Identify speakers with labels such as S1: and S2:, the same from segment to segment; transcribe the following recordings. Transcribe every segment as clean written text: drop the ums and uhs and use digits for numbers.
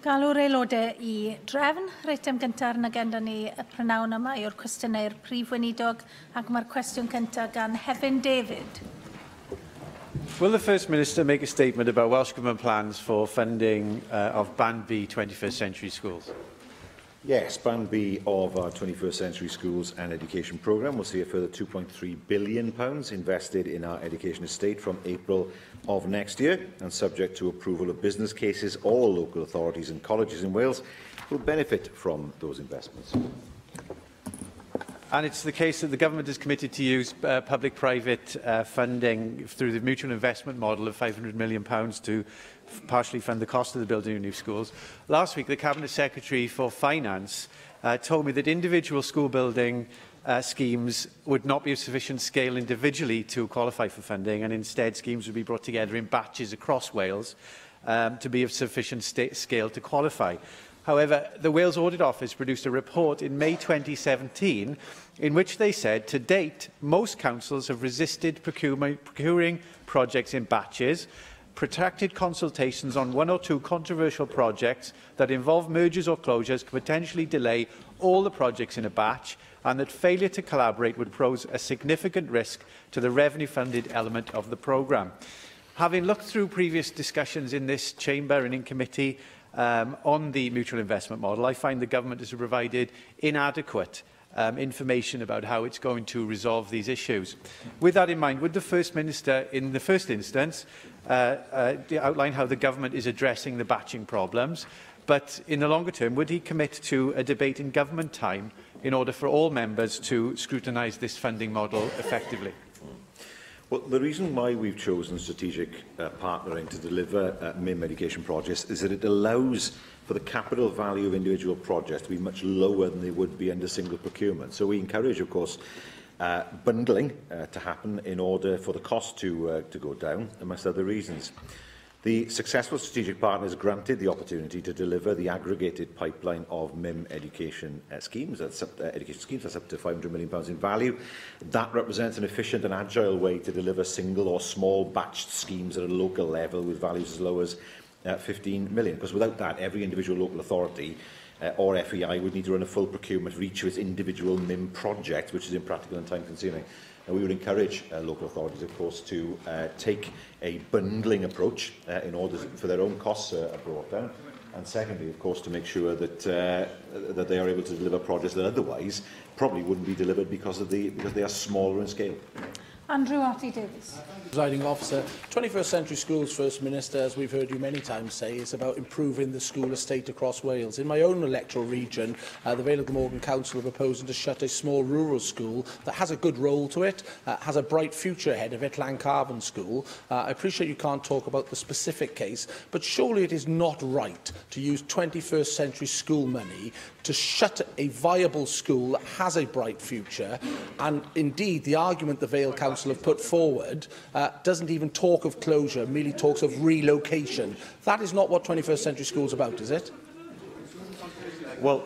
S1: Galw'r aelodau I drefn. Reitem gyntaf yn agenda ni y prynawn yma yw'r cwestiynau'r prif weinidog ac mae'r cwestiwn cyntaf gan Hefin David.
S2: Will the First Minister make a statement about Welsh Government plans for funding of Band B 21st Century Schools?
S3: Yes, Band B of our 21st Century Schools and Education programme will see a further £2.3 billion invested in our education estate from April of next year, and subject to approval of business cases, all local authorities and colleges in Wales will benefit from those investments.
S2: And it's the case that the Government is committed to use public-private funding through the mutual investment model of £500 million to partially fund the cost of the building of new schools. Last week, the Cabinet Secretary for Finance told me that individual school building schemes would not be of sufficient scale individually to qualify for funding, and instead schemes would be brought together in batches across Wales to be of sufficient scale to qualify. However, the Wales Audit Office produced a report in May 2017 in which they said, to date, most councils have resisted procuring projects in batches, protracted consultations on one or two controversial projects that involve mergers or closures could potentially delay all the projects in a batch, and that failure to collaborate would pose a significant risk to the revenue-funded element of the programme. Having looked through previous discussions in this chamber and in committee on the mutual investment model, I find the Government has provided inadequate information about how it's going to resolve these issues. With that in mind, would the First Minister, in the first instance, outline how the Government is addressing the batching problems, but in the longer term, would he commit to a debate in Government time in order for all members to scrutinise this funding model effectively?
S3: Well, the reason why we've chosen strategic partnering to deliver MIM education projects is that it allows for the capital value of individual projects to be much lower than they would be under single procurement. So we encourage, of course, bundling to happen in order for the cost to go down, amongst other reasons. The successful strategic partners granted the opportunity to deliver the aggregated pipeline of MIM education schemes. That's up to £500 million in value. That represents an efficient and agile way to deliver single or small batched schemes at a local level with values as low as 15 million. Because without that, every individual local authority or FEI would need to run a full procurement for each of its individual MIM projects, which is impractical and time-consuming. And we would encourage local authorities, of course, to take a bundling approach in order for their own costs are brought down. And secondly, of course, to make sure that that they are able to deliver projects that otherwise probably wouldn't be delivered because they are smaller in scale.
S1: Andrew Arty-Davies.
S4: Presiding Officer, 21st Century Schools, First Minister, as we've heard you many times say, is about improving the school estate across Wales. In my own electoral region, the Vale of Glamorgan Council are proposing to shut a small rural school that has a good role to it, has a bright future ahead of it, Llancarvan School. I appreciate you can't talk about the specific case, but surely it is not right to use 21st century school money to shut a viable school that has a bright future, and indeed the argument the Vale Council have put forward doesn't even talk of closure, merely talks of relocation. That is not what 21st century schools is about, is it?
S3: Well,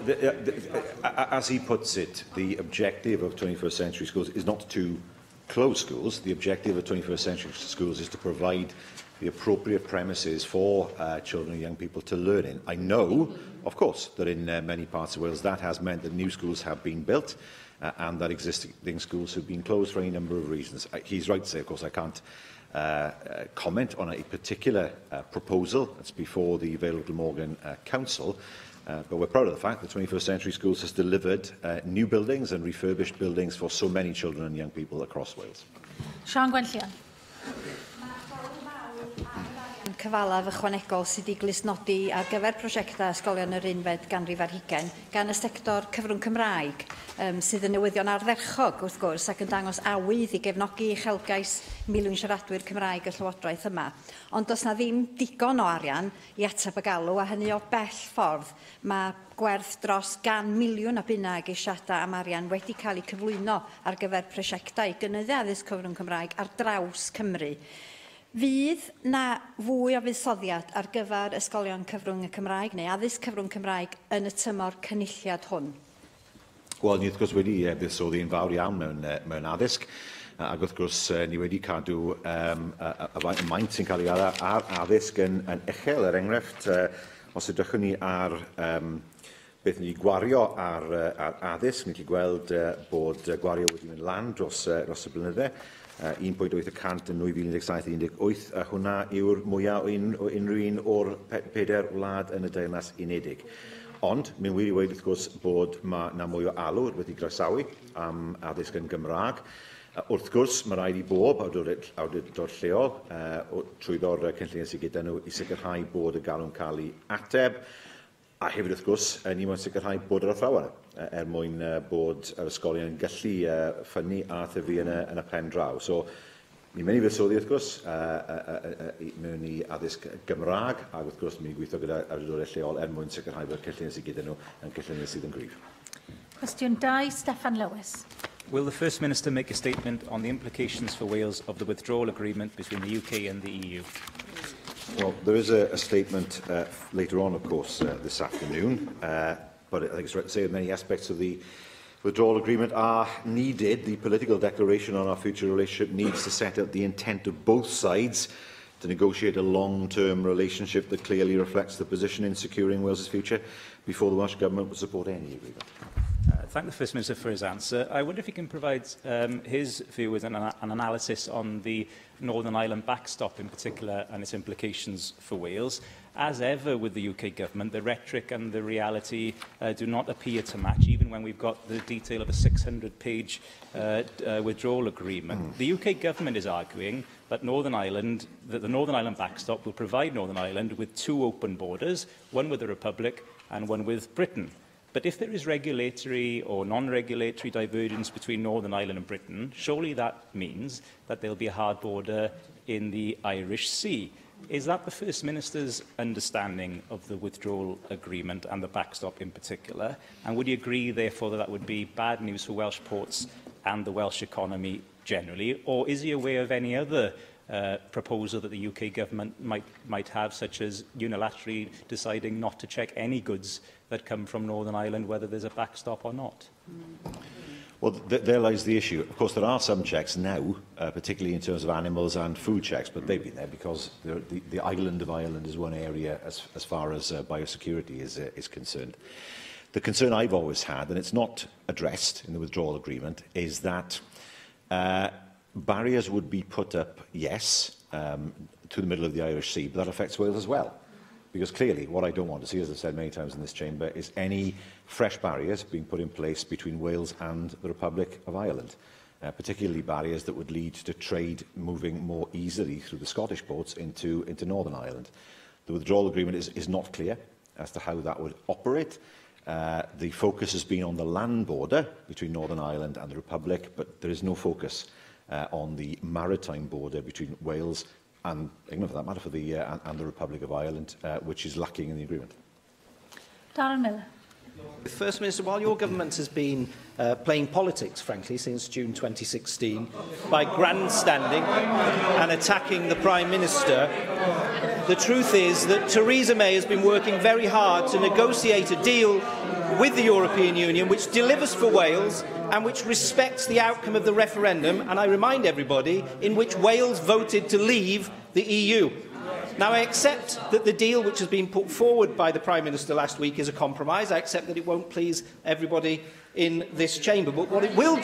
S3: as he puts it, the objective of 21st century schools is not to close schools. The objective of 21st century schools is to provide the appropriate premises for children and young people to learn in. I know, of course, that in many parts of Wales that has meant that new schools have been built and that existing schools have been closed for any number of reasons. He's right to say, of course, I can't comment on a particular proposal that's before the Vale of Glamorgan Council, but we're proud of the fact that 21st Century Schools has delivered new buildings and refurbished buildings for so many children and young people across Wales.
S1: Sian Gwenllian.
S5: Cyfalaf ychwanegol sydd wedi glusnodi ar gyfer prosiectau ysgolion yr unfed ganrif ar hugain gan y sector cyfrwng Cymraeg sydd yn newyddion ardderchog wrth gwrs ac yn dangos awydd I gefnogi uchelgais miliwn siaradwyr Cymraeg y Llywodraeth yma. Ond does na ddim digon o arian I atab y galw a hynny o bell ffordd. Mae gwerth dros 100 miliwn o bunna geisiadau am arian wedi cael eu cyflwyno ar gyfer prosiectau gynyddu addysg cyfrwng Cymraeg ar draws Cymru. Fydd na fwy o fuddsoddiad ar gyfer ysgolion cyfrwng y Cymraeg neu addysg cyfrwng Cymraeg yn y tymor cynulliad hwn?
S3: Wel, ni wrth gwrs wedi buddsoddi yn fawr iawn mewn addysg, ac wrth gwrs ni wedi cadw y maint sy'n cael ei ar addysg yn uchel. Er enghraifft, os ydych ni ar beth ni gwario ar addysg, ni'n gallu gweld bod gwario wedi mynd lan dros y blynydde. 1.8% yn 2017-18. Hwna yw'r mwyaf o unrhyw un o'r 4 wlad yn y Deyrnas Unedig. Ond, mi'n wir i weid wrth gwrs bod na mwy o alw wedi groesawu am addysg yn Gymraeg. Wrth gwrs, mae rhaid i bob awdurdod lleol trwyddo'r cynlluniau sydd gyda nhw i sicrhau bod y galw'n cael ei ateb. A hefyd, wrth gwrs, ni moyn sicrhau bod yr athrawon mwyn bod yr ysgolion yn gallu ffynnu a thyfu yn y pen draw. So, ni'n mynd i fuddsoddi, wrth gwrs, mewn i addysg Gymraeg, ac wrth gwrs, ni'n gweithio gyda awdurdodau lleol mwyn sicrhau bod y cynlluniau sydd gyda nhw yn cynlluniau sydd yn gryf.
S1: Cwestiwn 2, Steffan Lewis.
S6: Will the First Minister make a statement on the implications for Wales of the withdrawal agreement between the UK and the EU?
S3: Well, there is a statement later on, of course, this afternoon, but I think it's right to say that many aspects of the withdrawal agreement are needed. The political declaration on our future relationship needs to set out the intent of both sides to negotiate a long-term relationship that clearly reflects the position in securing Wales's future before the Welsh Government would support any agreement.
S6: Thank the First Minister for his answer. I wonder if he can provide his view and an analysis on the Northern Ireland backstop in particular and its implications for Wales. As ever with the UK Government, the rhetoric and the reality do not appear to match, even when we've got the detail of a 600-page withdrawal agreement. The UK Government is arguing that the Northern Ireland backstop will provide Northern Ireland with 2 open borders, one with the Republic and one with Britain. But if there is regulatory or non-regulatory divergence between Northern Ireland and Britain, surely that means that there will be a hard border in the Irish Sea. Is that the First Minister's understanding of the withdrawal agreement and the backstop in particular? And would you agree, therefore, that that would be bad news for Welsh ports and the Welsh economy generally? Or is he aware of any other proposal that the UK Government might have, such as unilaterally deciding not to check any goods that come from Northern Ireland, whether there's a backstop or not?
S3: Well, there lies the issue. Of course, there are some checks now, particularly in terms of animals and food checks, but they've been there because the island of Ireland is one area as far as biosecurity is concerned. The concern I've always had, and it's not addressed in the withdrawal agreement, is that barriers would be put up, yes, to the middle of the Irish Sea, but that affects Wales as well. Because clearly, what I don't want to see, as I've said many times in this chamber, is any fresh barriers being put in place between Wales and the Republic of Ireland, particularly barriers that would lead to trade moving more easily through the Scottish ports into Northern Ireland. The withdrawal agreement is not clear as to how that would operate. The focus has been on the land border between Northern Ireland and the Republic, but there is no focus on the maritime border between Wales and England, for that matter, and the Republic of Ireland, which is lacking in the agreement.
S1: Darren Miller.
S7: First Minister, while your government has been playing politics, frankly, since June 2016, by grandstanding and attacking the Prime Minister, the truth is that Theresa May has been working very hard to negotiate a deal with the European Union which delivers for Wales and which respects the outcome of the referendum, and I remind everybody, in which Wales voted to leave the EU. Now, I accept that the deal which has been put forward by the Prime Minister last week is a compromise. I accept that it won't please everybody in this chamber. But what it will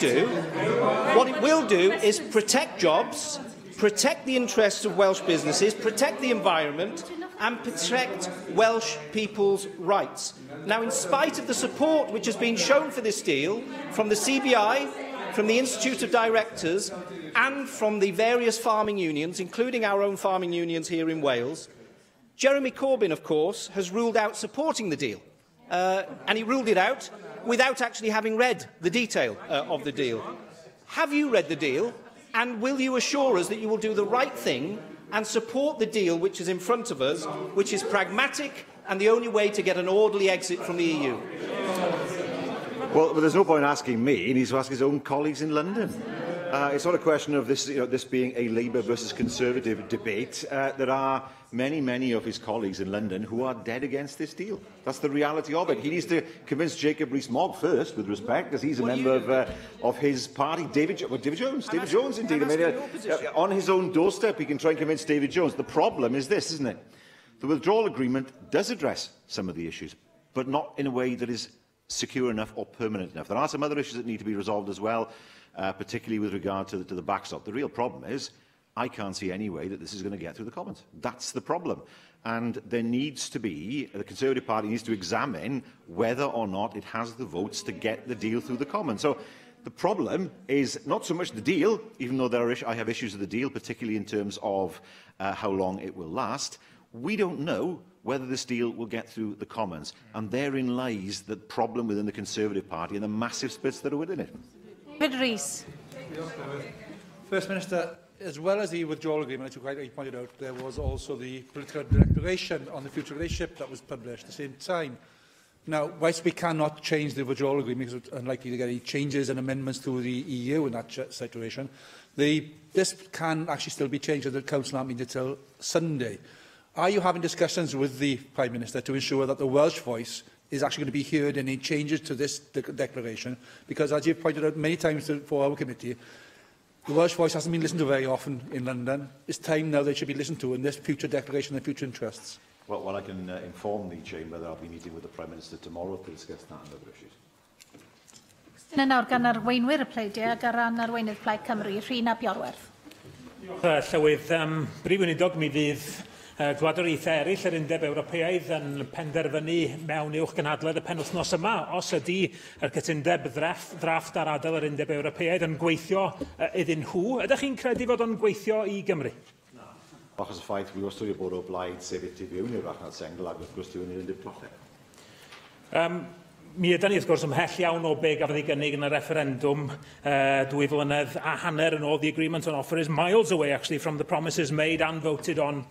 S7: do is protect jobs, protect the interests of Welsh businesses, protect the environment, and protect Welsh people's rights. Now, in spite of the support which has been shown for this deal from the CBI, from the Institute of Directors, and from the various farming unions, including our own farming unions here in Wales, Jeremy Corbyn, of course, has ruled out supporting the deal. And he ruled it out without actually having read the detail of the deal. Have you read the deal? And will you assure us that you will do the right thing and support the deal which is in front of us, which is pragmatic and the only way to get an orderly exit from the EU?
S3: Well, there's no point asking me. He needs to ask his own colleagues in London. It's not a question of this, this being a Labour versus Conservative debate. There are many of his colleagues in London who are dead against this deal. That's the reality of it. He needs to convince Jacob Rees-Mogg first, with respect, because he's a member of his party. David Jones, indeed. I mean, on his own doorstep, he can try and convince David Jones. The problem is this, isn't it? The withdrawal agreement does address some of the issues, but not in a way that is secure enough or permanent enough. There are some other issues that need to be resolved as well, particularly with regard to the backstop. The real problem is I can't see any way that this is going to get through the Commons. That's the problem. And there needs to be, the Conservative Party needs to examine whether or not it has the votes to get the deal through the Commons. So the problem is not so much the deal, even though I have issues with the deal, particularly in terms of how long it will last. We don't know whether this deal will get through the Commons. And therein lies the problem within the Conservative Party and the massive splits that are within it.
S1: David Rees.
S8: First Minister, as well as the withdrawal agreement, as you rightly pointed out, there was also the political declaration on the future relationship that was published at the same time. Now, whilst we cannot change the withdrawal agreement, because it's unlikely to get any changes and amendments to the EU in that situation, this can actually still be changed at the Council not meeting until Sunday. Are you having discussions with the Prime Minister to ensure that the Welsh voice is actually going to be heard in any changes to this declaration? Because, as you've pointed out many times for our committee, the Welsh voice hasn't been listened to very often in London. It's time now they should be listened to in this future declaration and future interests.
S3: Well, I can inform the Chamber that I'll be meeting with the Prime Minister tomorrow to discuss that and other issues.
S1: Yna nawr gan arweinwyr y pleidiau ac ar ran arweinydd Plaid Cymru, Rhina Biorwerth.
S9: Llywydd, Brif Weinidog, mi fydd gwadwriaethau eraill yr Undeb Ewropeaidd yn penderfynu mewn uwch gynhadledd y penwythnos yma, os ydy yr cytundeb ddrafft ar adael yr Undeb Ewropeaidd yn gweithio iddyn nhw. Ydych chi'n credu fod o'n gweithio I Gymru?
S3: Achos y ffaith we wastad wedi bod o blaid sefyll tu fewn i'r farchnad sengl ac wrth gwrs tu fewn i'r Undeb Trolley.
S9: Mi ydyn ni wrth gwrs ymhell iawn o be gafodd ei gynnig yn y referendum 2 flynedd a hanner yn ôl. The agreement on offer is miles away actually from the promises made and voted on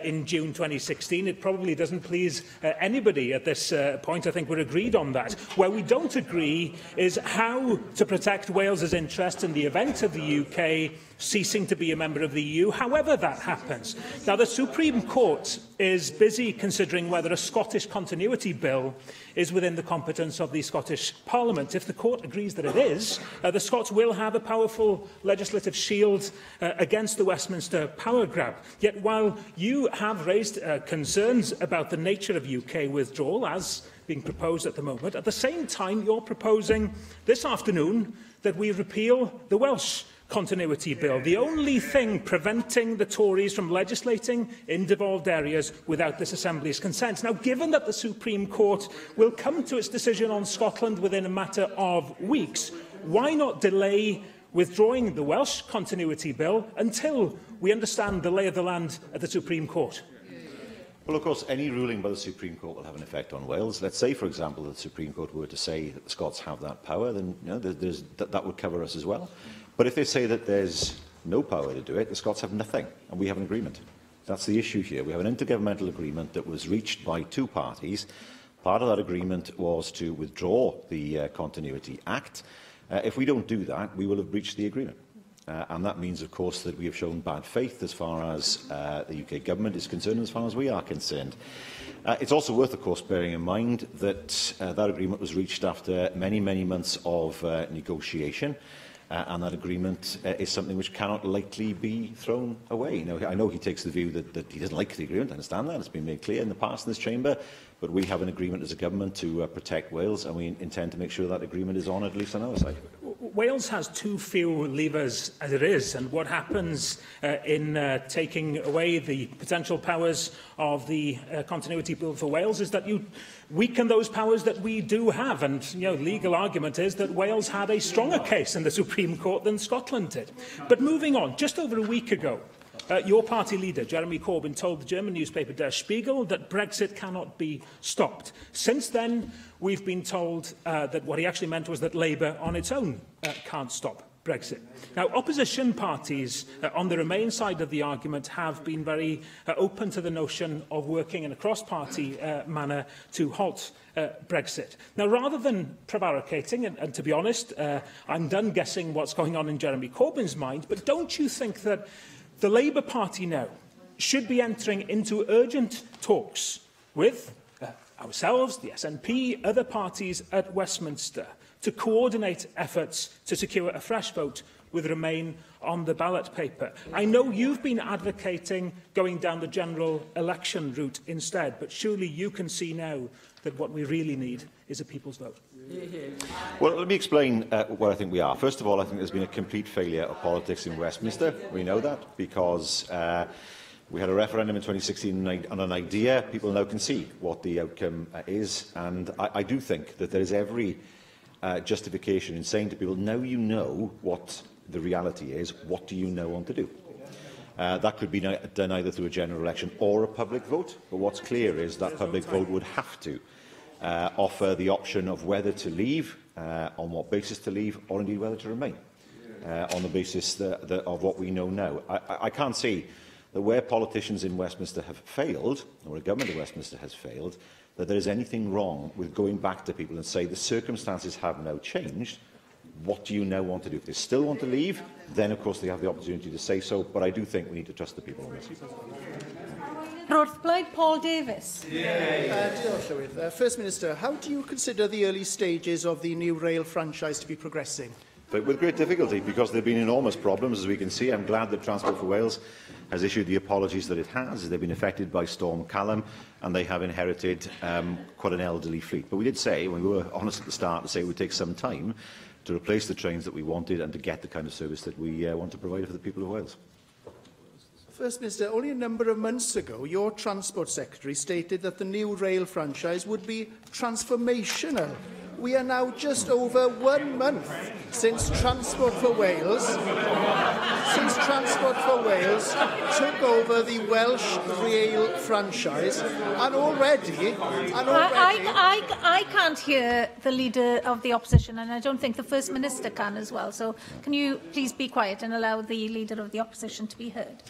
S9: in June 2016. It probably doesn't please anybody at this point. I think we're agreed on that. Where we don't agree is how to protect Wales's interest in the event of the UK ceasing to be a member of the EU, however that happens. Now, the Supreme Court is busy considering whether a Scottish continuity bill is within the competence of the Scottish Parliament. If the Court agrees that it is, the Scots will have a powerful legislative shield against the Westminster power grab. Yet, while you have raised concerns about the nature of UK withdrawal, as being proposed at the moment, at the same time you're proposing this afternoon that we repeal the Welsh continuity bill, the only thing preventing the Tories from legislating in devolved areas without this Assembly's consent. Now, given that the Supreme Court will come to its decision on Scotland within a matter of weeks, why not delay withdrawing the Welsh continuity bill until we understand the lay of the land at the Supreme Court?
S3: Well, of course, any ruling by the Supreme Court will have an effect on Wales. Let's say, for example, that the Supreme Court were to say that the Scots have that power, then that would cover us as well. But if they say that there's no power to do it, the Scots have nothing, and we have an agreement. That's the issue here. We have an intergovernmental agreement that was reached by 2 parties. Part of that agreement was to withdraw the Continuity Act. If we don't do that, we will have breached the agreement. And that means, of course, that we have shown bad faith as far as the UK government is concerned, as far as we are concerned. It's also worth, of course, bearing in mind that that agreement was reached after many, many months of negotiation. And that agreement is something which cannot lightly be thrown away. Now, I know he takes the view that he doesn't like the agreement. I understand that. It's been made clear in the past in this chamber. But we have an agreement as a government to protect Wales, and we intend to make sure that agreement is honoured, at least on our side.
S9: Wales has too few levers as it is, and what happens in taking away the potential powers of the continuity bill for Wales is that you weaken those powers that we do have. And legal argument is that Wales had a stronger case in the Supreme Court than Scotland did. But moving on, just over a week ago, your party leader, Jeremy Corbyn, told the German newspaper Der Spiegel that Brexit cannot be stopped. Since then, we've been told that what he actually meant was that Labour on its own can't stop Brexit. Now, opposition parties on the Remain side of the argument have been very open to the notion of working in a cross-party manner to halt Brexit. Now, rather than prevaricating, and to be honest, I'm done guessing what's going on in Jeremy Corbyn's mind, but don't you think that the Labour Party now should be entering into urgent talks with ourselves, the SNP, other parties at Westminster, to coordinate efforts to secure a fresh vote with Remain on the ballot paper. I know you've been advocating going down the general election route instead, but surely you can see now that what we really need is a people's vote.
S3: Well, let me explain what I think we are. First of all, I think there's been a complete failure of politics in Westminster. We know that because we had a referendum in 2016 on an idea. People now can see what the outcome is. And I do think that there is every justification in saying to people, now you know what the reality is, what do you now want to do? That could be done either through a general election or a public vote. But what's clear is that public vote would have to offer the option of whether to leave, on what basis to leave, or indeed whether to remain, on the basis of what we know now. I can't see that where politicians in Westminster have failed, or a government in Westminster has failed, that there is anything wrong with going back to people and say the circumstances have now changed. What do you now want to do? If they still want to leave, then of course they have the opportunity to say so, but I do think we need to trust the people on this.
S1: Paul Davis.
S10: First Minister, how do you consider the early stages of the new rail franchise to be progressing?
S3: But with great difficulty, because there have been enormous problems, as we can see. I'm glad that Transport for Wales has issued the apologies that it has. They've been affected by Storm Callum, and they have inherited quite an elderly fleet. But we did say, when we were honest at the start, to say it would take some time to replace the trains that we wanted and to get the kind of service that we want to provide for the people of Wales.
S10: First Minister, only a number of months ago, your Transport Secretary stated that the new rail franchise would be transformational. We are now just over 1 month since Transport for Wales took over the Welsh rail franchise, and already
S1: I can't hear the Leader of the Opposition, and I don't think the First Minister can as well. So can you please be quiet and allow the Leader of the Opposition to be heard?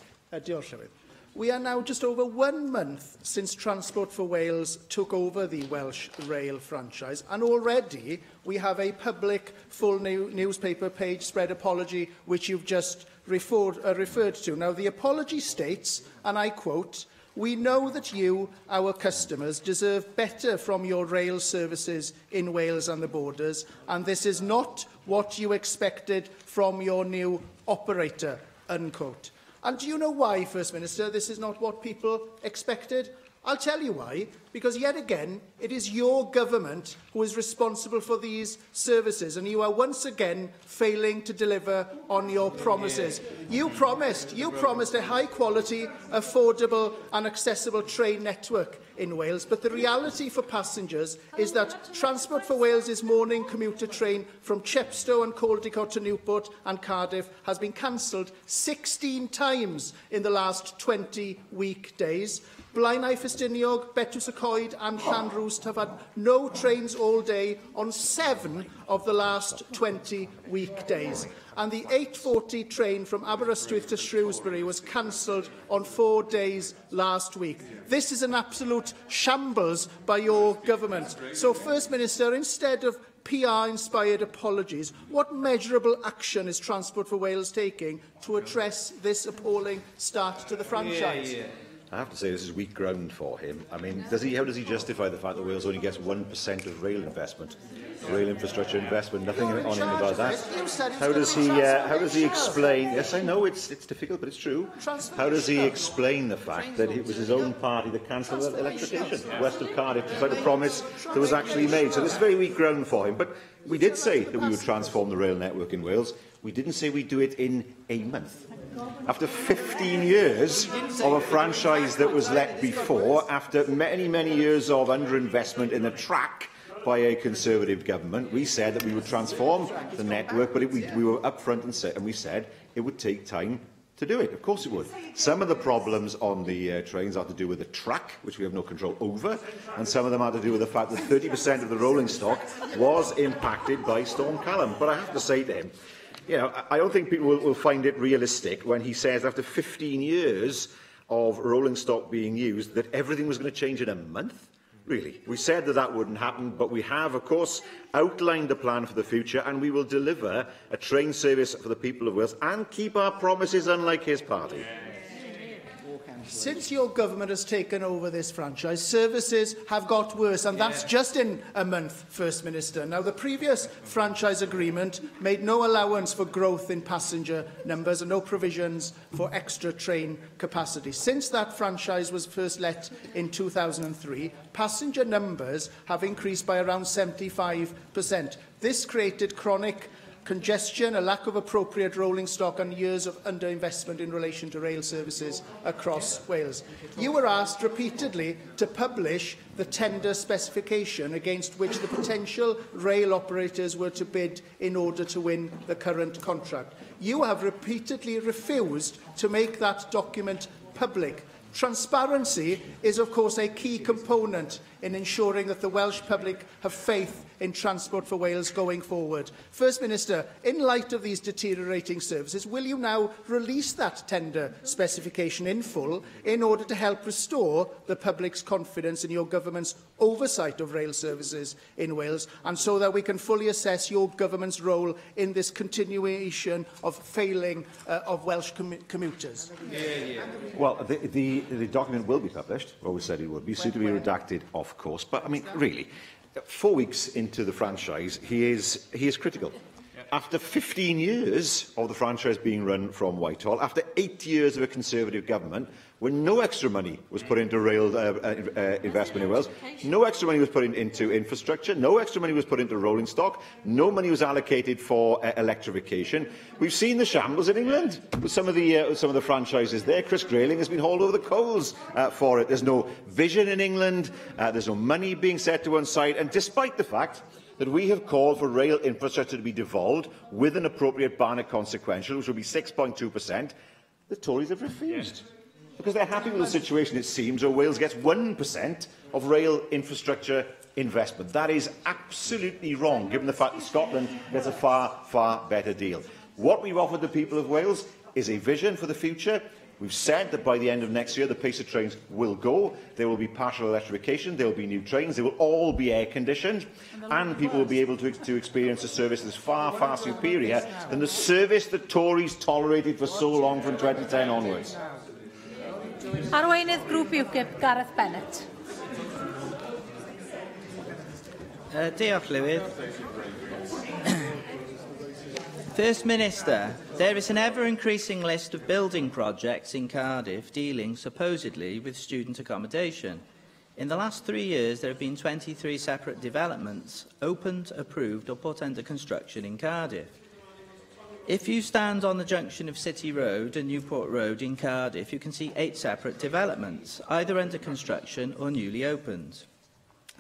S10: We are now just over 1 month since Transport for Wales took over the Welsh rail franchise, and already we have a public full newspaper page spread apology which you've just referred to. Now, the apology states, and I quote, "We know that you, our customers, deserve better from your rail services in Wales and the borders, and this is not what you expected from your new operator," unquote. And do you know why, First Minister, this is not what people expected? I'll tell you why. Because yet again, it is your government who is responsible for these services, and you are once again failing to deliver on your promises. You promised a high-quality, affordable and accessible train network in Wales, but the reality for passengers is that Transport for Wales' morning commuter train from Chepstow and Caldicot to Newport and Cardiff has been cancelled 16 times in the last 20 weekdays. Blaenau Ffestiniog, Betws-y-Coed and Llanrwst have had no trains all day on 7 of the last 20 weekdays. And the 8:40 train from Aberystwyth to Shrewsbury was cancelled on 4 days last week. This is an absolute shambles by your government. So, First Minister, instead of PR-inspired apologies, what measurable action is Transport for Wales taking to address this appalling start to the franchise?
S3: I have to say this is weak ground for him. I mean, how does he justify the fact that Wales only gets 1% of rail investment, rail infrastructure investment? Nothing on him about that. How does he explain? Yes, I know it's difficult, but it's true. How does he explain the fact that it was his own party that cancelled electrification west of Cardiff, despite a promise that was actually made? So this is very weak ground for him. But we did say that we would transform the rail network in Wales. We didn't say we'd do it in a month. After 15 years of a franchise that was let before, after many, many years of underinvestment in the track by a Conservative government, we said that we would transform the network, but we were upfront and we said it would take time to do it. Of course it would. Some of the problems on the trains are to do with the track, which we have no control over, and some of them are to do with the fact that 30% of the rolling stock was impacted by Storm Callum. But I have to say to him, you know, I don't think people will find it realistic when he says after 15 years of rolling stock being used that everything was going to change in a month. Really, we said that that wouldn't happen, but we have, of course, outlined a plan for the future, and we will deliver a train service for the people of Wales and keep our promises, unlike his party.
S10: Since your government has taken over this franchise, services have got worse, and that's just in a month, First Minister. Now, the previous franchise agreement made no allowance for growth in passenger numbers and no provisions for extra train capacity. Since that franchise was first let in 2003, passenger numbers have increased by around 75%. This created chronic congestion, a lack of appropriate rolling stock and years of underinvestment in relation to rail services across Wales. You were asked repeatedly to publish the tender specification against which the potential rail operators were to bid in order to win the current contract. You have repeatedly refused to make that document public. Transparency is, of course, a key component in ensuring that the Welsh public have faith in Transport for Wales going forward. First Minister, in light of these deteriorating services, will you now release that tender specification in full in order to help restore the public's confidence in your government's oversight of rail services in Wales, and so that we can fully assess your government's role in this continuation of failing of Welsh commuters?
S3: Well, the document will be published. Always said it would be. Soon to be redacted, of course. But I mean, really, 4 weeks into the franchise, he is critical. After 15 years of the franchise being run from Whitehall, after 8 years of a Conservative government, when no extra money was put into rail investment in Wales, no extra money was put into infrastructure, no extra money was put into rolling stock, no money was allocated for electrification. We've seen the shambles in England with some of the franchises there. Chris Grayling has been hauled over the coals for it. There's no vision in England. There's no money being set to one side, and despite the fact that we have called for rail infrastructure to be devolved with an appropriate Barnett consequential, which will be 6.2%, the Tories have refused. Because they're happy with the situation, it seems, where Wales gets 1% of rail infrastructure investment. That is absolutely wrong, given the fact that Scotland gets a far, far better deal. What we've offered the people of Wales is a vision for the future. We've said that by the end of next year, the pace of trains will go. There will be partial electrification, there will be new trains, they will all be air-conditioned, and people will be able to experience a service that is far, far superior than the service the Tories tolerated for so long from 2010 onwards.
S1: Arweinydd Grŵp UKIP, Gareth Bennett.
S11: Diolch, Llywydd. First Minister, there is an ever-increasing list of building projects in Cardiff dealing supposedly with student accommodation. In the last 3 years, there have been 23 separate developments opened, approved or put under construction in Cardiff. If you stand on the junction of City Road and Newport Road in Cardiff, you can see 8 separate developments, either under construction or newly opened.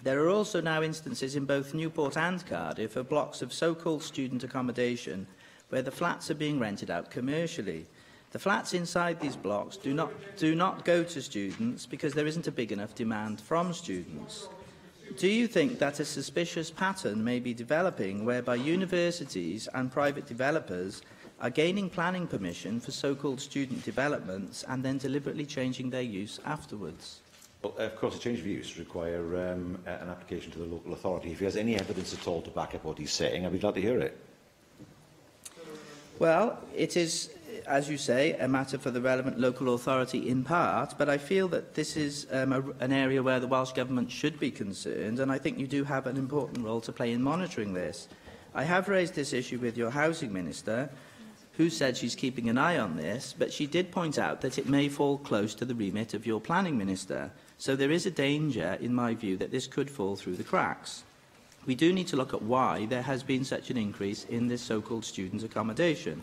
S11: There are also now instances in both Newport and Cardiff of blocks of so-called student accommodation where the flats are being rented out commercially. The flats inside these blocks do not go to students because there isn't a big enough demand from students. Do you think that a suspicious pattern may be developing whereby universities and private developers are gaining planning permission for so-called student developments and then deliberately changing their use afterwards?
S3: Well, of course, a change of use require an application to the local authority. If he has any evidence at all to back up what he's saying, I'd be glad to hear it.
S11: Well, it is, as you say, a matter for the relevant local authority in part, but I feel that this is an area where the Welsh Government should be concerned, and I think you do have an important role to play in monitoring this. I have raised this issue with your Housing Minister, who said she's keeping an eye on this, but she did point out that it may fall close to the remit of your Planning Minister. So there is a danger, in my view, that this could fall through the cracks. We do need to look at why there has been such an increase in this so-called student accommodation.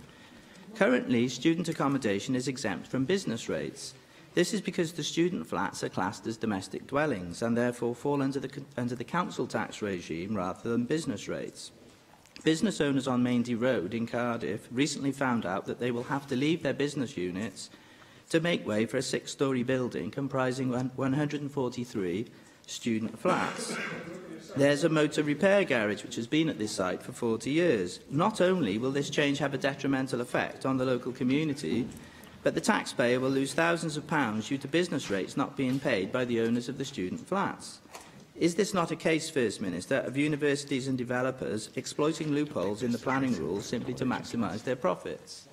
S11: Currently, student accommodation is exempt from business rates. This is because the student flats are classed as domestic dwellings and therefore fall under the council tax regime rather than business rates. Business owners on Maindy Road in Cardiff recently found out that they will have to leave their business units to make way for a 6-storey building comprising 143 student flats. There's a motor repair garage which has been at this site for 40 years. Not only will this change have a detrimental effect on the local community, but the taxpayer will lose thousands of pounds due to business rates not being paid by the owners of the student flats. Is this not a case, First Minister, of universities and developers exploiting loopholes in the planning rules simply to maximise their profits?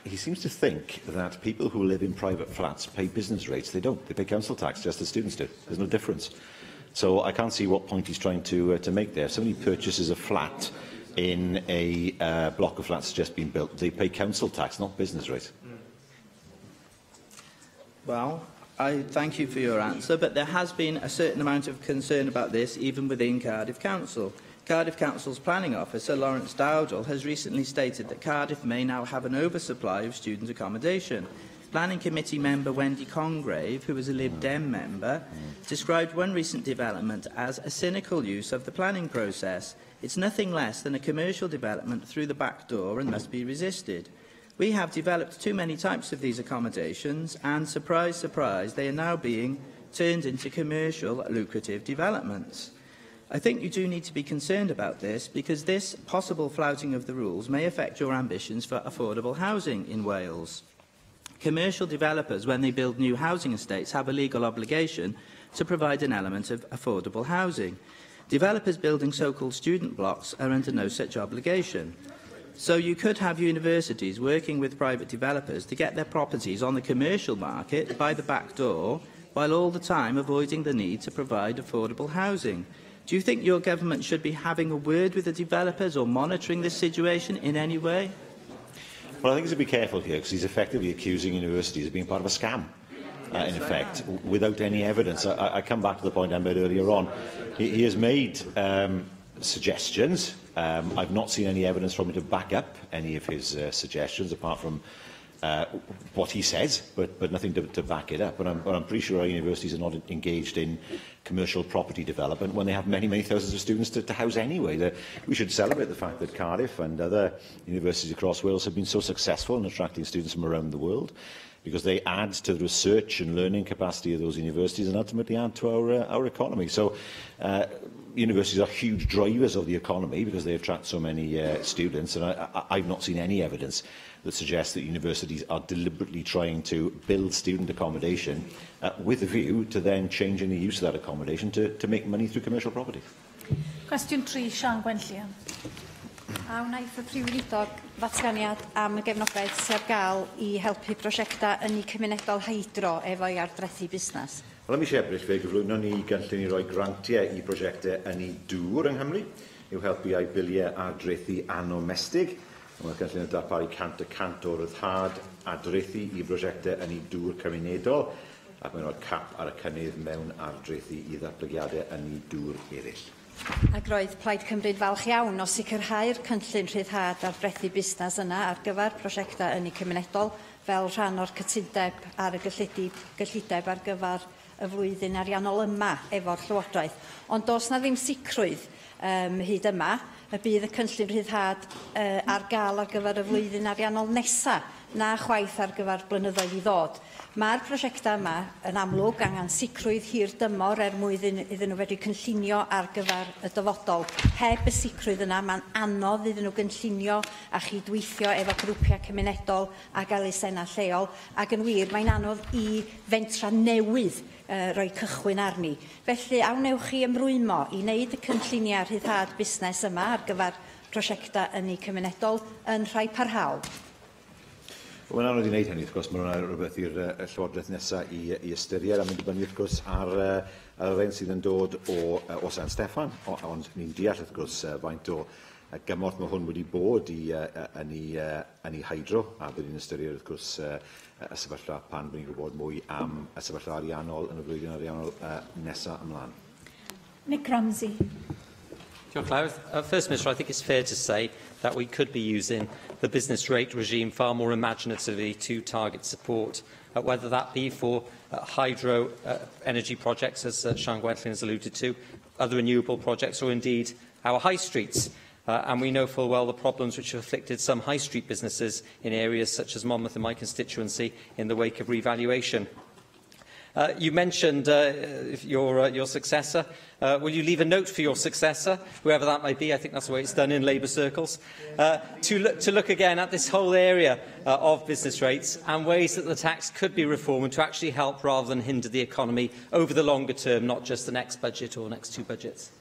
S3: he seems to think that people who live in private flats pay business rates. They don't. They pay council tax just as students do. There's no difference. So I can't see what point he's trying to make there. If somebody purchases a flat in a block of flats that's just been built, they pay council tax, not business rate.
S11: Well, I thank you for your answer, but there has been a certain amount of concern about this even within Cardiff Council. Cardiff Council's planning officer, Lawrence Dowdall, has recently stated that Cardiff may now have an oversupply of student accommodation. Planning Committee member Wendy Congrave, who is a Lib Dem member, described one recent development as a cynical use of the planning process. It's nothing less than a commercial development through the back door and must be resisted. We have developed too many types of these accommodations and, surprise, surprise, they are now being turned into commercial lucrative developments. I think you do need to be concerned about this because this possible flouting of the rules may affect your ambitions for affordable housing in Wales. Commercial developers, when they build new housing estates, have a legal obligation to provide an element of affordable housing. Developers building so-called student blocks are under no such obligation. So you could have universities working with private developers to get their properties on the commercial market by the back door, while all the time avoiding the need to provide affordable housing. Do you think your government should be having a word with the developers or monitoring this situation in any way?
S3: Well, I think he's to be careful here because he's effectively accusing universities of being part of a scam, in effect, without any evidence. I come back to the point I made earlier on. He has made suggestions. I've not seen any evidence from him to back up any of his suggestions, apart from what he says, but nothing to back it up. But I'm pretty sure our universities are not engaged in commercial property development when they have many, many thousands of students to house anyway. We should celebrate the fact that Cardiff and other universities across Wales have been so successful in attracting students from around the world, because they add to the research and learning capacity of those universities and ultimately add to our economy. So universities are huge drivers of the economy because they attract so many students, and I've not seen any evidence that suggests that universities are deliberately trying to build student accommodation with a view to then changing the use of that accommodation to make money through commercial property.
S1: Cwestiwn 3, Sian Gwenllian.
S5: A wnaeth y Prif Weinidog ddatganiad am y gefnogaeth sydd ar gael I helpu prosiectau yn ei cymunedol hydro efo'i ardrethu busnes.
S3: Wel, am eisiau ebryll fe gyflwyno ni gynllun I roi grantiau I prosiectau yn ei dŵr yng Nghymru, i'w helpu â'i biliau ardrethu anomestig. Mae'r gynllun yn darparu 100% o ryddhad adrethu I brosiectau yn ei dŵr cymunedol, ac mae'n rhoi cap ar y cynnydd mewn ardrethu I ddatblygiadau yn ei dŵr eraill.
S5: Ac roedd Plaid Cymru'n falch iawn o sicrhau'r cynllun rhyddhad ardrethu busnes yna ar gyfer prosiectau yn ei cymunedol fel rhan o'r cytundeb ar y gyllideb ar gyfer y flwyddyn ariannol yma efo'r Llywodraeth. Ond does na ddim sicrwydd hyd yma y bydd y cynllun rhyddhad ar gael ar gyfer y flwyddyn ariannol nesaf na chwaith ar gyfer blynyddoedd I ddod. Mae'r prosiectau yma yn amlwg angen sicrwydd hir dymor mwyn iddyn nhw fedru cynllunio ar gyfer y dyfodol. Heb y sicrwydd yna, mae'n anodd iddyn nhw gynllunio a chydweithio efo grwpiau cymunedol ac elusennau lleol, ac yn wir, mae'n anodd I fentra newydd roi cychwyn arni. Felly, awnewch chi ymrwymo I wneud y cynlluniau rhyddhad busnes yma ar gyfer prosiectau yn ei cymunedol yn rhai parhaol.
S3: Mae'n anodd I wneud hynny, wrth gwrs, mae hwnna rhywbeth i'r Llywodraeth nesaf I ystyried, a mynd I wrth gwrs, ar yr un sydd yn dod o San Steffan, ond ni'n deall, wrth gwrs, faint o gymorth mae hwn wedi bod yn ei hydro, a bydd ni'n ystyried, wrth gwrs, y sefyllfa pan bydd ni'n gwybod mwy am y sefyllfa ariannol yn y flwyddyn ariannol nesaf ymlaen.
S1: Nick Ramsey.
S12: John Clowes. First Minister, I think it's fair to say that we could be using the business rate regime far more imaginatively to target support, whether that be for hydro energy projects, as Sian Gwenllian has alluded to, other renewable projects, or indeed our high streets. And we know full well the problems which have afflicted some high street businesses in areas such as Monmouth and my constituency in the wake of revaluation. You mentioned your successor. Will you leave a note for your successor, whoever that might be? I think that's the way it's done in Labour circles. To look again at this whole area of business rates and ways that the tax could be reformed to actually help rather than hinder the economy over the longer term, not just the next budget or next two budgets.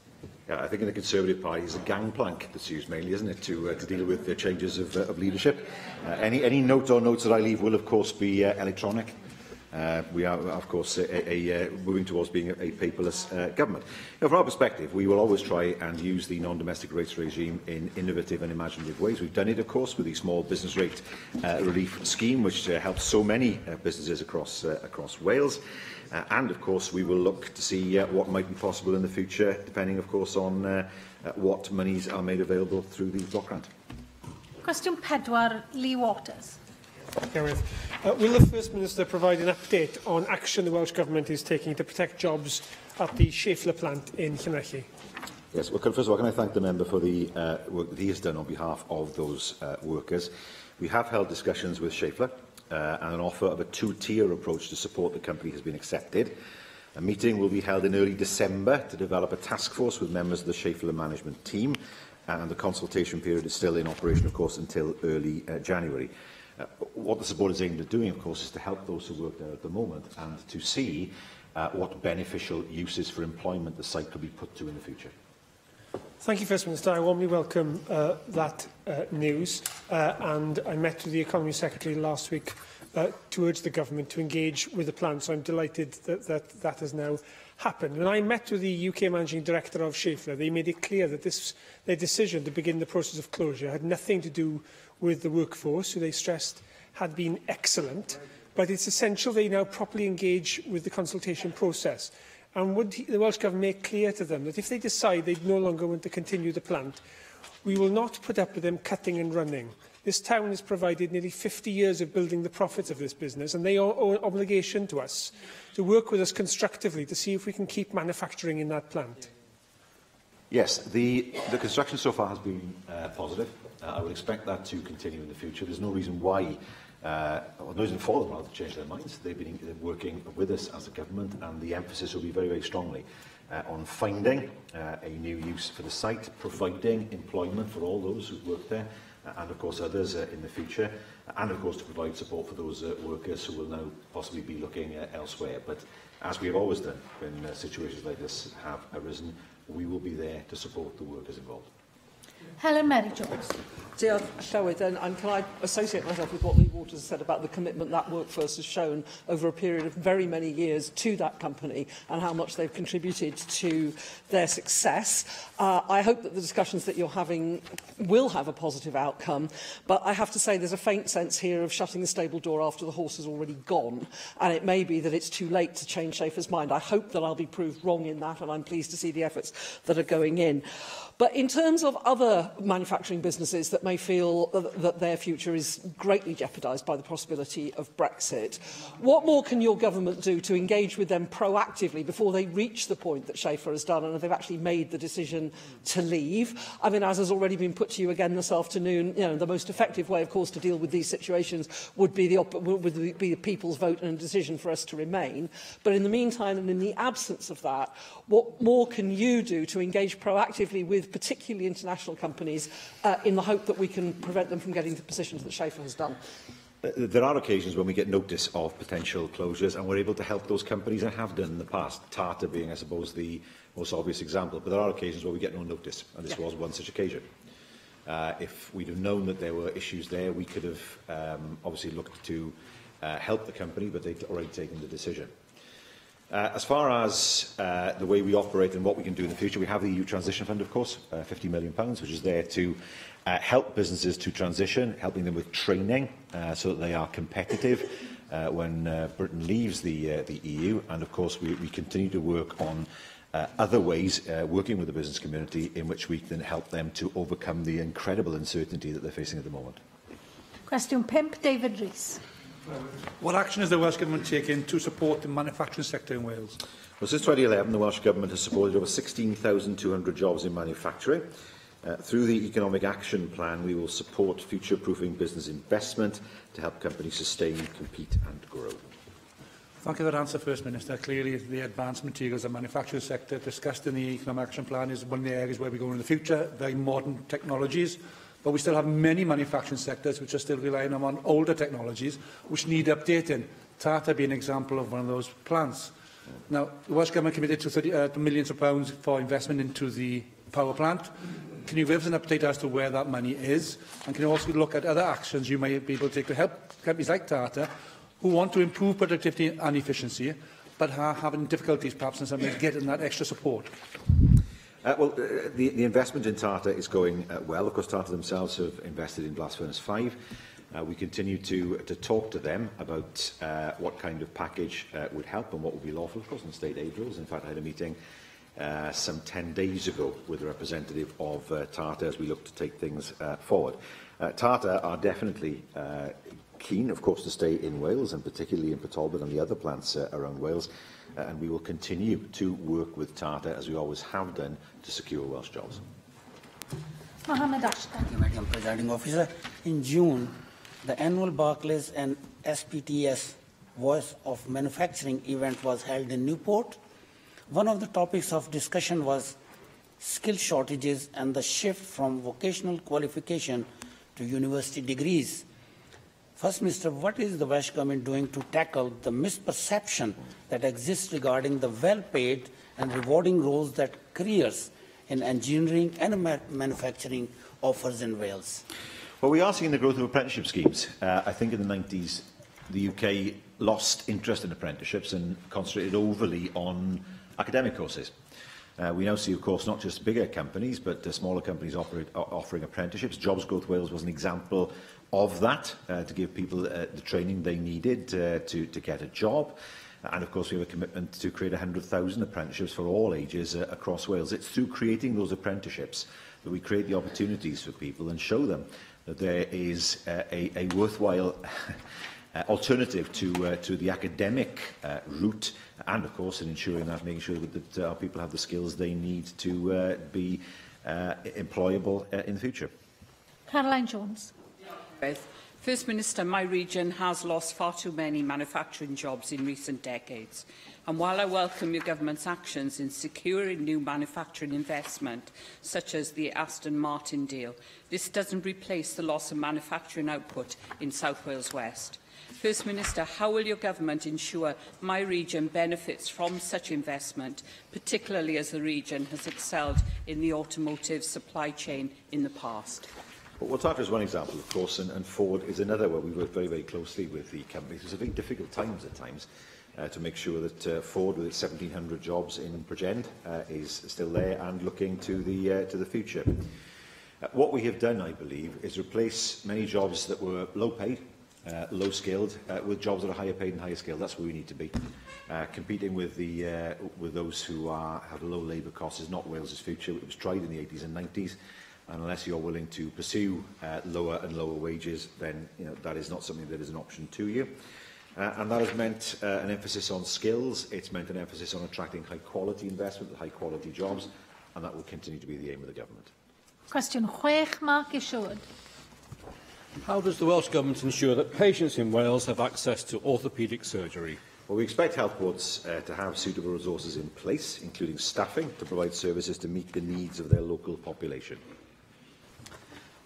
S3: I think in the Conservative Party is a gangplank that's used mainly, isn't it, to deal with the changes of leadership. Any note or notes that I leave will, of course, be electronic. We are, of course, moving towards being a paperless government. Now, from our perspective, we will always try and use the non-domestic rates regime in innovative and imaginative ways. We've done it, of course, with the small business rate relief scheme, which helps so many businesses across Wales. And, of course, we will look to see what might be possible in the future, depending, of course, on what monies are made available through the block grant.
S1: Cwestiwn 4, Lee Waters.
S13: Will the First Minister provide an update on action the Welsh Government is taking to protect jobs at the Schaeffler plant in Llanelli?
S3: Yes, well, first of all, can I thank the member for the work that he has done on behalf of those workers. We have held discussions with Schaeffler, and an offer of a two-tier approach to support the company has been accepted. A meeting will be held in early December to develop a task force with members of the Schaeffler management team, and the consultation period is still in operation, of course, until early January. What the support is aimed at doing, of course, is to help those who work there at the moment and to see what beneficial uses for employment the site could be put to in the future.
S13: Thank you, First Minister. I warmly welcome that news, and I met with the Economy Secretary last week to urge the Government to engage with the plan, so I'm delighted that has now happened. When I met with the UK Managing Director of Schaeffler, they made it clear that their decision to begin the process of closure had nothing to do with the workforce, who they stressed had been excellent, but it's essential they now properly engage with the consultation process. And would the Welsh Government make clear to them that if they decide they no longer want to continue the plant, we will not put up with them cutting and running. This town has provided nearly 50 years of building the profits of this business, and they owe an obligation to us to work with us constructively to see if we can keep manufacturing in that plant.
S3: Yes, the construction so far has been positive. I would expect that to continue in the future. There's no reason why, no reason for them rather to change their minds. They've been working with us as a government, and the emphasis will be very, very strongly on finding a new use for the site, providing employment for all those who work there, and of course others in the future, and of course to provide support for those workers who will now possibly be looking elsewhere. But as we have always done when situations like this have arisen, we will be there to support the workers involved.
S1: Helen Mary-Jones.
S14: Diolch, Llywyd, and can I associate myself with what Lee Waters said about the commitment that workforce has shown over a period of very many years to that company and how much they've contributed to their success. I hope that the discussions that you're having will have a positive outcome, but I have to say there's a faint sense here of shutting the stable door after the horse has already gone, and it may be that it's too late to change Schaeffler's mind. I hope that I'll be proved wrong in that, and I'm pleased to see the efforts that are going in. But in terms of other manufacturing businesses that may feel that their future is greatly jeopardised by the possibility of Brexit, what more can your government do to engage with them proactively before they reach the point that Schaeffler has done and they've actually made the decision to leave? I mean, as has already been put to you again this afternoon, the most effective way, of course, to deal with these situations would be the people's vote and a decision for us to remain. But in the meantime, and in the absence of that, what more can you do to engage proactively with particularly international companies in the hope that we can prevent them from getting to the positions that Schaeffler has done?
S3: There are occasions when we get notice of potential closures and we're able to help those companies and have done in the past, Tata being, I suppose, the most obvious example. But there are occasions where we get no notice, and this was one such occasion. If we'd have known that there were issues there, we could have obviously looked to help the company, but they'd already taken the decision. As far as the way we operate and what we can do in the future, we have the EU Transition Fund, of course, £50 million, which is there to help businesses to transition, helping them with training so that they are competitive when Britain leaves the EU. And, of course, we continue to work on other ways, working with the business community, in which we can help them to overcome the incredible uncertainty that they're facing at the moment.
S1: Cwestiwn 5, David Rees.
S8: What action is the Welsh Government taking to support the manufacturing sector in Wales?
S3: Well, since 2011, the Welsh Government has supported over 16,200 jobs in manufacturing. Through the Economic Action Plan, we will support future-proofing business investment to help companies sustain, compete and grow.
S8: Thank you for that answer, First Minister. Clearly, the advanced materials and manufacturing sector discussed in the Economic Action Plan is one of the areas where we go in the future, very modern technologies. But we still have many manufacturing sectors which are still relying on older technologies which need updating. Tata being an example of one of those plants. Now, the Welsh Government committed to millions of pounds for investment into the power plant. Can you give us an update as to where that money is? And can you also look at other actions you may be able to take to help companies like Tata who want to improve productivity and efficiency, but are having difficulties perhaps in some ways getting that extra support?
S3: The investment in Tata is going well. Of course, Tata themselves have invested in Blast Furnace 5. We continue to talk to them about what kind of package would help and what would be lawful, of course, in state aid rules. In fact, I had a meeting some 10 days ago with a representative of Tata as we look to take things forward. Tata are definitely keen, of course, to stay in Wales, and particularly in Port Talbot and the other plants around Wales, and we will continue to work with Tata, as we always have done, to secure Welsh jobs.
S1: Mohammed Ashton.
S15: Thank you, Madam Presiding Officer. In June, the annual Barclays and SPTS Voice of Manufacturing event was held in Newport. One of the topics of discussion was skill shortages and the shift from vocational qualification to university degrees. First Minister, what is the Welsh Government doing to tackle the misperception that exists regarding the well-paid and rewarding roles that careers in engineering and manufacturing offers in Wales?
S3: Well, we are seeing the growth of apprenticeship schemes. I think in the 90s, the UK lost interest in apprenticeships and concentrated overly on academic courses. We now see, of course, not just bigger companies, but smaller companies offering apprenticeships. Jobs Growth Wales was an example of that, to give people the training they needed to get a job. And, of course, we have a commitment to create 100,000 apprenticeships for all ages across Wales. It's through creating those apprenticeships that we create the opportunities for people and show them that there is a worthwhile alternative to the academic route, and, of course, in ensuring that, making sure that our people have the skills they need to be employable in the future.
S1: Caroline Jones.
S16: First Minister, my region has lost far too many manufacturing jobs in recent decades. And while I welcome your government's actions in securing new manufacturing investment, such as the Aston Martin deal, this doesn't replace the loss of manufacturing output in South Wales West. First Minister, how will your government ensure my region benefits from such investment, particularly as the region has excelled in the automotive supply chain in the past?
S3: Well, Tata is one example, of course, and Ford is another where we work very, very closely with the companies. It's a very difficult times at times to make sure that Ford, with its 1,700 jobs in Bridgend, is still there and looking to the future. What we have done, I believe, is replace many jobs that were low-paid, low-skilled, with jobs that are higher paid and higher skilled. That's where we need to be. Competing with those who have low labour costs is not Wales's future. It was tried in the 80s and 90s. And unless you're willing to pursue lower and lower wages, then that is not something that is an option to you. And that has meant an emphasis on skills. It's meant an emphasis on attracting high-quality investment with high-quality jobs, and that will continue to be the aim of the government.
S1: Question 6, Mark Isherwood.
S17: How does the Welsh Government ensure that patients in Wales have access to orthopaedic surgery?
S3: Well, we expect health boards to have suitable resources in place, including staffing, to provide services to meet the needs of their local population.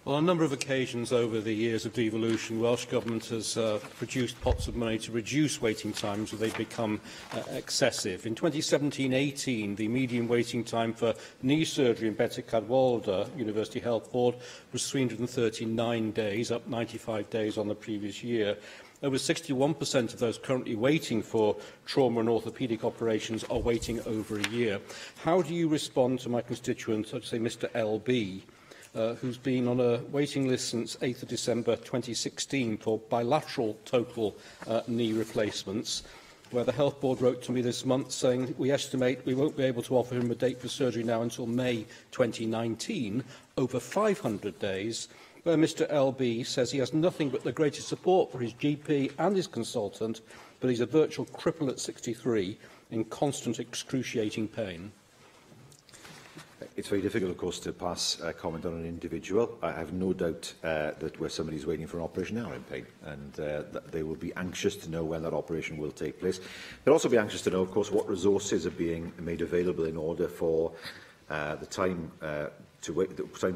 S17: Well, on a number of occasions over the years of devolution, Welsh Government has produced pots of money to reduce waiting times where they become excessive. In 2017-18, the median waiting time for knee surgery in Betws Cadwaladr University Health Board was 339 days, up 95 days on the previous year. Over 61% of those currently waiting for trauma and orthopaedic operations are waiting over a year. How do you respond to my constituent, I'd say Mr LB, who's been on a waiting list since 8th of December 2016 for bilateral total knee replacements, where the Health Board wrote to me this month saying we estimate we won't be able to offer him a date for surgery now until May 2019, over 500 days, where Mr LB says he has nothing but the greatest support for his GP and his consultant, but he's a virtual cripple at 63 in constant excruciating pain.
S3: It's very difficult, of course, to pass comment on an individual. I have no doubt that where somebody is waiting for an operation now in pain, and they will be anxious to know when that operation will take place. They'll also be anxious to know, of course, what resources are being made available in order for the time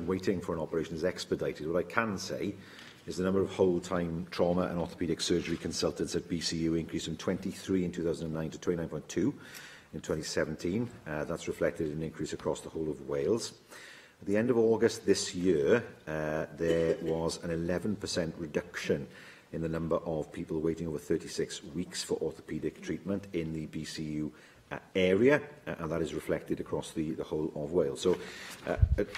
S3: waiting for an operation is expedited. What I can say is the number of whole-time trauma and orthopaedic surgery consultants at BCU increased from 23 in 2009 to 29.2 in 2017. That's reflected in an increase across the whole of Wales. At the end of August this year, there was an 11% reduction in the number of people waiting over 36 weeks for orthopaedic treatment in the BCU area, and that is reflected across the whole of Wales. So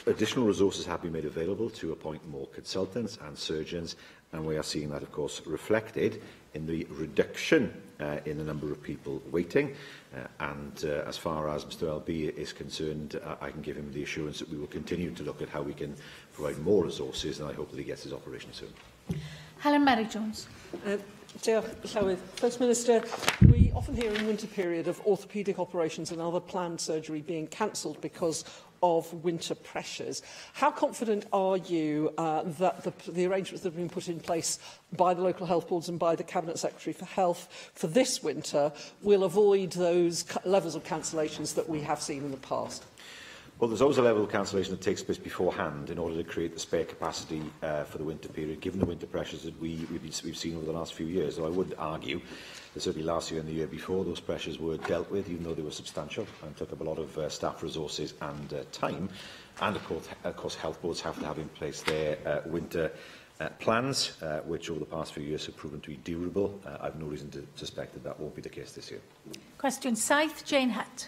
S3: additional resources have been made available to appoint more consultants and surgeons, and we are seeing that, of course, reflected in the reduction in the number of people waiting. As far as Mr LB is concerned, I can give him the assurance that we will continue to look at how we can provide more resources, and I hope that he gets his operation soon.
S1: Helen Merrick-Jones.
S14: First Minister, we often hear in winter period of orthopaedic operations and other planned surgery being cancelled because of winter pressures. How confident are you that the arrangements that have been put in place by the local health boards and by the Cabinet Secretary for Health for this winter will avoid those levels of cancellations that we have seen in the past?
S3: Well, there's always a level of cancellation that takes place beforehand in order to create the spare capacity for the winter period, given the winter pressures that we've seen over the last few years. So I would argue that certainly last year and the year before, those pressures were dealt with, even though they were substantial and took up a lot of staff resources and time. And of course, health boards have to have in place their winter plans, which over the past few years have proven to be durable. I have no reason to suspect that that won't be the case this year.
S1: Question 7, Jane Hutt.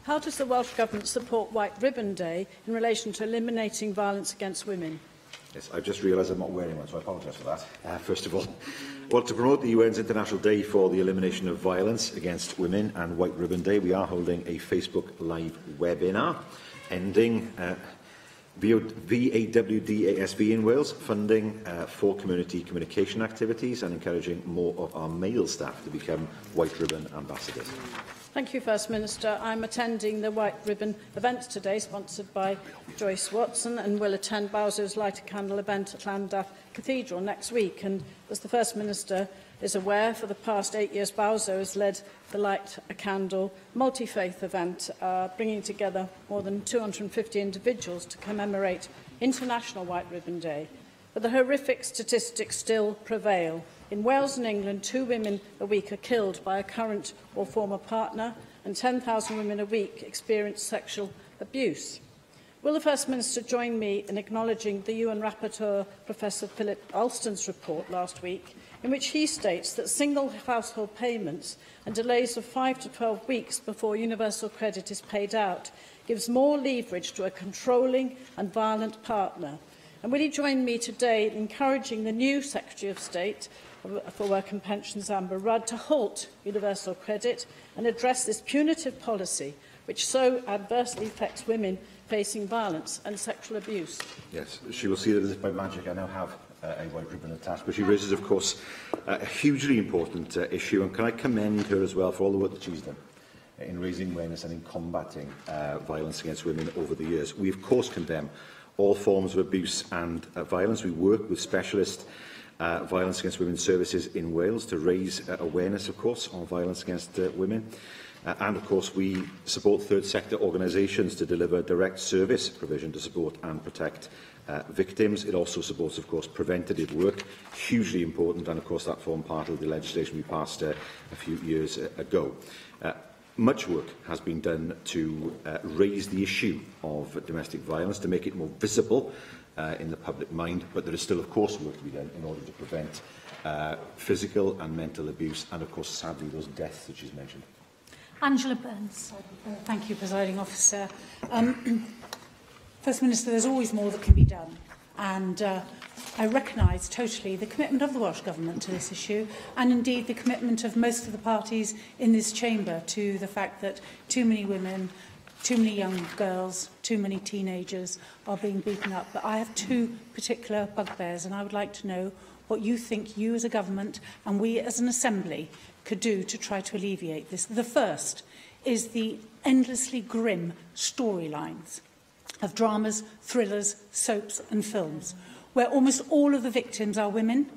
S18: How does the Welsh Government support White Ribbon Day in relation to eliminating violence against women?
S3: Yes, I've just realised I'm not wearing one, so I apologise for that. First of all, well, to promote the UN's International Day for the Elimination of Violence Against Women and White Ribbon Day, we are holding a Facebook Live webinar ending VAWDASV in Wales, funding for community communication activities and encouraging more of our male staff to become White Ribbon ambassadors.
S18: Thank you, First Minister. I'm attending the White Ribbon event today, sponsored by Joyce Watson, and will attend Bowser's Light a Candle event at Llandaff Cathedral next week. And as the First Minister is aware, for the past 8 years, Bowser has led the Light a Candle multi-faith event, bringing together more than 250 individuals to commemorate International White Ribbon Day. But the horrific statistics still prevail. In Wales and England, 2 women a week are killed by a current or former partner, and 10,000 women a week experience sexual abuse. Will the First Minister join me in acknowledging the UN Rapporteur, Professor Philip Alston's report last week, in which he states that single household payments and delays of 5 to 12 weeks before universal credit is paid out gives more leverage to a controlling and violent partner? And will he join me today in encouraging the new Secretary of State for Work and Pensions, Amber Rudd, to halt universal credit and address this punitive policy which so adversely affects women facing violence and sexual abuse?
S3: Yes, she will see that as if by magic I now have a white ribbon attached, but she raises, of course, a hugely important issue, and can I commend her as well for all the work that she's done in raising awareness and in combating violence against women over the years. We, of course, condemn all forms of abuse and violence. We work with specialist violence against women services in Wales to raise awareness, of course, on violence against women. And, of course, we support third sector organisations to deliver direct service provision to support and protect victims. It also supports, of course, preventative work, hugely important, and, of course, that formed part of the legislation we passed a few years ago. Much work has been done to raise the issue of domestic violence, to make it more visible in the public mind, but there is still, of course, work to be done in order to prevent physical and mental abuse and, of course, sadly, those deaths that she's mentioned.
S1: Angela Burns.
S19: Thank you, Presiding Officer. First Minister, there's always more that can be done, and I recognise totally the commitment of the Welsh Government to this issue, and indeed the commitment of most of the parties in this chamber to the fact that too many women, too many young girls, too many teenagers are being beaten up. But I have 2 particular bugbears, and I would like to know what you think you as a government and we as an assembly could do to try to alleviate this. The first is the endlessly grim storylines of dramas, thrillers, soaps and films, where almost all of the victims are women,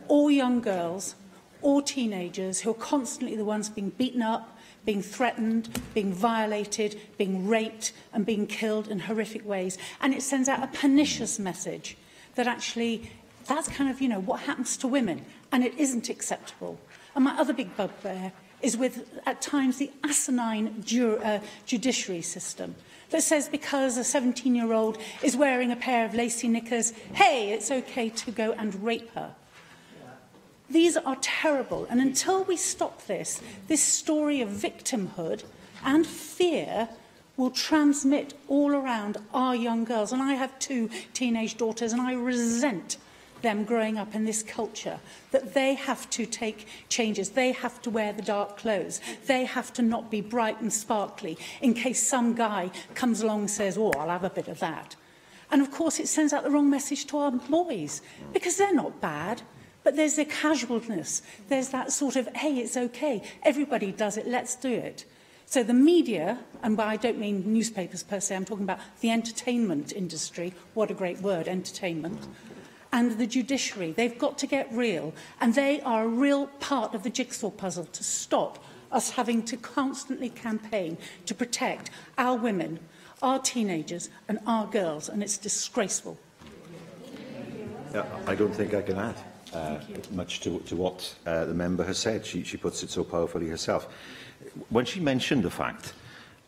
S19: or young girls, or teenagers who are constantly the ones being beaten up, being threatened, being violated, being raped and being killed in horrific ways. And it sends out a pernicious message that actually that's kind of, what happens to women, and it isn't acceptable. And my other big bugbear is with, at times, the asinine judiciary system that says because a 17-year-old is wearing a pair of lacy knickers, hey, it's okay to go and rape her. These are terrible, and until we stop this story of victimhood and fear will transmit all around our young girls. And I have 2 teenage daughters, and I resent them growing up in this culture, that they have to take changes, they have to wear the dark clothes, they have to not be bright and sparkly in case some guy comes along and says, oh, I'll have a bit of that. And of course it sends out the wrong message to our boys, because they're not bad, but there's the casualness, there's that sort of, hey, it's okay, everybody does it, let's do it. So the media, and I don't mean newspapers per se, I'm talking about the entertainment industry, what a great word, entertainment, and the judiciary, they've got to get real, and they are a real part of the jigsaw puzzle to stop us having to constantly campaign to protect our women, our teenagers and our girls, and it's disgraceful.
S3: I don't think I can add much to what the member has said. She puts it so powerfully herself. When she mentioned the fact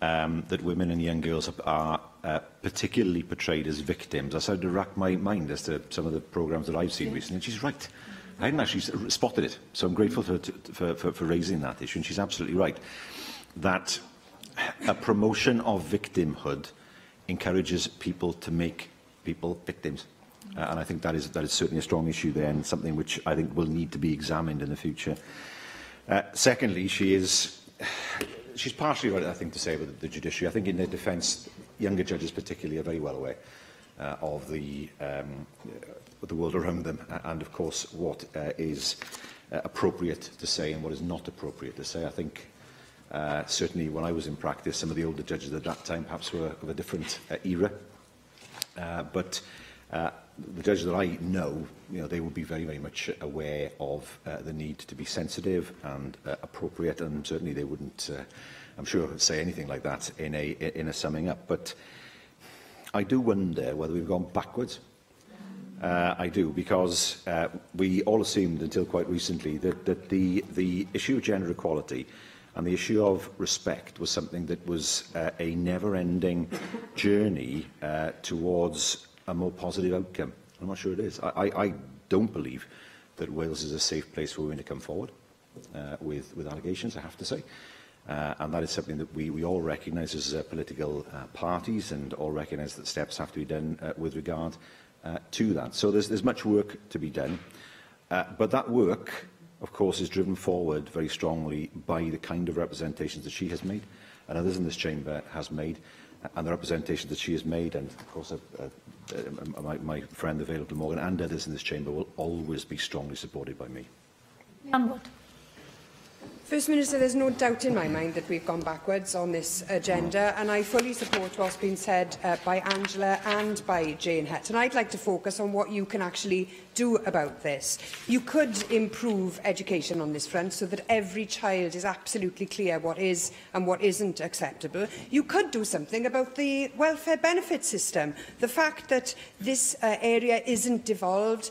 S3: that women and young girls are particularly portrayed as victims, I started to rack my mind as to some of the programmes that I've seen recently, and she's right. I hadn't actually spotted it, so I'm grateful for raising that issue, and she's absolutely right, that a promotion of victimhood encourages people to make people victims. And I think that is certainly a strong issue there, and something which I think will need to be examined in the future. Secondly, she's partially right, I think, to say about the judiciary. I think in their defence, younger judges particularly are very well aware of the world around them, and of course what is appropriate to say and what is not appropriate to say. I think certainly when I was in practice, some of the older judges at that time perhaps were of a different era, but the judges that I know, they will be very, very much aware of the need to be sensitive and appropriate, and certainly they wouldn't, I'm sure, say anything like that in a summing up. But I do wonder whether we've gone backwards. I do, because we all assumed until quite recently that the issue of gender equality and the issue of respect was something that was a never-ending journey towards a more positive outcome. I'm not sure it is. I don't believe that Wales is a safe place for women to come forward with allegations, I have to say. And that is something that we all recognise as political parties, and all recognise that steps have to be done with regard to that. So there's much work to be done. But that work, of course, is driven forward very strongly by the kind of representations that she has made and others in this chamber has made, and the representation that she has made, and of course my friend the Available Morgan and others in this chamber will always be strongly supported by me.
S1: Anwood.
S20: First Minister, there's no doubt in my mind that we've gone backwards on this agenda, and I fully support what's been said by Angela and by Jane Hutt. And I'd like to focus on what you can actually do about this. You could improve education on this front so that every child is absolutely clear what is and what isn't acceptable. You could do something about the welfare benefit system. The fact that this area isn't devolved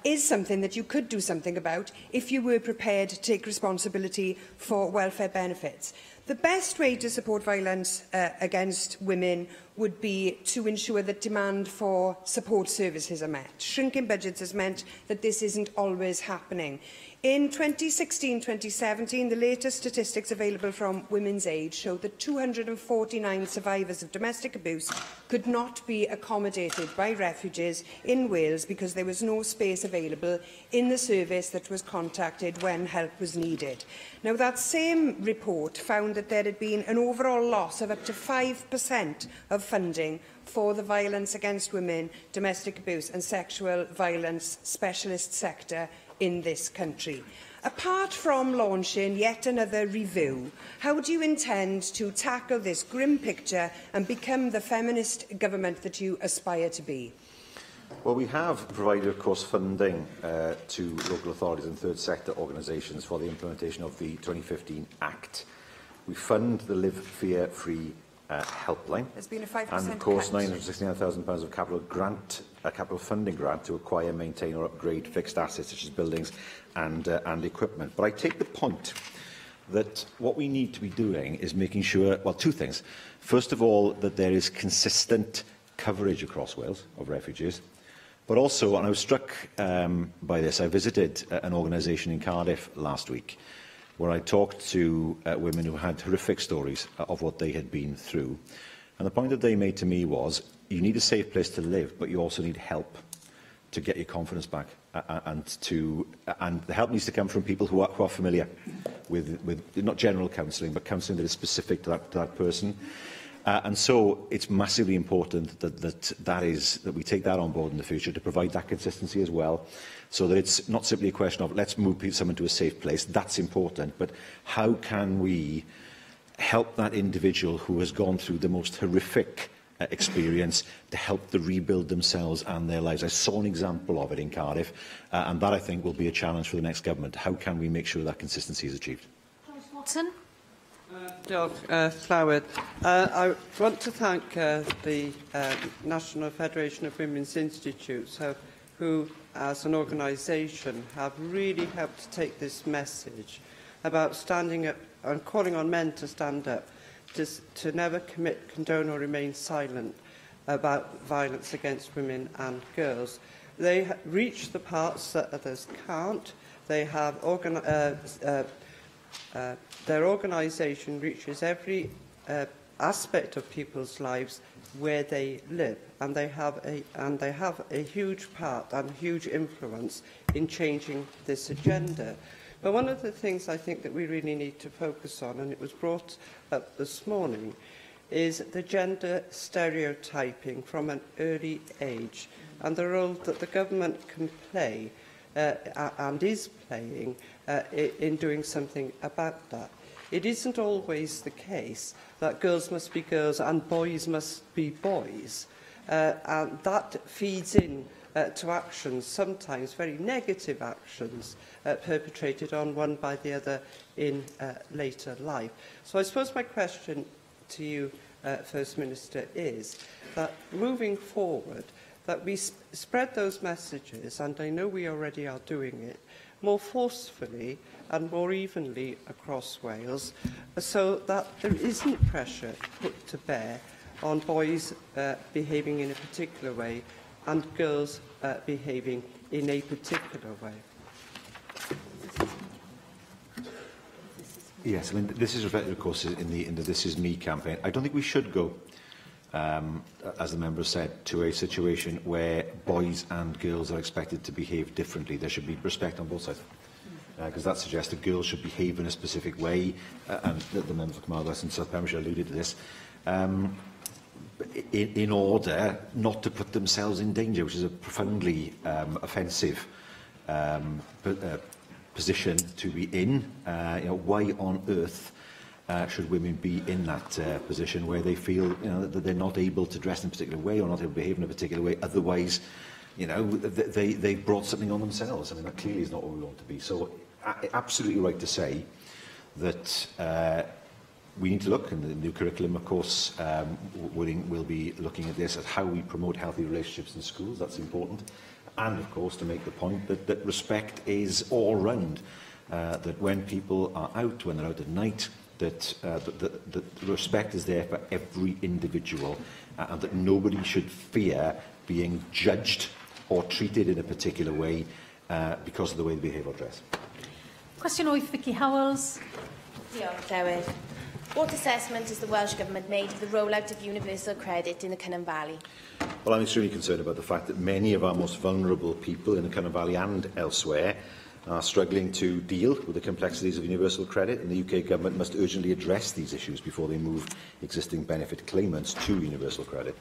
S20: is something that you could do something about if you were prepared to take responsibility for welfare benefits. The best way to support violence against women would be to ensure that demand for support services are met. Shrinking budgets has meant that this isn't always happening. In 2016-2017, the latest statistics available from Women's Aid showed that 249 survivors of domestic abuse could not be accommodated by refugees in Wales because there was no space available in the service that was contacted when help was needed. Now, that same report found that there had been an overall loss of up to 5% of funding for the violence against women, domestic abuse and sexual violence specialist sector in this country. Apart from launching yet another review, how do you intend to tackle this grim picture and become the feminist government that you aspire to be?
S3: Well, we have provided, of course, funding to local authorities and third sector organisations for the implementation of the 2015 Act. We fund the Live Fear Free helpline.
S20: There's been a 5%
S3: and, of course, £969,000 of capital funding grant to acquire, maintain or upgrade fixed assets such as buildings and equipment. But I take the point that what we need to be doing is making sure, well, two things. First of all, that there is consistent coverage across Wales of refugees, but also, and I was struck by this, I visited an organisation in Cardiff last week where I talked to women who had horrific stories of what they had been through. And the point that they made to me was, you need a safe place to live, but you also need help to get your confidence back. And the help needs to come from people who are familiar with not general counselling, but counselling that is specific to that person. And so it's massively important that we take that on board in the future to provide that consistency as well, so that it's not simply a question of let's move someone to a safe place. That's important, but how can we help that individual who has gone through the most horrific experience to help them rebuild themselves and their lives? I saw an example of it in Cardiff, and that, I think, will be a challenge for the next government. How can we make sure that consistency is achieved?
S1: Watson.
S21: Llywyd. I want to thank the National Federation of Women's Institutes, who, as an organisation, have really helped to take this message about standing up and calling on men to stand up, to never commit, condone or remain silent about violence against women and girls. They reach the parts that others can't. They have their organisation reaches every aspect of people's lives where they live, and they have a huge part and huge influence in changing this agenda. But one of the things I think that we really need to focus on, and it was brought up this morning, is the gender stereotyping from an early age, and the role that the government can play and is playing in doing something about that. It isn't always the case that girls must be girls and boys must be boys, and that feeds in to actions, sometimes very negative actions, perpetrated on one by the other in later life. So I suppose my question to you, First Minister, is that moving forward, that we spread those messages, and I know we already are doing it, more forcefully and more evenly across Wales, so that there isn't pressure put to bear on boys behaving in a particular way and girls behaving in a particular way.
S3: Yes, I mean, this is reflected, of course, in the This Is Me campaign. I don't think we should go, as the member said, to a situation where boys and girls are expected to behave differently. There should be respect on both sides, because that suggests that girls should behave in a specific way, and the member for Carmarthen and South Pembrokeshire alluded to this, in order not to put themselves in danger, which is a profoundly offensive position to be in. Why on earth should women be in that position where they feel that they're not able to dress in a particular way or not able to behave in a particular way? Otherwise, they brought something on themselves. I mean, that clearly is not what we want to be. So, absolutely right to say that we need to look, and the new curriculum, of course, will be looking at this, at how we promote healthy relationships in schools. That's important. And, of course, to make the point that respect is all round, that when people are out, when they're out at night, that respect is there for every individual, and that nobody should fear being judged or treated in a particular way because of the way they behave or dress.
S1: Question 8, Vicky Howells.
S22: Diolch, Llywydd. What assessment has the Welsh Government made of the rollout of universal credit in the Cynon Valley?
S3: Well, I'm extremely concerned about the fact that many of our most vulnerable people in the Cynon Valley and elsewhere are struggling to deal with the complexities of universal credit, and the UK Government must urgently address these issues before they move existing benefit claimants to universal credit.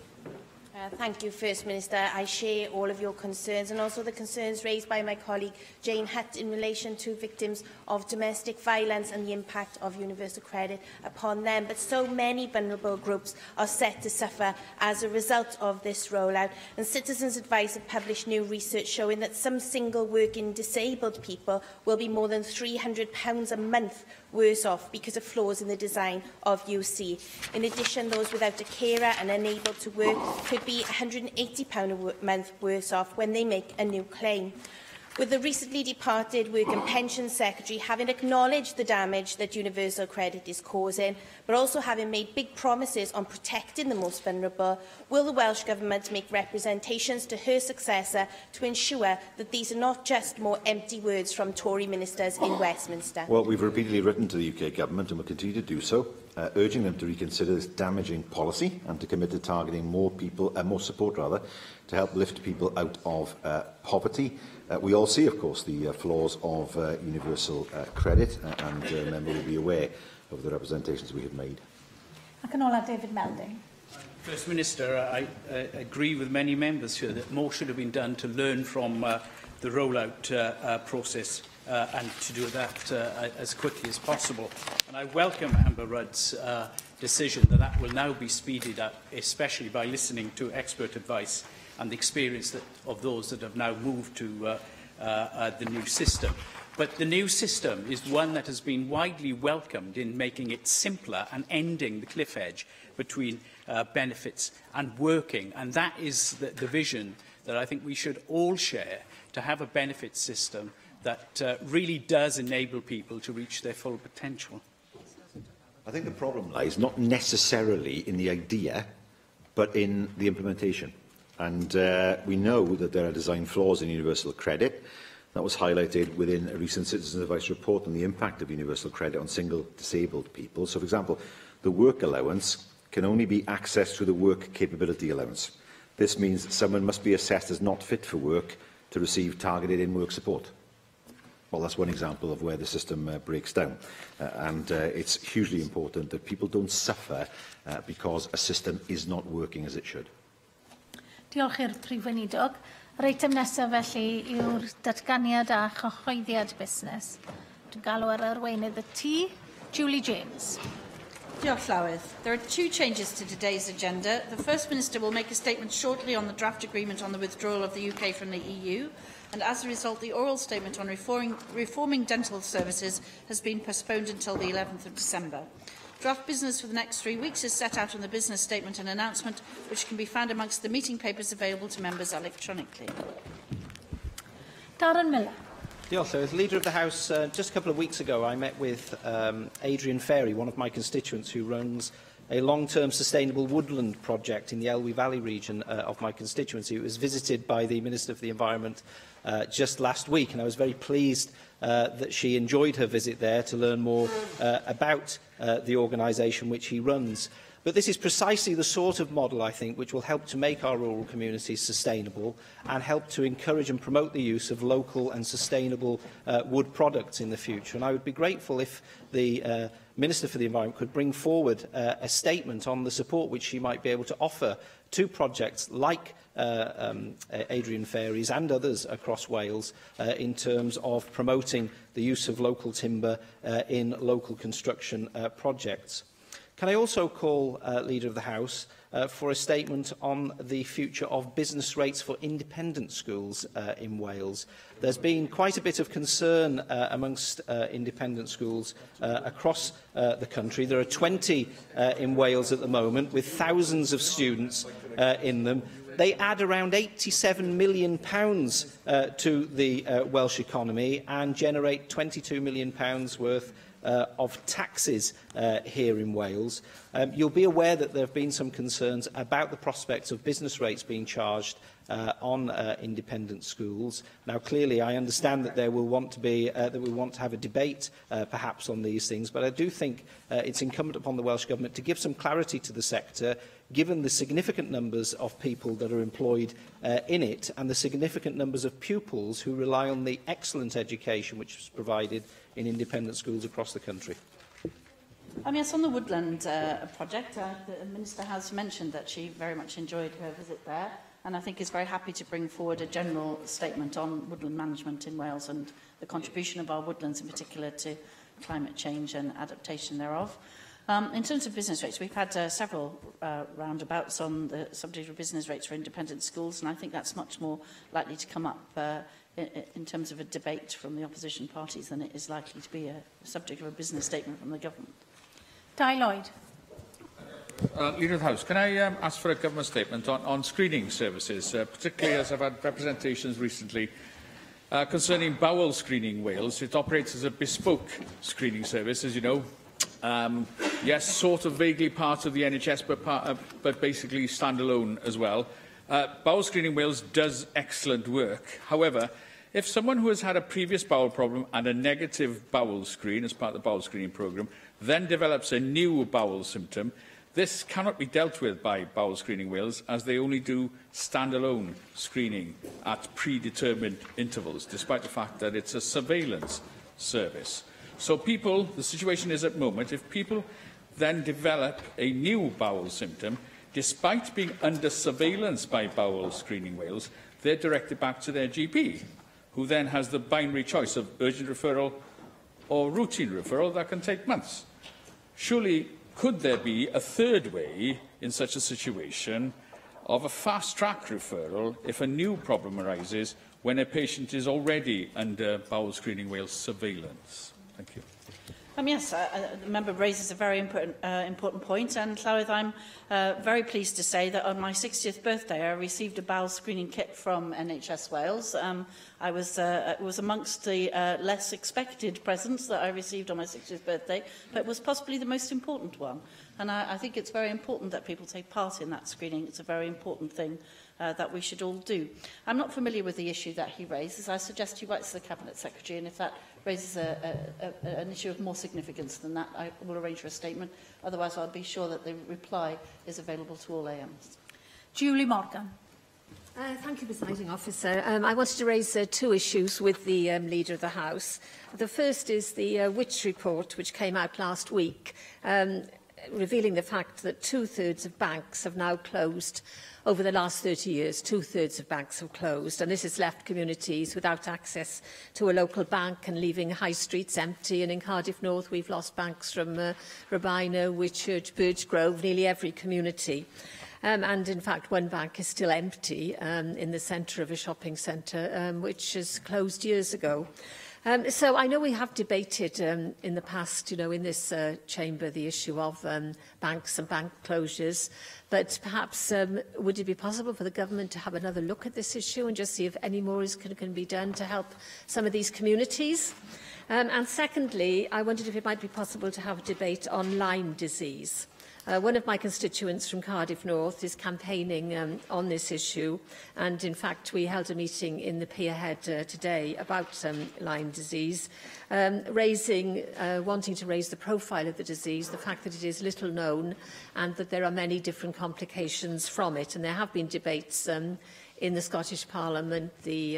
S22: Thank you, First Minister. I share all of your concerns, and also the concerns raised by my colleague Jane Hutt in relation to victims of domestic violence and the impact of universal credit upon them. But so many vulnerable groups are set to suffer as a result of this rollout, and Citizens Advice have published new research showing that some single working disabled people will be more than £300 a month worse off because of flaws in the design of UC. In addition, those without a carer and unable to work could be £180 a month worse off when they make a new claim. with the recently departed Work and Pensions Secretary having acknowledged the damage that universal credit is causing, but also having made big promises on protecting the most vulnerable, will the Welsh Government make representations to her successor to ensure that these are not just more empty words from Tory ministers in Westminster?
S3: Well, we've repeatedly written to the UK Government and will continue to do so, urging them to reconsider this damaging policy and to commit to targeting more support to help lift people out of poverty. We all see, of course, the flaws of universal credit, and the member will be aware of the representations we have made.
S1: Ac yn ola, David Melding.
S2: First Minister, I agree with many members here that more should have been done to learn from the rollout process and to do that as quickly as possible. And I welcome Amber Rudd's decision that will now be speeded up, especially by listening to expert advice and the experience of those that have now moved to the new system. But the new system is one that has been widely welcomed in making it simpler and ending the cliff edge between benefits and working. And that is the vision that I think we should all share, to have a benefit system that really does enable people to reach their full potential.
S3: I think the problem lies not necessarily in the idea, but in the implementation. And we know that there are design flaws in universal credit. That was highlighted within a recent Citizens Advice report on the impact of universal credit on single disabled people. So, for example, the work allowance can only be accessed through the work capability allowance. This means that someone must be assessed as not fit for work to receive targeted in-work support. Well, that's one example of where the system breaks down. It's hugely important that people don't suffer because a system is not working as it should.
S1: Diolch i'r Prif Weinidog. Yr eitem nesaf felly yw'r datganiad a chyhoeddiad busnes. Dwi'n galw ar arweinydd y tŷ, Julie James.
S4: Diolch Llawydd. There are two changes to today's agenda. The First Minister will make a statement shortly on the draft agreement on the withdrawal of the UK from the EU, and as a result, the oral statement on reforming dental services has been postponed until the 11th of December. Draft business for the next 3 weeks is set out in the business statement and announcement, which can be found amongst the meeting papers available to members electronically.
S1: Darren Miller.
S7: Diolch. As Leader of the House, just a couple of weeks ago, I met with Adrian Ferry, one of my constituents who runs a long-term sustainable woodland project in the Elwy Valley region of my constituency. It was visited by the Minister for the Environment just last week, and I was very pleased that she enjoyed her visit there to learn more about the organisation which he runs. But this is precisely the sort of model, I think, which will help to make our rural communities sustainable and help to encourage and promote the use of local and sustainable wood products in the future. And I would be grateful if the Minister for the Environment could bring forward a statement on the support which she might be able to offer to projects like Adrian Ferry's and others across Wales in terms of promoting the use of local timber in local construction projects. Can I also call Leader of the House for a statement on the future of business rates for independent schools in Wales? There's been quite a bit of concern amongst independent schools across the country. There are 20 in Wales at the moment, with thousands of students in them. They add around £87 million to the Welsh economy and generate £22 million worth of taxes here in Wales. You'll be aware that there have been some concerns about the prospects of business rates being charged on independent schools. Now, clearly, I understand that there will want to be that we want to have a debate, perhaps, on these things. But I do think it's incumbent upon the Welsh Government to give some clarity to the sector, given the significant numbers of people that are employed in it and the significant numbers of pupils who rely on the excellent education which is provided in independent schools across the country.
S4: Yes, on the Woodland project, the Minister has mentioned that she very much enjoyed her visit there, and I think is very happy to bring forward a general statement on woodland management in Wales and the contribution of our woodlands in particular to climate change and adaptation thereof. In terms of business rates, we've had several roundabouts on the subject of business rates for independent schools, and I think that's much more likely to come up in terms of a debate from the opposition parties than it is likely to be a subject of a business statement from the government.
S1: Di Lloyd.
S23: Leader of the House, can I ask for a government statement on screening services, particularly as I've had representations recently concerning bowel screening Wales. It operates as a bespoke screening service, as you know. Yes, sort of vaguely part of the NHS, but basically standalone as well. Bowel Screening Wales does excellent work. However, if someone who has had a previous bowel problem and a negative bowel screen as part of the bowel screening programme then develops a new bowel symptom, this cannot be dealt with by Bowel Screening Wales, as they only do standalone screening at predetermined intervals, despite the fact that it's a surveillance service. So the situation is at the moment, if people then develop a new bowel symptom, despite being under surveillance by Bowel Screening Wales, they're directed back to their GP, who then has the binary choice of urgent referral or routine referral that can take months. Surely, could there be a third way in such a situation of a fast-track referral if a new problem arises when a patient is already under Bowel Screening Wales surveillance? Thank you.
S4: Yes, the member raises a very important point, and Llywydd, I'm very pleased to say that on my 60th birthday I received a bowel screening kit from NHS Wales. It was amongst the less expected presents that I received on my 60th birthday, but it was possibly the most important one. And I think it's very important that people take part in that screening. It's a very important thing that we should all do. I'm not familiar with the issue that he raises. I suggest he writes to the Cabinet Secretary, and if that raises an issue of more significance than that, I will arrange for a statement. Otherwise, I'll be sure that the reply is available to all AMs.
S1: Julie Morgan.
S6: Thank you, Presiding Officer. I wanted to raise two issues with the Leader of the House. The first is the Which report, which came out last week, revealing the fact that 2/3 of banks have now closed. Over the last 30 years, 2/3 of banks have closed, and this has left communities without access to a local bank and leaving high streets empty. And in Cardiff North, we've lost banks from Robina, Whitchurch, Birchgrove, nearly every community. And in fact, one bank is still empty in the centre of a shopping centre, which was closed years ago. So I know we have debated in the past, in this chamber, the issue of banks and bank closures. But perhaps would it be possible for the government to have another look at this issue and just see if any more can be done to help some of these communities? And secondly, I wondered if it might be possible to have a debate on Lyme disease. One of my constituents from Cardiff North is campaigning on this issue, and in fact we held a meeting in the Peerhead today about Lyme disease, wanting to raise the profile of the disease, the fact that it is little known and that there are many different complications from it. And there have been debates in the Scottish Parliament, the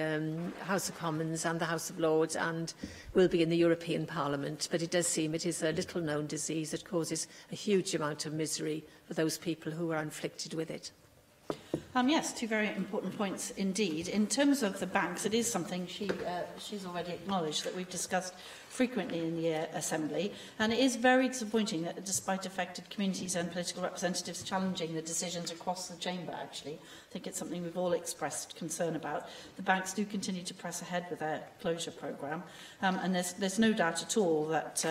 S6: House of Commons and the House of Lords, and will be in the European Parliament. But it does seem it is a little-known disease that causes a huge amount of misery for those people who are inflicted with it.
S4: Yes, two very important points indeed. In terms of the banks, it is something she's already acknowledged that we've discussed frequently in the Assembly, and it is very disappointing that despite affected communities and political representatives challenging the decisions across the chamber, actually, I think it's something we've all expressed concern about, the banks do continue to press ahead with their closure programme, and there's no doubt at all that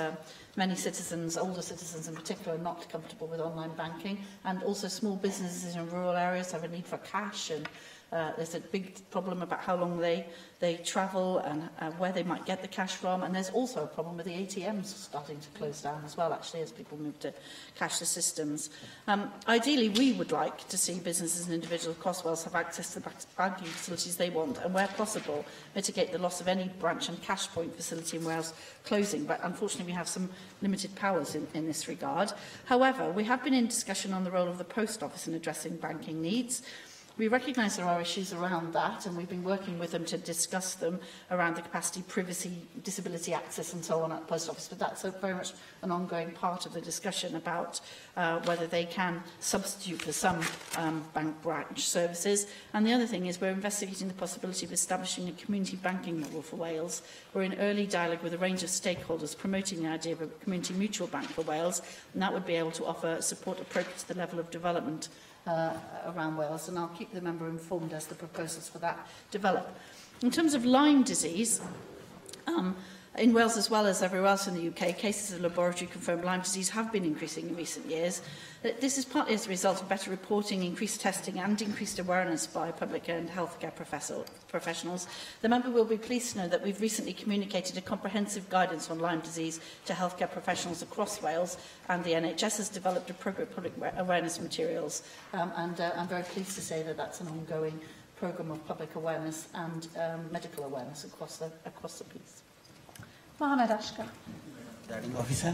S4: many citizens, older citizens in particular, are not comfortable with online banking, and also small businesses in rural areas have a need for cash, and there's a big problem about how long they travel and where they might get the cash from. And there's also a problem with the ATMs starting to close down as well, actually, as people move to cashless systems. Ideally, we would like to see businesses and individuals across Wales have access to the banking facilities they want, and where possible, mitigate the loss of any branch and cash point facility in Wales closing. But unfortunately, we have some limited powers in this regard. However, we have been in discussion on the role of the Post Office in addressing banking needs. We recognise there are issues around that, and we've been working with them to discuss them around the capacity, privacy, disability access and so on at the Post Office, but that's very much an ongoing part of the discussion about whether they can substitute for some bank branch services. And the other thing is we're investigating the possibility of establishing a community banking model for Wales. We're in early dialogue with a range of stakeholders promoting the idea of a community mutual bank for Wales, and that would be able to offer support appropriate to the level of development around Wales, and I'll keep the member informed as the proposals for that develop. In terms of Lyme disease, In Wales, as well as everywhere else in the UK, cases of laboratory-confirmed Lyme disease have been increasing in recent years. This is partly as a result of better reporting, increased testing and increased awareness by public and healthcare professionals. The member will be pleased to know that we've recently communicated a comprehensive guidance on Lyme disease to healthcare professionals across Wales, and the NHS has developed appropriate public awareness materials. I'm very pleased to say that that's an ongoing programme of public awareness and medical awareness across the piece.
S1: Mohamed Ashkar.
S15: Officer,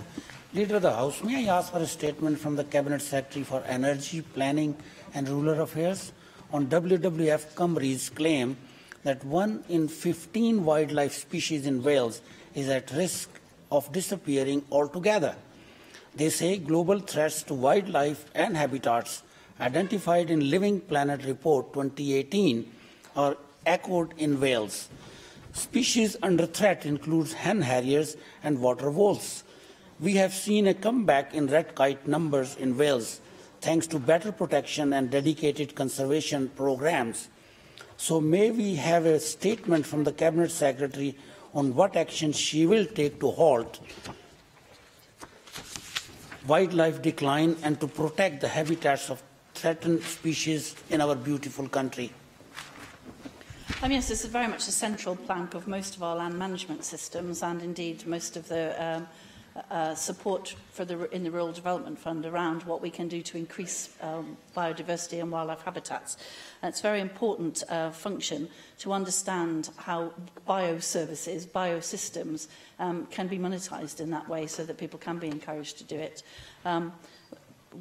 S15: Leader of the House, may I ask for a statement from the Cabinet Secretary for Energy, Planning and Rural Affairs on WWF Cymru's claim that 1 in 15 wildlife species in Wales is at risk of disappearing altogether. They say global threats to wildlife and habitats identified in Living Planet Report 2018 are echoed in Wales. Species under threat includes hen harriers and water voles. We have seen a comeback in red kite numbers in Wales, thanks to better protection and dedicated conservation programs. So may we have a statement from the Cabinet Secretary on what action she will take to halt wildlife decline and to protect the habitats of threatened species in our beautiful country?
S4: Yes, this is very much a central plank of most of our land management systems, and indeed most of the support for in the Rural Development Fund around what we can do to increase biodiversity and wildlife habitats. And it's a very important function to understand how bioservices, biosystems can be monetised in that way, so that people can be encouraged to do it.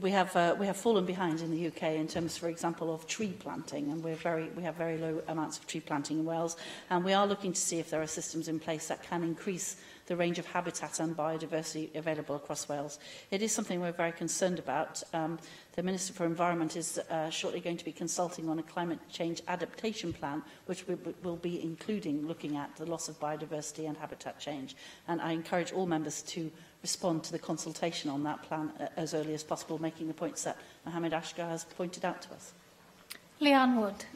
S4: We have fallen behind in the UK in terms, for example, of tree planting, and we have very low amounts of tree planting in Wales, and we are looking to see if there are systems in place that can increase the range of habitat and biodiversity available across Wales. It is something we're very concerned about. The Minister for Environment is shortly going to be consulting on a climate change adaptation plan, which will be including looking at the loss of biodiversity and habitat change. And I encourage all members to respond to the consultation on that plan as early as possible, making the points that Mohamed Ashkar has pointed out to us.
S1: Leanne Wood.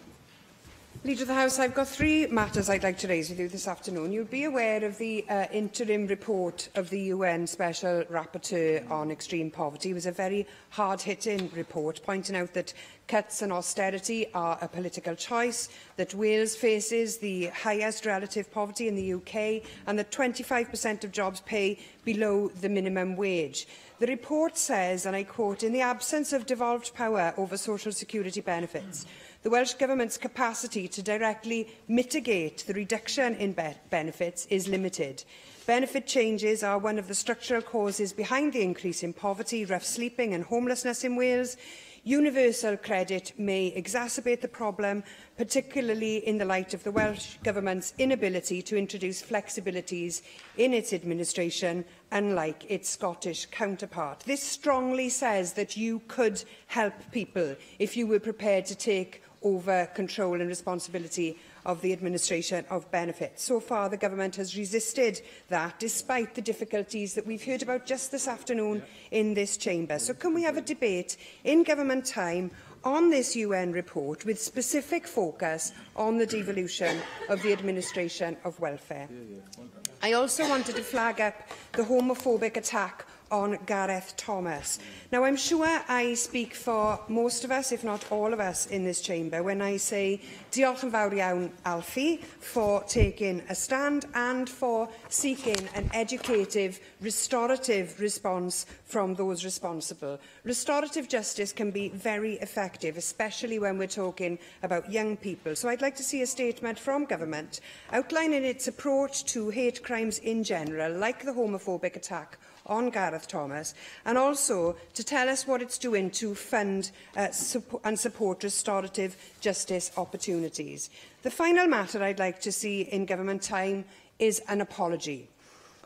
S20: Leader of the House, I've got 3 matters I'd like to raise with you this afternoon. You'll be aware of the interim report of the UN Special Rapporteur on Extreme Poverty. It was a very hard-hitting report, pointing out that cuts and austerity are a political choice, that Wales faces the highest relative poverty in the UK, and that 25% of jobs pay below the minimum wage. The report says, and I quote, "In the absence of devolved power over social security benefits, the Welsh Government's capacity to directly mitigate the reduction in benefits is limited. Benefit changes are one of the structural causes behind the increase in poverty, rough sleeping and homelessness in Wales. Universal credit may exacerbate the problem, particularly in the light of the Welsh Government's inability to introduce flexibilities in its administration, unlike its Scottish counterpart." This strongly says that you could help people if you were prepared to take over control and responsibility of the administration of benefits. So far, the Government has resisted that, despite the difficulties that we've heard about just this afternoon in this chamber. So can we have a debate in Government time on this UN report with specific focus on the devolution of the administration of welfare? I also wanted to flag up the homophobic attack on Gareth Thomas. Now, I'm sure I speak for most of us, if not all of us, in this chamber when I say diolch yn fawr iawn, Alfie, for taking a stand and for seeking an educative, restorative response from those responsible. Restorative justice can be very effective, especially when we're talking about young people. So I'd like to see a statement from Government outlining its approach to hate crimes in general, like the homophobic attack on Gareth Thomas, and also to tell us what it's doing to fund and support restorative justice opportunities. The final matter I'd like to see in Government time is an apology.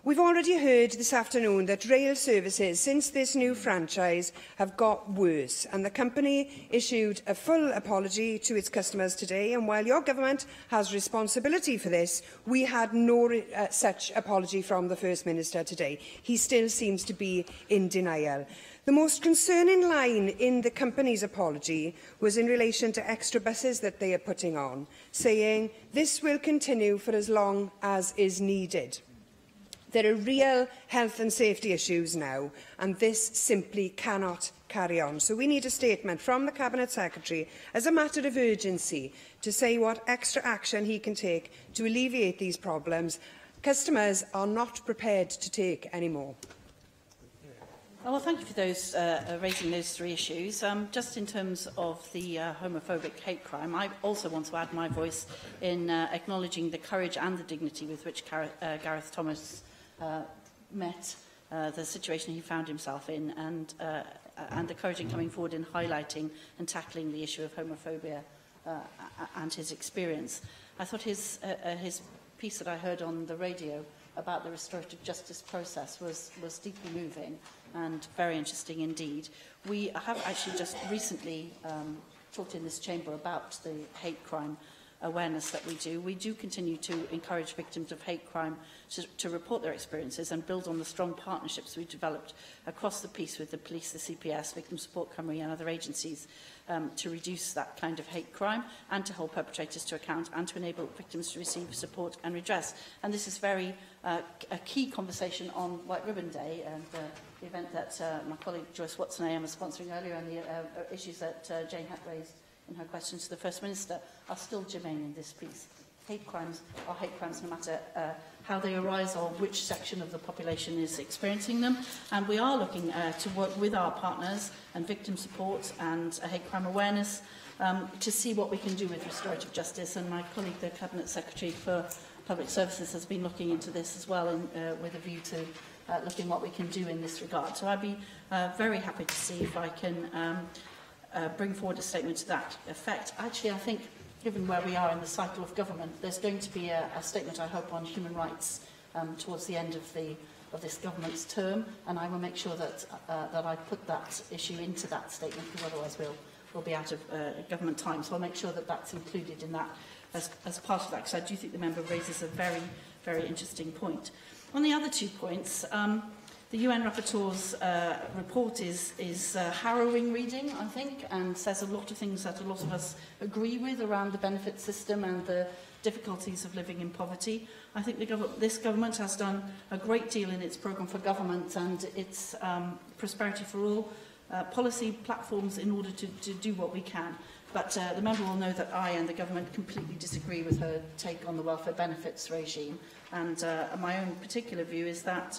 S20: We've already heard this afternoon that rail services since this new franchise have got worse, and the company issued a full apology to its customers today. And while your Government has responsibility for this, we had no such apology from the First Minister today. He still seems to be in denial. The most concerning line in the company's apology was in relation to extra buses that they are putting on, saying this will continue for as long as is needed. There are real health and safety issues now, and this simply cannot carry on. So we need a statement from the Cabinet Secretary as a matter of urgency to say what extra action he can take to alleviate these problems. Customers are not prepared to take any more.
S4: Well, thank you for those, raising those three issues. Just in terms of the homophobic hate crime, I also want to add my voice in acknowledging the courage and the dignity with which Gareth Thomas met the situation he found himself in, and the courage in coming forward and highlighting and tackling the issue of homophobia and his experience. I thought his piece that I heard on the radio about the restorative justice process was deeply moving and very interesting indeed. We have actually just recently talked in this chamber about the hate crime awareness that we do. We do continue to encourage victims of hate crime to report their experiences and build on the strong partnerships we've developed across the piece with the police, the CPS, Victim Support Cymru and other agencies to reduce that kind of hate crime and to hold perpetrators to account and to enable victims to receive support and redress. And this is very a key conversation on White Ribbon Day and the event that my colleague Joyce Watson and I was sponsoring earlier, and the issues that Jane had raised in her questions to the First Minister are still germane in this piece. Hate crimes are hate crimes no matter how they arise or which section of the population is experiencing them. And we are looking to work with our partners and victim support and hate crime awareness to see what we can do with restorative justice. And my colleague, the Cabinet Secretary for Public Services, has been looking into this as well with a view to looking what we can do in this regard. So I'd be very happy to see if I can bring forward a statement to that effect. Actually, I think, given where we are in the cycle of government, there's going to be a statement, I hope, on human rights towards the end of this government's term, and I will make sure that that I put that issue into that statement, because otherwise we'll be out of government time. So I'll make sure that that's included in that as part of that, because I do think the member raises a very, very interesting point. On the other 2 points, the UN Rapporteur's report is harrowing reading, I think, and says a lot of things that a lot of us agree with around the benefit system and the difficulties of living in poverty. I think this government has done a great deal in its programme for government and its Prosperity for All policy platforms in order to do what we can. But the member will know that I and the government completely disagree with her take on the welfare benefits regime. And my own particular view is that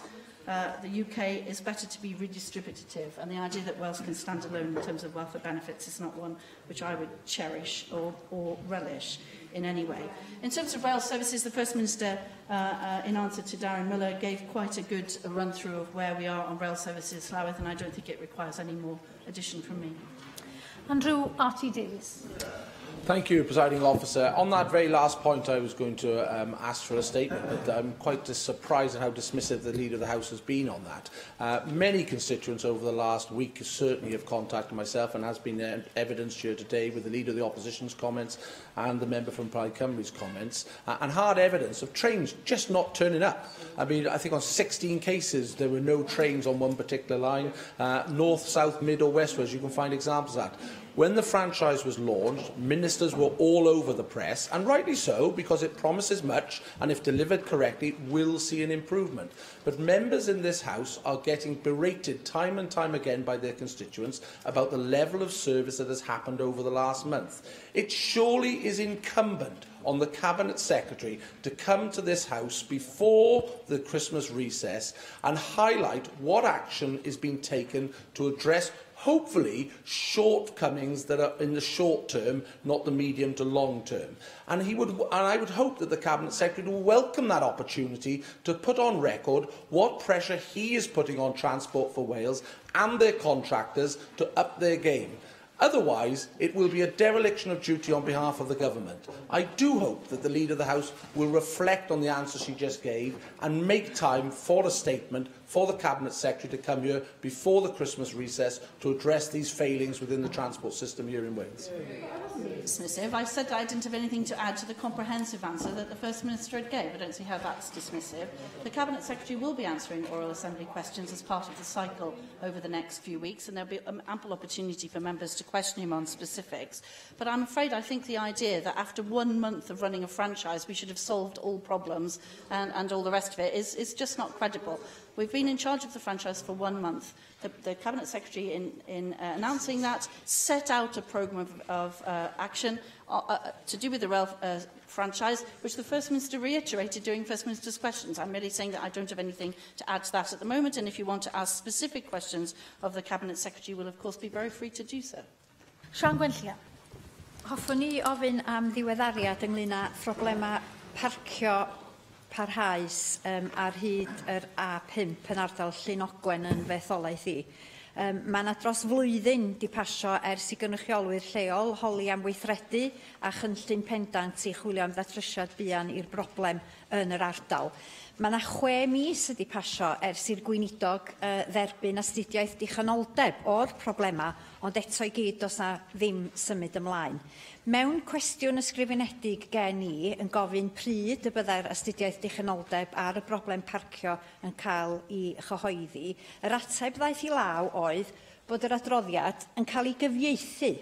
S4: the UK is better to be redistributive, and the idea that Wales can stand alone in terms of welfare benefits is not one which I would cherish or relish in any way. In terms of rail services, the First Minister, in answer to Darren Miller, gave quite a good run-through of where we are on rail services, Llywelyn, and I don't think it requires any more addition from me.
S1: Andrew R.T. Davies.
S9: Thank you, Presiding Officer. On that very last point, I was going to ask for a statement, but I'm quite surprised at how dismissive the Leader of the House has been on that. Many constituents over the last week certainly have contacted myself, and has been evidenced here today with the Leader of the Opposition's comments and the member from Plaid Cymru's comments, and hard evidence of trains just not turning up. I mean, I think on 16 cases there were no trains on one particular line, north, south, mid or westwards. You can find examples of that. When the franchise was launched, ministers were all over the press, and rightly so, because it promises much, and if delivered correctly, will see an improvement. But members in this House are getting berated time and time again by their constituents about the level of service that has happened over the last month. It surely is incumbent on the Cabinet Secretary to come to this House before the Christmas recess and highlight what action is being taken to address hopefully shortcomings that are in the short term, not the medium to long term. And I would hope that the Cabinet Secretary will welcome that opportunity to put on record what pressure he is putting on Transport for Wales and their contractors to up their game. Otherwise, it will be a dereliction of duty on behalf of the government. I do hope that the Leader of the House will reflect on the answer she just gave and make time for a statement for the Cabinet Secretary to come here before the Christmas recess to address these failings within the transport system here in Wales.
S4: dismissive. I said I didn't have anything to add to the comprehensive answer that the First Minister had gave. I don't see how that's dismissive. The Cabinet Secretary will be answering oral assembly questions as part of the cycle over the next few weeks, and there'll be ample opportunity for members to question him on specifics. But I'm afraid I think the idea that after 1 month of running a franchise we should have solved all problems and all the rest of it is just not credible. We've been in charge of the franchise for 1 month. The Cabinet Secretary, in announcing that, set out a programme of action to do with the rail franchise, which the First Minister reiterated during First Minister's questions. I'm merely saying that I don't have anything to add to that at the moment, and if you want to ask specific questions of the Cabinet Secretary, will of course be very free to do so.
S1: Sian Gwenllian.
S5: Hoffwn ni ofyn am ddiweddariad ynglŷn â phroblemau parcio parhaus ar hyd yr A5 yn ardal Llunogwen yn fetholaeth i. Mae yna dros flwyddyn di pasio ers I gynrychiolwyr lleol holi am weithredu a chynllun pendant I chwilio am ddatrysiad buan i'r broblem yn yr ardal. Mae yna 6 mis ydi pasio ers i'r gweinidog dderbyn astudiaeth dichanoldeb o'r problema, ond eto I gyd does na ddim symud ymlaen. Mewn cwestiwn ysgrifenedig gen I yn gofyn pryd y byddai'r astudiaeth dichanoldeb ar y broblem parcio yn cael I chyhoeddi, yr ateb ddaeth I law oedd bod yr adroddiad yn cael I gyfieithu.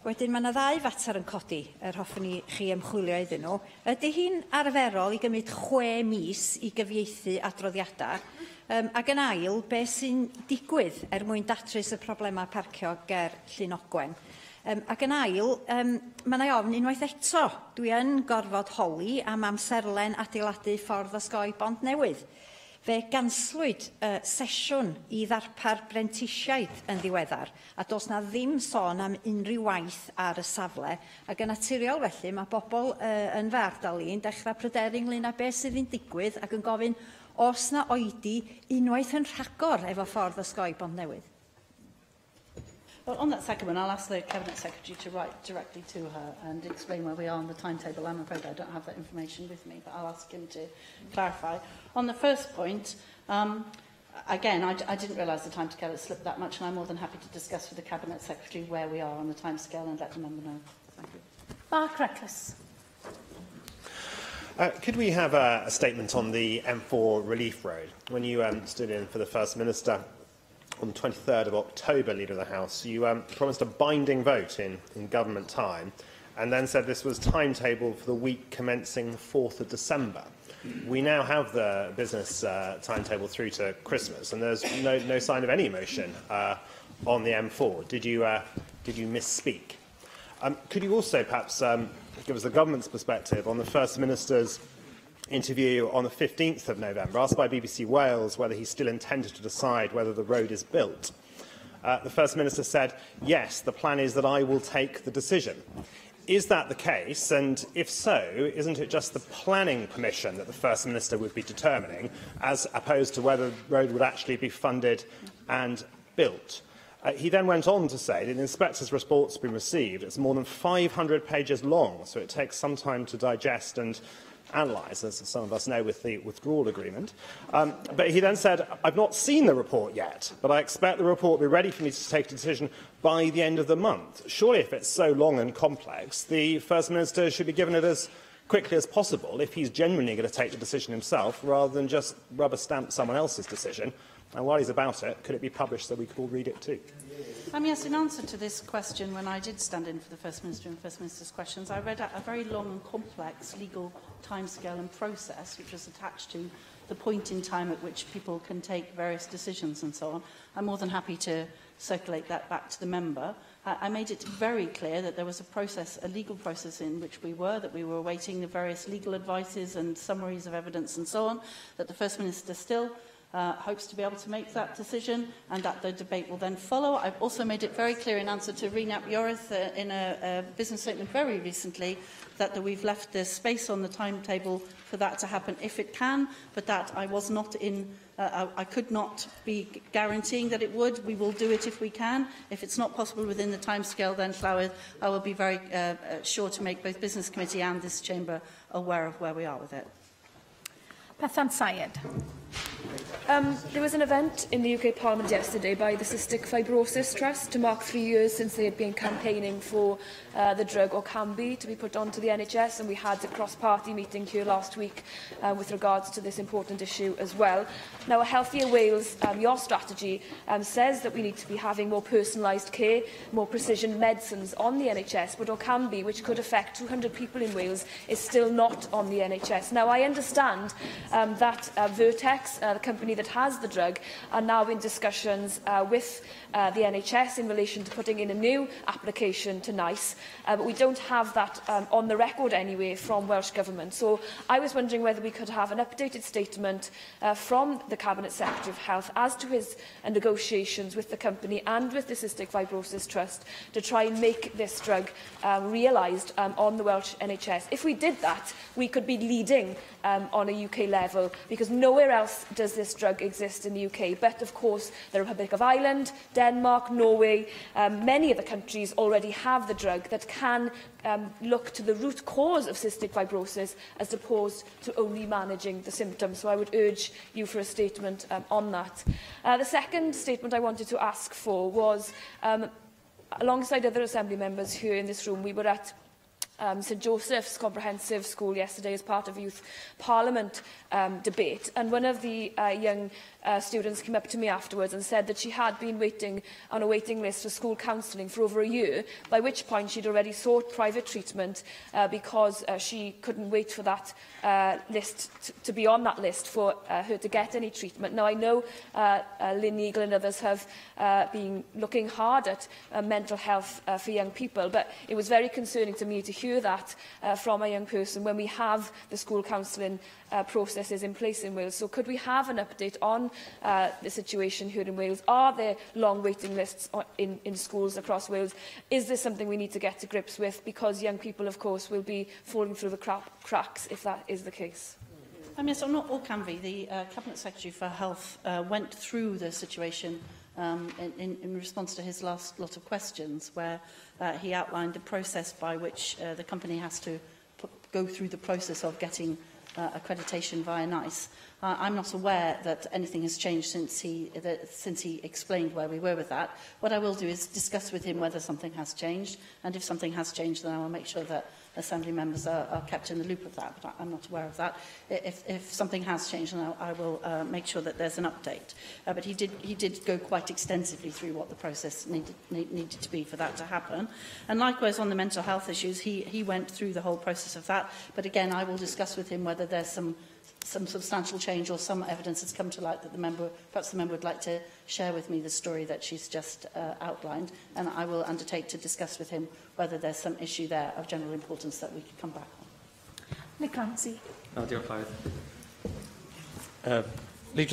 S5: Wedyn mae yna 2 fater yn codi, hoffwn ni chi ymchwilio iddyn nhw. Ydy hi'n arferol I gymryd 6 mis I gyfieithu adroddiadau? Ac yn ail, beth sy'n digwydd mwyn datrys y problemau parcio ger Llunogwen? Ac yn ail, mae yna ofn unwaith eto. Dwi yn gorfod holi am amserlen adeiladu ffordd osgoi Bont Newydd. Fe ganslwyd sesiwn I ddarpar brentisiaid yn ddiweddar, a does na ddim sôn am unrhyw waith ar y safle, ac yn naturiol felly mae bobl yn fy ardal I'n dechrau pryderu ynglŷn â beth sydd yn digwydd ac yn gofyn os na oedi unwaith yn rhagor efo ffordd osgoi Bont Newydd.
S4: Well, on that second one, I'll ask the Cabinet Secretary to write directly to her and explain where we are on the timetable. I'm afraid I don't have that information with me, but I'll ask him to clarify. On the first point, again, I didn't realise the timescale had slipped that much, and I'm more than happy to discuss with the Cabinet Secretary where we are on the timescale and let the member know. Thank you.
S1: Mark Reckless.
S10: Could we have a statement on the M4 Relief Road? When you stood in for the First Minister on the 23rd of October, Leader of the House, you promised a binding vote in government time and then said this was timetabled for the week commencing the 4th of December. We now have the business timetable through to Christmas, and there's no sign of any motion on the M4. Did you misspeak? Could you also perhaps give us the government's perspective on the First Minister's interview on the 15th of November, asked by BBC Wales whether he still intended to decide whether the road is built? The First Minister said, yes, the plan is that I will take the decision. Is that the case? And if so, isn't it just the planning permission that the First Minister would be determining, as opposed to whether the road would actually be funded and built? He then went on to say that the inspector's report's been received. It's more than 500 pages long, so it takes some time to digest and analyse, as some of us know with the withdrawal agreement. But he then said, I've not seen the report yet, but I expect the report will be ready for me to take a decision by the end of the month. Surely, if it's so long and complex, the First Minister should be given it as quickly as possible if he's genuinely going to take the decision himself, rather than just rubber stamp someone else's decision. And while he's about it, could it be published so we could all read it too?
S4: Yes, in answer to this question, when I did stand in for the First Minister and First Minister's questions, I read out a very long and complex legal timescale and process which was attached to the point in time at which people can take various decisions and so on. I'm more than happy to circulate that back to the member. I made it very clear that there was a process, a legal process in which we were awaiting the various legal advices and summaries of evidence and so on, that the First Minister still hopes to be able to make that decision and that the debate will then follow. I've also made it very clear in answer to Renat Yorith in a business statement very recently that we've left the space on the timetable for that to happen if it can, but that I was not in, I could not be guaranteeing that it would. We will do it if we can. If it's not possible within the timescale, then Llawydd, I will be very sure to make both Business Committee and this Chamber aware of where we are with it.
S1: Bethan Syed.
S11: There was an event in the UK Parliament yesterday by the Cystic Fibrosis Trust to mark 3 years since they had been campaigning for the drug Orkambi to be put onto the NHS, and we had a cross-party meeting here last week with regards to this important issue as well. Now, A Healthier Wales, your strategy, says that we need to be having more personalised care, more precision medicines on the NHS, but Orkambi, which could affect 200 people in Wales, is still not on the NHS. Now, I understand that Vertex, the company that has the drug, are now in discussions with the NHS in relation to putting in a new application to NICE, but we don't have that on the record anyway from Welsh Government. So I was wondering whether we could have an updated statement from the Cabinet Secretary of Health as to his negotiations with the company and with the Cystic Fibrosis Trust to try and make this drug realised on the Welsh NHS. If we did that, we could be leading on a UK level, because nowhere else does this drug exist in the UK. But, of course, the Republic of Ireland, Denmark, Norway, many of the countries already have the drug that can look to the root cause of cystic fibrosis as opposed to only managing the symptoms. So I would urge you for a statement on that. The second statement I wanted to ask for was, alongside other Assembly members here in this room, we were at St Joseph's Comprehensive School yesterday as part of Youth Parliament debate, and one of the young students came up to me afterwards and said that she had been waiting on a waiting list for school counselling for over a year, by which point she'd already sought private treatment because she couldn't wait for that list to be on that list for her to get any treatment. Now, I know Lynn Eagle and others have been looking hard at mental health for young people, but it was very concerning to me to hear that from a young person when we have the school counselling processes in place in Wales. So could we have an update on the situation here in Wales? Are there long waiting lists in schools across Wales? Is this something we need to get to grips with? Because young people, of course, will be falling through the cracks if that is the case.
S4: Yes, on Orkambi, the Cabinet Secretary for Health went through the situation in response to his last lot of questions, where he outlined the process by which the company has to go through the process of getting accreditation via NICE. I'm not aware that anything has changed since he explained where we were with that. What I will do is discuss with him whether something has changed, and if something has changed, then I will make sure that Assembly members are kept in the loop of that, but I'm not aware of that. If something has changed, then I will make sure that there's an update. But he did go quite extensively through what the process needed to be for that to happen. And likewise, on the mental health issues, he went through the whole process of that. But again, I will discuss with him whether there's some substantial change or some evidence has come to light that perhaps the member would like to share with me the story that she's just outlined, and I will undertake to discuss with him whether there's some issue there of general importance that we could come back on.
S1: Nick Clancy.
S12: Leader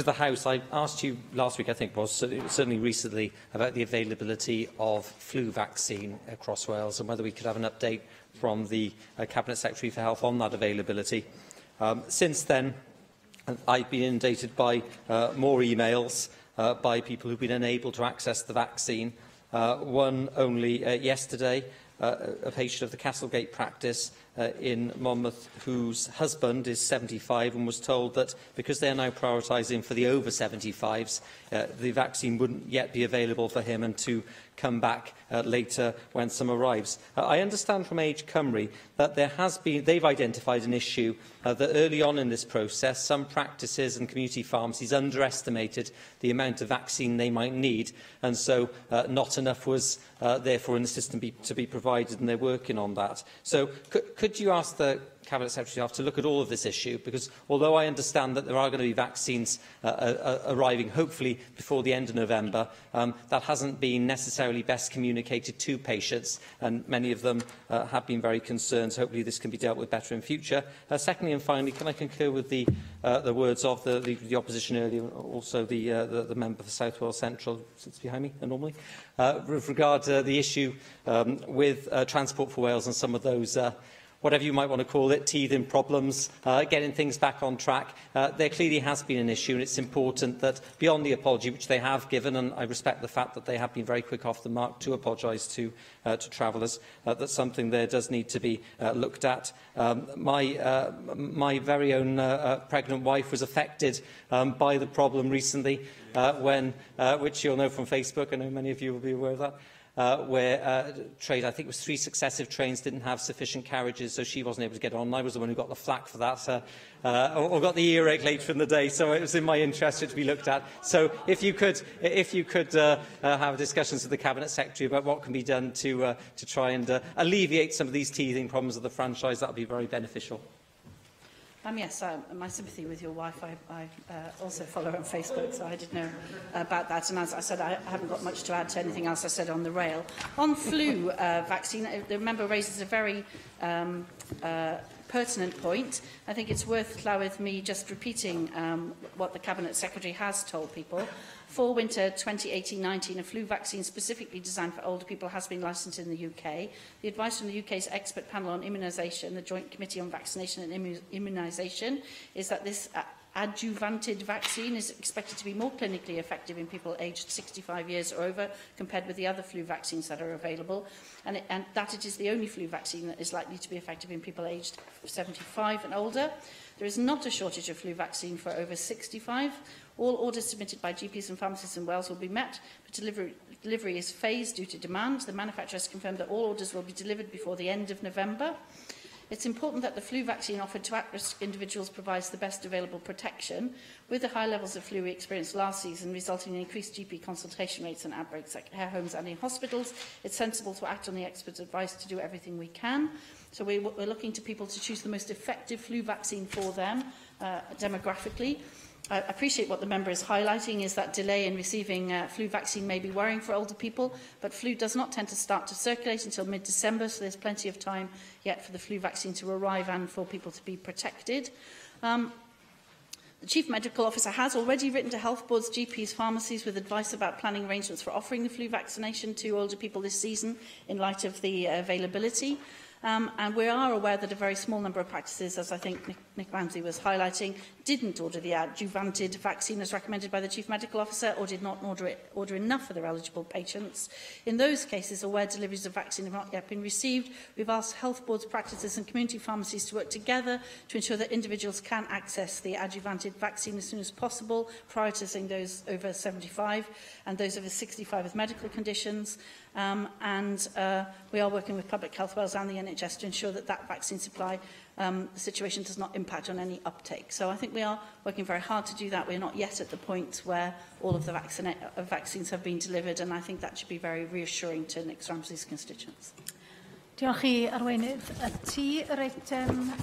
S12: of the House, I asked you last week, I think was, certainly recently, about the availability of flu vaccine across Wales and whether we could have an update from the Cabinet Secretary for Health on that availability. Since then, I've been inundated by more emails by people who've been unable to access the vaccine. One only yesterday, a patient of the Castlegate practice in Monmouth whose husband is 75 and was told that because they are now prioritising for the over 75s, the vaccine wouldn't yet be available for him and to come back later when some arrives. I understand from Age Cymru that they've identified an issue that early on in this process, some practices and community pharmacies underestimated the amount of vaccine they might need, and so not enough was therefore in the system to be provided, and they're working on that. So could you ask the Cabinet Secretary to look at all of this issue, because although I understand that there are going to be vaccines arriving hopefully before the end of November, that hasn't been necessarily best communicated to patients, and many of them have been very concerned. So hopefully this can be dealt with better in future. Secondly and finally, can I concur with the words of the Leader of the Opposition earlier, also the member for South Wales Central, sits behind me normally, with regard to the issue with Transport for Wales and some of those whatever you might want to call it, teething problems, getting things back on track. There clearly has been an issue, and it's important that, beyond the apology which they have given, and I respect the fact that they have been very quick off the mark to apologise to travellers, that something there does need to be looked at. My very own pregnant wife was affected by the problem recently, which you'll know from Facebook. I know many of you will be aware of that. Where trade, I think it was 3 successive trains, didn't have sufficient carriages, so she wasn't able to get on. I was the one who got the flack for that, or got the earache later in the day, so it was in my interest for it to be looked at. So if you could have discussions with the Cabinet Secretary about what can be done to try and alleviate some of these teething problems of the franchise, that would be very beneficial.
S4: Yes, my sympathy with your wife. I also follow her on Facebook, so I did know about that. And as I said, I haven't got much to add to anything else I said on the rail. On flu vaccine, the member raises a very pertinent point. I think it's worth, Llywydd, me just repeating what the Cabinet Secretary has told people. For winter 2018-19, a flu vaccine specifically designed for older people has been licensed in the UK. The advice from the UK's expert panel on immunisation, the Joint Committee on Vaccination and Immunisation, is that this adjuvanted vaccine is expected to be more clinically effective in people aged 65 years or over compared with the other flu vaccines that are available, and that it is the only flu vaccine that is likely to be effective in people aged 75 and older. There is not a shortage of flu vaccine for over 65. All orders submitted by GPs and pharmacists in Wales will be met, but delivery is phased due to demand. The manufacturer has confirmed that all orders will be delivered before the end of November. It's important that the flu vaccine offered to at-risk individuals provides the best available protection. With the high levels of flu we experienced last season, resulting in increased GP consultation rates and outbreaks at care homes and in hospitals, it's sensible to act on the experts' advice to do everything we can. So we're looking to people to choose the most effective flu vaccine for them, demographically. I appreciate what the member is highlighting is that delay in receiving flu vaccine may be worrying for older people, but flu does not tend to start to circulate until mid-December, so there's plenty of time yet for the flu vaccine to arrive and for people to be protected. The Chief Medical Officer has already written to health boards, GPs, pharmacies with advice about planning arrangements for offering the flu vaccination to older people this season in light of the availability. And we are aware that a very small number of practices, as I think Nick Ramsey was highlighting, didn't order the adjuvanted vaccine as recommended by the Chief Medical Officer, or did not order enough for their eligible patients. In those cases, or where deliveries of vaccine have not yet been received, we've asked health boards, practices and community pharmacies to work together to ensure that individuals can access the adjuvanted vaccine as soon as possible, prioritising those over 75 and those over 65 with medical conditions. We are working with Public Health Wales and the NHS to ensure that that vaccine supply situation does not impact on any uptake. So I think we are working very hard to do that. We're not yet at the point where all of the vaccines have been delivered, and I think that should be very reassuring to Nick Ramsey's constituents.
S1: Diolch i arweinydd. Yr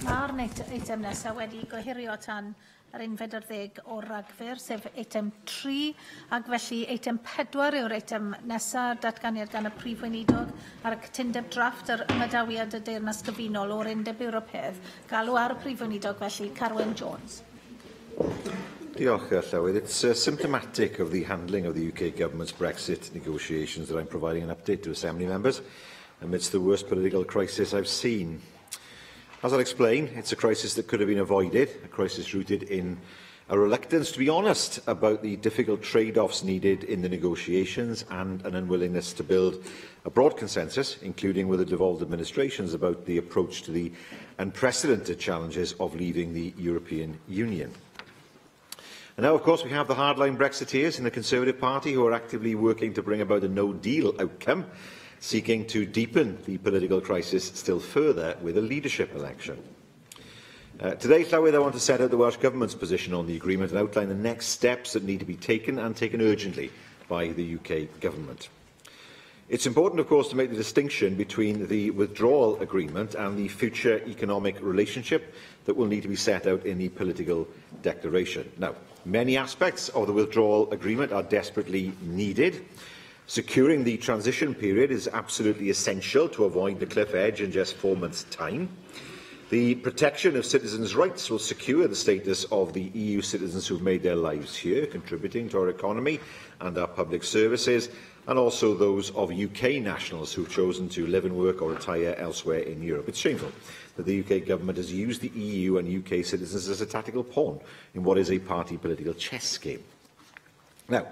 S1: ma'r eitem nesaf wedi gohirio tan yr 11 o Ragfyr, sef eitem 3, ac felly eitem 4 yw'r eitem nesaf, datganiad gan y Prif Weinidog ar y cytundeb drafft yr ymadawiad y Deyrnas Gyfunol o'r Undeb Ewropeaidd. Galw ar y Prif Weinidog felly, Carwyn Jones.
S3: Diolch, Llywydd. It's symptomatic of the handling of the UK government's Brexit negotiations that I'm providing an update to Assembly members amidst the worst political crisis I've seen. As I'll explain, it's a crisis that could have been avoided, a crisis rooted in a reluctance to be honest about the difficult trade-offs needed in the negotiations and an unwillingness to build a broad consensus, including with the devolved administrations, about the approach to the unprecedented challenges of leaving the European Union. And now, of course, we have the hardline Brexiteers in the Conservative Party who are actively working to bring about a no-deal outcome, seeking to deepen the political crisis still further with a leadership election. Today, Llywydd, I want to set out the Welsh Government's position on the agreement and outline the next steps that need to be taken, and taken urgently, by the UK Government. It's important, of course, to make the distinction between the withdrawal agreement and the future economic relationship that will need to be set out in the political declaration. Now, many aspects of the withdrawal agreement are desperately needed. Securing the transition period is absolutely essential to avoid the cliff edge in just 4 months' time. The protection of citizens' rights will secure the status of the EU citizens who have made their lives here, contributing to our economy and our public services, and also those of UK nationals who have chosen to live and work or retire elsewhere in Europe. It's shameful that the UK government has used the EU and UK citizens as a tactical pawn in what is a party political chess game. Now,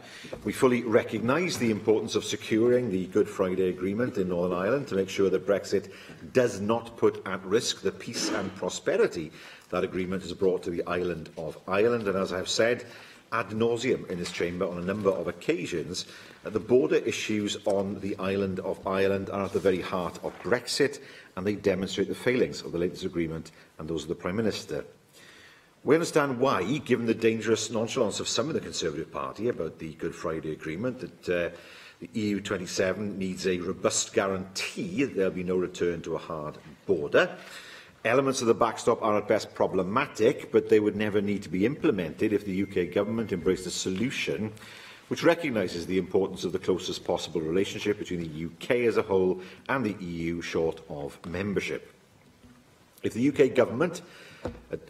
S3: we fully recognise the importance of securing the Good Friday Agreement in Northern Ireland to make sure that Brexit does not put at risk the peace and prosperity that agreement has brought to the island of Ireland. And as I have said ad nauseum in this chamber on a number of occasions, the border issues on the island of Ireland are at the very heart of Brexit, and they demonstrate the failings of the latest agreement and those of the Prime Minister. We understand why, given the dangerous nonchalance of some in the Conservative Party about the Good Friday Agreement, that the EU27 needs a robust guarantee that there will be no return to a hard border. Elements of the backstop are at best problematic, but they would never need to be implemented if the UK government embraced a solution which recognises the importance of the closest possible relationship between the UK as a whole and the EU short of membership. If the UK government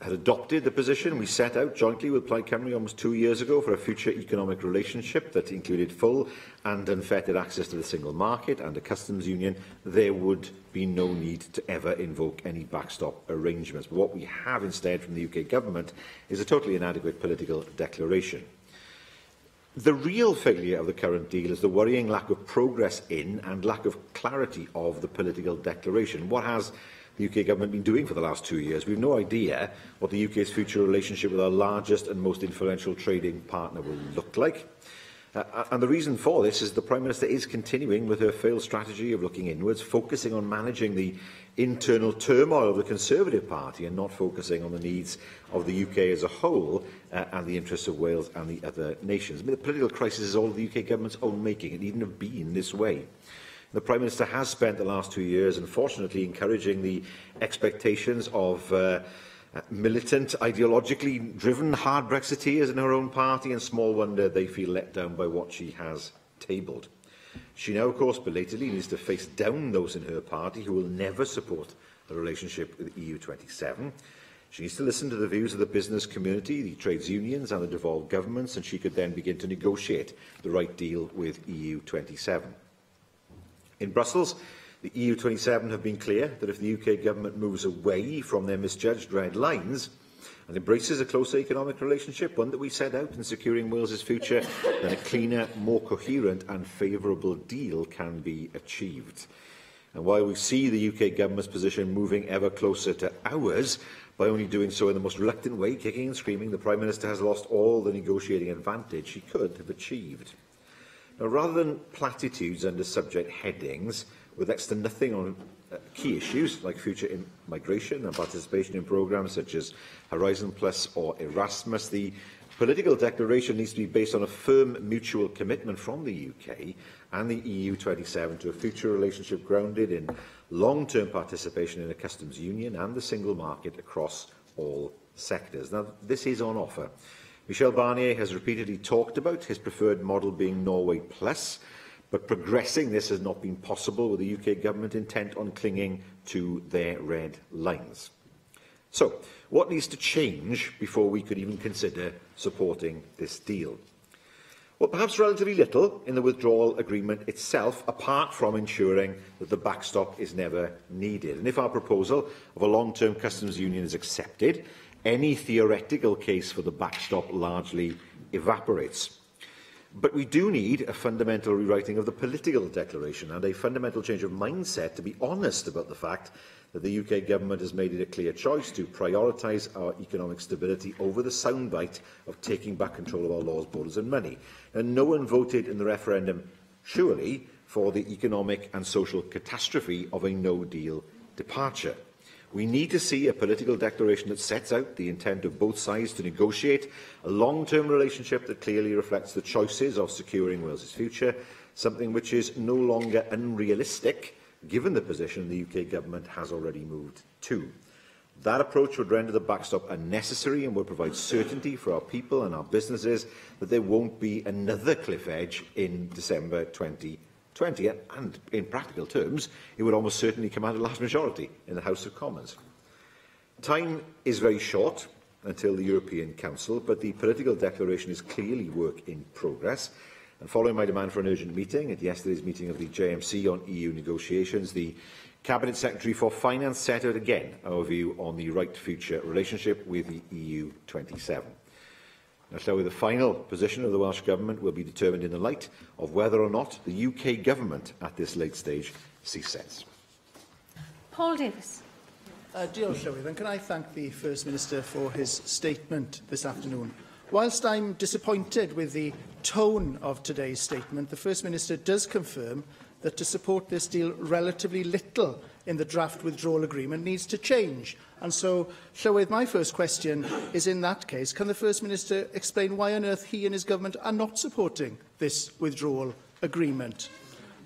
S3: had adopted the position we set out jointly with Plaid Cymru almost 2 years ago for a future economic relationship that included full and unfettered access to the single market and a customs union, there would be no need to ever invoke any backstop arrangements. But what we have instead from the UK government is a totally inadequate political declaration. The real failure of the current deal is the worrying lack of progress in and lack of clarity of the political declaration. What has the UK government been doing for the last 2 years? We have no idea what the UK's future relationship with our largest and most influential trading partner will look like. And the reason for this is the Prime Minister is continuing with her failed strategy of looking inwards, focusing on managing the internal turmoil of the Conservative Party and not focusing on the needs of the UK as a whole and the interests of Wales and the other nations. I mean, the political crisis is all of the UK government's own making. It needn't have been this way. The Prime Minister has spent the last 2 years, unfortunately, encouraging the expectations of militant, ideologically driven hard Brexiteers in her own party, and small wonder they feel let down by what she has tabled. She now, of course, belatedly needs to face down those in her party who will never support a relationship with the EU27. She needs to listen to the views of the business community, the trades unions and the devolved governments, and she could then begin to negotiate the right deal with EU27. In Brussels, the EU27 have been clear that if the UK government moves away from their misjudged red lines and embraces a closer economic relationship, one that we set out in securing Wales's future, then a cleaner, more coherent and favourable deal can be achieved. And while we see the UK government's position moving ever closer to ours, by only doing so in the most reluctant way, kicking and screaming, the Prime Minister has lost all the negotiating advantage she could have achieved. Now, rather than platitudes under subject headings, with next to nothing on key issues like future migration and participation in programmes such as Horizon Plus or Erasmus, the political declaration needs to be based on a firm mutual commitment from the UK and the EU27 to a future relationship grounded in long-term participation in a customs union and the single market across all sectors. Now, this is on offer. Michel Barnier has repeatedly talked about his preferred model being Norway Plus, but progressing this has not been possible with the UK government intent on clinging to their red lines. So, what needs to change before we could even consider supporting this deal? Well, perhaps relatively little in the withdrawal agreement itself, apart from ensuring that the backstop is never needed. And if our proposal of a long-term customs union is accepted, any theoretical case for the backstop largely evaporates. But we do need a fundamental rewriting of the political declaration and a fundamental change of mindset to be honest about the fact that the UK government has made it a clear choice to prioritise our economic stability over the soundbite of taking back control of our laws, borders and money. And no one voted in the referendum, surely, for the economic and social catastrophe of a no-deal departure. We need to see a political declaration that sets out the intent of both sides to negotiate a long-term relationship that clearly reflects the choices of securing Wales's future, something which is no longer unrealistic given the position the UK government has already moved to. That approach would render the backstop unnecessary and would provide certainty for our people and our businesses that there won't be another cliff edge in December 2020. And in practical terms, it would almost certainly come out a large majority in the House of Commons. Time is very short until the European Council, but the political declaration is clearly work in progress. And following my demand for an urgent meeting at yesterday's meeting of the JMC on EU negotiations, the Cabinet Secretary for Finance set out again our view on the right future relationship with the EU 27. Now, so the final position of the Welsh Government will be determined in the light of whether or not the UK Government at this late stage sees sense.
S1: Paul Davis.
S8: Diolch, Llywydd, and can I thank the First Minister for his statement this afternoon. Whilst I'm disappointed with the tone of today's statement, the First Minister does confirm that to support this deal, relatively little in the draft withdrawal agreement needs to change. And so, Llywydd, my first question is, in that case, can the First Minister explain why on earth he and his government are not supporting this withdrawal agreement?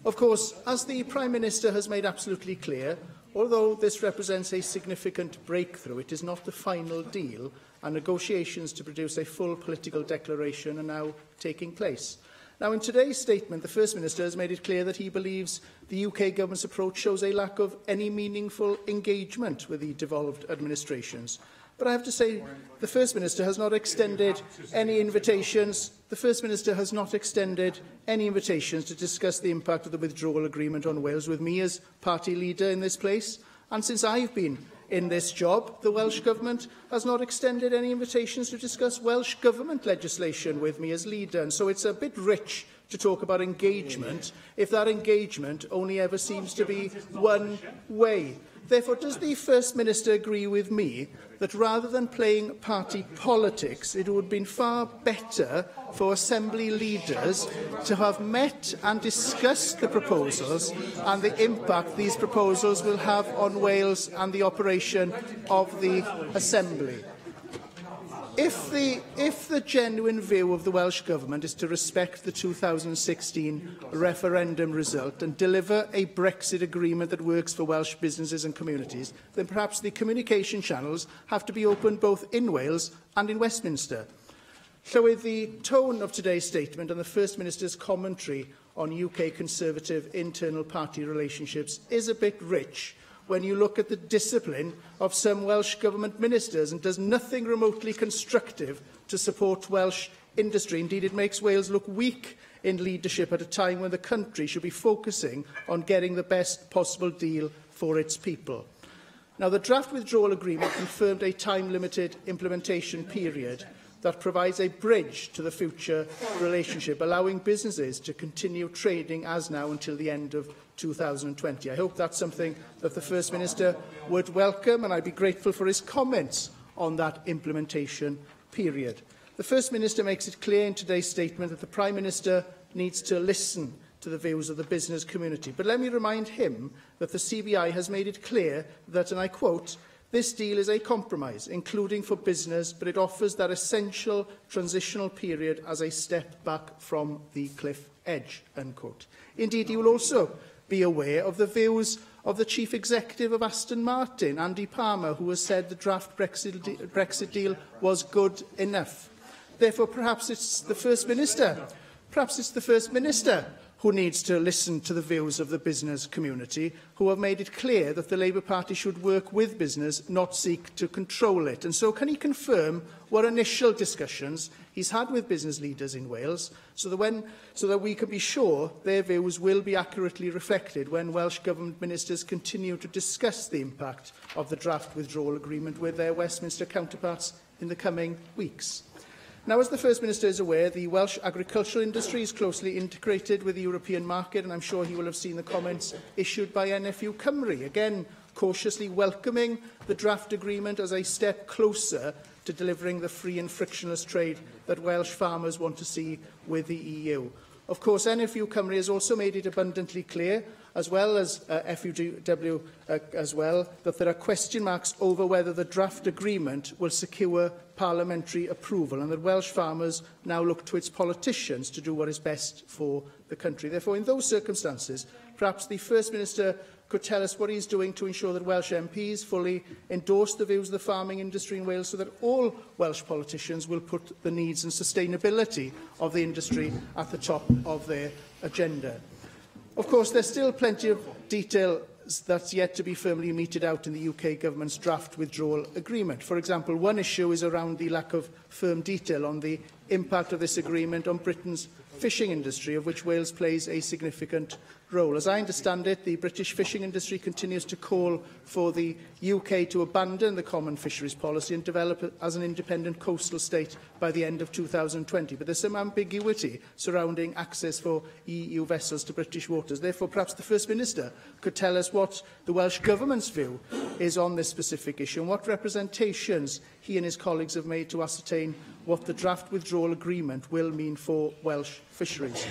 S8: Of course, as the Prime Minister has made absolutely clear, although this represents a significant breakthrough, it is not the final deal, and negotiations to produce a full political declaration are now taking place. Now, in today's statement, the First Minister has made it clear that he believes the UK Government's approach shows a lack of any meaningful engagement with the devolved administrations. But I have to say, the First Minister has not extended any invitations. The First Minister has not extended any invitations to discuss the impact of the withdrawal agreement on Wales with me as party leader in this place. And since I've been in this job, the Welsh Government has not extended any invitations to discuss Welsh Government legislation with me as leader. And so it's a bit rich to talk about engagement if that engagement only ever seems to be one way. Therefore, does the First Minister agree with me that rather than playing party politics, it would have been far better for Assembly leaders to have met and discussed the proposals and the impact these proposals will have on Wales and the operation of the Assembly? If the genuine view of the Welsh Government is to respect the 2016 referendum result and deliver a Brexit agreement that works for Welsh businesses and communities, then perhaps the communication channels have to be opened both in Wales and in Westminster. So with the tone of today's statement and the First Minister's commentary on UK Conservative internal party relationships is a bit rich when you look at the discipline of some Welsh Government ministers and does nothing remotely constructive to support Welsh industry. Indeed, it makes Wales look weak in leadership at a time when the country should be focusing on getting the best possible deal for its people. Now, the draft withdrawal agreement confirmed a time-limited implementation period that provides a bridge to the future relationship, allowing businesses to continue trading as now until the end of 2020. I hope that's something that the First Minister would welcome, and I'd be grateful for his comments on that implementation period. The First Minister makes it clear in today's statement that the Prime Minister needs to listen to the views of the business community. But let me remind him that the CBI has made it clear that, and I quote, "This deal is a compromise, including for business, but it offers that essential transitional period as a step back from the cliff edge." Unquote. Indeed, he will also be aware of the views of the Chief Executive of Aston Martin, Andy Palmer, who has said the draft Brexit deal was good enough. Therefore, perhaps it's the First Minister who needs to listen to the views of the business community, who have made it clear that the Labour Party should work with business, not seek to control it. And so can he confirm what initial discussions he's had with business leaders in Wales, so that we can be sure their views will be accurately reflected when Welsh Government ministers continue to discuss the impact of the draft withdrawal agreement with their Westminster counterparts in the coming weeks? Now, as the First Minister is aware, the Welsh agricultural industry is closely integrated with the European market, and I'm sure he will have seen the comments issued by NFU Cymru, again cautiously welcoming the draft agreement as a step closer to delivering the free and frictionless trade that Welsh farmers want to see with the EU. Of course, NFU Cymru has also made it abundantly clear, as well as FUW as well, that there are question marks over whether the draft agreement will secure parliamentary approval, and that Welsh farmers now look to its politicians to do what is best for the country. Therefore, in those circumstances, perhaps the First Minister could tell us what he is doing to ensure that Welsh MPs fully endorse the views of the farming industry in Wales, so that all Welsh politicians will put the needs and sustainability of the industry at the top of their agenda. Of course, there's still plenty of detail that's yet to be firmly meted out in the UK Government's draft withdrawal agreement. For example, one issue is around the lack of firm detail on the impact of this agreement on Britain's fishing industry, of which Wales plays a significant role. As I understand it, the British fishing industry continues to call for the UK to abandon the common fisheries policy and develop as an independent coastal state by the end of 2020. But there's some ambiguity surrounding access for EU vessels to British waters. Therefore, perhaps the First Minister could tell us what the Welsh Government's view is on this specific issue and what representations he and his colleagues have made to ascertain what the draft withdrawal agreement will mean for Welsh fisheries.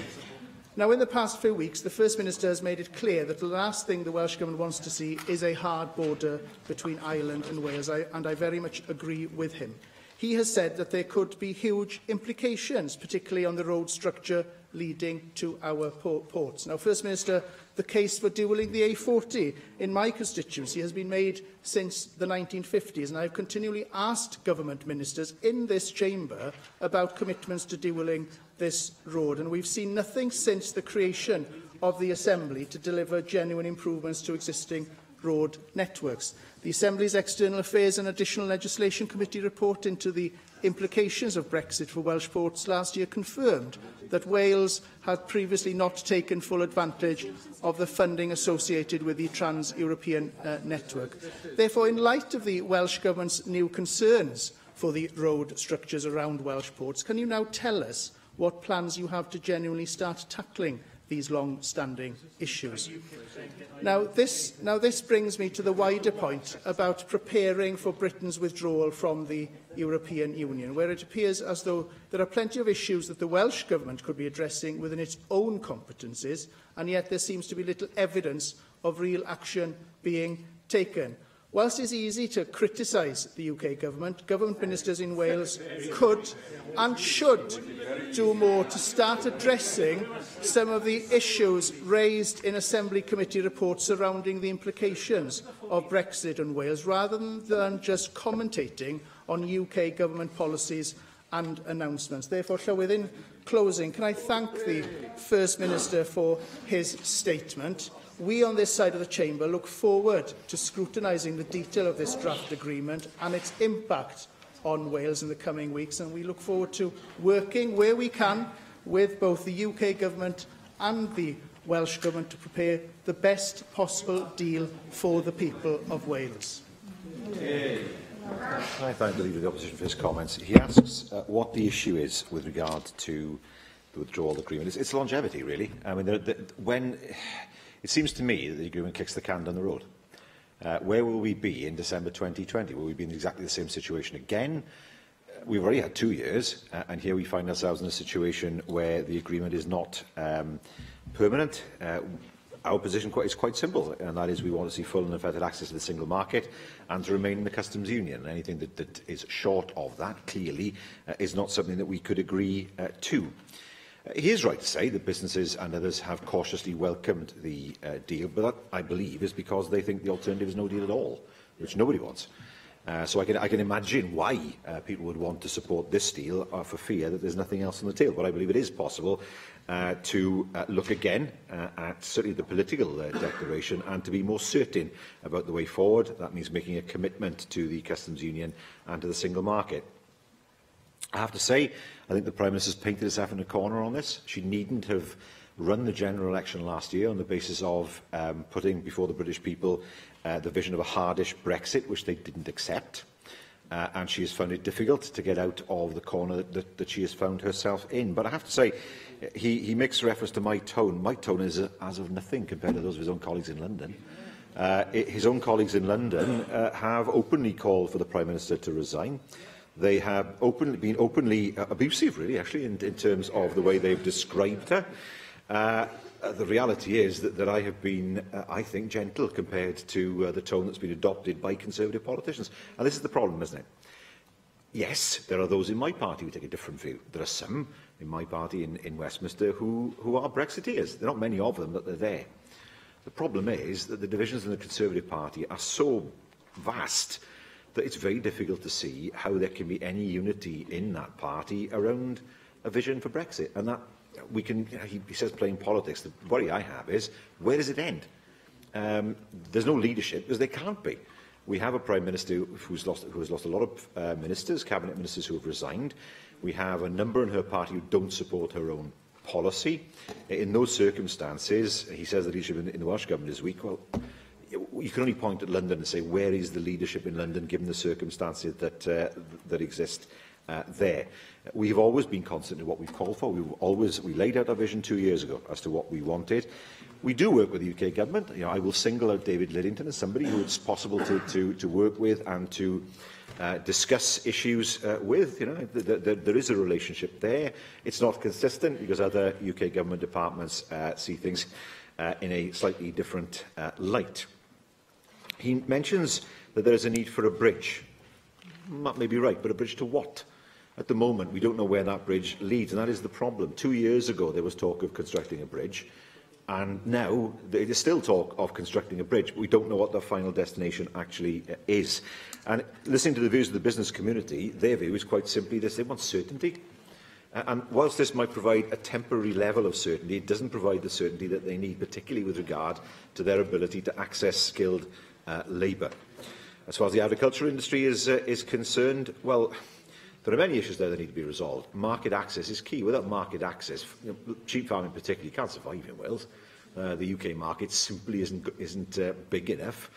S8: Now, in the past few weeks, the First Minister has made it clear that the last thing the Welsh Government wants to see is a hard border between Ireland and Wales, and I very much agree with him. He has said that there could be huge implications, particularly on the road structure leading to our ports. Now, First Minister, the case for dualling the A40 in my constituency has been made since the 1950s, and I have continually asked government ministers in this chamber about commitments to dualling this road, and we've seen nothing since the creation of the Assembly to deliver genuine improvements to existing road networks. The Assembly's External Affairs and Additional Legislation Committee report into the implications of Brexit for Welsh ports last year confirmed that Wales had previously not taken full advantage of the funding associated with the Trans-European network. Therefore, in light of the Welsh Government's new concerns for the road structures around Welsh ports, can you now tell us what plans you have to genuinely start tackling these long-standing issues? Now this brings me to the wider point about preparing for Britain's withdrawal from the European Union, where it appears as though there are plenty of issues that the Welsh Government could be addressing within its own competences, and yet there seems to be little evidence of real action being taken. Whilst it is easy to criticise the UK Government, government ministers in Wales could and should do more to start addressing some of the issues raised in Assembly Committee reports surrounding the implications of Brexit on Wales, rather than just commentating on UK Government policies and announcements. Therefore, Llywydd, in closing, can I thank the First Minister for his statement. We on this side of the chamber look forward to scrutinising the detail of this draft agreement and its impact on Wales in the coming weeks, and we look forward to working where we can with both the UK Government and the Welsh Government to prepare the best possible deal for the people of Wales.
S3: I thank the Leader of the Opposition for his comments. He asks what the issue is with regard to the withdrawal agreement. It's longevity, really. I mean, when it seems to me that the agreement kicks the can down the road. Where will we be in December 2020? Will we be in exactly the same situation again? We've already had 2 years, and here we find ourselves in a situation where the agreement is not permanent. Our position is quite simple, and that is we want to see full and effective access to the single market and to remain in the customs union. Anything that is short of that, clearly, is not something that we could agree to. He is right to say that businesses and others have cautiously welcomed the deal, but that, I believe, is because they think the alternative is no deal at all, which nobody wants. So I can imagine why people would want to support this deal for fear that there's nothing else on the table. But I believe it is possible to look again at certainly the political declaration and to be more certain about the way forward. That means making a commitment to the customs union and to the single market. I have to say, I think the Prime Minister's painted herself in a corner on this. She needn't have run the general election last year on the basis of putting before the British people the vision of a hardish Brexit, which they didn't accept. And she has found it difficult to get out of the corner that she has found herself in. But I have to say, he makes reference to my tone. My tone is as of nothing compared to those of his own colleagues in London. His own colleagues in London have openly called for the Prime Minister to resign. They have been openly abusive, really, actually, in terms of the way they've described her. The reality is that I have been, I think, gentle compared to the tone that's been adopted by Conservative politicians. And this is the problem, isn't it? Yes, there are those in my party who take a different view. There are some in my party in Westminster who are Brexiteers. There are not many of them, but they're there. The problem is that the divisions in the Conservative Party are so vast that it's very difficult to see how there can be any unity in that party around a vision for Brexit. And that we can, he says playing politics, the worry I have is, where does it end? there's no leadership because there can't be. We have a Prime Minister who has lost a lot of ministers, cabinet ministers who have resigned. We have a number in her party who don't support her own policy. In those circumstances, he says the leadership in the Welsh Government is weak. Well, you can only point at London and say, where is the leadership in London, given the circumstances that exist there? We've always been constant in what we've called for. We laid out our vision 2 years ago as to what we wanted. We do work with the UK Government. I will single out David Lidington as somebody who it's possible to work with and to discuss issues with. There is a relationship there. It's not consistent because other UK Government departments see things in a slightly different light. He mentions that there is a need for a bridge. That may be right, but a bridge to what? At the moment, we don't know where that bridge leads, and that is the problem. 2 years ago, there was talk of constructing a bridge, and now there is still talk of constructing a bridge, but we don't know what the final destination actually is. And listening to the views of the business community, their view is quite simply this: they want certainty. And whilst this might provide a temporary level of certainty, it doesn't provide the certainty that they need, particularly with regard to their ability to access skilled labour. As far as the agriculture industry is concerned, well, there are many issues there that need to be resolved. Market access is key. Without market access, sheep farming particularly can't survive in Wales. The UK market simply isn't big enough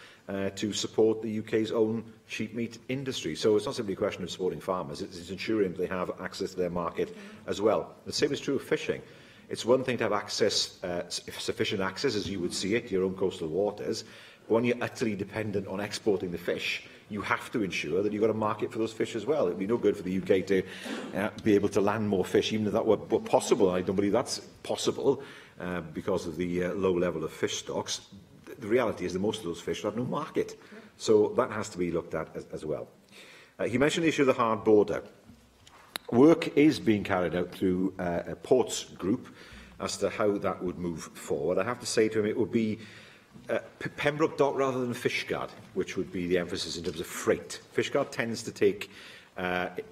S3: to support the UK's own sheep meat industry. So it's not simply a question of supporting farmers, it's ensuring they have access to their market as well. The same is true of fishing. It's one thing to have access, sufficient access, as you would see it, to your own coastal waters, but when you're utterly dependent on exporting the fish, you have to ensure that you've got a market for those fish as well. It would be no good for the UK to be able to land more fish, even if that were possible. I don't believe that's possible because of the low level of fish stocks. The reality is that most of those fish have no market. So that has to be looked at as well. He mentioned the issue of the hard border. Work is being carried out through a ports group as to how that would move forward. I have to say to him it would be Pembroke Dock rather than Fishguard, which would be the emphasis in terms of freight. Fishguard tends to take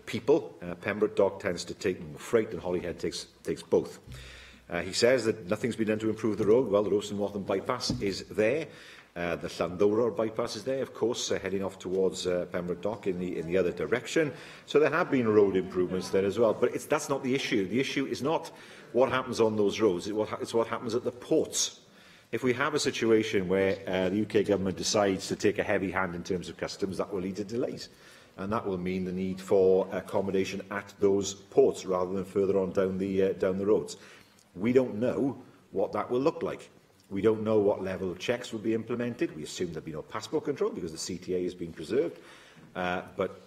S3: people, Pembroke Dock tends to take freight, and Holyhead takes both. He says that nothing's been done to improve the road. Well, the Royston Wathen bypass is there. The Llanddowror bypass is there, of course, heading off towards Pembroke Dock in the other direction. So there have been road improvements there as well. But that's not the issue. The issue is not what happens on those roads. It's what happens at the ports. If we have a situation where the UK Government decides to take a heavy hand in terms of customs, that will lead to delays. And that will mean the need for accommodation at those ports rather than further on down the roads. We don't know what that will look like. We don't know what level of checks will be implemented. We assume there'll be no passport control because the CTA is being preserved. But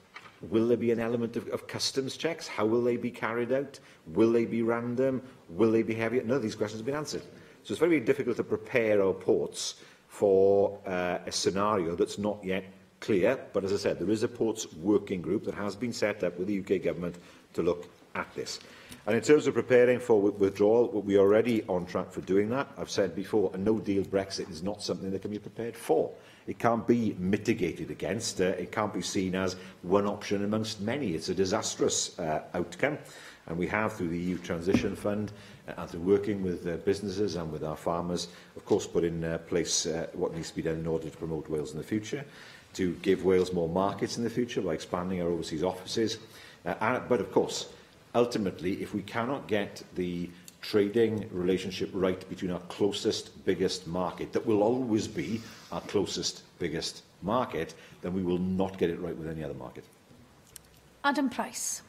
S3: will there be an element of customs checks? How will they be carried out? Will they be random? Will they be heavy? None of these questions have been answered. So it's very difficult to prepare our ports for a scenario that's not yet clear. But as I said, there is a ports working group that has been set up with the UK Government to look at this. And in terms of preparing for withdrawal, we are already on track for doing that. I've said before, a no-deal Brexit is not something that can be prepared for. It can't be mitigated against. It can't be seen as one option amongst many. It's a disastrous outcome. And we have, through the EU Transition Fund, and through working with businesses and with our farmers, of course, put in place what needs to be done in order to promote Wales in the future, to give Wales more markets in the future by expanding our overseas offices. But, of course, ultimately, if we cannot get the trading relationship right between our closest, biggest market, that will always be our closest, biggest market, then we will not get it right with any other market.
S1: Adam Price.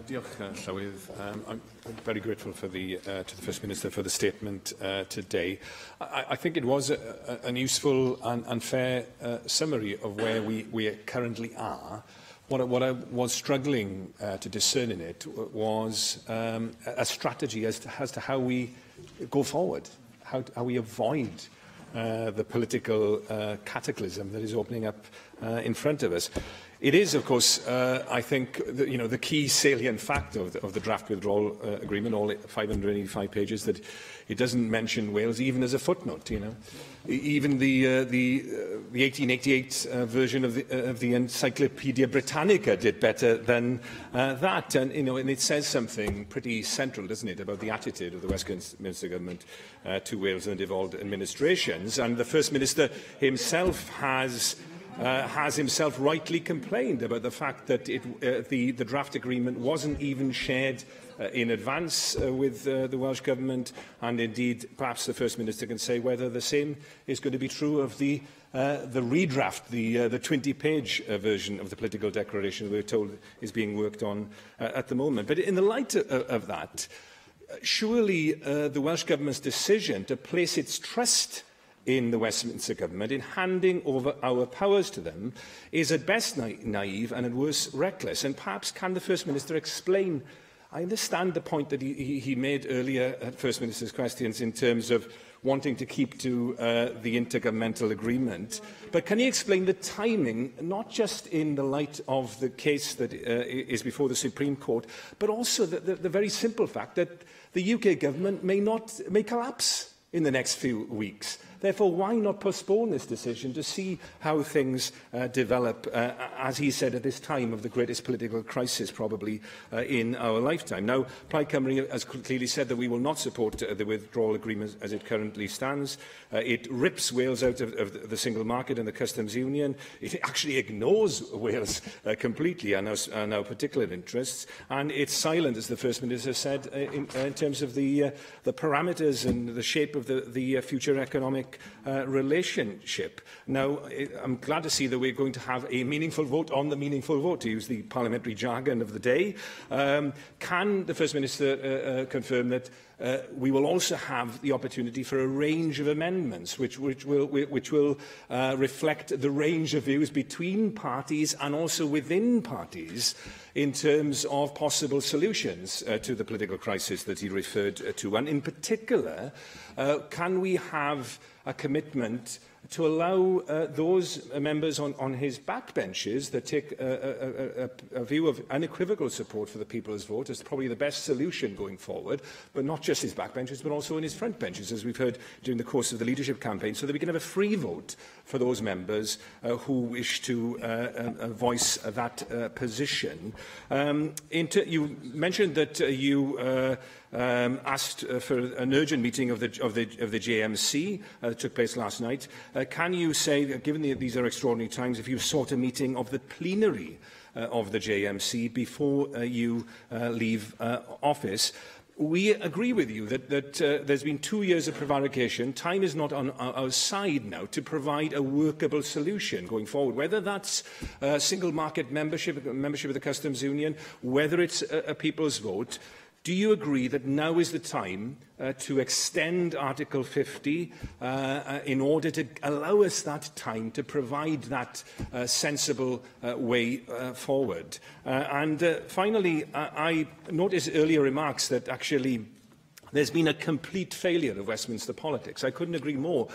S13: Diolch, Llywydd. I'm very grateful to the First Minister for the statement today. I think it was a useful and fair summary of where we currently are. What I was struggling to discern in it was a strategy as to how we go forward, how we avoid the political cataclysm that is opening up in front of us. It is, of course, I think, the key salient fact of the draft withdrawal agreement, all 585 pages, that it doesn't mention Wales even as a footnote. Even the 1888 version of the Encyclopaedia Britannica did better than that, and it says something pretty central, doesn't it, about the attitude of the Westminster government to Wales and devolved administrations. And the First Minister himself has himself rightly complained about the fact that the draft agreement wasn't even shared in advance with the Welsh Government, and indeed perhaps the First Minister can say whether the same is going to be true of the redraft, the 20-page version of the political declaration we're told is being worked on at the moment. But in the light of that, surely the Welsh Government's decision to place its trust in the Westminster Government, in handing over our powers to them, is at best naive and at worst reckless. And perhaps can the First Minister explain? I understand the point that he made earlier at First Minister's questions in terms of wanting to keep to the intergovernmental agreement, but can he explain the timing, not just in the light of the case that is before the Supreme Court, but also the very simple fact that the UK government may collapse in the next few weeks. Therefore, why not postpone this decision to see how things develop, as he said, at this time of the greatest political crisis probably in our lifetime. Now, Plaid Cymru has clearly said that we will not support the withdrawal agreement as it currently stands. It rips Wales out of the single market and the customs union. It actually ignores Wales completely and our particular interests. And it's silent, as the First Minister said, in terms of the parameters and the shape of the future economic relationship. Now, I'm glad to see that we're going to have a meaningful vote on the meaningful vote, to use the parliamentary jargon of the day. Can the First Minister confirm that we will also have the opportunity for a range of amendments which will reflect the range of views between parties and also within parties in terms of possible solutions to the political crisis that he referred to? And in particular, can we have a commitment to allow those members on his backbenches that take a view of unequivocal support for the people's vote as probably the best solution going forward, but not just his backbenches, but also in his front benches, as we've heard during the course of the leadership campaign, so that we can have a free vote for those members who wish to voice that position. You mentioned that you asked for an urgent meeting of the JMC that took place last night. Can you say, given these are extraordinary times, if you sought a meeting of the plenary of the JMC before you leave office? We agree with you that there's been 2 years of prevarication. Time is not on our side now to provide a workable solution going forward, whether that's single market membership of the Customs Union, whether it's a people's vote. Do you agree that now is the time to extend Article 50 in order to allow us that time to provide that sensible way forward? Finally, I noticed earlier remarks that actually there's been a complete failure of Westminster politics. I couldn't agree more.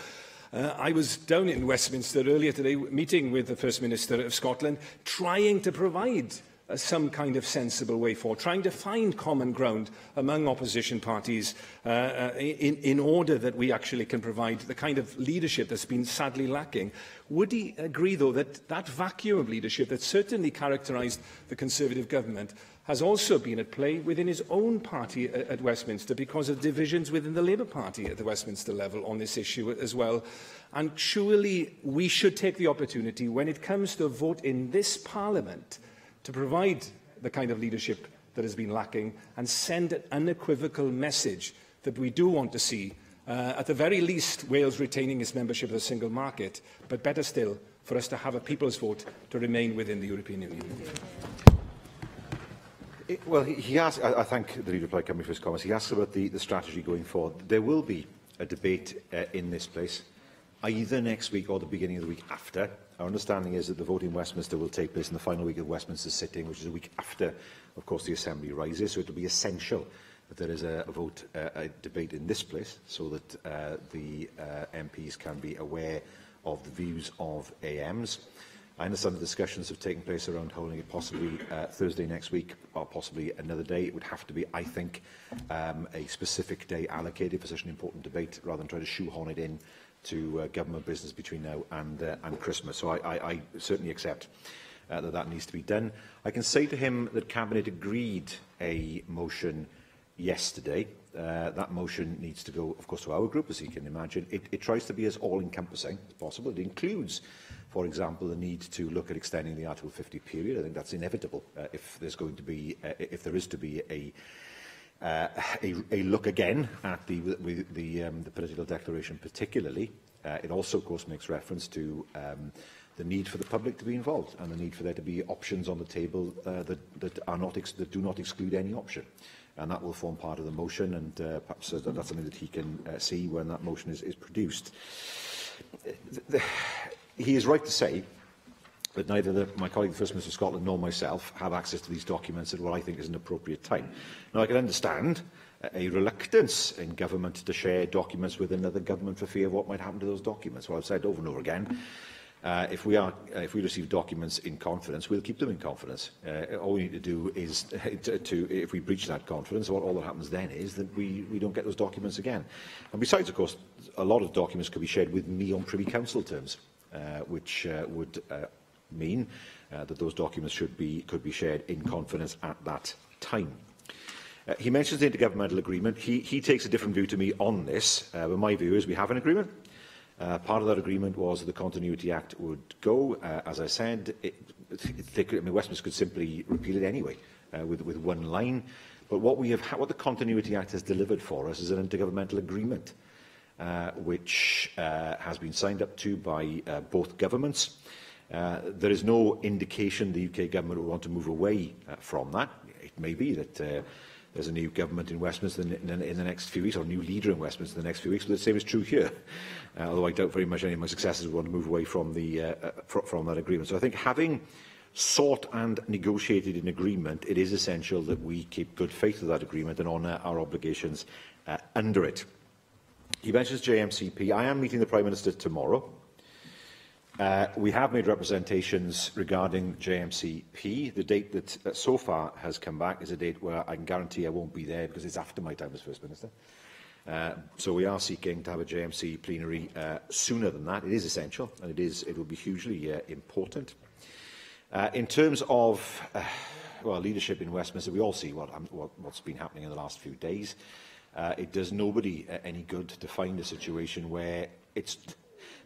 S13: I was down in Westminster earlier today meeting with the First Minister of Scotland, trying to provide some kind of sensible way forward, trying to find common ground among opposition parties in order that we actually can provide the kind of leadership that's been sadly lacking. Would he agree, though, that that vacuum of leadership that certainly characterised the Conservative government has also been at play within his own party at Westminster because of divisions within the Labour Party at the Westminster level on this issue as well? And surely we should take the opportunity, when it comes to a vote in this Parliament, to provide the kind of leadership that has been lacking and send an unequivocal message that we do want to see, at the very least, Wales retaining its membership of the single market, but better still, for us to have a people's vote to remain within the European Union.
S3: Well, he asked, I thank the Leader of Plaid Cymru for his comments. He asked about the strategy going forward. There will be a debate in this place, either next week or the beginning of the week after. Our understanding is that the vote in Westminster will take place in the final week of Westminster's sitting, which is a week after, of course, the Assembly rises. So it will be essential that there is a vote, a debate in this place, so that the MPs can be aware of the views of AMs. I understand the discussions have taken place around holding it possibly Thursday next week, or possibly another day. It would have to be, I think, a specific day allocated for such an important debate, rather than try to shoehorn it in to government business between now and Christmas. So I certainly accept that needs to be done. I can say to him that Cabinet agreed a motion yesterday. That motion needs to go, of course, to our group, as you can imagine. It tries to be as all-encompassing as possible. It includes, for example, the need to look at extending the Article 50 period. I think that's inevitable if there is to be a look again at the political declaration, particularly. It also, of course, makes reference to the need for the public to be involved and the need for there to be options on the table that do not exclude any option. And that will form part of the motion, and perhaps that's something that he can see when that motion is produced. He is right to say that neither my colleague, the First Minister of Scotland, nor myself have access to these documents at what I think is an appropriate time. Now, I can understand a reluctance in government to share documents with another government for fear of what might happen to those documents. Well, I've said over and over again, if we receive documents in confidence, we'll keep them in confidence. All we need to do is, if we breach that confidence, all that happens then is that we don't get those documents again. And besides, of course, a lot of documents could be shared with me on Privy Council terms, which would mean that those documents could be shared in confidence at that time. He mentions the intergovernmental agreement. He takes a different view to me on this, but my view is we have an agreement. Part of that agreement was that the Continuity Act would go. As I said, Westminster could simply repeal it anyway with one line. But what the Continuity Act has delivered for us is an intergovernmental agreement, which has been signed up to by both governments. There is no indication the UK government will want to move away from that. It may be that there's a new government in Westminster in the next few weeks, or a new leader in Westminster in the next few weeks, but the same is true here. Although I doubt very much any of my successors will want to move away from that agreement. So I think, having sought and negotiated an agreement, it is essential that we keep good faith with that agreement and honour our obligations under it. He mentions JMCP. I am meeting the Prime Minister tomorrow. We have made representations regarding JMCP. The date that so far has come back is a date where I can guarantee I won't be there, because it's after my time as First Minister. So we are seeking to have a JMC plenary sooner than that. It is essential, and it will be hugely important. In terms of leadership in Westminster, we all see what's been happening in the last few days. It does nobody any good to find a situation where it's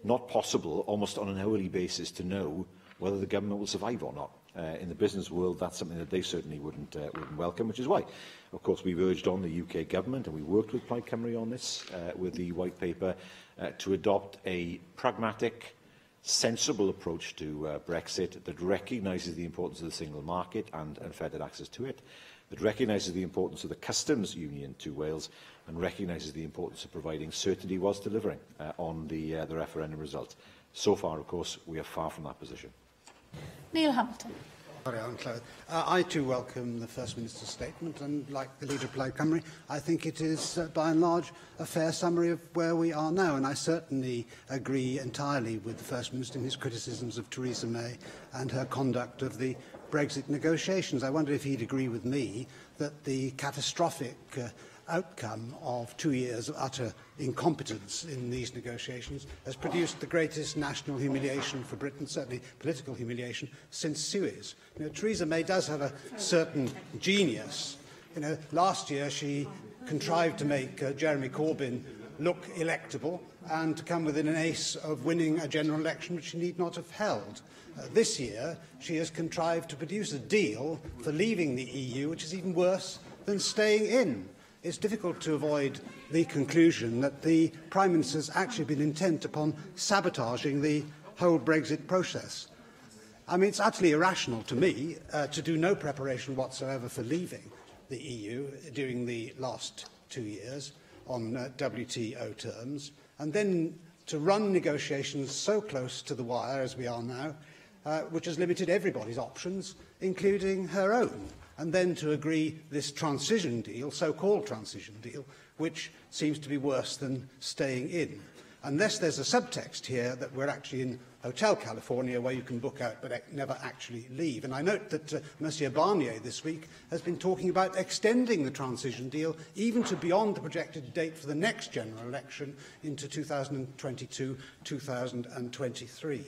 S3: not possible, almost on an hourly basis, to know whether the government will survive or not. In the business world, that's something that they certainly wouldn't welcome, which is why, of course, we've urged on the UK government, and we worked with Plaid Cymru on this, with the White Paper, to adopt a pragmatic, sensible approach to Brexit that recognises the importance of the single market and federal access to it, that recognises the importance of the customs union to Wales, and recognises the importance of providing certainty whilst delivering on the referendum result. So far, of course, we are far from that position.
S1: Neil Hamilton.
S14: Sorry, I too welcome the First Minister's statement, and like the Leader of Plaid Cymru, I think it is, by and large, a fair summary of where we are now, and I certainly agree entirely with the First Minister in his criticisms of Theresa May and her conduct of the Brexit negotiations. I wonder if he'd agree with me that the catastrophic outcome of 2 years of utter incompetence in these negotiations has produced the greatest national humiliation for Britain, certainly political humiliation, since Suez. Theresa May does have a certain genius. Last year she contrived to make Jeremy Corbyn look electable and to come within an ace of winning a general election which she need not have held. This year she has contrived to produce a deal for leaving the EU which is even worse than staying in. It's difficult to avoid the conclusion that the Prime Minister has actually been intent upon sabotaging the whole Brexit process. I mean, it's utterly irrational to me to do no preparation whatsoever for leaving the EU during the last 2 years on WTO terms, and then to run negotiations so close to the wire as we are now, which has limited everybody's options, including her own, and then to agree this transition deal, so-called transition deal, which seems to be worse than staying in. unless there's a subtext here that we're actually in Hotel California, where you can book out but never actually leave. And I note that Monsieur Barnier this week has been talking about extending the transition deal even to beyond the projected date for the next general election into 2022-2023.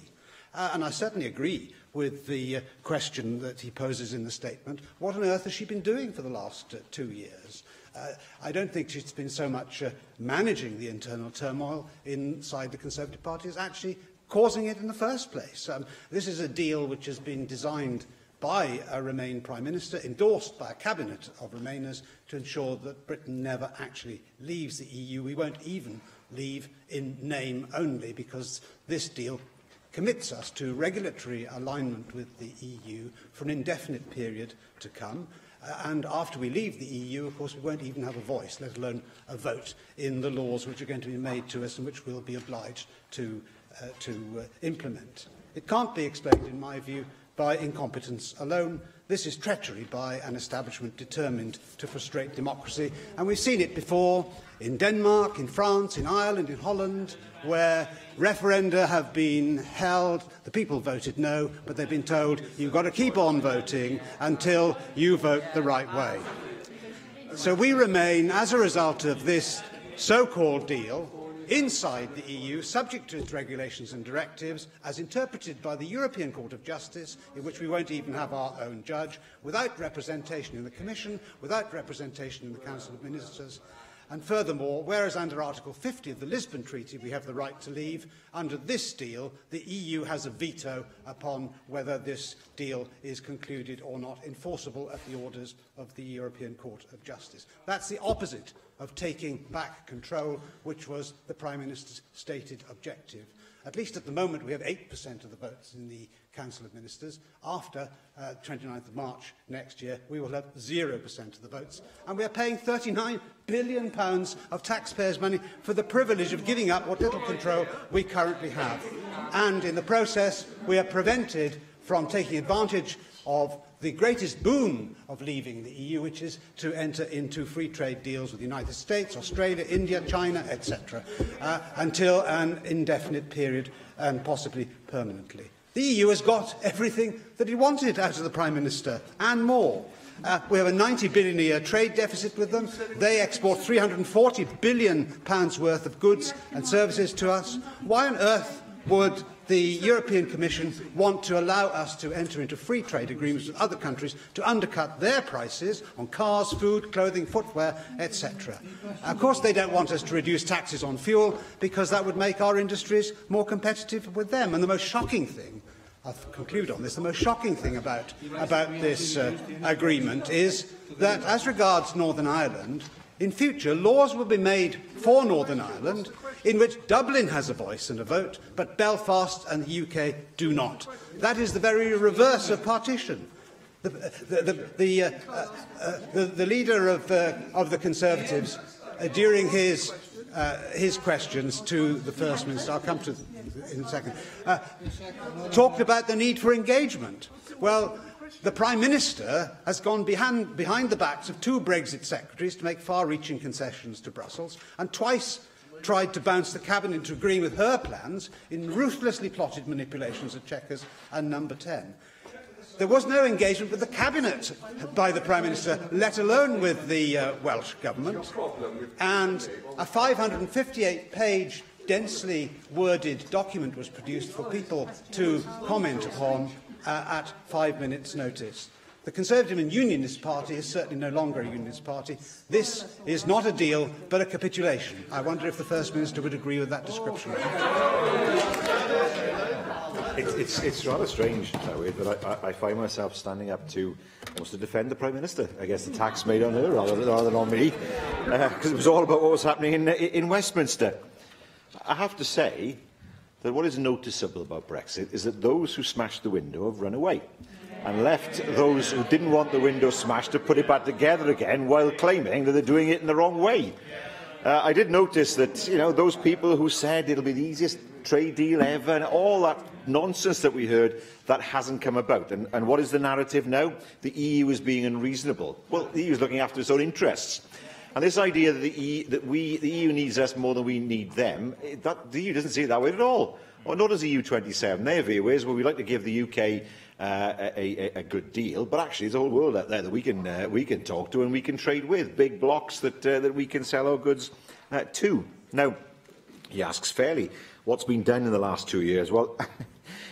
S14: And I certainly agree with the question that he poses in the statement. What on earth has she been doing for the last 2 years? I don't think she's been so much managing the internal turmoil inside the Conservative Party as actually causing it in the first place. This is a deal which has been designed by a Remain Prime Minister, endorsed by a cabinet of Remainers, to ensure that Britain never actually leaves the EU. We won't even leave in name only, because this deal commits us to regulatory alignment with the EU for an indefinite period to come. And after we leave the EU, of course, we won't even have a voice, let alone a vote, in the laws which are going to be made to us and which we'll be obliged to implement. It can't be explained, in my view, by incompetence alone. This is treachery by an establishment determined to frustrate democracy. And we've seen it before in Denmark, in France, in Ireland, in Holland, where referenda have been held. The people voted no, but they've been told you've got to keep on voting until you vote the right way. So we remain, as a result of this so-called deal, inside the EU, subject to its regulations and directives, as interpreted by the European Court of Justice, in which we won't even have our own judge, without representation in the Commission, without representation in the Council of Ministers. And furthermore, whereas under Article 50 of the Lisbon Treaty we have the right to leave, under this deal the EU has a veto upon whether this deal is concluded or not, enforceable at the orders of the European Court of Justice. That's the opposite of taking back control, which was the Prime Minister's stated objective. At least at the moment we have 8% of the votes in the Council of Ministers. After 29th of March next year, we will have 0% of the votes. And we are paying £39 billion of taxpayers' money for the privilege of giving up what little control we currently have. And in the process, we are prevented from taking advantage of the greatest boon of leaving the EU, which is to enter into free trade deals with the United States, Australia, India, China, etc., until an indefinite period and possibly permanently. The EU has got everything that it wanted out of the Prime Minister and more. We have a £90 billion a year trade deficit with them. They export £340 billion worth of goods and services to us. Why on earth would the European Commission want to allow us to enter into free trade agreements with other countries to undercut their prices on cars, food, clothing, footwear, etc. Of course, they don't want us to reduce taxes on fuel, because that would make our industries more competitive with them. And the most shocking thing, I'll conclude on this, the most shocking thing about this agreement is that, as regards Northern Ireland, in future, laws will be made for Northern Ireland in which Dublin has a voice and a vote, but Belfast and the UK do not. That is the very reverse of partition. The leader of the Conservatives, during his questions to the First Minister, I'll come to in a second, talked about the need for engagement. Well, the Prime Minister has gone behind the backs of 2 Brexit secretaries to make far-reaching concessions to Brussels, and twice tried to bounce the Cabinet into agreeing with her plans in ruthlessly plotted manipulations of Chequers and Number 10. There was no engagement with the Cabinet by the Prime Minister, let alone with the Welsh Government, and a 558-page densely worded document was produced for people to comment upon at 5 minutes' notice. The Conservative and Unionist Party is certainly no longer a Unionist Party. This is not a deal, but a capitulation. I wonder if the First Minister would agree with that description.
S3: It's rather strange, that I find myself standing up to almost to defend the Prime Minister. I guess the tax made on her rather than on me, because it was all about what was happening in Westminster. I have to say that what is noticeable about Brexit is that those who smashed the window have run away and left those who didn't want the window smashed to put it back together again, while claiming that they're doing it in the wrong way. I did notice that, those people who said it'll be the easiest trade deal ever and all that nonsense that we heard, that hasn't come about. And what is the narrative now? The EU is being unreasonable. Well, the EU is looking after its own interests. And this idea that the EU needs us more than we need them, the EU doesn't see it that way at all. Or nor does EU 27. Their view is, well, we'd like to give the UK a good deal, but actually there's a whole world out there that we can talk to and we can trade with, big blocks that we can sell our goods to. Now, he asks fairly, what's been done in the last 2 years? Well,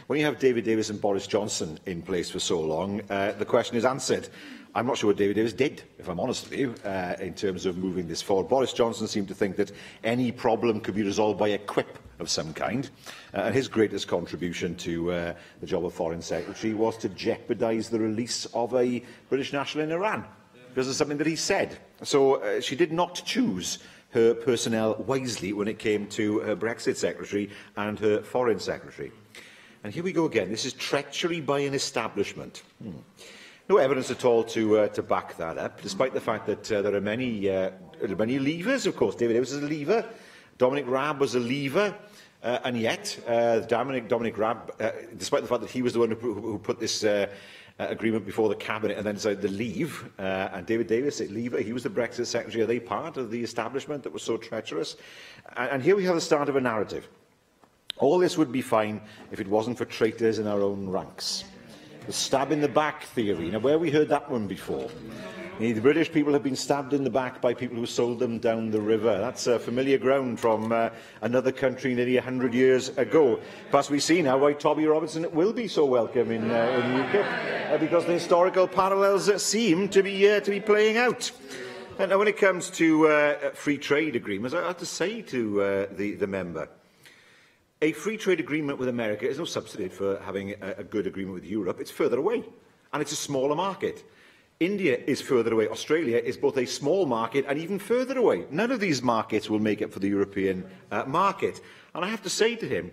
S3: when you have David Davis and Boris Johnson in place for so long, the question is answered. I'm not sure what David Davis did, if I'm honest with you, in terms of moving this forward. Boris Johnson seemed to think that any problem could be resolved by a quip of some kind, and his greatest contribution to the job of Foreign Secretary was to jeopardise the release of a British national in Iran, because of something that he said. So she did not choose her personnel wisely when it came to her Brexit Secretary and her Foreign Secretary. And here we go again. This is treachery by an establishment. No evidence at all to back that up, despite the fact that there are many leavers. Of course, David Davis is a leaver. Dominic Raab was a leaver. And yet, Dominic Raab, despite the fact that he was the one who put this agreement before the Cabinet and then decided to leave, and David Davis, a leaver, he was the Brexit Secretary. Are they part of the establishment that was so treacherous? And here we have the start of a narrative. All this would be fine if it wasn't for traitors in our own ranks. The stab in the back theory. Now, where have we heard that one before? The British people have been stabbed in the back by people who sold them down the river. That's familiar ground from another country nearly 100 years ago. Plus, we see now why Toby Robinson will be so welcome in UKIP, because the historical parallels seem to be playing out. And now, when it comes to free trade agreements, I have to say to the member, a free trade agreement with America is no substitute for having a good agreement with Europe. It's further away, and it's a smaller market. India is further away. Australia is both a small market and even further away. None of these markets will make it for the European market. And I have to say to him,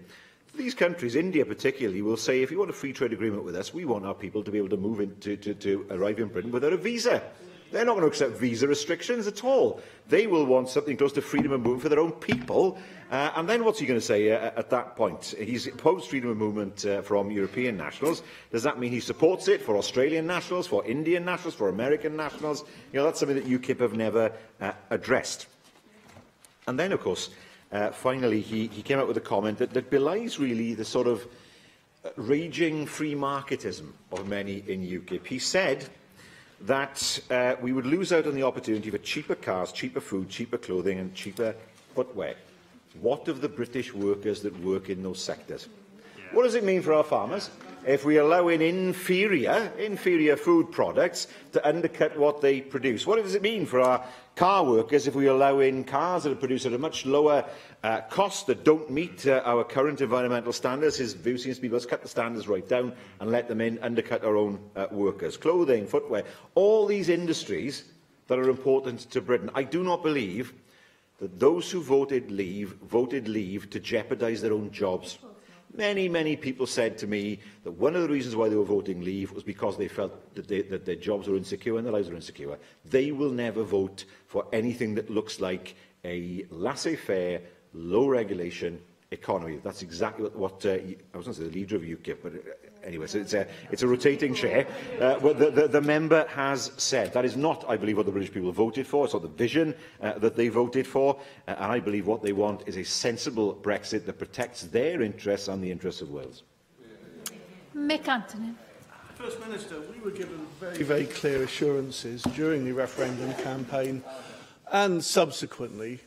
S3: these countries, India particularly, will say, if you want a free trade agreement with us, we want our people to be able to move in, to arrive in Britain without a visa. They're not going to accept visa restrictions at all. They will want something close to freedom of movement for their own people. And then what's he going to say at that point? He's opposed freedom of movement from European nationals. Does that mean he supports it for Australian nationals, for Indian nationals, for American nationals? You know, that's something that UKIP have never addressed. And then, of course, finally, he came out with a comment that belies really the sort of raging free marketism of many in UKIP. He said that we would lose out on the opportunity for cheaper cars, cheaper food, cheaper clothing and cheaper footwear. What of the British workers that work in those sectors? What does it mean for our farmers if we allow in inferior food products to undercut what they produce? What does it mean for our car workers if we allow in cars that are produced at a much lower cost, that don't meet our current environmental standards? His view seems to be, let's cut the standards right down and let them in, undercut our own workers. Clothing, footwear, all these industries that are important to Britain. I do not believe that those who voted leave to jeopardise their own jobs. Many people said to me that one of the reasons why they were voting leave was because they felt that their jobs were insecure and their lives were insecure. They will never vote for anything that looks like a laissez-faire, low-regulation economy. That's exactly what I was going to say the leader of UKIP, but anyway, so it's a rotating chair. What the member has said. That is not, I believe, what the British people voted for. It's not the vision that they voted for. And I believe what they want is a sensible Brexit that protects their interests and the interests of Wales.
S1: Mick Anthony.
S16: First Minister, we were given very clear assurances during the referendum campaign and subsequently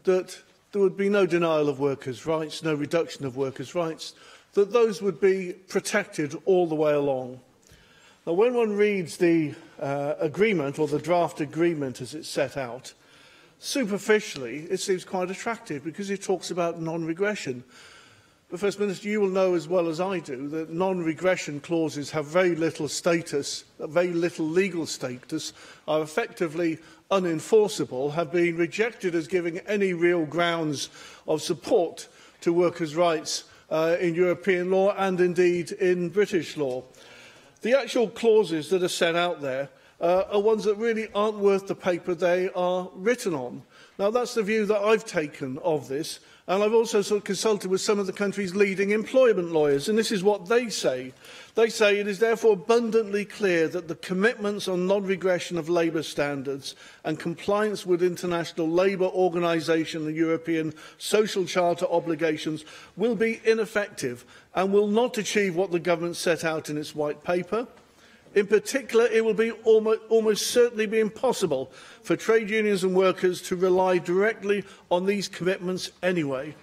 S16: that there would be no denial of workers' rights, no reduction of workers' rights, that those would be protected all the way along. Now, when one reads the agreement, or the draft agreement as it's set out, superficially it seems quite attractive because it talks about non-regression. But, First Minister, you will know as well as I do that non-regression clauses have very little status, very little legal status, are effectively unenforceable, have been rejected as giving any real grounds of support to workers' rights in European law and indeed in British law. The actual clauses that are set out there are ones that really aren't worth the paper they are written on. Now, that's the view that I've taken of this, And I've also consulted with some of the country's leading employment lawyers, and this is what they say. They say it is therefore abundantly clear that the commitments on non-regression of labour standards and compliance with International Labour Organisation and European Social Charter obligations will be ineffective and will not achieve what the government set out in its white paper. In particular, it will be almost certainly be impossible for trade unions and workers to rely directly on these commitments anyway.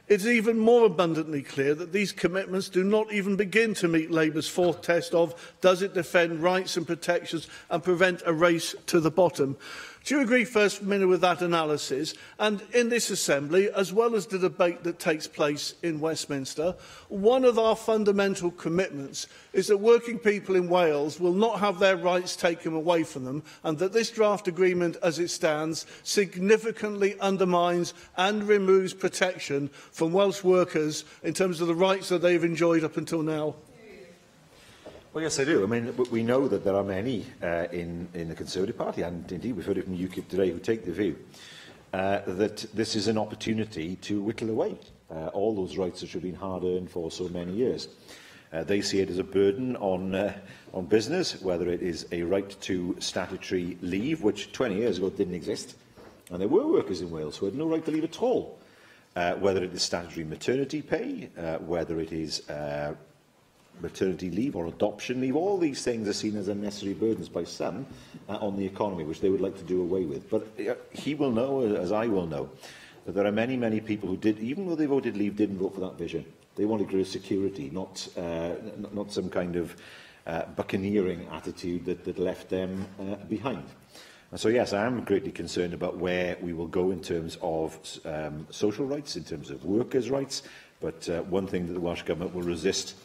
S16: It is even more abundantly clear that these commitments do not even begin to meet Labour's fourth test of does it defend rights and protections and prevent a race to the bottom. Do you agree, First Minister, with that analysis? And in this Assembly, as well as the debate that takes place in Westminster, one of our fundamental commitments is that working people in Wales will not have their rights taken away from them, and that this draft agreement, as it stands, significantly undermines and removes protection from Welsh workers in terms of the rights that they've enjoyed up until now.
S3: Well, yes, I do. I mean, we know that there are many in the Conservative Party, and indeed we've heard it from UKIP today, who take the view that this is an opportunity to whittle away all those rights that have been hard-earned for so many years. They see it as a burden on business, whether it is a right to statutory leave, which 20 years ago didn't exist, and there were workers in Wales who had no right to leave at all, whether it is statutory maternity pay, whether it is maternity leave or adoption leave. All these things are seen as unnecessary burdens by some on the economy, which they would like to do away with. But he will know, as I will know, that there are many, many people who did, even though they voted leave, didn't vote for that vision. They wanted greater security, not some kind of buccaneering attitude that left them behind. And so, yes, I am greatly concerned about where we will go in terms of social rights, in terms of workers' rights. But one thing that the Welsh Government will resist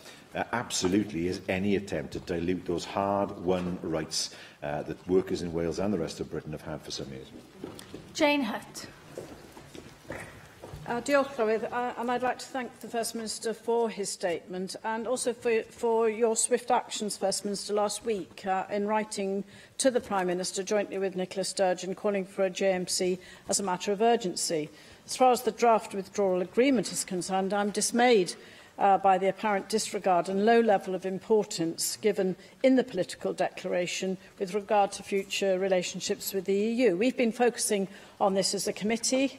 S3: absolutely is any attempt to dilute those hard-won rights that workers in Wales and the rest of Britain have had for some years.
S1: Jane Hutt.
S17: Diolch, Llywydd, and I'd like to thank the First Minister for his statement and also for your swift actions, First Minister, last week in writing to the Prime Minister jointly with Nicola Sturgeon calling for a JMC as a matter of urgency. As far as the draft withdrawal agreement is concerned, I'm dismayed by the apparent disregard and low level of importance given in the political declaration with regard to future relationships with the EU. We've been focusing on this as a committee,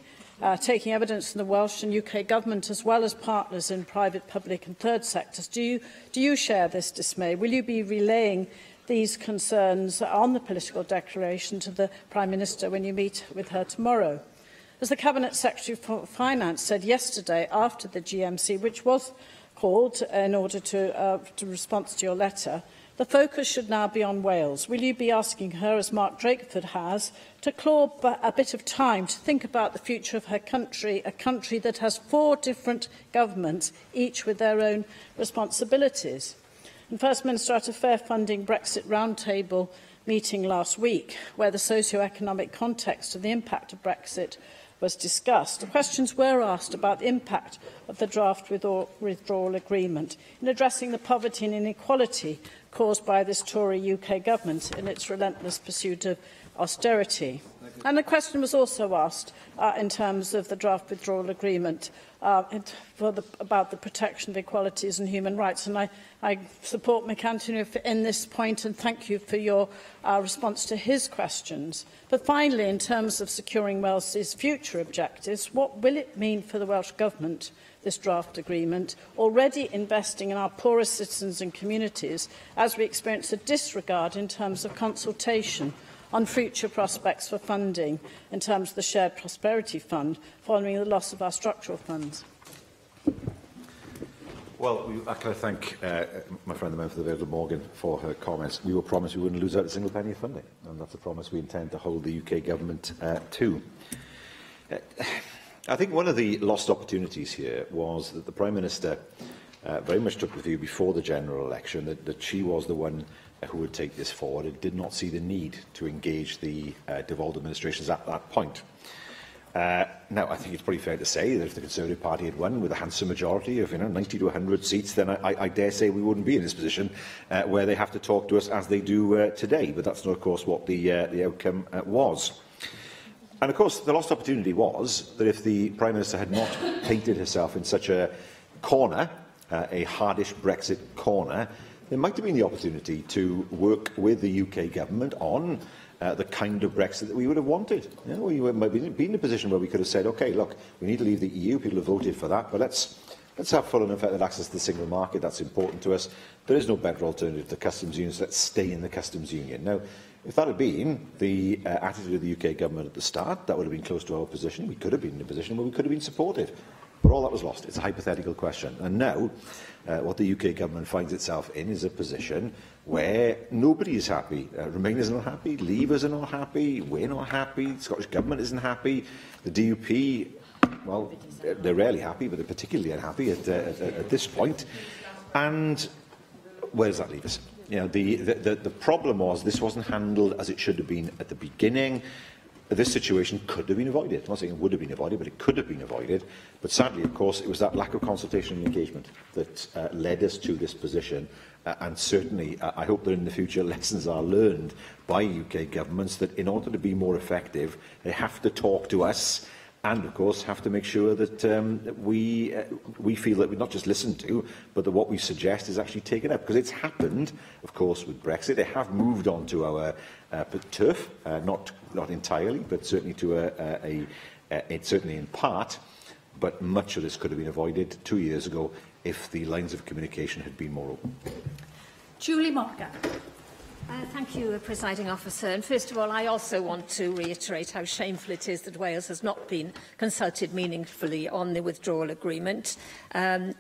S17: taking evidence from the Welsh and UK Government as well as partners in private, public and third sectors. Do you share this dismay? Will you be relaying these concerns on the political declaration to the Prime Minister when you meet with her tomorrow? As the Cabinet Secretary for Finance said yesterday after the GMC, which was called in order to respond to your letter, the focus should now be on Wales. Will you be asking her, as Mark Drakeford has, to claw a bit of time to think about the future of her country, a country that has 4 different governments, each with their own responsibilities? And First Minister, at a fair funding Brexit roundtable meeting last week, where the socio-economic context of the impact of Brexit was discussed, the questions were asked about the impact of the draft withdrawal agreement in addressing the poverty and inequality caused by this Tory UK government in its relentless pursuit of austerity. And the question was also asked in terms of the draft withdrawal agreement about the protection of equalities and human rights. And I support Mick Anthony in this point and thank you for your response to his questions. But finally, in terms of securing Wales's future objectives, what will it mean for the Welsh Government, this draft agreement, already investing in our poorest citizens and communities as we experience a disregard in terms of consultation on future prospects for funding in terms of the Shared Prosperity Fund following the loss of our structural funds?
S3: Well, I can thank my friend the member for the Vale Morgan for her comments. We were promised we wouldn't lose out a single penny of funding, and that's a promise we intend to hold the UK Government to. I think one of the lost opportunities here was that the Prime Minister very much took the view before the general election that she was the one who would take this forward and did not see the need to engage the devolved administrations at that point. Now, I think it's pretty fair to say that if the Conservative Party had won with a handsome majority of 90 to 100 seats, then I dare say we wouldn't be in this position where they have to talk to us as they do today. But that's not, of course, what the outcome was. And of course, the lost opportunity was that if the Prime Minister had not painted herself in such a corner, a hardish Brexit corner, there might have been the opportunity to work with the UK government on the kind of Brexit that we would have wanted. You know, we might have been in a position where we could have said, OK, look, we need to leave the EU, people have voted for that, but let's have full and effective access to the single market, that's important to us. There is no better alternative to the customs union, so let's stay in the customs union. Now, if that had been the attitude of the UK government at the start, that would have been close to our position. We could have been in a position where we could have been supportive. But all that was lost. It's a hypothetical question. And now, what the UK government finds itself in is a position where nobody is happy. Remainers are not happy, Leavers are not happy, we're not happy, the Scottish Government isn't happy, the DUP, well, they're rarely happy, but they're particularly unhappy at this point. And where does that leave us? You know, the problem was this wasn't handled as it should have been at the beginning. This situation could have been avoided. I'm not saying it would have been avoided, but it could have been avoided. But sadly, of course, it was that lack of consultation and engagement that led us to this position. And certainly, I hope that in the future lessons are learned by UK governments that in order to be more effective, they have to talk to us and, of course, have to make sure that we feel that we're not just listened to, but that what we suggest is actually taken up. Because it's happened, of course, with Brexit. They have moved on to our turf, not entirely, but certainly to certainly in part. But much of this could have been avoided 2 years ago if the lines of communication had been more open.
S1: Julie Morgan.
S6: Thank you, Presiding Officer. And first of all, I also want to reiterate how shameful it is that Wales has not been consulted meaningfully on the withdrawal agreement. And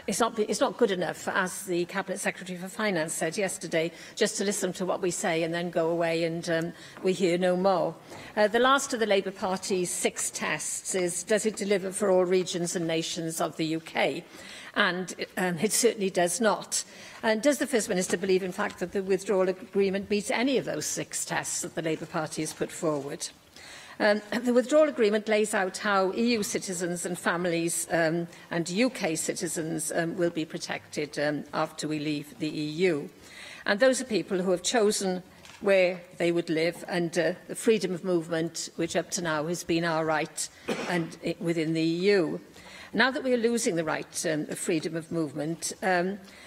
S6: it's not good enough, as the Cabinet Secretary for Finance said yesterday, just to listen to what we say and then go away and we hear no more. The last of the Labour Party's 6 tests is, does it deliver for all regions and nations of the UK? And it certainly does not. And does the First Minister believe, in fact, that the withdrawal agreement meets any of those 6 tests that the Labour Party has put forward? The withdrawal agreement lays out how EU citizens and families and UK citizens will be protected after we leave the EU. And those are people who have chosen where they would live, and the freedom of movement, which up to now has been our right and within the EU. Now that we are losing the right of freedom of movement,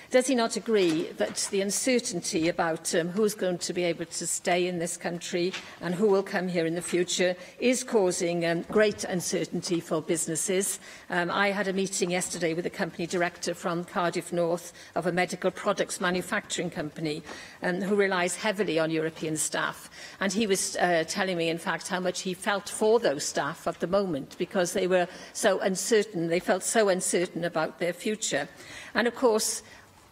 S6: does he not agree that the uncertainty about who's going to be able to stay in this country and who will come here in the future is causing great uncertainty for businesses? I had a meeting yesterday with a company director from Cardiff North of a medical products manufacturing company who relies heavily on European staff. And he was telling me, in fact, how much he felt for those staff at the moment because they were so uncertain. They felt so uncertain about their future. And, of course,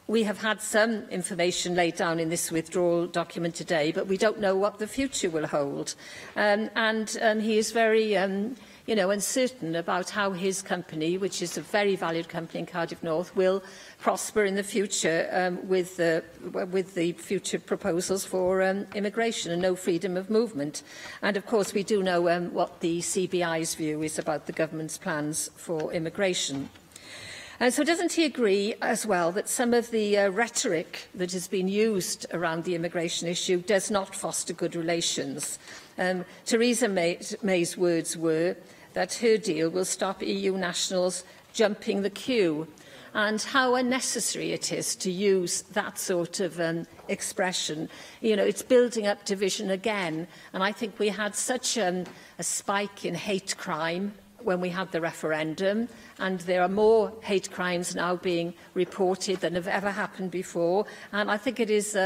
S6: we have had some information laid down in this withdrawal document today, but we don't know what the future will hold. He is very uncertain about how his company, which is a very valued company in Cardiff North, will prosper in the future with the future proposals for immigration and no freedom of movement. And, of course, we do know what the CBI's view is about the government's plans for immigration. And so doesn't he agree as well that some of the rhetoric that has been used around the immigration issue does not foster good relations? Theresa May's words were that her deal will stop EU nationals jumping the queue, and how unnecessary it is to use that sort of expression. You know, it's building up division again, and I think we had such a spike in hate crime when we had the referendum, and there are more hate crimes now being reported than have ever happened before. And I think it is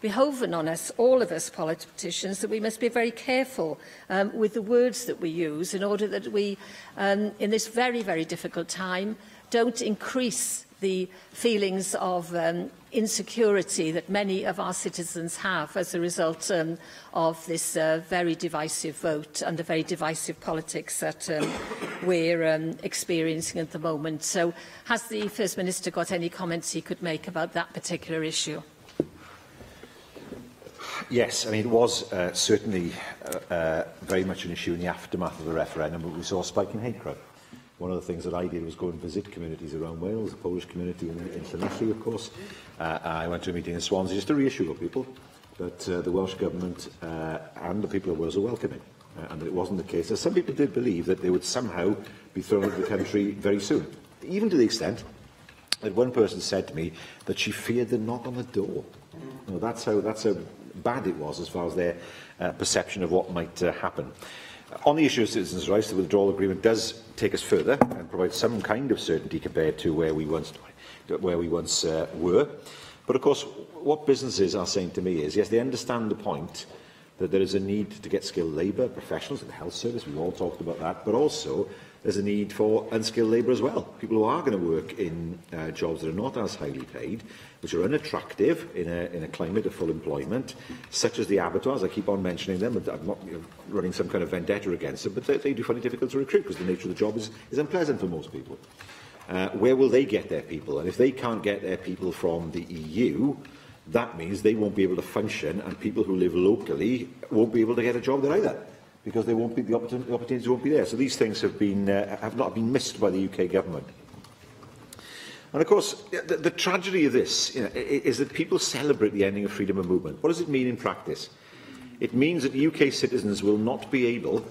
S6: behoven on us, all of us politicians, that we must be very careful with the words that we use in order that we, in this very, very difficult time, don't increase the feelings of insecurity that many of our citizens have as a result of this very divisive vote and the very divisive politics that we're experiencing at the moment. So has the First Minister got any comments he could make about that particular issue?
S3: Yes, I mean, it was certainly very much an issue in the aftermath of the referendum, but we saw a spike in hate crime. One of the things that I did was go and visit communities around Wales, the Polish community in Llanelli, of course. I went to a meeting in Swansea just to reassure people that the Welsh Government and the people of Wales are welcoming and that it wasn't the case. Some people did believe that they would somehow be thrown out of the country very soon, even to the extent that one person said to me that she feared the knock on the door. You know, that's how bad it was as far as their perception of what might happen. On the issue of citizens' rights, the withdrawal agreement does take us further and provide some kind of certainty compared to where we once were. But of course, what businesses are saying to me is, yes, they understand the point that there is a need to get skilled labour, professionals in the health service, we've all talked about that, but also there's a need for unskilled labour as well. People who are going to work in jobs that are not as highly paid, which are unattractive in a climate of full employment, such as the abattoirs. I keep on mentioning them. I'm not running some kind of vendetta against them, but they do find it difficult to recruit because the nature of the job is unpleasant for most people. Where will they get their people? And if they can't get their people from the EU, that means they won't be able to function, and people who live locally won't be able to get a job there either, because the opportunities won't be there. So these things have not been missed by the UK government. And of course, the tragedy of this is that people celebrate the ending of freedom of movement. What does it mean in practice? It means that UK citizens will not be able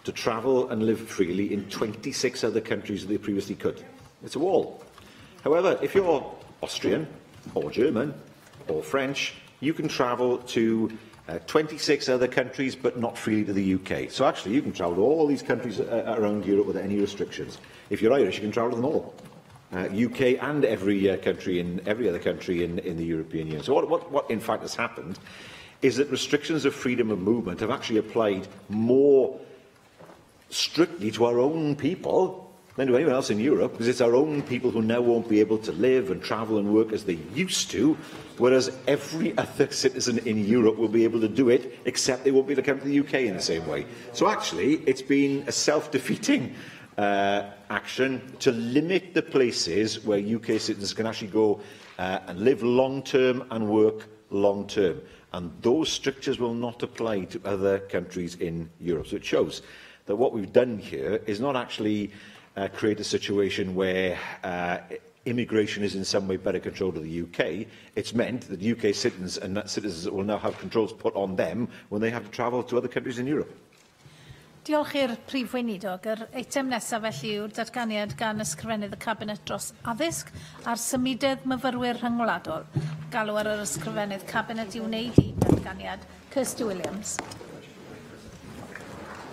S3: to travel and live freely in 26 other countries that they previously could. It's a wall. However, if you're Austrian or German or French, you can travel to 26 other countries, but not freely to the UK. So actually, you can travel to all these countries around Europe without any restrictions. If you're Irish, you can travel to them all. UK and every other country in the European Union. So what in fact has happened is that restrictions of freedom of movement have actually applied more strictly to our own people than to anyone else in Europe, because it's our own people who now won't be able to live and travel and work as they used to, whereas every other citizen in Europe will be able to do it, except they won't be able to come to the UK in the same way. So actually, it's been a self-defeating action to limit the places where UK citizens can actually go and live long-term and work long-term. And those strictures will not apply to other countries in Europe. So it shows that what we've done here is not actually create a situation where immigration is in some way better controlled to the UK. It's meant that UK citizens will now have controls put on them when they have to travel to other countries in Europe.
S1: Diolch i'r Prif Weinidog. Yr eitem nesaf felly yw'r datganiad gan ysgrifennydd y Cabinet dros addysg a'r symudedd myfyrwyr rhyngwladol. Galw ar yr ysgrifennydd Cabinet i wneud i datganiad. Kirsty Williams.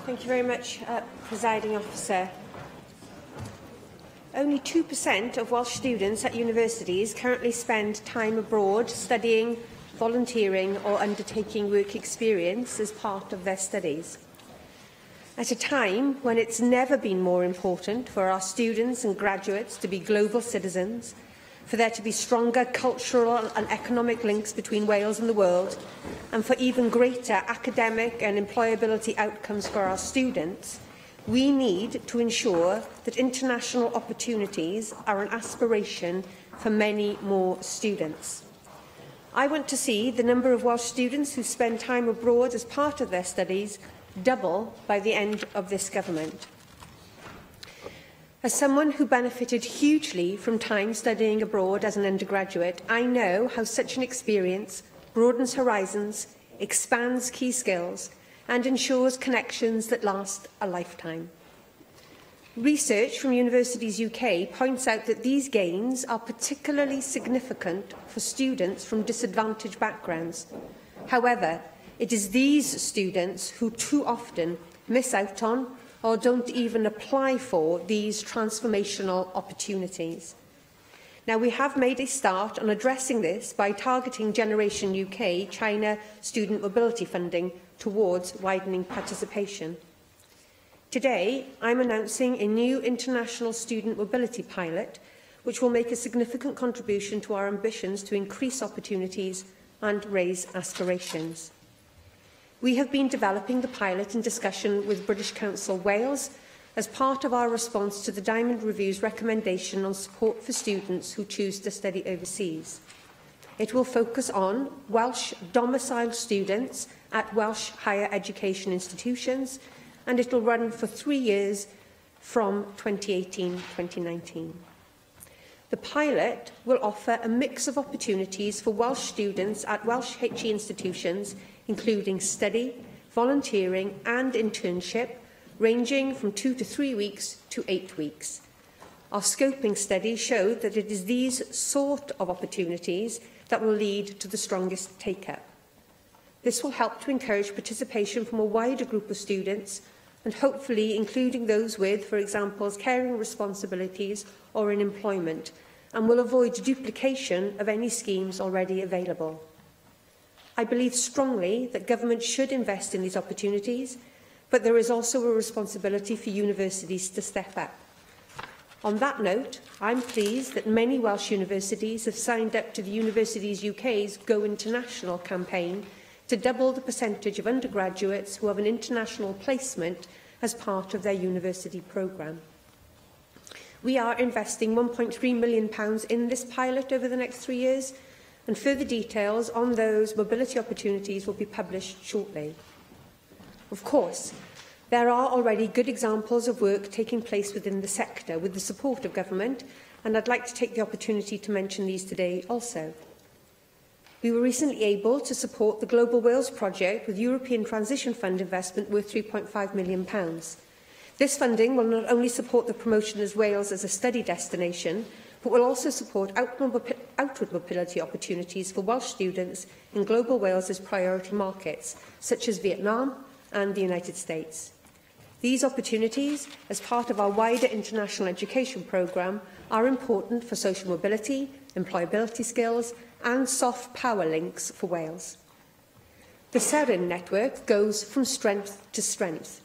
S20: Thank you very much, Presiding Officer. Only 2% of Welsh students at universities currently spend time abroad studying, volunteering or undertaking work experience as part of their studies. At a time when it's never been more important for our students and graduates to be global citizens, for there to be stronger cultural and economic links between Wales and the world, and for even greater academic and employability outcomes for our students, we need to ensure that international opportunities are an aspiration for many more students. I want to see the number of Welsh students who spend time abroad as part of their studies double by the end of this government. As someone who benefited hugely from time studying abroad as an undergraduate, I know how such an experience broadens horizons, expands key skills, and ensures connections that last a lifetime. Research from Universities UK points out that these gains are particularly significant for students from disadvantaged backgrounds. However, it is these students who too often miss out on or don't even apply for these transformational opportunities. Now, we have made a start on addressing this by targeting Generation UK China student mobility funding towards widening participation. Today, I'm announcing a new international student mobility pilot, which will make a significant contribution to our ambitions to increase opportunities and raise aspirations. We have been developing the pilot in discussion with British Council Wales as part of our response to the Diamond Review's recommendation on support for students who choose to study overseas. It will focus on Welsh domiciled students at Welsh higher education institutions, and it will run for 3 years from 2018-2019. The pilot will offer a mix of opportunities for Welsh students at Welsh HE institutions, including study, volunteering and internship, ranging from 2 to 3 weeks to 8 weeks. Our scoping study showed that it is these sort of opportunities that will lead to the strongest take-up. This will help to encourage participation from a wider group of students, and hopefully including those with, for example, caring responsibilities or in employment, and will avoid duplication of any schemes already available. I believe strongly that government should invest in these opportunities, but there is also a responsibility for universities to step up. On that note, I'm pleased that many Welsh universities have signed up to the Universities UK's Go International campaign to double the percentage of undergraduates who have an international placement as part of their university programme. We are investing £1.3 million in this pilot over the next 3 years, and further details on those mobility opportunities will be published shortly. Of course, there are already good examples of work taking place within the sector with the support of government, and I'd like to take the opportunity to mention these today also. We were recently able to support the Global Wales project with European Transition Fund investment worth £3.5 million. This funding will not only support the promotion of Wales as a study destination, but will also support outward mobility opportunities for Welsh students in Global Wales's priority markets, such as Vietnam and the United States. These opportunities, as part of our wider international education programme, are important for social mobility, employability skills and soft power links for Wales. The SERIN network goes from strength to strength,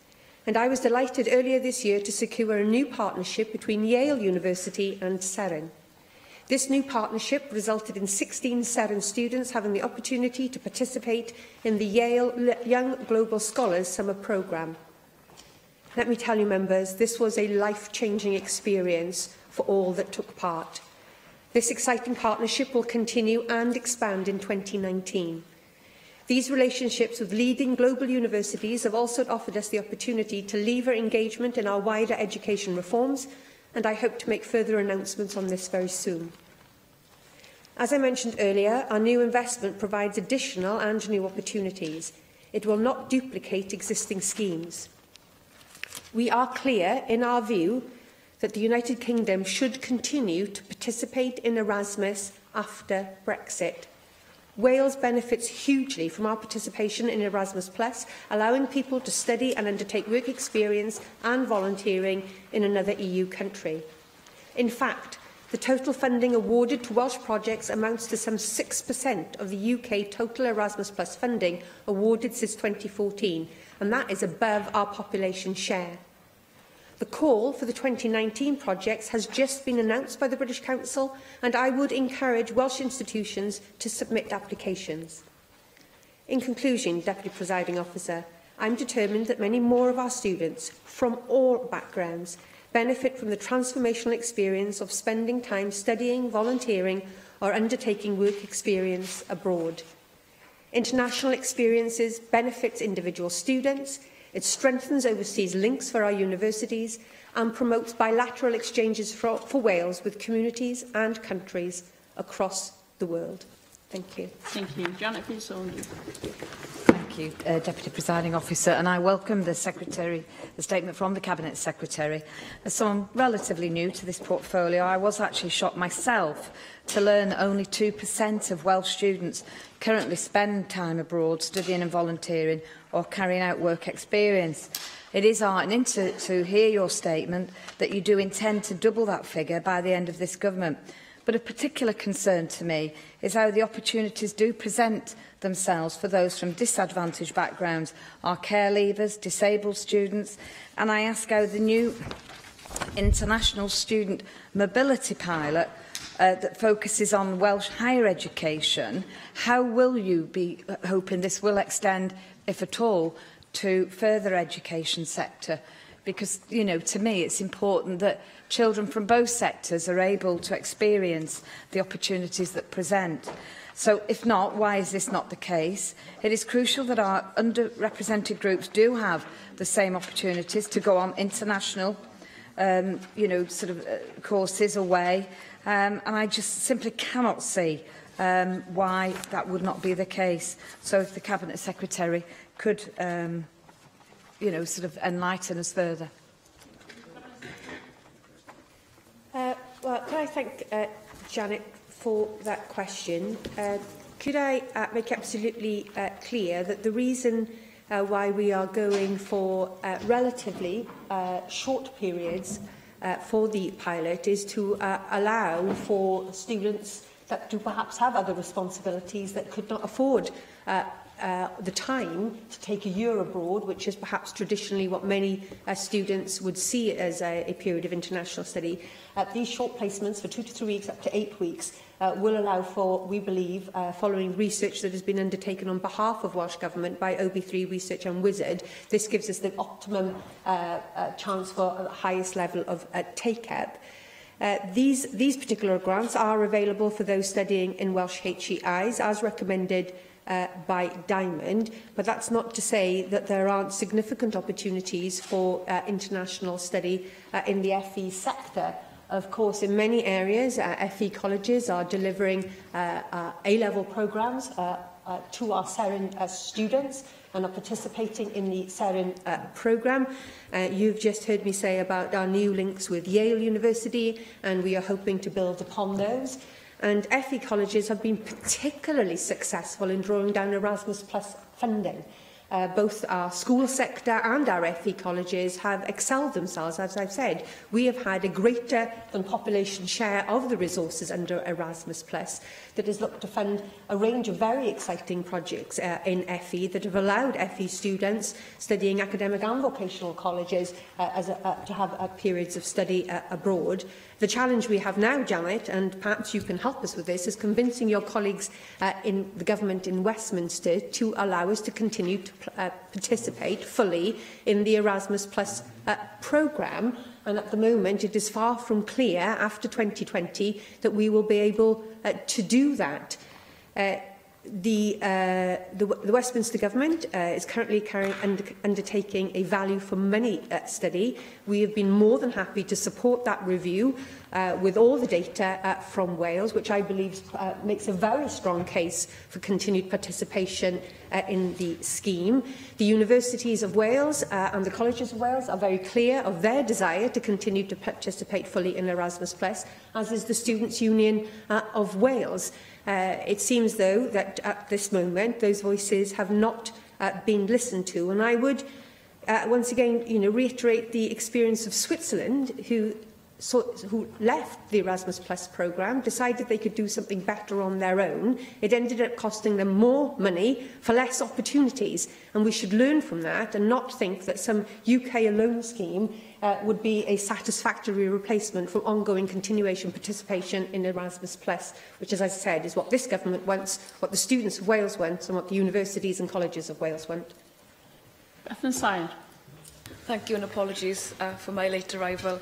S20: and I was delighted earlier this year to secure a new partnership between Yale University and SERIN. This new partnership resulted in 16 SERIN students having the opportunity to participate in the Yale Young Global Scholars Summer Programme. Let me tell you, members, this was a life-changing experience for all that took part. This exciting partnership will continue and expand in 2019. These relationships with leading global universities have also offered us the opportunity to lever engagement in our wider education reforms, and I hope to make further announcements on this very soon. As I mentioned earlier, our new investment provides additional and new opportunities. It will not duplicate existing schemes. We are clear in our view that the United Kingdom should continue to participate in Erasmus after Brexit. Wales benefits hugely from our participation in Erasmus+, allowing people to study and undertake work experience and volunteering in another EU country. In fact, the total funding awarded to Welsh projects amounts to some 6% of the UK total Erasmus+ funding awarded since 2014, and that is above our population share. The call for the 2019 projects has just been announced by the British Council, and I would encourage Welsh institutions to submit applications. In conclusion, Deputy Presiding Officer, I'm determined that many more of our students, from all backgrounds, benefit from the transformational experience of spending time studying, volunteering, or undertaking work experience abroad. International experiences benefits individual students, it strengthens overseas links for our universities and promotes bilateral exchanges for Wales with communities and countries across the world. Thank you.
S4: Thank you. Janet Pearson.
S18: Thank you, Deputy Presiding Officer, and I welcome the statement from the Cabinet Secretary. As someone relatively new to this portfolio, I was actually shocked myself to learn that only 2% of Welsh students currently spend time abroad studying and volunteering or carrying out work experience. It is heartening to hear your statement that you do intend to double that figure by the end of this government. But a particular concern to me is how the opportunities do present themselves for those from disadvantaged backgrounds, our care leavers, disabled students, and I ask how the new international student mobility pilot that focuses on Welsh higher education, how will you be hoping this will extend, if at all, to further education sector? Because, you know, to me it's important that children from both sectors are able to experience the opportunities that present. So if not, why is this not the case? It is crucial that our underrepresented groups do have the same opportunities to go on international courses away. And I just simply cannot see why that would not be the case. So if the Cabinet Secretary could you know, sort of enlighten us further.
S20: Well, can I thank Janet for that question? Could I make absolutely clear that the reason why we are going for relatively short periods for the pilot is to allow for students that do perhaps have other responsibilities that could not afford the time to take a year abroad, which is perhaps traditionally what many students would see as a period of international study. These short placements for 2 to 3 weeks, up to 8 weeks, will allow for, we believe, following research that has been undertaken on behalf of Welsh Government by OB3 Research and Wizard, this gives us the optimum chance for the highest level of take-up. These particular grants are available for those studying in Welsh HEIs, as recommended by Diamond, but that's not to say that there aren't significant opportunities for international study in the FE sector. Of course, in many areas, FE colleges are delivering A-level programmes to our SERIN students and are participating in the SERIN programme. You've just heard me say about our new links with Yale University, and we are hoping to build upon those. And FE colleges have been particularly successful in drawing down Erasmus Plus funding. Both our school sector and our FE colleges have excelled themselves, as I've said. We have had a greater than population share of the resources under Erasmus Plus that has looked to fund a range of very exciting projects in FE that have allowed FE students studying academic and vocational colleges to have periods of study abroad. The challenge we have now, Janet, and perhaps you can help us with this, is convincing your colleagues in the government in Westminster to allow us to continue to participate fully in the Erasmus Plus programme. And at the moment, it is far from clear, after 2020, that we will be able to do that. The Westminster Government is currently undertaking a value for money study. We have been more than happy to support that review with all the data from Wales, which I believe makes a very strong case for continued participation in the scheme. The universities of Wales and the colleges of Wales are very clear of their desire to continue to participate fully in Erasmus+, as is the Students' Union of Wales. It seems, though, that at this moment those voices have not been listened to. And I would once again reiterate the experience of Switzerland, who left the Erasmus Plus programme, decided they could do something better on their own. It ended up costing them more money for less opportunities. And we should learn from that and not think that some UK loan scheme would be a satisfactory replacement for ongoing continuation participation in Erasmus+, which, as I said, is what this government wants, what the students of Wales want, and what the universities and colleges of Wales want.
S17: Bethan Sayer.
S11: Thank you, and apologies for my late arrival.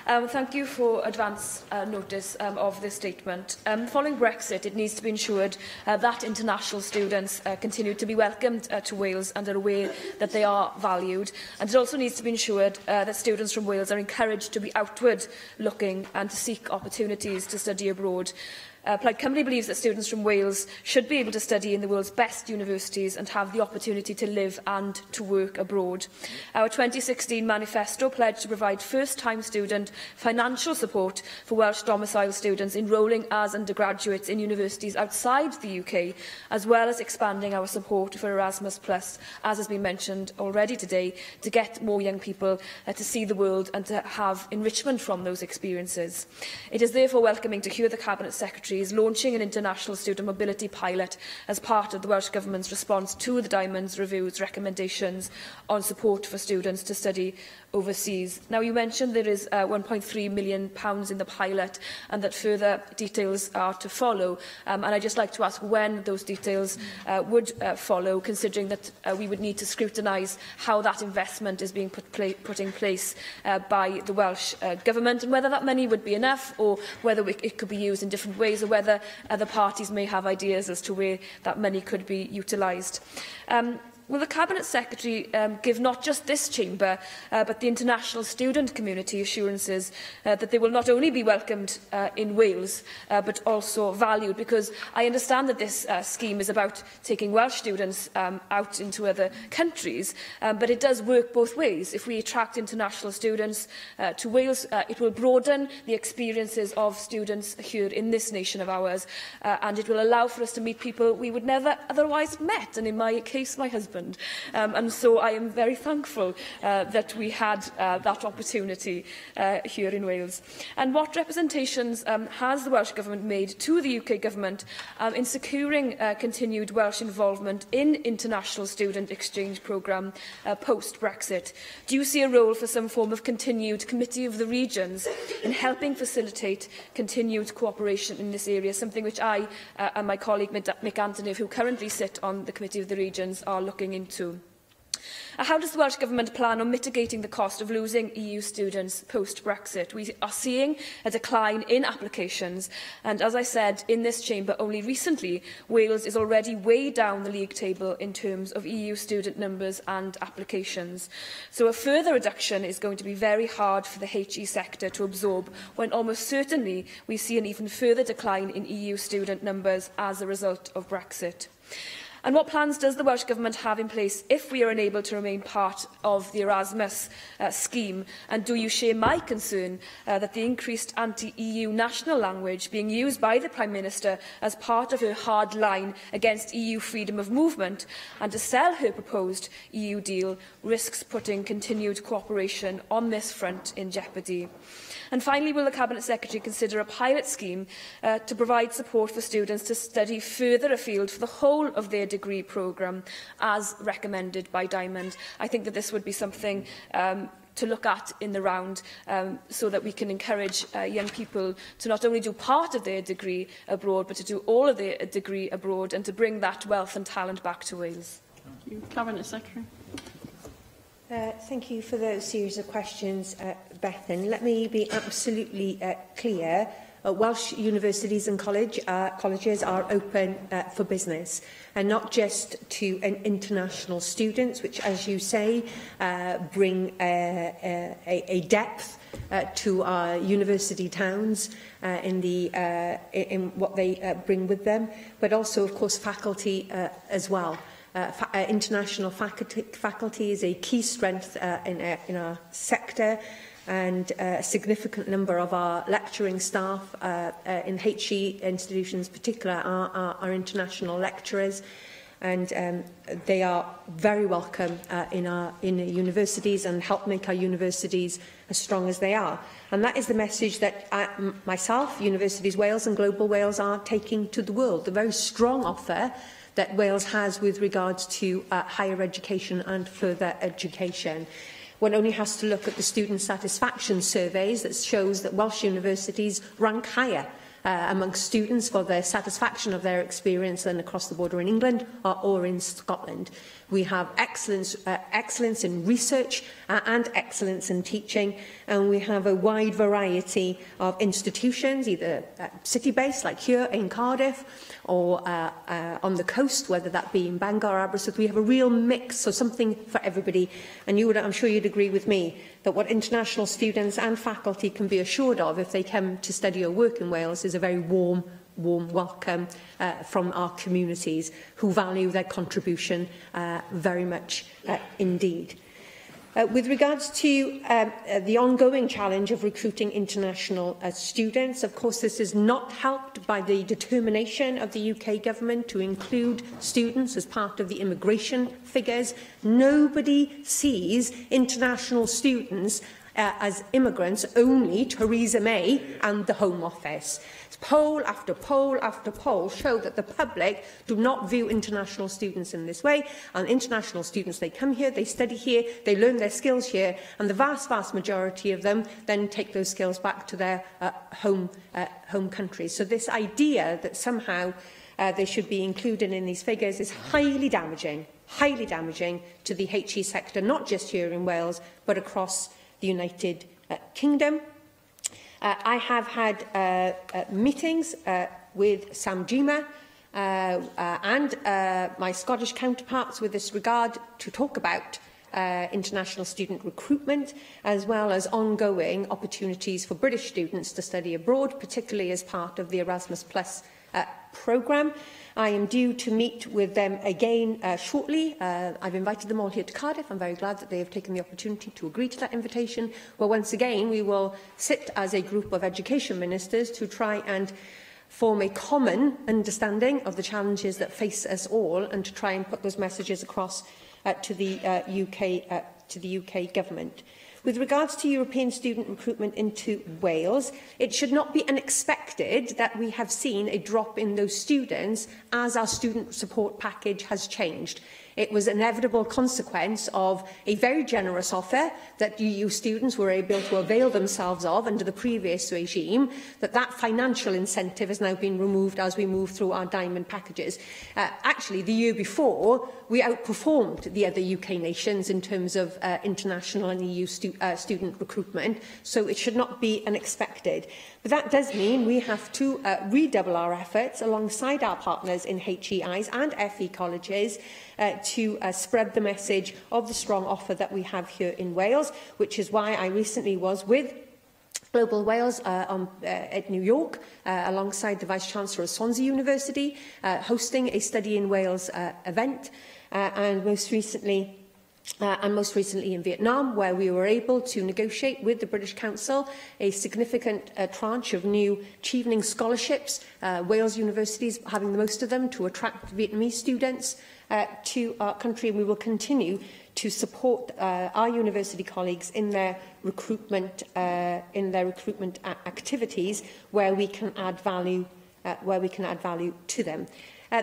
S11: Thank you for advance notice of this statement. Following Brexit, it needs to be ensured that international students continue to be welcomed to Wales and are aware that they are valued. And it also needs to be ensured that students from Wales are encouraged to be outward looking and to seek opportunities to study abroad. Plaid Cymru believes that students from Wales should be able to study in the world's best universities and have the opportunity to live and to work abroad. Our 2016 manifesto pledged to provide first-time student financial support for Welsh domicile students enrolling as undergraduates in universities outside the UK, as well as expanding our support for Erasmus+, as has been mentioned already today, to get more young people to see the world and to have enrichment from those experiences. It is therefore welcoming to hear the Cabinet Secretary is launching an international student mobility pilot as part of the Welsh Government's response to the Diamonds Review's recommendations on support for students to study overseas. Now, you mentioned there is £1.3 million in the pilot and that further details are to follow. And I'd just like to ask when those details would follow, considering that we would need to scrutinise how that investment is being put in place by the Welsh Government, and whether that money would be enough or whether it could be used in different ways, or whether other parties may have ideas as to where that money could be utilised. Will the Cabinet Secretary give not just this chamber, but the international student community assurances that they will not only be welcomed in Wales, but also valued? Because I understand that this scheme is about taking Welsh students out into other countries, but it does work both ways. If we attract international students to Wales, it will broaden the experiences of students here in this nation of ours, and it will allow for us to meet people we would never otherwise have met, and in my case, my husband. And so I am very thankful that we had that opportunity here in Wales. And what representations has the Welsh Government made to the UK Government in securing continued Welsh involvement in international student exchange programme post-Brexit? Do you see a role for some form of continued Committee of the Regions in helping facilitate continued cooperation in this area, something which I and my colleague Mick Anthony, who currently sit on the Committee of the Regions, are looking into? How does the Welsh Government plan on mitigating the cost of losing EU students post-Brexit? We are seeing a decline in applications, and as I said in this chamber only recently, Wales is already way down the league table in terms of EU student numbers and applications. So a further reduction is going to be very hard for the HE sector to absorb, when almost certainly we see an even further decline in EU student numbers as a result of Brexit. And what plans does the Welsh Government have in place if we are unable to remain part of the Erasmus scheme? And do you share my concern that the increased anti-EU national language being used by the Prime Minister as part of her hard line against EU freedom of movement and to sell her proposed EU deal risks putting continued cooperation on this front in jeopardy? And finally, will the Cabinet Secretary consider a pilot scheme to provide support for students to study further afield for the whole of their degree programme, as recommended by Diamond? I think that this would be something to look at in the round, so that we can encourage young people to not only do part of their degree abroad, but to do all of their degree abroad, and to bring that wealth and talent back to Wales.
S17: Thank you. Cabinet Secretary.
S19: Thank you for those series of questions, Bethan. Let me be absolutely clear. Welsh universities and colleges are open for business, and not just to international students, which, as you say, bring a depth to our university towns in what they bring with them, but also, of course, faculty as well. International faculty is a key strength in our sector, and a significant number of our lecturing staff in HE institutions in particular are international lecturers, and they are very welcome in the universities and help make our universities as strong as they are. And that is the message that myself, Universities Wales and Global Wales are taking to the world, the very strong offer that Wales has with regards to higher education and further education. One only has to look at the student satisfaction surveys that shows that Welsh universities rank higher amongst students for their satisfaction of their experience than across the border in England or in Scotland. We have excellence in research and excellence in teaching, and we have a wide variety of institutions, either city-based, like here in Cardiff, or on the coast, whether that be in Bangor or Aberystwyth. We have a real mix, so something for everybody. And I'm sure you'd agree with me that what international students and faculty can be assured of if they come to study or work in Wales is a very warm welcome from our communities, who value their contribution very much indeed. With regards to the ongoing challenge of recruiting international students, of course, this is not helped by the determination of the UK Government to include students as part of the immigration figures. Nobody sees international students as immigrants, only Theresa May and the Home Office. Poll after poll after poll show that the public do not view international students in this way, and international students, they come here, they study here, they learn their skills here, and the vast majority of them then take those skills back to their home countries. So this idea that somehow they should be included in these figures is highly damaging to the HE sector, not just here in Wales, but across the United Kingdom. I have had meetings with Sam Gyimah and my Scottish counterparts with this regard to talk about international student recruitment, as well as ongoing opportunities for British students to study abroad, particularly as part of the Erasmus Plus programme. I am due to meet with them again shortly. I've invited them all here to Cardiff. I'm very glad that they have taken the opportunity to agree to that invitation. Well, once again, we will sit as a group of education ministers to try and form a common understanding of the challenges that face us all, and to try and put those messages across to the UK government. With regards to European student recruitment into Wales, it should not be unexpected that we have seen a drop in those students as our student support package has changed. It was an inevitable consequence of a very generous offer that EU students were able to avail themselves of under the previous regime, that financial incentive has now been removed as we move through our diamond packages. Actually, the year before, we outperformed the other UK nations in terms of international and EU student recruitment, so it should not be unexpected. But that does mean we have to redouble our efforts alongside our partners in HEIs and FE colleges to spread the message of the strong offer that we have here in Wales, which is why I recently was with Global Wales at New York, alongside the Vice-Chancellor of Swansea University, hosting a Study in Wales event, and most recently in Vietnam, where we were able to negotiate with the British Council a significant tranche of new Chevening scholarships, Wales universities having the most of them, to attract Vietnamese students to our country, and we will continue to support our university colleagues in their recruitment activities where we can add value to them.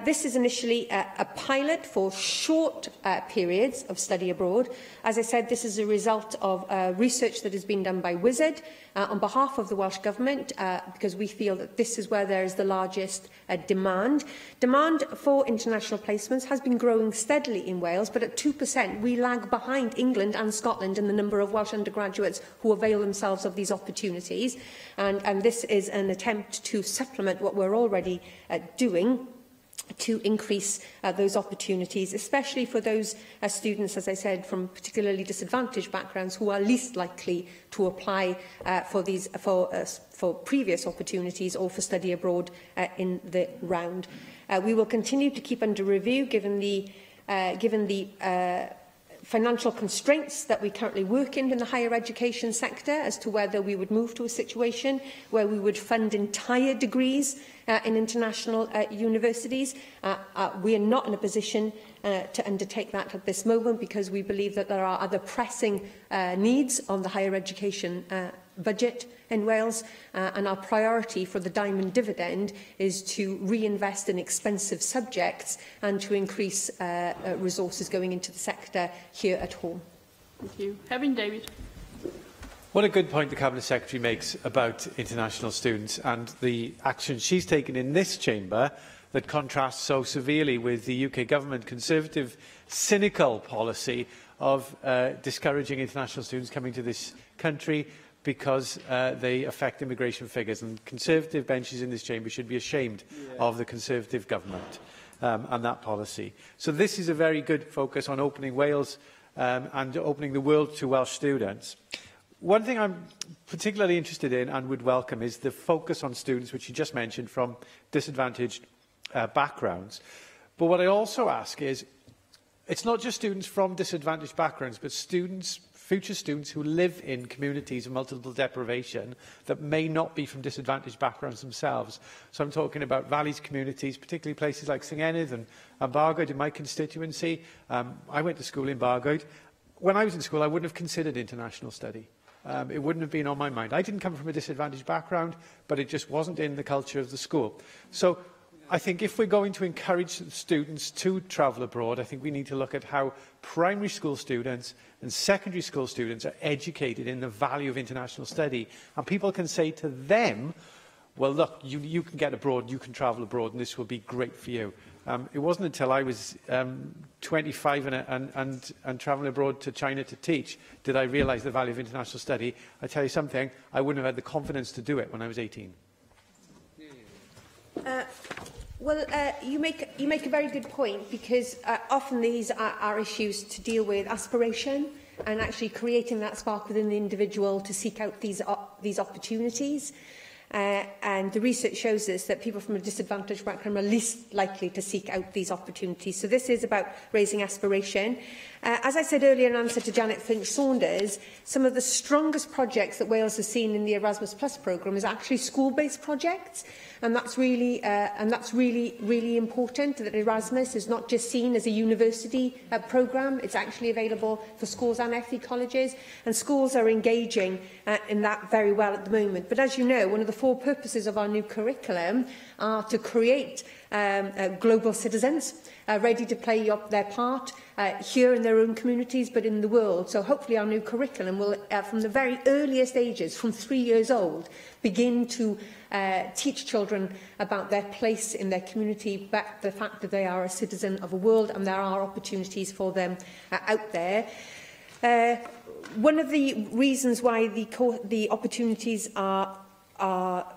S19: This is initially a pilot for short periods of study abroad. As I said, this is a result of research that has been done by Wizard on behalf of the Welsh Government, because we feel that this is where there is the largest demand. Demand for international placements has been growing steadily in Wales, but at 2%, we lag behind England and Scotland in the number of Welsh undergraduates who avail themselves of these opportunities. And this is an attempt to supplement what we're already doing to increase those opportunities, especially for those students, as I said, from particularly disadvantaged backgrounds who are least likely to apply for previous opportunities or for study abroad in the round. We will continue to keep under review, given the financial constraints that we currently work in the higher education sector, as to whether we would move to a situation where we would fund entire degrees in international universities. We are not in a position to undertake that at this moment, because we believe that there are other pressing needs on the higher education budget in Wales, and our priority for the Diamond dividend is to reinvest in expensive subjects and to increase resources going into the sector here at home.
S2: Thank you. Kevin David.
S21: What a good point the Cabinet Secretary makes about international students and the action she's taken in this chamber that contrasts so severely with the UK Government Conservative, cynical policy of discouraging international students coming to this country because they affect immigration figures. And Conservative benches in this chamber should be ashamed of the Conservative Government and that policy. So this is a very good focus on opening Wales and opening the world to Welsh students. One thing I'm particularly interested in and would welcome is the focus on students, which you just mentioned, from disadvantaged backgrounds. But what I also ask is, it's not just students from disadvantaged backgrounds, but students, future students who live in communities of multiple deprivation that may not be from disadvantaged backgrounds themselves. So I'm talking about valleys communities, particularly places like Senghenydd and Bargoed in my constituency. I went to school in Bargoed. When I was in school, I wouldn't have considered international study. It wouldn't have been on my mind. I didn't come from a disadvantaged background, but it just wasn't in the culture of the school. So I think if we're going to encourage students to travel abroad, I think we need to look at how primary school students and secondary school students are educated in the value of international study. And people can say to them, well, look, you can get abroad, you can travel abroad, and this will be great for you. It wasn't until I was 25 and travelling abroad to China to teach did I realise the value of international study. I tell you something, I wouldn't have had the confidence to do it when I was 18.
S19: Well, you make a very good point, because often these are issues to deal with aspiration and actually creating that spark within the individual to seek out these opportunities. And the research shows us that people from a disadvantaged background are least likely to seek out these opportunities. So this is about raising aspiration. As I said earlier in answer to Janet Finch-Saunders, some of the strongest projects that Wales has seen in the Erasmus Plus programme is actually school-based projects. And that's really important, that Erasmus is not just seen as a university programme. It's actually available for schools and FE colleges, and schools are engaging in that very well at the moment. But as you know, one of the 4 purposes of our new curriculum are to create global citizens ready to play their part here in their own communities, but in the world. So hopefully our new curriculum will, from the very earliest ages, from 3 years old, begin to teach children about their place in their community, but the fact that they are a citizen of a world and there are opportunities for them out there. One of the reasons why the opportunities are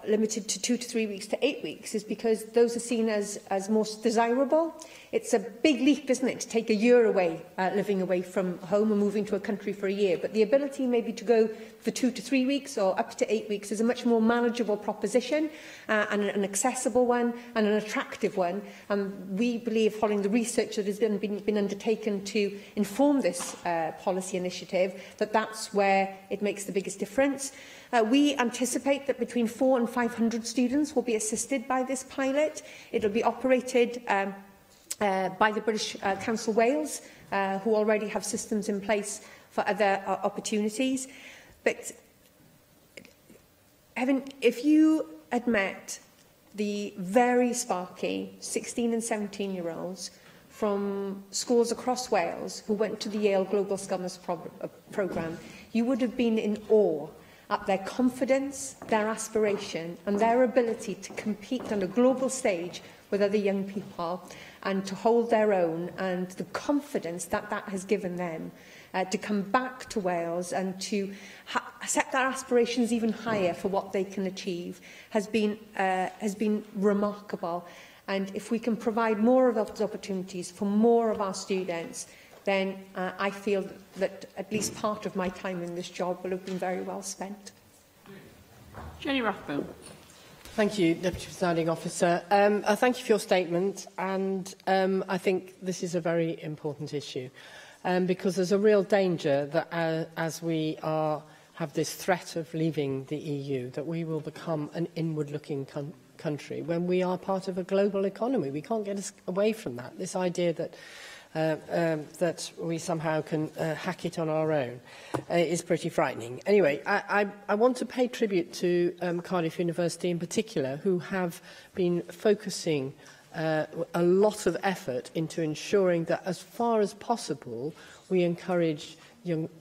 S19: limited to 2 to 3 weeks to 8 weeks is because those are seen as most desirable. It's a big leap, isn't it, to take a year away, living away from home and moving to a country for a year. But the ability maybe to go for 2 to 3 weeks or up to 8 weeks is a much more manageable proposition and an accessible one and an attractive one. And we believe, following the research that has been undertaken to inform this policy initiative, that that's where it makes the biggest difference. We anticipate that between 400 and 500 students will be assisted by this pilot. It will be operated by the British Council Wales, who already have systems in place for other opportunities. But if you had met the very sparky 16 and 17-year-olds from schools across Wales who went to the Yale Global Scholars Programme, you would have been in awe at their confidence, their aspiration and their ability to compete on a global stage with other young people and to hold their own, and the confidence that that has given them to come back to Wales and to set their aspirations even higher for what they can achieve has been remarkable. And if we can provide more of those opportunities for more of our students, then I feel that at least part of my time in this job will have been very well spent.
S2: Jenny Rathbone.
S7: Thank you, Deputy Presiding Officer. Thank you for your statement, and I think this is a very important issue because there's a real danger that as we have this threat of leaving the EU, that we will become an inward-looking country when we are part of a global economy. We can't get away from that. This idea that that we somehow can hack it on our own is pretty frightening. Anyway, I want to pay tribute to Cardiff University in particular, who have been focusing a lot of effort into ensuring that as far as possible we encourage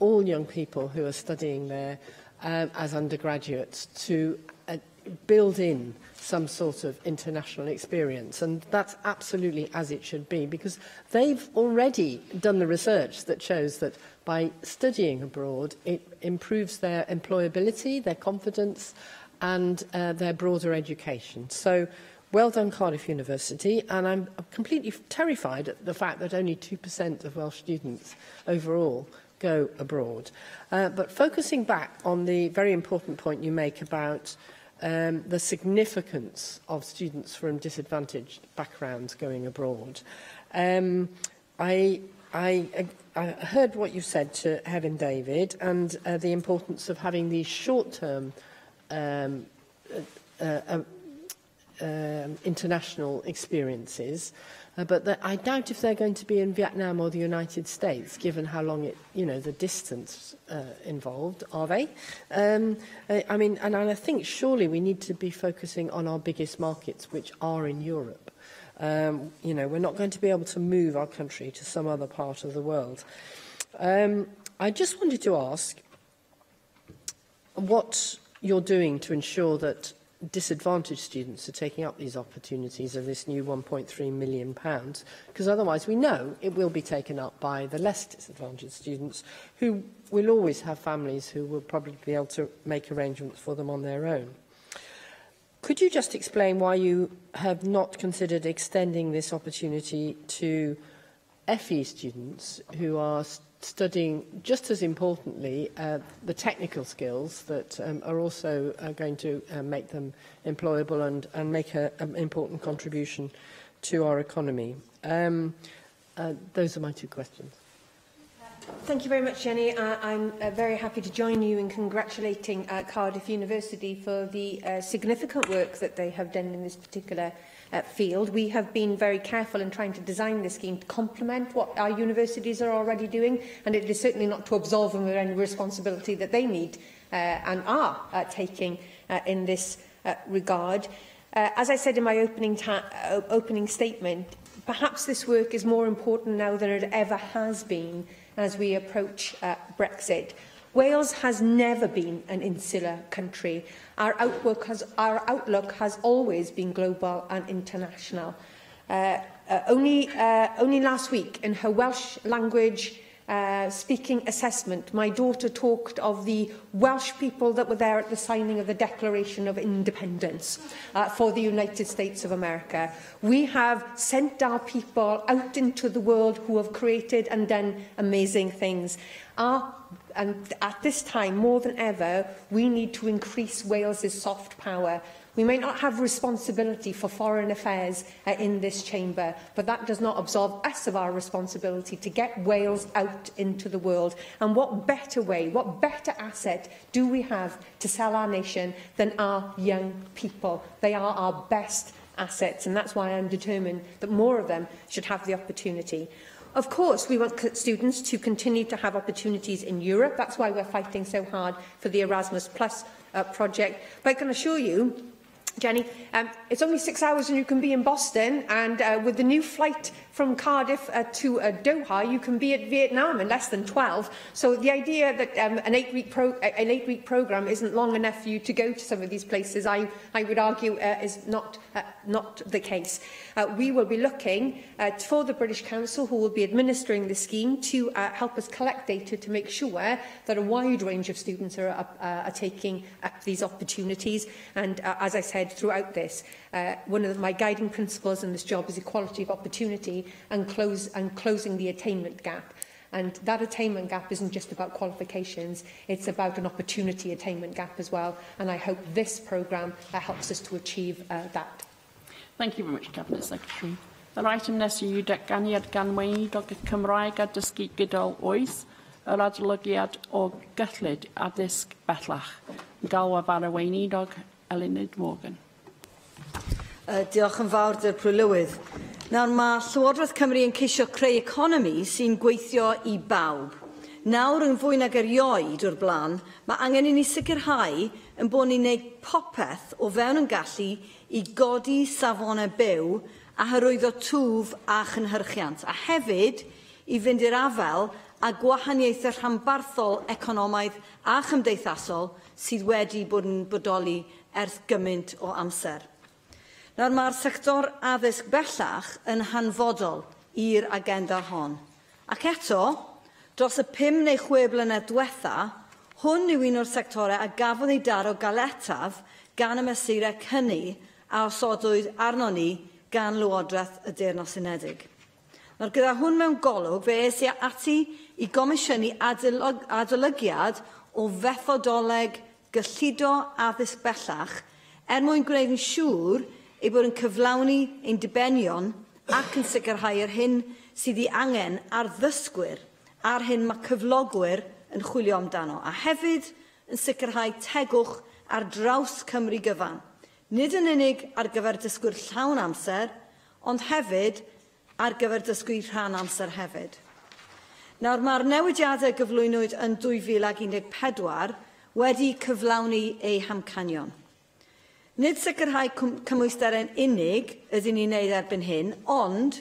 S7: all young people who are studying there as undergraduates to build in some sort of international experience, and that's absolutely as it should be, because they've already done the research that shows that by studying abroad it improves their employability, their confidence and their broader education. So well done, Cardiff University, and I'm completely terrified at the fact that only 2% of Welsh students overall go abroad. But focusing back on the very important point you make about the significance of students from disadvantaged backgrounds going abroad. I heard what you said to Helen David and the importance of having these short-term international experiences, but that I doubt if they're going to be in Vietnam or the United States, given how long the distance involved. Are they? I mean, and I think surely we need to be focusing on our biggest markets, which are in Europe. We're not going to be able to move our country to some other part of the world. I just wanted to ask what you're doing to ensure that disadvantaged students are taking up these opportunities of this new £1.3 million, because otherwise we know it will be taken up by the less disadvantaged students, who will always have families who will probably be able to make arrangements for them on their own. Could you just explain why you have not considered extending this opportunity to FE students who are studying, just as importantly, the technical skills that are also going to make them employable and make an important contribution to our economy? Those are my two questions.
S19: Thank you very much, Jenny. I'm very happy to join you in congratulating Cardiff University for the significant work that they have done in this particular field. We have been very careful in trying to design this scheme to complement what our universities are already doing, and it is certainly not to absolve them of any responsibility that they need and are taking in this regard. As I said in my opening statement, perhaps this work is more important now than it ever has been as we approach Brexit. Wales has never been an insular country. Our outlook has always been global and international. Only last week, in her Welsh language speaking assessment, my daughter talked of the Welsh people that were there at the signing of the Declaration of Independence for the United States of America. We have sent our people out into the world who have created and done amazing things. And at this time, more than ever, we need to increase Wales's soft power. We may not have responsibility for foreign affairs in this chamber, but that does not absolve us of our responsibility to get Wales out into the world. And what better way, what better asset do we have to sell our nation than our young people? They are our best assets, and that's why I'm determined that more of them should have the opportunity. Of course, we want students to continue to have opportunities in Europe. That's why we're fighting so hard for the Erasmus Plus project. But I can assure you, Jenny, it's only 6 hours and you can be in Boston, and with the new flight from Cardiff to Doha, you can be at Vietnam in less than 12. So the idea that an 8-week programme isn't long enough for you to go to some of these places, I would argue, is not the case. We will be looking for the British Council, who will be administering the scheme, to help us collect data to make sure that a wide range of students are taking up these opportunities. And as I said throughout this, one of my guiding principles in this job is equality of opportunity and closing the attainment gap. And that attainment gap isn't just about qualifications, it's about an opportunity attainment gap as well. And I hope this programme helps us to achieve that.
S2: Thank you very much, Cabinet Secretary. Yr item nes yw datganiad gan Weinidog Cymraeg a dysgu gydol oes, yr adolygiad o gyllid addysg bellach. Galwaf ar y Weinidog, Eluned Morgan.
S15: Diolch yn fawr dy'r prylywydd. Nawr, mae Llywodraeth Cymru yn ceisio creu economi sy'n gweithio i bawb. Nawr yn fwy nag erioed o'r blaen, mae angen i ni sicrhau yn bod ni'n gwneud popeth o fewn yn gallu i godi safonau byw a hyrwyddo twf a chynhyrchiant, a hefyd i fynd i'r afel a gwahaniaethau rhanbarthol economaidd a chymdeithasol sydd wedi bod yn bodoli ers gymaint o amser. Nawr, mae'r sector addysg bellach yn hanfodol i'r agenda hon. Ac eto, dros y 5 neu 6 blynedd diwetha, hwn yw un o'r sectorau a gafodd ei daro galetaf gan y mesurau cynni a osodwyd arno ni gan Lywodraeth y Deyrnas Unedig. Nawr, gyda hwn mewn golwg, fe es i ati i gomisiynu adolygiad o fethodoleg gyllido addysg bellach mwyn gwneud yn siŵr ei bod yn cyflawni ein dibenion ac yn sicrhau yr hyn sydd ei angen ar ddysgwyr a'r hyn mae cyflogwyr yn chwilio amdano, a hefyd yn sicrhau tegwch ar draws Cymru gyfan, nid yn unig ar gyfer dysgwyr llawn amser, ond hefyd ar gyfer dysgwyr rhan amser hefyd. Nawr, mae'r newidiadau gyflwynwyd yn 2014 wedi cyflawni eu hamcanion. Nid sicrhau cymwysterau'n unig ydyn ni'n neud erbyn hyn, ond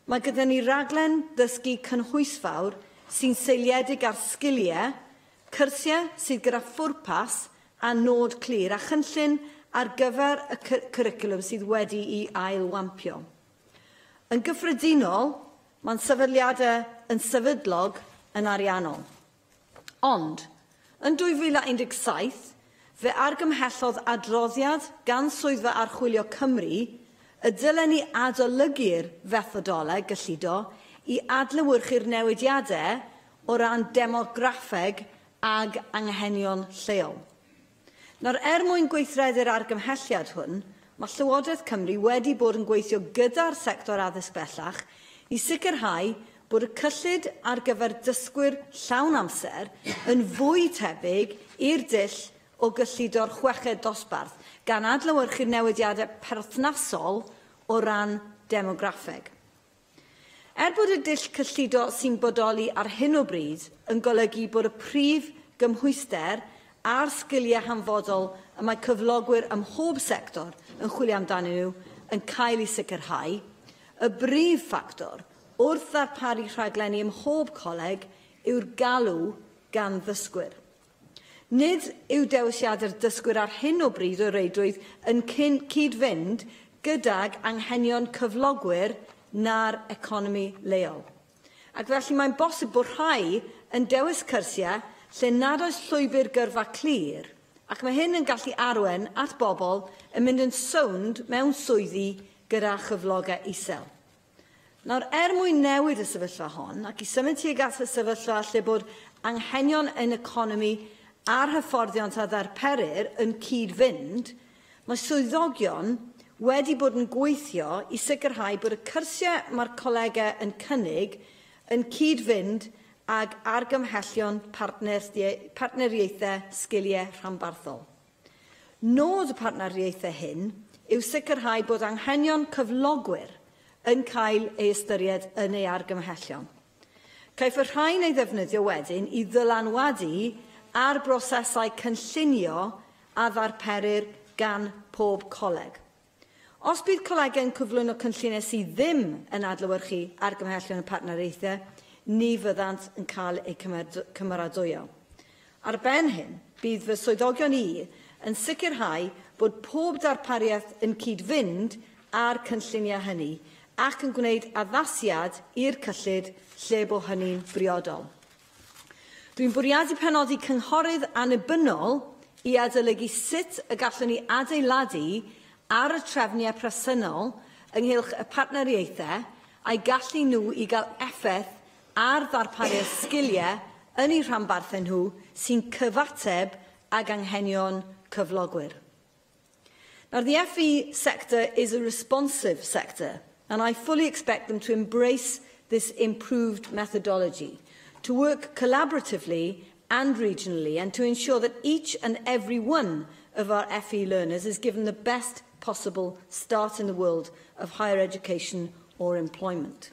S15: mae gyda ni raglen dysgu cynhwysfawr sy'n seiliedig ar sgiliau, cyrsiau sydd gyda ffwrpas a nod clir, a chynllun ar gyfer y cwricwlwm sydd wedi ei ailwampio. Yn gyffredinol, mae'n sefydliadau yn sefydlog yn ariannol. Ond, yn 2017, fe argymhellodd adroddiad gan Swyddfa Archwilio Cymru y dylen ni adolygu'r fethodoleg gyllido i adlewyrchu'r newidiadau o ran demograffeg ag anghenion lleol. Nawr, mwyn gweithredu'r argymhelliad hwn, mae Llywodraeth Cymru wedi bod yn gweithio gyda'r sector addysg bellach i sicrhau bod y cyllid ar gyfer dysgwyr llawn amser yn fwy tebyg i'r dull o gyllido'r chweched dosbarth gan adlewyrchu'r newidiadau perthnasol o ran demograffeg. Bod y dull cyllido sy'n bodoli ar hyn o bryd yn golygu bod y prif gymhwyster a'r sgiliau hanfodol y mae cyflogwyr ym mhob sector yn chwilio amdanyn nhw yn cael eu sicrhau, y brif ffactor wrth ddarparu rhaglenni ym mhob coleg yw'r galw gan ddysgwyr. Nid yw dewisiadau'r dysgwyr ar hyn o bryd o reidrwydd yn cyd-fynd gydag anghenion cyflogwyr na'r economi leol. Ac felly mae'n bosib bod rhai yn dewis cyrsiau lle nad oes llwybr gyrfa clir, ac mae hyn yn gallu arwen at bobl yn mynd yn sownd mewn swyddi gyda chyflogau isel. Nawr, mwyn newid y sefyllfa hon, ac i symud tuag at y sefyllfa lle bod anghenion yn economi a'r hyfforddiant a ddarperir yn cyd-fynd, mae swyddogion wedi bod yn gweithio i sicrhau bod y cyrsiau mae'r colegau yn cynnig yn cyd-fynd ag argymhellion partneriaethau sgiliau rhanbarthol. Nod y partneriaethau hyn yw sicrhau bod anghenion cyflogwyr yn cael ei ystyried yn ei argymhellion. Caiff y rhain ei ddefnyddio wedyn i ddylanwadu ar brosesau cynllunio a ddarperir gan pob coleg. Os bydd colegau yn cyflwyno cynlluniau sydd ddim yn adlewyrchu argymhellion y partneriaethau, ni fyddant yn cael eu cymeradwyo. Ar ben hyn, bydd fy swyddogion i yn sicrhau bod pob darpariaeth yn cyd-fynd â'r cynlluniau hynny ac yn gwneud addasiad i'r cyllid lle bod hynny'n briodol. Dwi'n bwriadu penodi cynghorydd annibynnol i adolygu sut y gallwn ni adeiladu ar y trefniau presennol ynghylch y partneriaethau a'i gallu nhw i gael effaith ar ddarpariaeth sgiliau yn eu rhanbarthau nhw sy'n cyfateb ag anghenion cyflogwyr. Now, the FE sector is a responsive sector, and I fully expect them to embrace this improved methodology, to work collaboratively and regionally, and to ensure that each and every one of our FE learners is given the best possible start in the world of higher education or employment.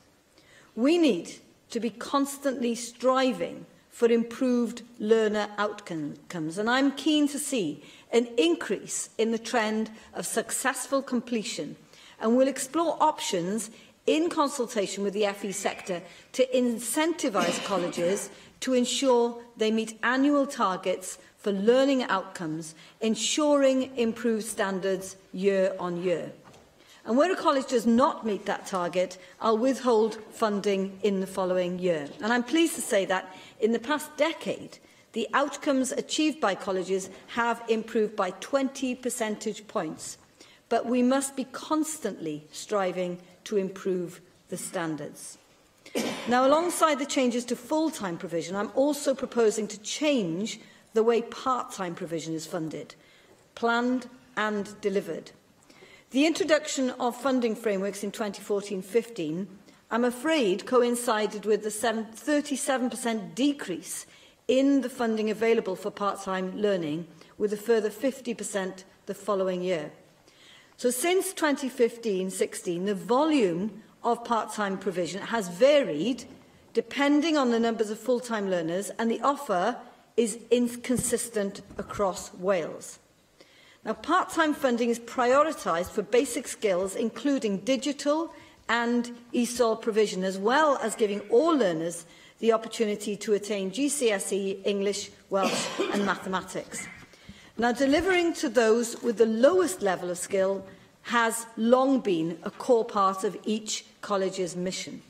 S15: We need to be constantly striving for improved learner outcomes, and I'm keen to see an increase in the trend of successful completion, and will explore options in consultation with the FE sector to incentivise colleges to ensure they meet annual targets for learning outcomes, ensuring improved standards year on year. And where a college does not meet that target, I'll withhold funding in the following year. And I'm pleased to say that in the past decade, the outcomes achieved by colleges have improved by 20 percentage points. But we must be constantly striving to improve the standards. Now, alongside the changes to full-time provision, I'm also proposing to change the way part-time provision is funded, planned and delivered. The introduction of funding frameworks in 2014-15, I'm afraid, coincided with the 37% decrease in the funding available for part-time learning, with a further 50% the following year. So since 2015-16, the volume of part-time provision has varied depending on the numbers of full-time learners, and the offer is inconsistent across Wales. Now, part-time funding is prioritised for basic skills, including digital and ESOL provision, as well as giving all learners the opportunity to attain GCSE, English, Welsh and mathematics. Now, delivering to those with the lowest level of skill has long been a core part of each college's mission.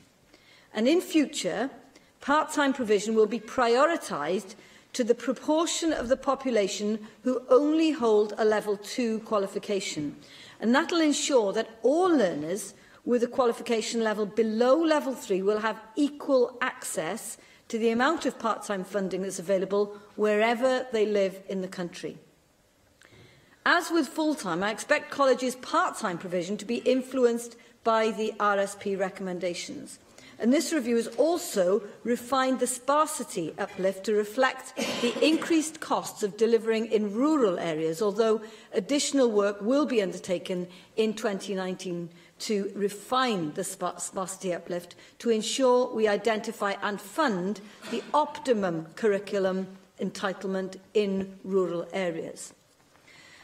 S15: And in future, part-time provision will be prioritised to the proportion of the population who only hold a Level 2 qualification. And that will ensure that all learners with a qualification level below Level 3 will have equal access to the amount of part-time funding that's available wherever they live in the country. As with full-time, I expect colleges' part-time provision to be influenced by the RSP recommendations. And this review has also refined the sparsity uplift to reflect the increased costs of delivering in rural areas, although additional work will be undertaken in 2019 to refine the sparsity uplift to ensure we identify and fund the optimum curriculum entitlement in rural areas.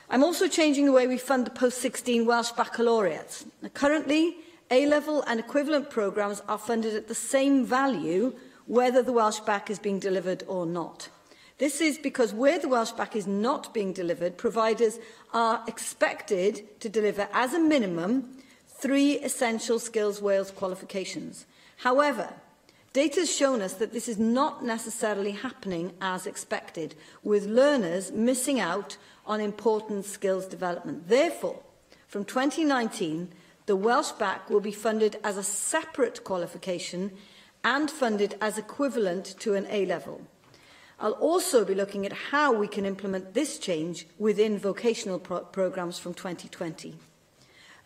S15: I'm also changing the way we fund the post-16 Welsh baccalaureates. Now, currently, A-level and equivalent programmes are funded at the same value whether the Welsh Bac is being delivered or not. This is because where the Welsh Bac is not being delivered, providers are expected to deliver as a minimum 3 essential Skills Wales qualifications. However, data has shown us that this is not necessarily happening as expected, with learners missing out on important skills development. Therefore, from 2019, the Welsh Bac will be funded as a separate qualification and funded as equivalent to an A-level. I'll also be looking at how we can implement this change within vocational programmes from 2020.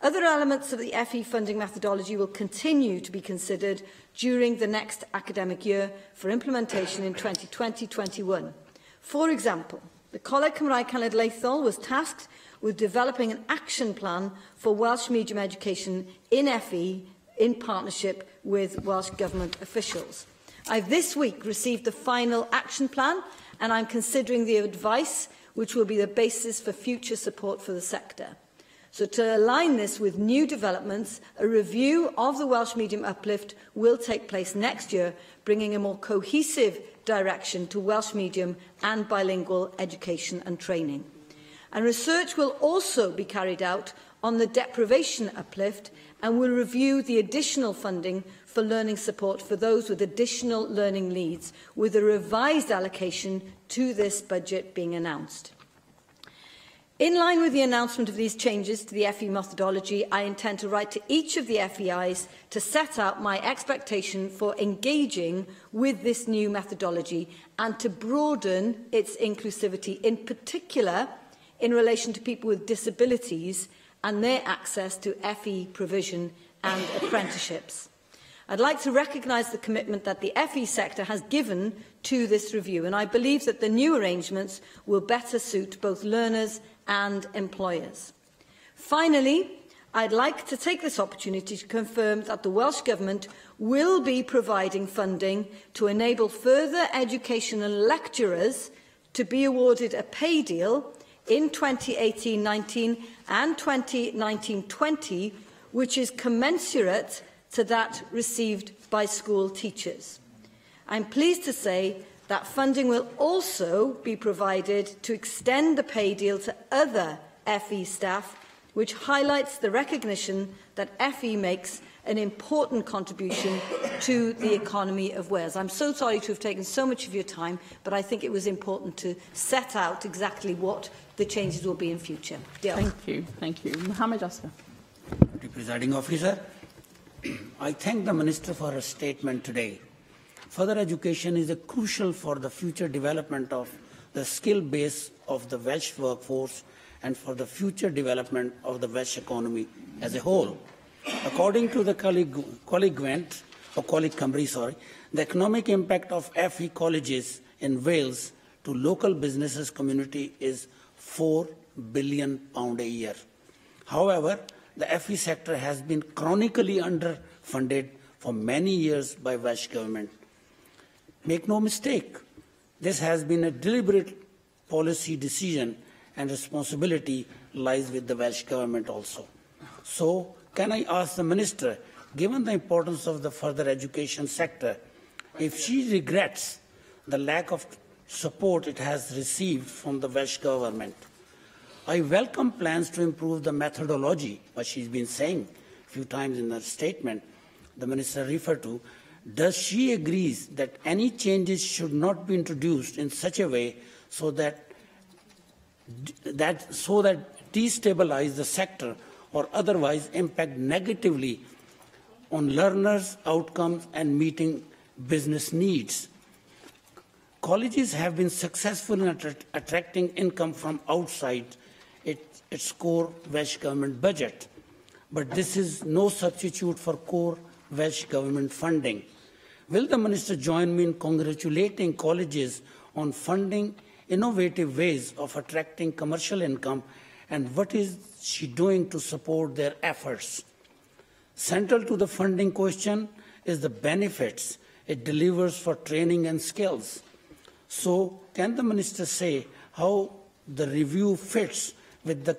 S15: Other elements of the FE funding methodology will continue to be considered during the next academic year for implementation in 2020-21. For example, the Coleg Cymraeg Cenedlaethol was tasked with developing an action plan for Welsh medium education in FE in partnership with Welsh Government officials. I've this week received the final action plan, and I'm considering the advice which will be the basis for future support for the sector. So to align this with new developments, a review of the Welsh medium uplift will take place next year, bringing a more cohesive direction to Welsh medium and bilingual education and training. And research will also be carried out on the deprivation uplift and will review the additional funding for learning support for those with additional learning needs, with a revised allocation to this budget being announced. In line with the announcement of these changes to the FE methodology, I intend to write to each of the FEIs to set out my expectation for engaging with this new methodology and to broaden its inclusivity, in particular in relation to people with disabilities and their access to FE provision and apprenticeships. I'd like to recognise the commitment that the FE sector has given to this review, and I believe that the new arrangements will better suit both learners and employers. Finally, I'd like to take this opportunity to confirm that the Welsh Government will be providing funding to enable further educational lecturers to be awarded a pay deal in 2018-19 and 2019-20, which is commensurate to that received by school teachers. I'm pleased to say that funding will also be provided to extend the pay deal to other FE staff, which highlights the recognition that FE makes an important contribution to the economy of Wales. I'm so sorry to have taken so much of your time, but I think it was important to set out exactly what the changes will be in future.
S2: Thank you. Thank you. Mohammed Asghar.
S9: Presiding Officer, I thank the Minister for her statement today. Further education is crucial for the future development of the skill base of the Welsh workforce and for the future development of the Welsh economy as a whole. According to the colleague Cymru, the economic impact of FE colleges in Wales to local businesses community is £4 billion a year. However, the FE sector has been chronically underfunded for many years by Welsh Government. Make no mistake, this has been a deliberate policy decision and responsibility lies with the Welsh Government also. So, can I ask the Minister, given the importance of the further education sector, if she regrets the lack of support it has received from the Welsh Government? I welcome plans to improve the methodology, what she's been saying a few times in her statement, the Minister referred to, Does she agree that any changes should not be introduced in such a way so that destabilize the sector or otherwise impact negatively on learners' outcomes and meeting business needs? Colleges have been successful in attracting income from outside its core Welsh Government budget, but this is no substitute for core Welsh Government funding. Will the Minister join me in congratulating colleges on funding innovative ways of attracting commercial income, and what is she doing to support their efforts? Central to the funding question is the benefits it delivers for training and skills. So, can the Minister say how the review fits with the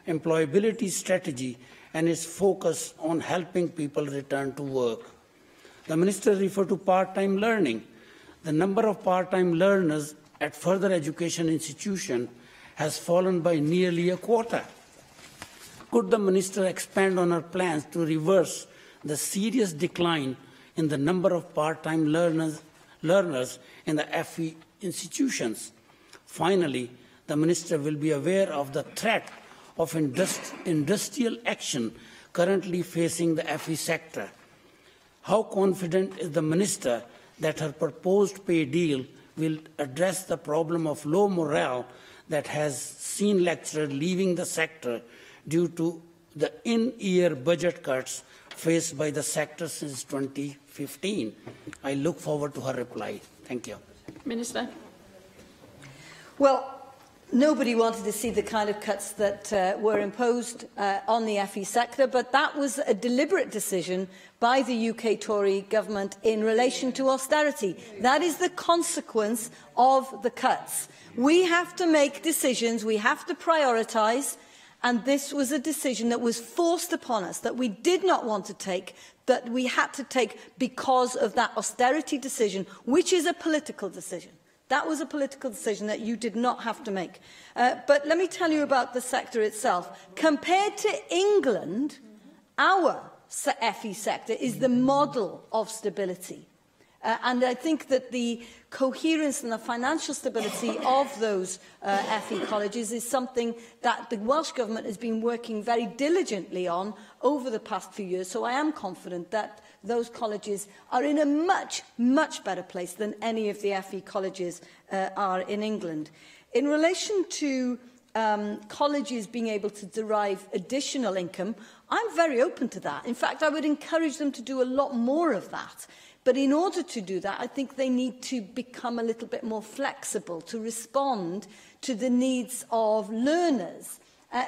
S9: employability strategy and its focus on helping people return to work? The Minister referred to part-time learning. The number of part-time learners at further education institutions has fallen by nearly a quarter. Could the Minister expand on her plans to reverse the serious decline in the number of part-time learners in the FE institutions? Finally, the Minister will be aware of the threat of industrial action currently facing the FE sector. How confident is the Minister that her proposed pay deal will address the problem of low morale that has seen lecturers leaving the sector due to the in-year budget cuts faced by the sector since 2015? I look forward to her reply. Thank you.
S2: Minister.
S15: Well, nobody wanted to see the kind of cuts that were imposed on the FE sector, but that was a deliberate decision by the UK Tory government in relation to austerity. That is the consequence of the cuts. We have to make decisions, we have to prioritise, and this was a decision that was forced upon us, that we did not want to take, that we had to take because of that austerity decision, which is a political decision. That was a political decision that you did not have to make. But let me tell you about the sector itself. Compared to England, our FE sector is the model of stability. And I think that the coherence and the financial stability of those FE colleges is something that the Welsh Government has been working very diligently on over the past few years. So I am confident that those colleges are in a much, much better place than any of the FE colleges are in England. In relation to colleges being able to derive additional income, I'm very open to that. In fact, I would encourage them to do a lot more of that. But in order to do that, I think they need to become a little bit more flexible to respond to the needs of learners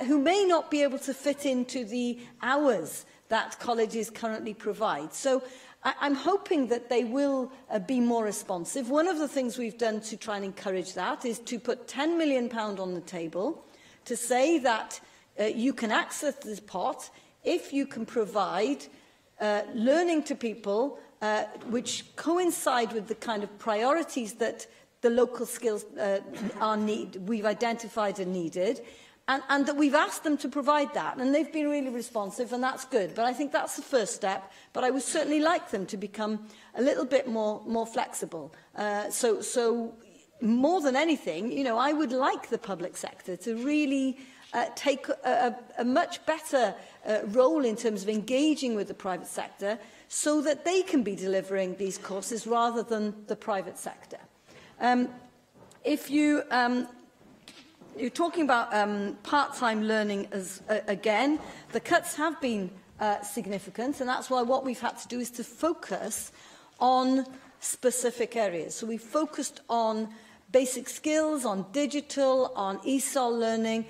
S15: who may not be able to fit into the hours that colleges currently provide. So I'm hoping that they will be more responsive. One of the things we've done to try and encourage that is to put £10 million on the table to say that you can access this pot if you can provide learning to people which coincide with the kind of priorities that the local skills we've identified are needed, and that we've asked them to provide that. And they've been really responsive, and that's good. But I think that's the first step. But I would certainly like them to become a little bit more flexible. So more than anything, you know, I would like the public sector to really take a much better role in terms of engaging with the private sector, so that they can be delivering these courses rather than the private sector. If you're talking about part-time learning again, the cuts have been significant, and that's why what we've had to do is to focus on specific areas. So we focused on basic skills, on digital, on ESOL learning,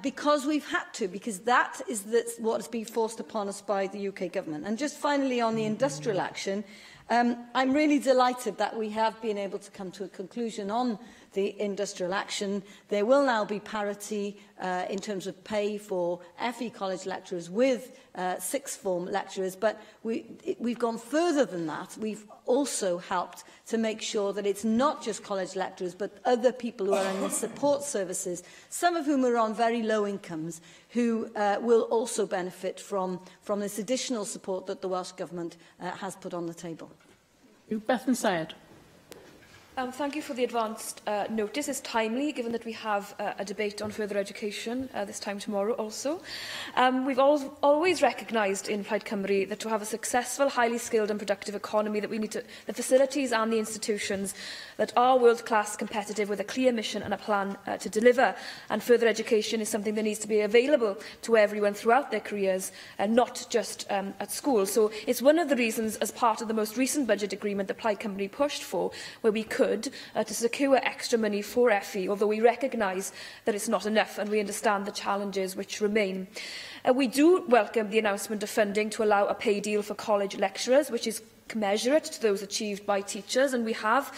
S15: because we've had to, because that is what's been forced upon us by the UK government. And just finally on the industrial action, I'm really delighted that we have been able to come to a conclusion on the industrial action. There will now be parity in terms of pay for FE college lecturers with sixth form lecturers, but we've gone further than that. We've also helped to make sure that it's not just college lecturers, but other people who are in the support services, some of whom are on very low incomes, who will also benefit from this additional support that the Welsh Government has put on the table.
S2: Bethan Sayed.
S11: Thank you for the advanced notice. It's timely, given that we have a debate on further education this time tomorrow also. We've always recognised in Plaid Cymru that to have a successful, highly skilled and productive economy, that we need the facilities and the institutions that are world-class, competitive, with a clear mission and a plan to deliver. And further education is something that needs to be available to everyone throughout their careers, and not just at school. So it's one of the reasons, as part of the most recent budget agreement that Plaid Cymru pushed for, where we could to secure extra money for FE, although we recognise that it's not enough and we understand the challenges which remain. We do welcome the announcement of funding to allow a pay deal for college lecturers, which is commensurate to those achieved by teachers, and we have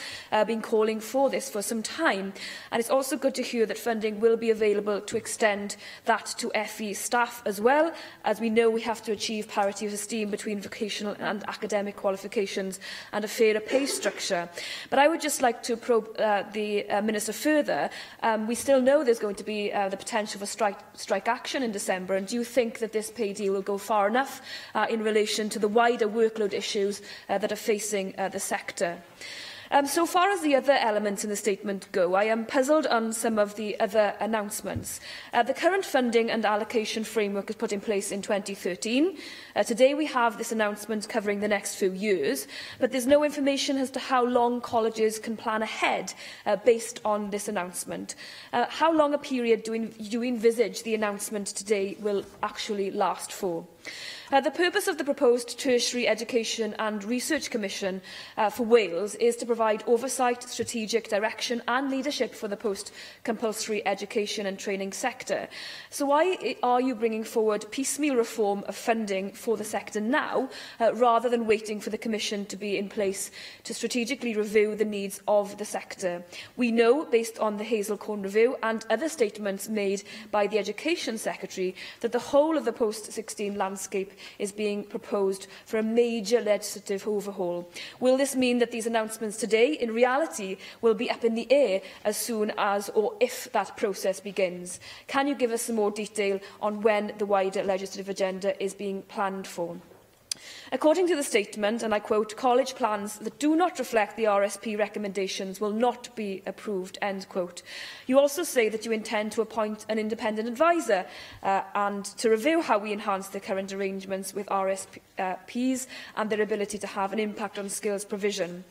S11: been calling for this for some time. And it's also good to hear that funding will be available to extend that to FE staff as well, as we know we have to achieve parity of esteem between vocational and academic qualifications and a fairer pay structure. But I would just like to probe the Minister further. We still know there's going to be the potential for strike action in December, and do you think that this pay deal will go far enough in relation to the wider workload issues that are facing the sector? So far as the other elements in the statement go, I am puzzled on some of the other announcements. The current funding and allocation framework was put in place in 2013. Today we have this announcement covering the next few years, but there's no information as to how long colleges can plan ahead based on this announcement. How long a period do we envisage the announcement today will actually last for? The purpose of the proposed Tertiary Education and Research Commission for Wales is to provide oversight, strategic direction and leadership for the post-compulsory education and training sector. So why are you bringing forward piecemeal reform of funding for the sector now, rather than waiting for the Commission to be in place to strategically review the needs of the sector? We know, based on the Hazelcorn Review and other statements made by the Education Secretary, that the whole of the post-16 landscape is being proposed for a major legislative overhaul. Will this mean that these announcements today, in reality, will be up in the air as soon as or if that process begins? Can you give us some more detail on when the wider legislative agenda is being planned for? According to the statement, and I quote, "College plans that do not reflect the RSP recommendations will not be approved," end quote. You also say that you intend to appoint an independent advisor and to review how we enhance the current arrangements with RSPs and their ability to have an impact on skills provision.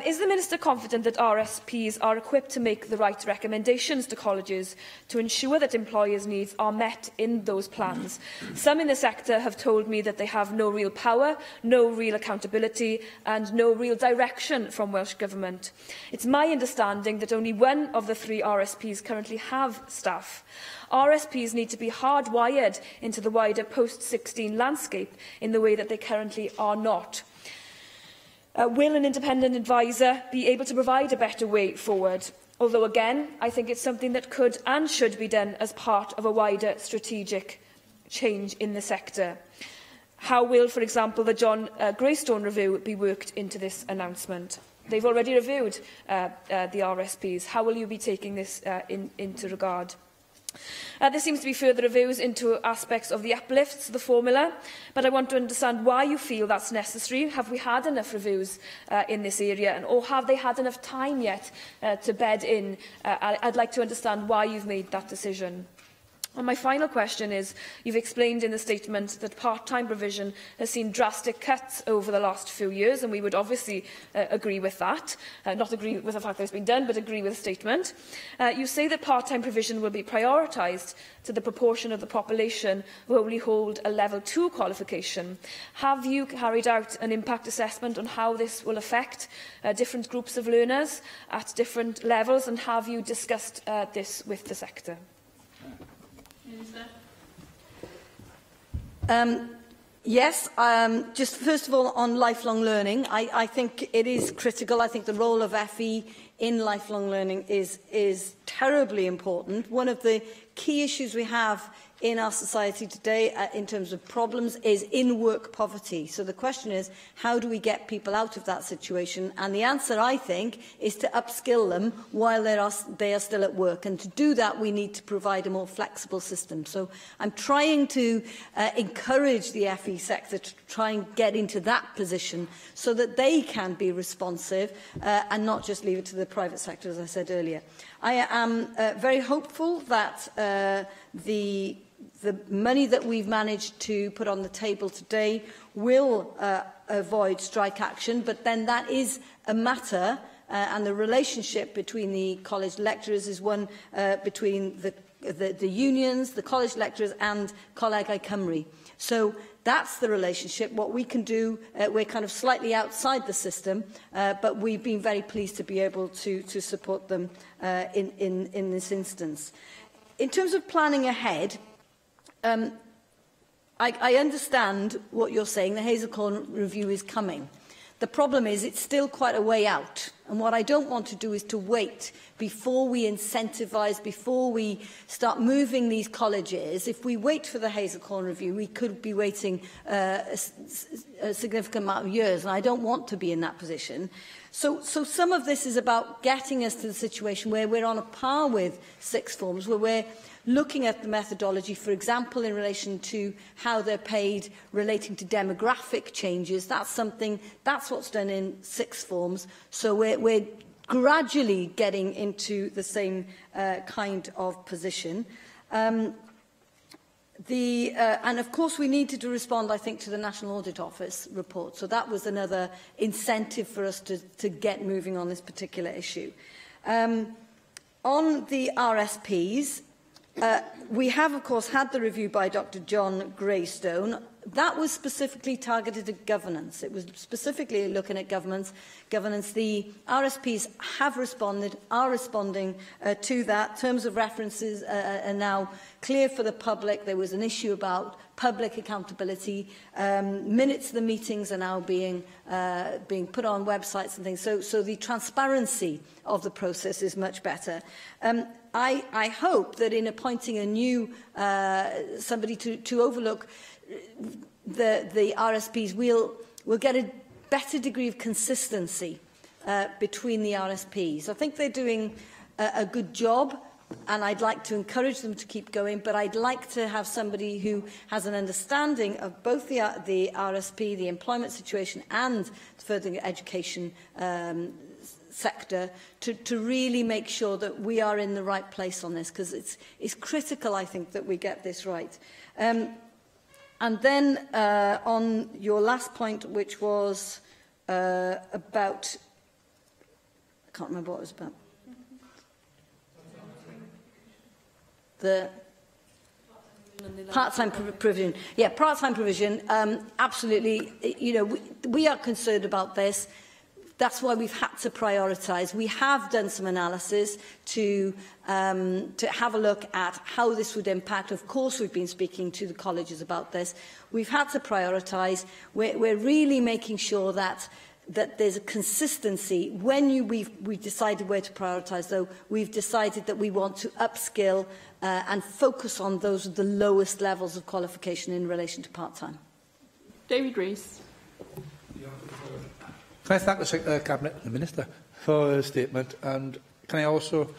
S11: Is the Minister confident that RSPs are equipped to make the right recommendations to colleges to ensure that employers' needs are met in those plans? Some in the sector have told me that they have no real power, no real accountability and no real direction from Welsh Government. It's my understanding that only one of the 3 RSPs currently have staff. RSPs need to be hardwired into the wider post-16 landscape in the way that they currently are not. Will an independent advisor be able to provide a better way forward? Although, again, I think it's something that could and should be done as part of a wider strategic change in the sector. How will, for example, the John Greystone review be worked into this announcement? They've already reviewed the RSPs. How will you be taking this into regard? There seems to be further reviews into aspects of the uplifts to the formula, but I want to understand why you feel that's necessary. Have we had enough reviews in this area, or have they had enough time yet to bed in? I'd like to understand why you've made that decision. And my final question is, you've explained in the statement that part-time provision has seen drastic cuts over the last few years, and we would obviously agree with that. Not agree with the fact that it's been done, but agree with the statement. You say that part-time provision will be prioritised to the proportion of the population who only hold a level 2 qualification. Have you carried out an impact assessment on how this will affect different groups of learners at different levels, and have you discussed this with the sector?
S15: Yes, just first of all on lifelong learning, I think it is critical. I think the role of FE in lifelong learning is terribly important. One of the key issues we have in our society today in terms of problems is in-work poverty. So the question is, how do we get people out of that situation? And the answer, I think, is to upskill them while they are still at work. And to do that, we need to provide a more flexible system. So I'm trying to encourage the FE sector to try and get into that position so that they can be responsive and not just leave it to the private sector, as I said earlier. I am very hopeful that the money that we've managed to put on the table today will avoid strike action, but then that is a matter, and the relationship between the college lecturers is one between the unions, the college lecturers and Colegau Cymru. So that's the relationship. What we can do, we're kind of slightly outside the system, but we've been very pleased to be able to support them in this instance. In terms of planning ahead, I understand what you're saying. The Hazelcorn review is coming. The problem is it's still quite a way out. And what I don't want to do is to wait before we incentivise, before we start moving these colleges. If we wait for the Hazelcorn review, we could be waiting a significant amount of years, and I don't want to be in that position. So some of this is about getting us to the situation where we're on a par with sixth forms, where we're looking at the methodology, for example, in relation to how they're paid relating to demographic changes. That's what's done in sixth forms. So we're gradually getting into the same kind of position. And of course, we needed to respond, I think, to the National Audit Office report. So that was another incentive for us to get moving on this particular issue. On the RSPs, we have, of course, had the review by Dr. John Greystone. That was specifically targeted at governance. It was specifically looking at governance. The RSPs have responded, are responding to that. Terms of references are now clear for the public. There was an issue about public accountability. Minutes of the meetings are now being put on websites and things. So the transparency of the process is much better. I hope that in appointing a new somebody to overlook the RSPs, we'll get a better degree of consistency between the RSPs. I think they're doing a good job, and I'd like to encourage them to keep going, but I'd like to have somebody who has an understanding of both the RSP, the employment situation, and the further education sector to really make sure that we are in the right place on this, because it's critical, I think, that we get this right. And then on your last point, which was about, I can't remember what it was about. The part-time provision. Yeah, part-time provision, absolutely. You know, we are concerned about this. That's why we've had to prioritise. We have done some analysis to have a look at how this would impact. Of course, we've been speaking to the colleges about this. We've had to prioritise. We're really making sure that there's a consistency. When we've decided where to prioritise, though, we've decided that we want to upskill and focus on those with the lowest levels of qualification in relation to part-time. David Rees.
S5: Can I thank the Cabinet and the Minister for her statement, and can I also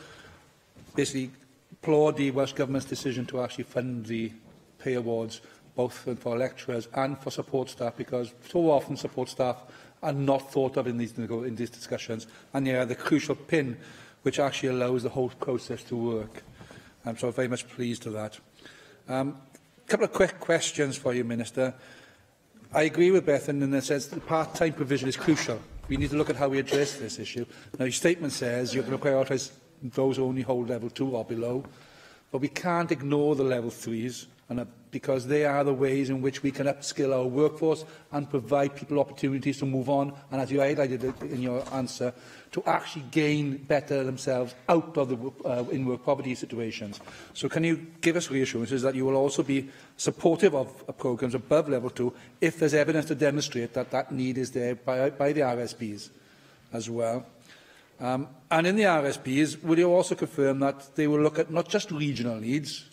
S5: basically applaud the Welsh Government's decision to actually fund the pay awards, both for lecturers and for support staff, because so often support staff are not thought of in these discussions, and they are the crucial pin which actually allows the whole process to work. So I'm very much pleased with that. A couple of quick questions for you, Minister. I agree with Bethan in the sense that the part-time provision is crucial. We need to look at how we address this issue. Now, your statement says you're going to prioritise those who only hold level 2 or below, but we can't ignore the level 3s, because they are the ways in which we can upskill our workforce and provide people opportunities to move on, and as you highlighted in your answer, to actually gain better themselves out of the in-work poverty situations. So can you give us reassurances that you will also be supportive of programmes above level 2 if there's evidence to demonstrate that that need is there by the RSPs as well? And in the RSPs, will you also confirm that they will look at not just regional needs,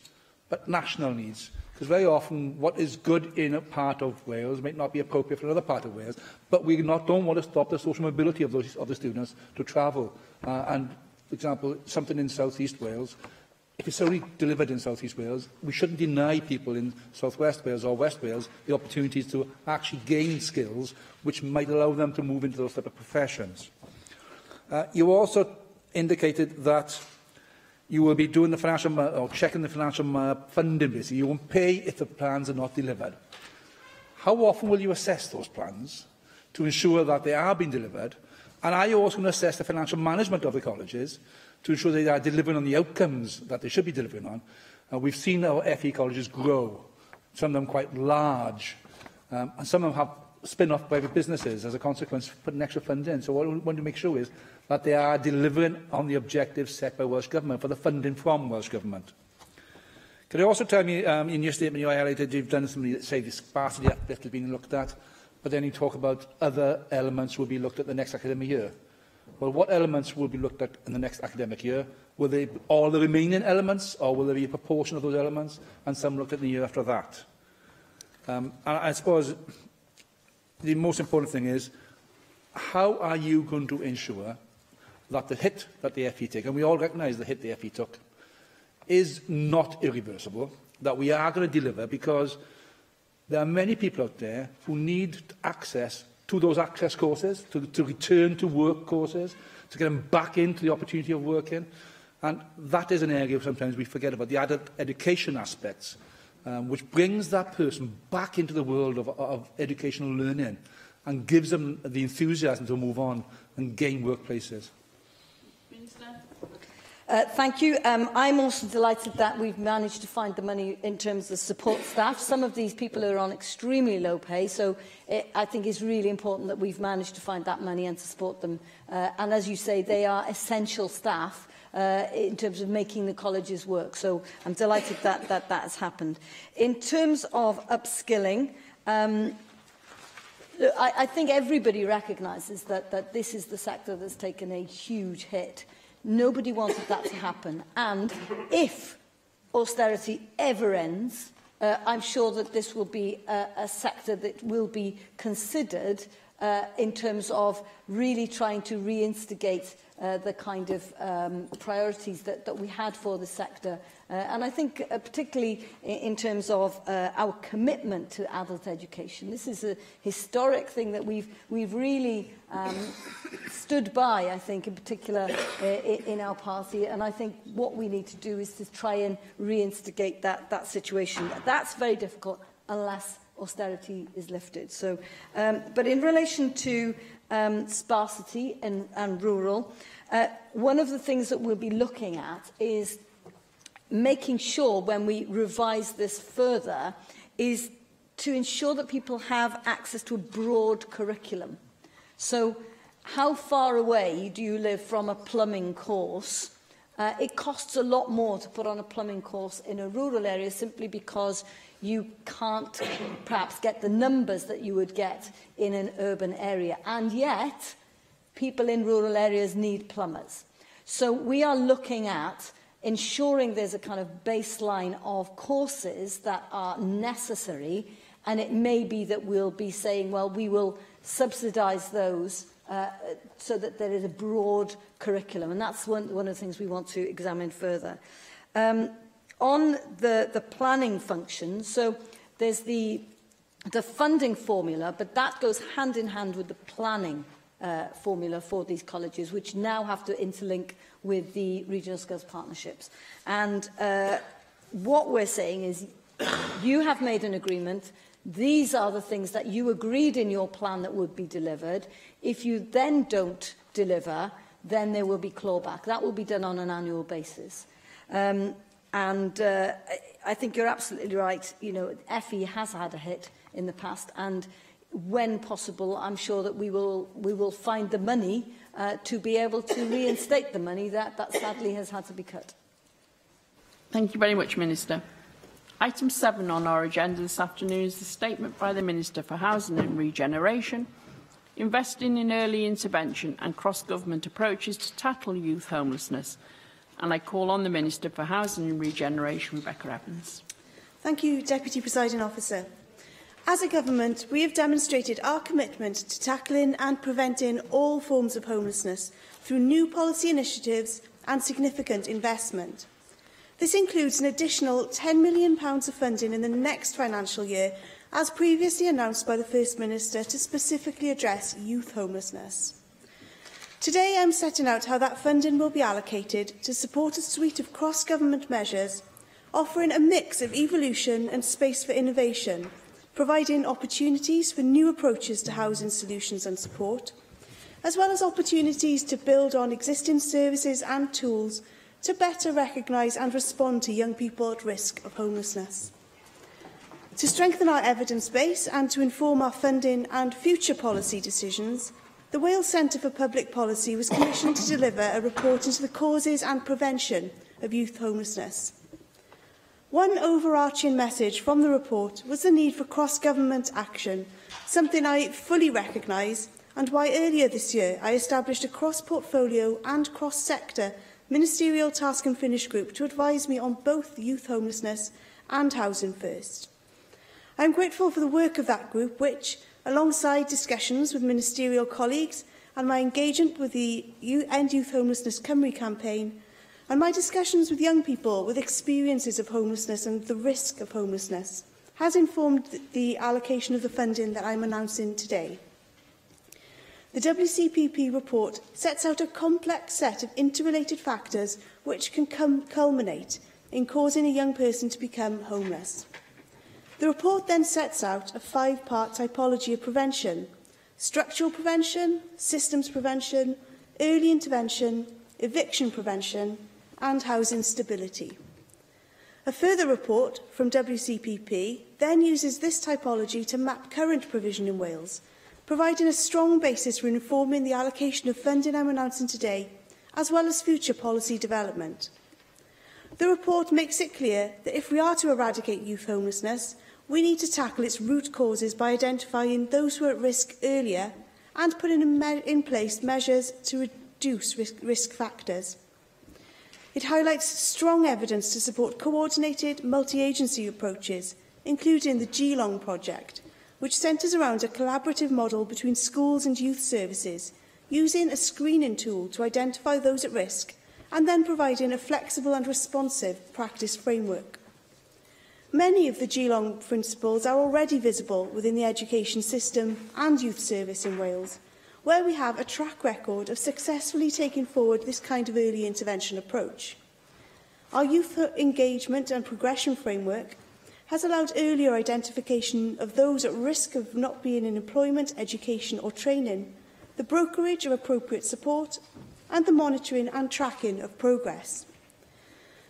S5: but national needs? Because very often what is good in a part of Wales might not be appropriate for another part of Wales, but we don't want to stop the social mobility of the students to travel. And, for example, something in South East Wales if it's only delivered in South East Wales, we shouldn't deny people in South West Wales or West Wales the opportunities to actually gain skills which might allow them to move into those type of professions. You also indicated that you will be doing the financial or checking the financial funding. Basically, you won't pay if the plans are not delivered. How often will you assess those plans to ensure that they are being delivered? And are you also going to assess the financial management of the colleges to ensure they are delivering on the outcomes that they should be delivering on? We've seen our FE colleges grow, some of them quite large, and some of them have spin-off private businesses as a consequence of putting extra funds in. So what we want to make sure is that they are delivering on the objectives set by Welsh Government for the funding from Welsh Government. Could you also tell me, in your statement you highlighted you've done something, say the capacity uplift has been looked at, but then you talk about other elements will be looked at the next academic year. Well, what elements will be looked at in the next academic year? Will they be all the remaining elements, or will there be a proportion of those elements, and some looked at the year after that? And I suppose the most important thing is, how are you going to ensure that the hit that the FE took, and we all recognise the hit the FE took, is not irreversible, that we are going to deliver, because there are many people out there who need access to those access courses, to return to work courses, to get them back into the opportunity of working. And that is an area sometimes we forget about, the adult education aspects, which brings that person back into the world of educational learning and gives them the enthusiasm to move on and gain workplaces.
S15: Thank you. I'm also delighted that we've managed to find the money in terms of support staff. Some of these people are on extremely low pay, so I think it's really important that we've managed to find that money and to support them. And as you say, they are essential staff in terms of making the colleges work. So I'm delighted that that has happened. In terms of upskilling, I think everybody recognises that this is the sector that's taken a huge hit. Nobody wanted that to happen. And if austerity ever ends, I'm sure that this will be a sector that will be considered in terms of really trying to reinstigate the kind of priorities that we had for the sector. And I think particularly in terms of our commitment to adult education, this is a historic thing that we've really stood by, I think, in particular in our party. And I think what we need to do is to try and reinstigate that situation. That's very difficult unless austerity is lifted. So, but in relation to sparsity and rural, one of the things that we'll be looking at is making sure when we revise this further is to ensure that people have access to a broad curriculum. So how far away do you live from a plumbing course? It costs a lot more to put on a plumbing course in a rural area simply because you can't perhaps get the numbers that you would get in an urban area. And yet, people in rural areas need plumbers. So we are looking at ensuring there's a kind of baseline of courses that are necessary, and it may be that we'll be saying, well, we will subsidise those so that there is a broad curriculum, and that's one of the things we want to examine further. On the planning function, so there's the funding formula, but that goes hand in hand with the planning formula for these colleges, which now have to interlink with the regional skills partnerships. And what we're saying is, you have made an agreement. These are the things that you agreed in your plan that would be delivered. If you then don't deliver, then there will be clawback. That will be done on an annual basis. And I think you're absolutely right. You know, FE has had a hit in the past, and when possible, I'm sure that we will find the money to be able to reinstate the money that sadly has had to be cut.
S2: Thank you very much, Minister. Item 7 on our agenda this afternoon is the statement by the Minister for Housing and Regeneration, investing in early intervention and cross-government approaches to tackle youth homelessness. And I call on the Minister for Housing and Regeneration, Rebecca Evans.
S10: Thank you, Deputy Presiding Officer. As a government, we have demonstrated our commitment to tackling and preventing all forms of homelessness through new policy initiatives and significant investment. This includes an additional £10 million of funding in the next financial year, as previously announced by the First Minister, to specifically address youth homelessness. Today I am setting out how that funding will be allocated to support a suite of cross-government measures, offering a mix of evolution and space for innovation, providing opportunities for new approaches to housing solutions and support, as well as opportunities to build on existing services and tools to better recognise and respond to young people at risk of homelessness. To strengthen our evidence base and to inform our funding and future policy decisions, the Wales Centre for Public Policy was commissioned to deliver a report into the causes and prevention of youth homelessness. One overarching message from the report was the need for cross-government action, something I fully recognise, and why earlier this year I established a cross-portfolio and cross-sector ministerial task and finish group to advise me on both youth homelessness and Housing First. I am grateful for the work of that group which, alongside discussions with ministerial colleagues and my engagement with the End Youth Homelessness Cymru campaign, and my discussions with young people with experiences of homelessness and the risk of homelessness, has informed the allocation of the funding that I am announcing today. The WCPP report sets out a complex set of interrelated factors which can culminate in causing a young person to become homeless. The report then sets out a 5-part typology of prevention: structural prevention, systems prevention, early intervention, eviction prevention, and housing stability. A further report from WCPP then uses this typology to map current provision in Wales, providing a strong basis for informing the allocation of funding I am announcing today, as well as future policy development. The report makes it clear that if we are to eradicate youth homelessness, we need to tackle its root causes by identifying those who are at risk earlier and putting in place measures to reduce risk factors. It highlights strong evidence to support coordinated multi-agency approaches, including the Geelong project, which centres around a collaborative model between schools and youth services, using a screening tool to identify those at risk and then providing a flexible and responsive practice framework. Many of the Geelong principles are already visible within the education system and youth service in Wales, where we have a track record of successfully taking forward this kind of early intervention approach. Our youth engagement and progression framework has allowed earlier identification of those at risk of not being in employment, education or training, the brokerage of appropriate support, and the monitoring and tracking of progress.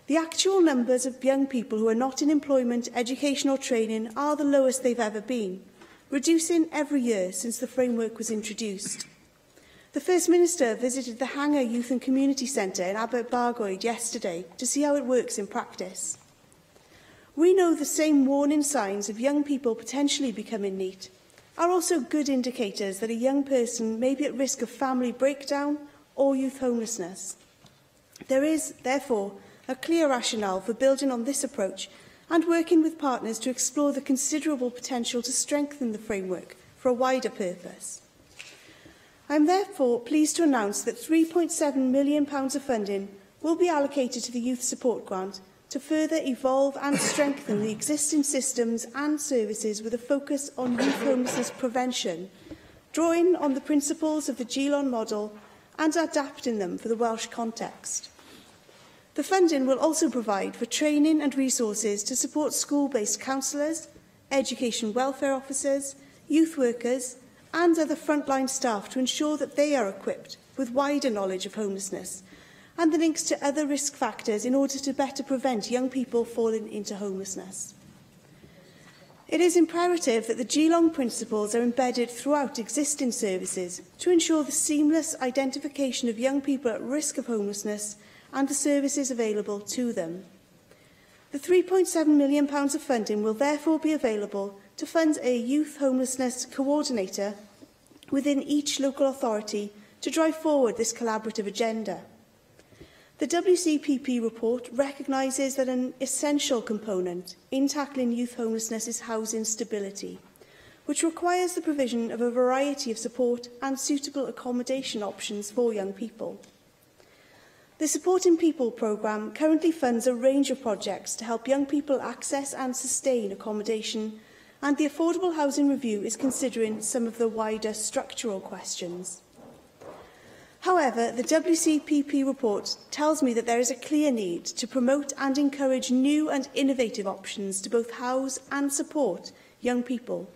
S10: The actual numbers of young people who are not in employment, education or training are the lowest they've ever been, reducing every year since the framework was introduced. The First Minister visited the Hanger Youth and Community Centre in Aberbargoed yesterday to see how it works in practice. We know the same warning signs of young people potentially becoming NEET are also good indicators that a young person may be at risk of family breakdown or youth homelessness. There is, therefore, a clear rationale for building on this approach and working with partners to explore the considerable potential to strengthen the framework for a wider purpose. I am therefore pleased to announce that £3.7 million of funding will be allocated to the Youth Support Grant to further evolve and strengthen the existing systems and services with a focus on youth homelessness prevention, drawing on the principles of the Geelong model and adapting them for the Welsh context. The funding will also provide for training and resources to support school-based counsellors, education welfare officers, youth workers and other frontline staff to ensure that they are equipped with wider knowledge of homelessness and the links to other risk factors in order to better prevent young people falling into homelessness. It is imperative that the Geelong principles are embedded throughout existing services to ensure the seamless identification of young people at risk of homelessness and the services available to them. The £3.7 million of funding will therefore be available to fund a youth homelessness coordinator within each local authority to drive forward this collaborative agenda. The WCPP report recognises that an essential component in tackling youth homelessness is housing stability, which requires the provision of a variety of support and suitable accommodation options for young people. The Supporting People programme currently funds a range of projects to help young people access and sustain accommodation, and the Affordable Housing Review is considering some of the wider structural questions. However, the WCPP report tells me that there is a clear need to promote and encourage new and innovative options to both house and support young people.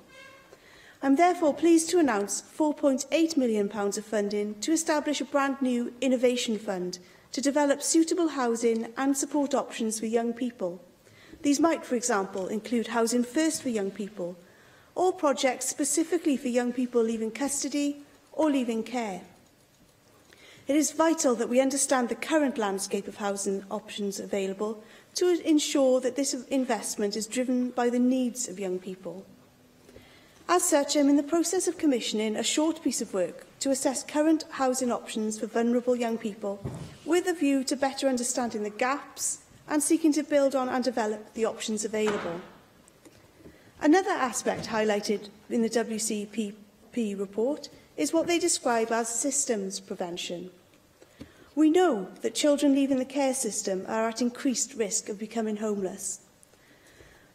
S10: I am therefore pleased to announce £4.8 million of funding to establish a brand new innovation fund to develop suitable housing and support options for young people. These might, for example, include Housing First for young people, or projects specifically for young people leaving custody or leaving care. It is vital that we understand the current landscape of housing options available to ensure that this investment is driven by the needs of young people. As such, I am in the process of commissioning a short piece of work to assess current housing options for vulnerable young people, with a view to better understanding the gaps and seeking to build on and develop the options available. Another aspect highlighted in the WCPP report is what they describe as systems prevention. We know that children leaving the care system are at increased risk of becoming homeless.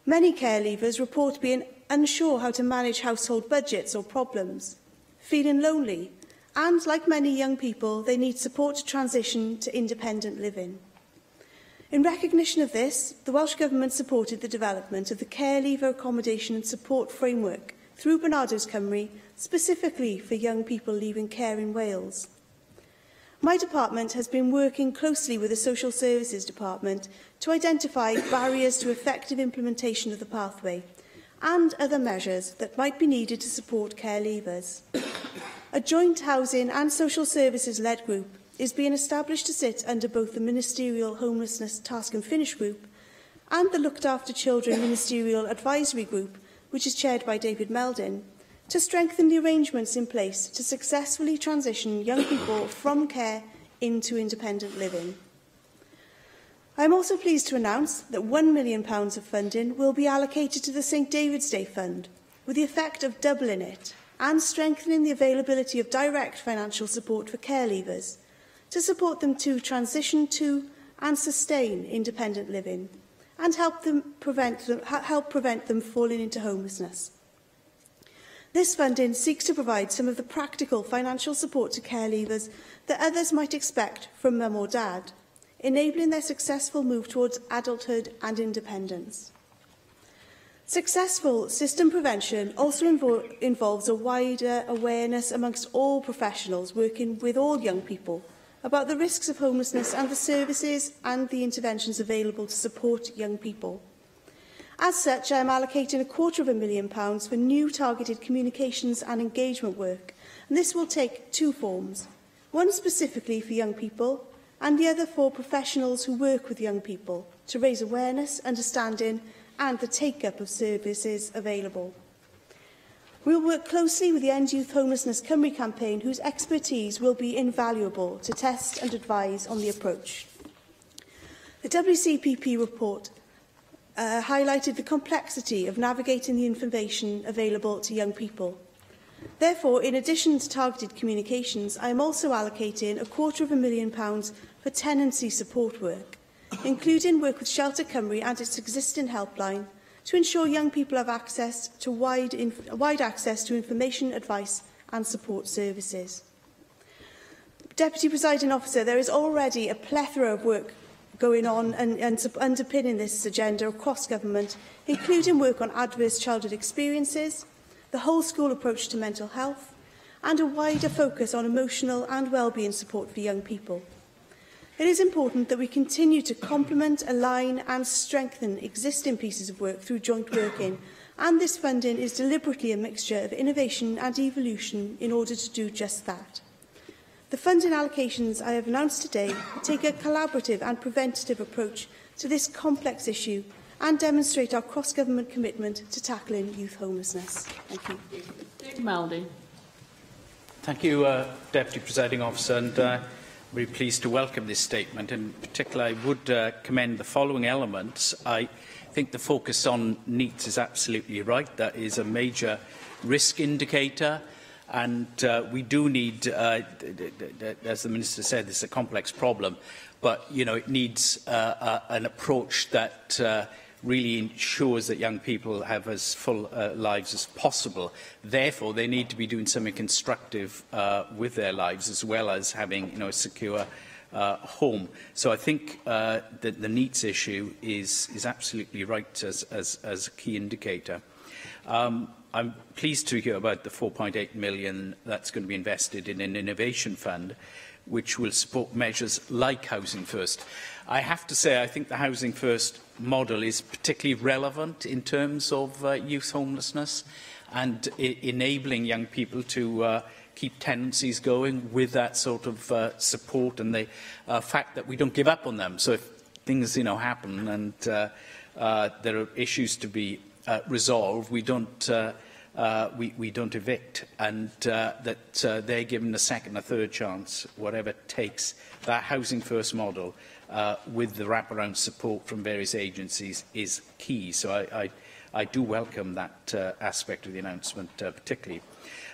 S10: Many care leavers report being unsure how to manage household budgets or problems, feeling lonely, and, like many young people, they need support to transition to independent living. In recognition of this, the Welsh Government supported the development of the Care Leaver Accommodation and Support Framework through Barnardo's Cymru, specifically for young people leaving care in Wales. My department has been working closely with the Social Services Department to identify barriers to effective implementation of the pathway and other measures that might be needed to support care leavers. A joint housing and social services-led group is being established to sit under both the Ministerial Homelessness Task and Finish Group and the Looked After Children Ministerial Advisory Group, which is chaired by David Meldin, to strengthen the arrangements in place to successfully transition young people from care into independent living. I am also pleased to announce that £1 million of funding will be allocated to the St David's Day Fund, with the effect of doubling it and strengthening the availability of direct financial support for care leavers, to support them to transition to and sustain independent living, and help prevent them falling into homelessness. This funding seeks to provide some of the practical financial support to care leavers that others might expect from mum or dad, enabling their successful move towards adulthood and independence. Successful system prevention also involves a wider awareness amongst all professionals working with all young people about the risks of homelessness and the services and the interventions available to support young people. As such, I am allocating £250,000 for new targeted communications and engagement work, and this will take two forms, one specifically for young people and the other for professionals who work with young people to raise awareness, understanding and the take-up of services available. We will work closely with the End Youth Homelessness Cymru campaign, whose expertise will be invaluable to test and advise on the approach. The WCPP report highlighted the complexity of navigating the information available to young people. Therefore, in addition to targeted communications, I am also allocating £250,000 for tenancy support work, including work with Shelter Cymru and its existing helpline, to ensure young people have access to wide access to information, advice and support services. Deputy Presiding Officer, there is already a plethora of work going on and underpinning this agenda across government, including work on adverse childhood experiences, the whole school approach to mental health, and a wider focus on emotional and wellbeing support for young people. It is important that we continue to complement, align and strengthen existing pieces of work through joint working, and this funding is deliberately a mixture of innovation and evolution in order to do just that. The funding allocations I have announced today take a collaborative and preventative approach to this complex issue and demonstrate our cross-government commitment to tackling youth homelessness. Thank you.
S2: David Melding.
S12: Thank you, Deputy Presiding Officer, and I'm very pleased to welcome this statement. In particular, I would commend the following elements. I think the focus on NEETs is absolutely right. That is a major risk indicator. And we do need, as the Minister said, this is a complex problem, but it needs an approach that really ensures that young people have as full lives as possible. Therefore, they need to be doing something constructive with their lives, as well as having a secure home. So I think that the NEETs issue is absolutely right as a key indicator. I'm pleased to hear about the 4.8 million that's going to be invested in an innovation fund, which will support measures like Housing First. I have to say, I think the Housing First model is particularly relevant in terms of youth homelessness and enabling young people to keep tenancies going with that sort of support and the fact that we don't give up on them. So if things happen and there are issues to be resolved, we don't evict, and that they're given a second, a third chance, whatever it takes. That Housing First model, with the wraparound support from various agencies, is key. So I do welcome that aspect of the announcement particularly.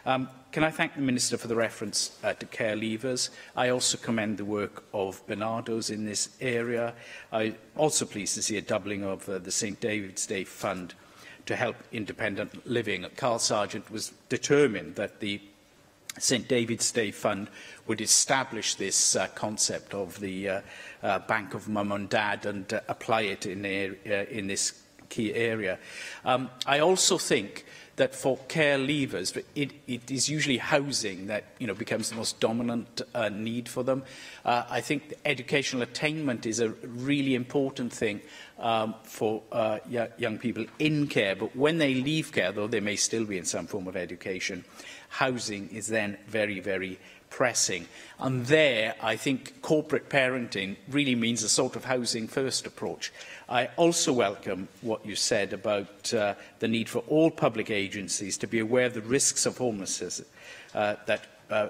S12: Can I thank the Minister for the reference to care leavers? I also commend the work of Bernardo's in this area. I'm also pleased to see a doubling of the St David's Day Fund to help independent living. Carl Sargent was determined that the St David's Day Fund would establish this concept of the bank of mum and dad and apply it in this key area. I also think that for care leavers, it is usually housing that becomes the most dominant need for them. I think educational attainment is a really important thing for young people in care, but when they leave care, though they may still be in some form of education, housing is then very, very pressing. And there, I think corporate parenting really means a sort of housing first approach. I also welcome what you said about the need for all public agencies to be aware of the risks of homelessness that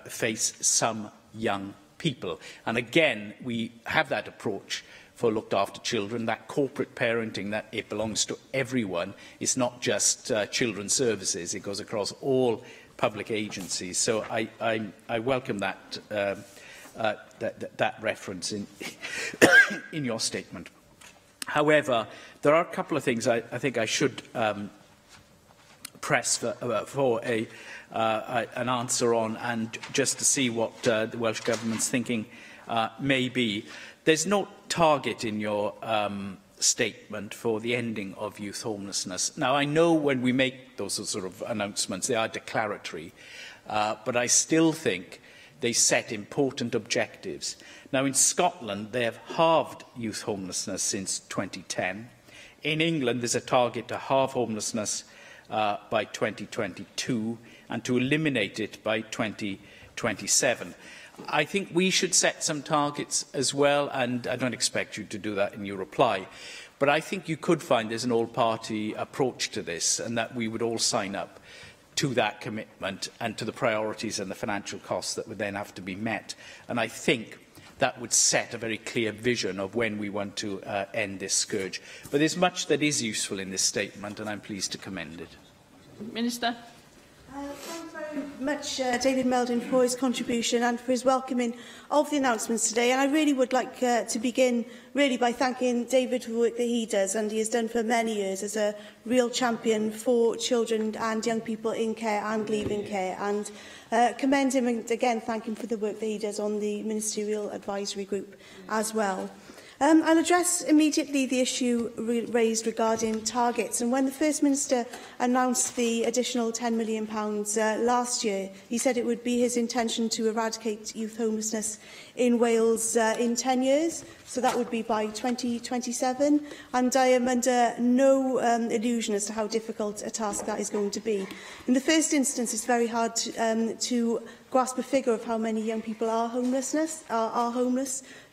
S12: face some young people. And again, we have that approach for looked after children, that corporate parenting, that it belongs to everyone. It's not just children's services, it goes across all public agencies. So I welcome that, that reference in, in your statement. However, there are a couple of things I think I should press for an answer on, and just to see what the Welsh Government's thinking may be. There's no target in your statement for the ending of youth homelessness. Now, I know when we make those sort of announcements, they are declaratory, but I still think they set important objectives. Now, in Scotland, they have halved youth homelessness since 2010. In England, there's a target to halve homelessness by 2022 and to eliminate it by 2027. I think we should set some targets as well, and I don't expect you to do that in your reply. But I think you could find there's an all-party approach to this, and that we would all sign up to that commitment and to the priorities and the financial costs that would then have to be met. And I think that would set a very clear vision of when we want to end this scourge. But there's much that is useful in this statement, and I'm pleased to commend it.
S10: Minister. Thank you very much, David Meldon, for his contribution and for his welcoming of the announcements today. And I really would like to begin by thanking David for the work that he does, and he has done for many years as a real champion for children and young people in care and leaving care. And commend him and again thank him for the work that he does on the Ministerial Advisory Group as well. I'll address immediately the issue raised regarding targets. And when the First Minister announced the additional £10 million last year, he said it would be his intention to eradicate youth homelessness in Wales in 10 years. So that would be by 2027. And I am under no illusion as to how difficult a task that is going to be. In the first instance, it's very hard to grasp a figure of how many young people are homeless,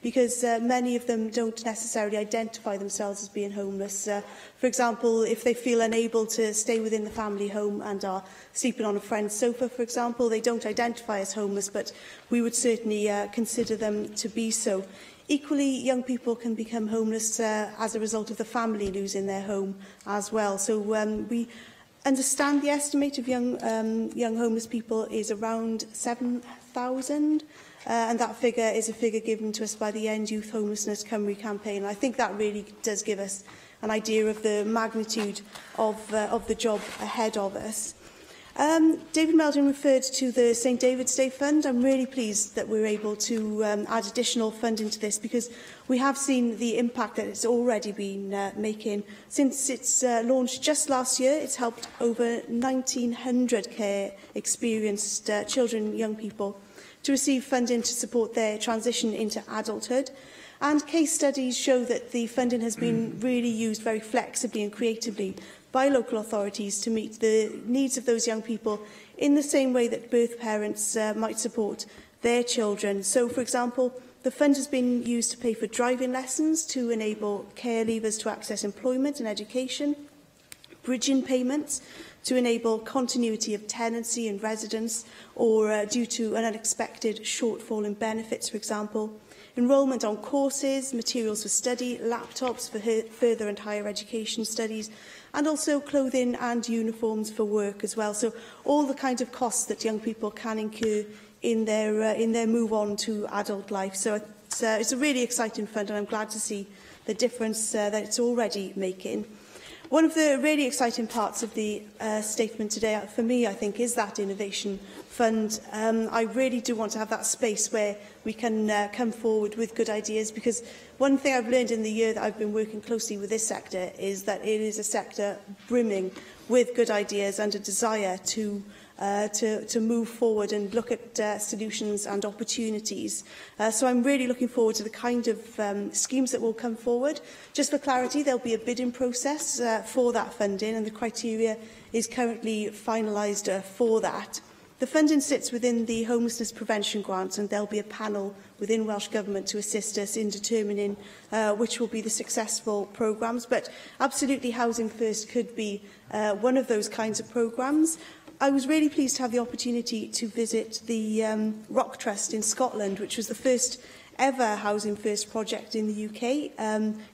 S10: because many of them don't necessarily identify themselves as being homeless. For example, if they feel unable to stay within the family home and are sleeping on a friend's sofa, for example, they don't identify as homeless, but we would certainly consider them to be so. Equally, young people can become homeless as a result of the family losing their home as well. So we understand the estimate of young homeless people is around 7,000. And that figure is a figure given to us by the End Youth Homelessness Cymru campaign. I think that really does give us an idea of the magnitude of the job ahead of us. David Meldon referred to the St David's Day Fund. I'm really pleased that we're able to add additional funding to this, because we have seen the impact that it's already been making. Since its launch just last year, it's helped over 1,900 care-experienced children and young people to receive funding to support their transition into adulthood. And case studies show that the funding has been really used very flexibly and creatively by local authorities to meet the needs of those young people in the same way that birth parents might support their children. So, for example, the fund has been used to pay for driving lessons to enable care leavers to access employment and education, bridging payments to enable continuity of tenancy and residence, or due to an unexpected shortfall in benefits, for example, enrolment on courses, materials for study, laptops for further and higher education studies, and also clothing and uniforms for work as well. So all the kinds of costs that young people can incur in their move on to adult life. So it's a really exciting fund, and I'm glad to see the difference that it's already making. One of the really exciting parts of the statement today, for me, I think, is that Innovation Fund. I really do want to have that space where we can come forward with good ideas, because one thing I've learned in the year that I've been working closely with this sector is that it is a sector brimming with good ideas and a desire to move forward and look at solutions and opportunities. So I'm really looking forward to the kind of schemes that will come forward. Just for clarity, there'll be a bidding process for that funding, and the criteria is currently finalised for that. The funding sits within the Homelessness Prevention Grant, and there'll be a panel within Welsh Government to assist us in determining which will be the successful programmes. But absolutely, Housing First could be one of those kinds of programmes. I was really pleased to have the opportunity to visit the Rock Trust in Scotland, which was the first ever Housing First project in the UK.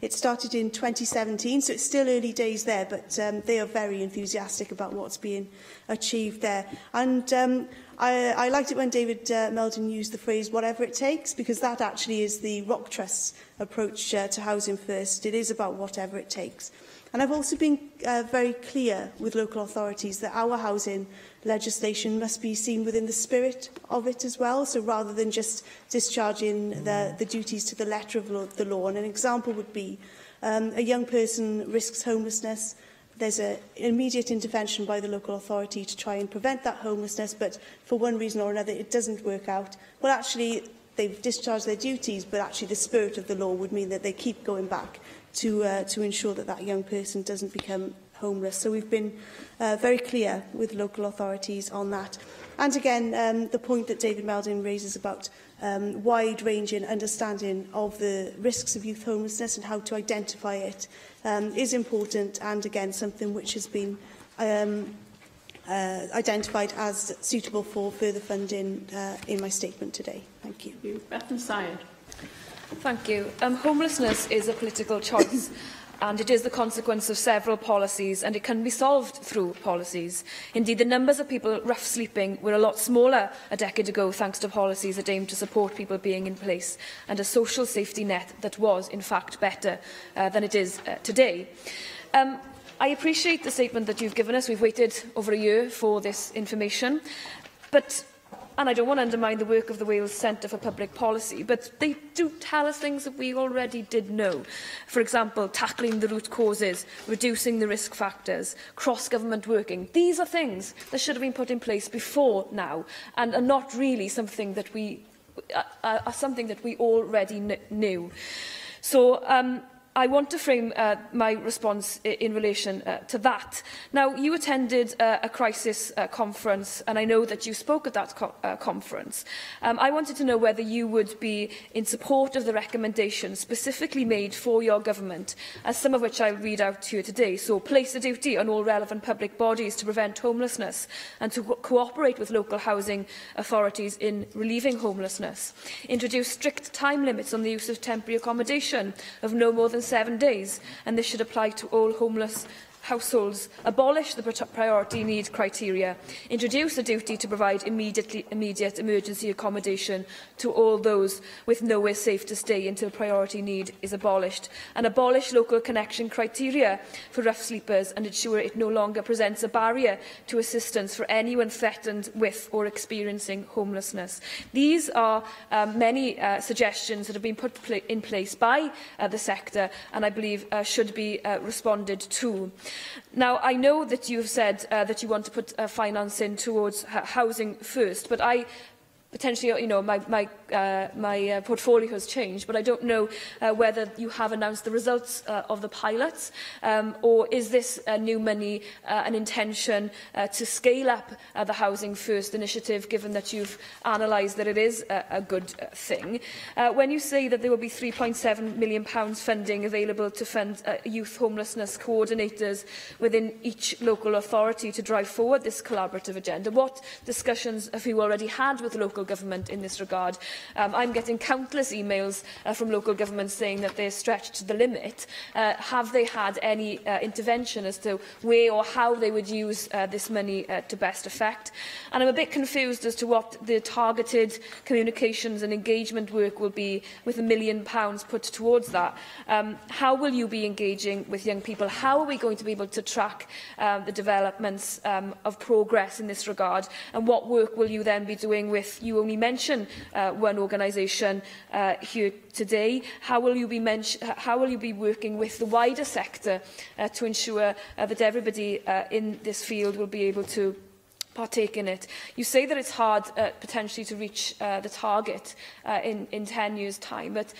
S10: It started in 2017, so it's still early days there, but they are very enthusiastic about what's being achieved there. And I liked it when David Meldon used the phrase, whatever it takes, because that actually is the Rock Trust's approach to Housing First. It is about whatever it takes. And I've also been very clear with local authorities that our housing legislation must be seen within the spirit of it as well. So rather than just discharging the duties to the letter of the law, and an example would be a young person risks homelessness. There's an immediate intervention by the local authority to try and prevent that homelessness, but for one reason or another it doesn't work out. Well, actually, they've discharged their duties, but actually the spirit of the law would mean that they keep going back to ensure that that young person doesn't become homeless. So we've been very clear with local authorities on that. And again, the point that David Meldon raises about wide-ranging understanding of the risks of youth homelessness and how to identify it is important, and again something which has been identified as suitable for further funding in my statement today. Thank you.
S2: Bethan Syed.
S11: Thank you. Homelessness is a political choice, and it is the consequence of several policies, and it can be solved through policies. Indeed, the numbers of people rough sleeping were a lot smaller a decade ago thanks to policies that aimed to support people being in place, and a social safety net that was, in fact, better than it is today. I appreciate the statement that you've given us. We've waited over a year for this information, and I don't want to undermine the work of the Wales Centre for Public Policy, but they do tell us things that we already did know. For example, tackling the root causes, reducing the risk factors, cross-government working. These are things that should have been put in place before now, and are not really something that we already knew. So I want to frame my response in relation to that. Now, you attended a crisis conference, and I know that you spoke at that conference. I wanted to know whether you would be in support of the recommendations specifically made for your government, as some of which I'll read out to you today. So, place a duty on all relevant public bodies to prevent homelessness and to cooperate with local housing authorities in relieving homelessness. Introduce strict time limits on the use of temporary accommodation of no more than 7 days, and this should apply to all homeless households, abolish the priority need criteria, introduce a duty to provide immediate emergency accommodation to all those with nowhere safe to stay until priority need is abolished, and abolish local connection criteria for rough sleepers and ensure it no longer presents a barrier to assistance for anyone threatened with or experiencing homelessness. These are many suggestions that have been put in place by the sector, and I believe should be responded to. Now, I know that you have said that you want to put finance in towards housing first, but I potentially, my portfolio has changed, but I don't know whether you have announced the results of the pilots, or is this new money an intention to scale up the Housing First initiative, given that you've analysed that it is a good thing? When you say that there will be £3.7 million funding available to fund youth homelessness coordinators within each local authority to drive forward this collaborative agenda, what discussions have you already had with local government in this regard? I'm getting countless emails from local governments saying that they're stretched to the limit. Have they had any intervention as to where or how they would use this money to best effect? And I'm a bit confused as to what the targeted communications and engagement work will be with £1 million put towards that. How will you be engaging with young people? How are we going to be able to track the developments of progress in this regard? And what work will you then be doing with, you only mention one organisation here today. How will you be working with the wider sector to ensure that everybody in this field will be able to partake in it? You say that it's hard potentially to reach the target in 10 years' time, but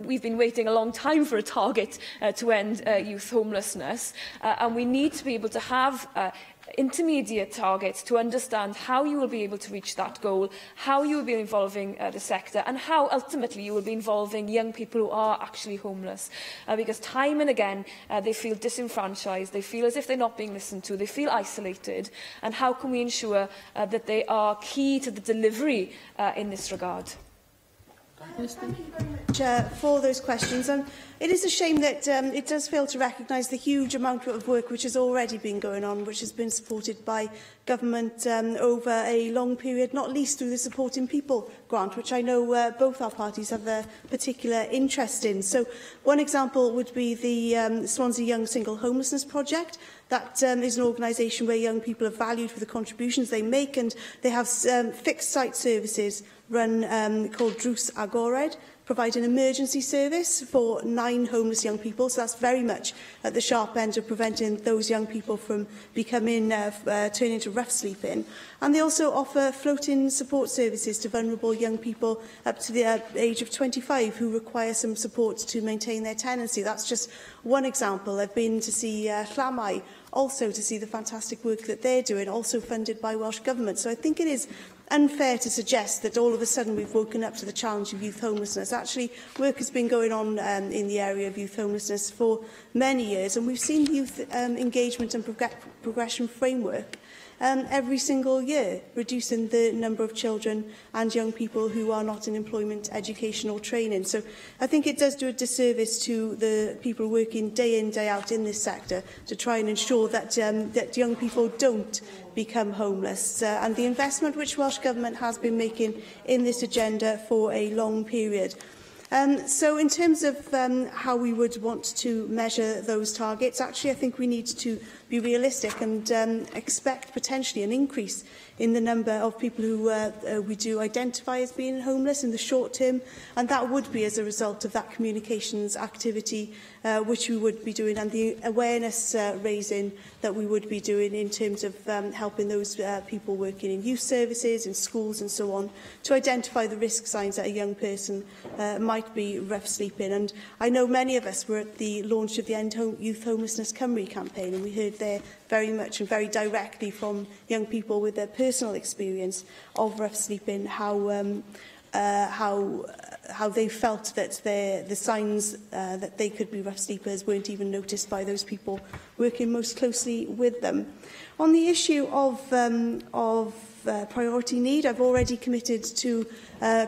S11: we've been waiting a long time for a target to end youth homelessness, and we need to be able to have intermediate targets to understand how you will be able to reach that goal, how you will be involving the sector, and how ultimately you will be involving young people who are actually homeless. Because time and again they feel disenfranchised, they feel as if they're not being listened to, they feel isolated, and how can we ensure that they are key to the delivery in this regard?
S10: Thank you very much for those questions. It is a shame that it does fail to recognise the huge amount of work which has already been going on, which has been supported by government over a long period, not least through the Supporting People grant, which I know both our parties have a particular interest in. So one example would be the Swansea Young Single Homelessness Project. That is an organisation where young people are valued for the contributions they make, and they have fixed site services run called Drws Agored, provide an emergency service for 9 homeless young people. So that's very much at the sharp end of preventing those young people from becoming turning into rough sleeping. And they also offer floating support services to vulnerable young people up to the age of 25 who require some support to maintain their tenancy. That's just one example. I've been to see Llamau, also to see the fantastic work that they're doing, also funded by Welsh Government. So I think it is unfair to suggest that all of a sudden we've woken up to the challenge of youth homelessness. Actually, work has been going on in the area of youth homelessness for many years, and we've seen youth engagement and progression framework every single year, reducing the number of children and young people who are not in employment, education or training. So I think it does do a disservice to the people working day in, day out in this sector to try and ensure that, that young people don't become homeless. And the investment which Welsh Government has been making in this agenda for a long period. So in terms of how we would want to measure those targets, actually I think we need to be realistic and expect potentially an increase in the number of people who we do identify as being homeless in the short term, and that would be as a result of that communications activity which we would be doing, and the awareness raising that we would be doing in terms of helping those people working in youth services, in schools and so on, to identify the risk signs that a young person might be rough sleeping. And I know many of us were at the launch of the End Youth Homelessness Cymru campaign, and we heard there very much and very directly from young people with their personal experience of rough sleeping how they felt that the signs that they could be rough sleepers weren't even noticed by those people working most closely with them. On the issue of priority need, I've already committed to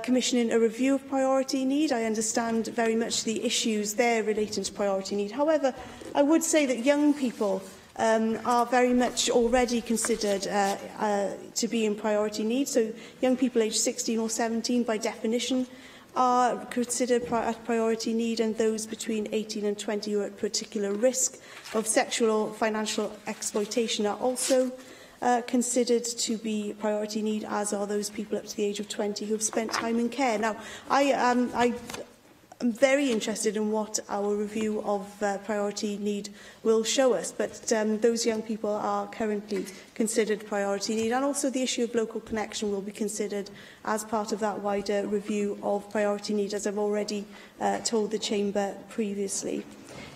S10: commissioning a review of priority need. I understand very much the issues there relating to priority need. However, I would say that young people are very much already considered to be in priority need. So young people aged 16 or 17 by definition are considered at priority need, and those between 18 and 20 who are at particular risk of sexual or financial exploitation are also considered to be priority need, as are those people up to the age of 20 who have spent time in care. Now, I'm very interested in what our review of priority need will show us, but those young people are currently considered priority need, and also the issue of local connection will be considered as part of that wider review of priority need, as I've already told the Chamber previously.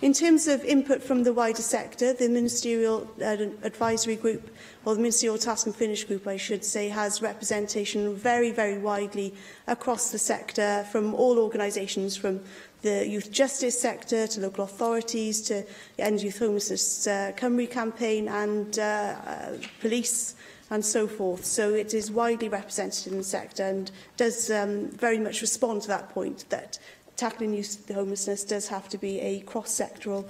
S10: In terms of input from the wider sector, the Ministerial Advisory Group, or the Ministerial Task and Finish Group, I should say, has representation very, very widely across the sector, from all organisations, from the youth justice sector to local authorities to the End Youth Homelessness Cymru campaign and police and so forth. So it is widely represented in the sector and does very much respond to that point that tackling youth homelessness does have to be a cross-sectoral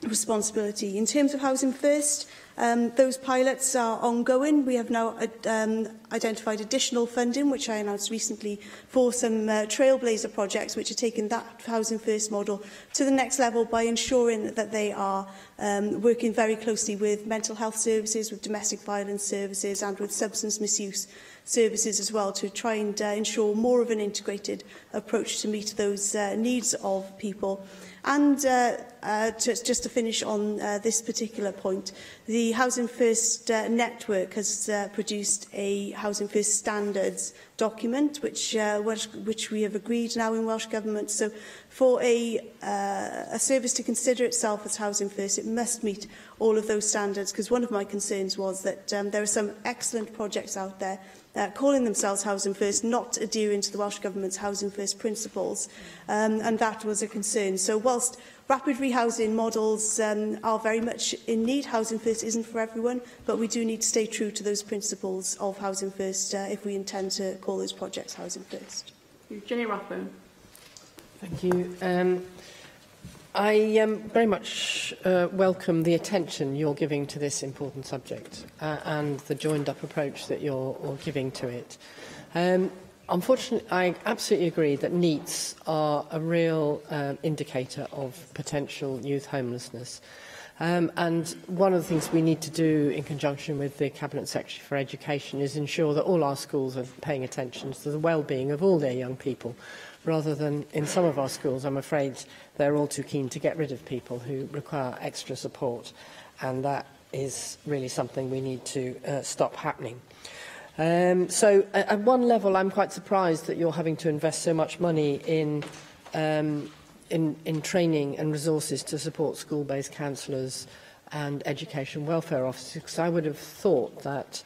S10: responsibility. In terms of Housing First, those pilots are ongoing. We have now identified additional funding, which I announced recently, for some trailblazer projects, which are taking that Housing First model to the next level by ensuring that they are working very closely with mental health services, with domestic violence services and with substance misuse services as well, to try and ensure more of an integrated approach to meet those needs of people. And just to finish on this particular point, the Housing First network has produced a Housing First standards document, which we have agreed now in Welsh Government. So for a service to consider itself as Housing First, it must meet all of those standards, because one of my concerns was that there are some excellent projects out there calling themselves Housing First, not adhering to the Welsh Government's Housing First principles, and that was a concern. So whilst rapid rehousing models are very much in need, Housing First isn't for everyone, but we do need to stay true to those principles of Housing First if we intend to call those projects Housing First.
S2: Jenny Rathbone.
S7: Thank you. I very much welcome the attention you're giving to this important subject and the joined-up approach that you're giving to it. Unfortunately, I absolutely agree that NEETs are a real indicator of potential youth homelessness. And one of the things we need to do in conjunction with the Cabinet Secretary for Education is ensure that all our schools are paying attention to the well-being of all their young people, rather than in some of our schools, I'm afraid, they're all too keen to get rid of people who require extra support, and that is really something we need to stop happening. So at one level, I'm quite surprised that you're having to invest so much money in training and resources to support school-based counsellors and education welfare officers, because I would have thought that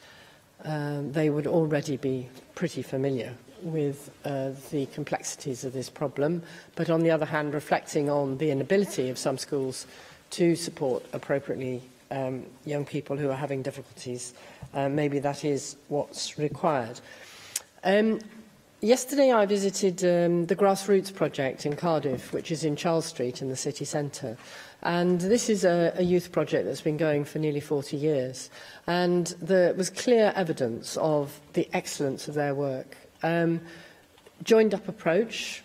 S7: they would already be pretty familiar with the complexities of this problem, but on the other hand, reflecting on the inability of some schools to support appropriately young people who are having difficulties. Maybe that is what's required. Yesterday I visited the Grassroots project in Cardiff, which is in Charles Street in the city centre. And this is a youth project that's been going for nearly 40 years. And there was clear evidence of the excellence of their work. Joined-up approach,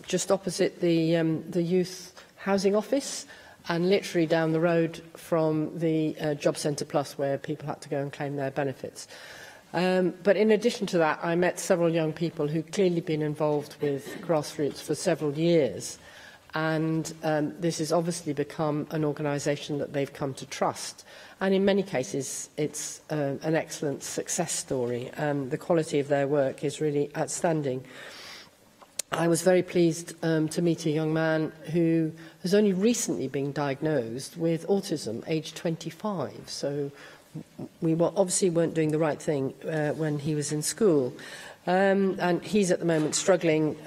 S7: just opposite the youth housing office, and literally down the road from the Job Centre Plus, where people had to go and claim their benefits. But in addition to that, I met several young people who'd clearly been involved with Grassroots for several years. And this has obviously become an organisation that they've come to trust. And in many cases, it's an excellent success story. The quality of their work is really outstanding. I was very pleased to meet a young man who has only recently been diagnosed with autism, aged 25. So we obviously weren't doing the right thing when he was in school. And he's at the moment struggling.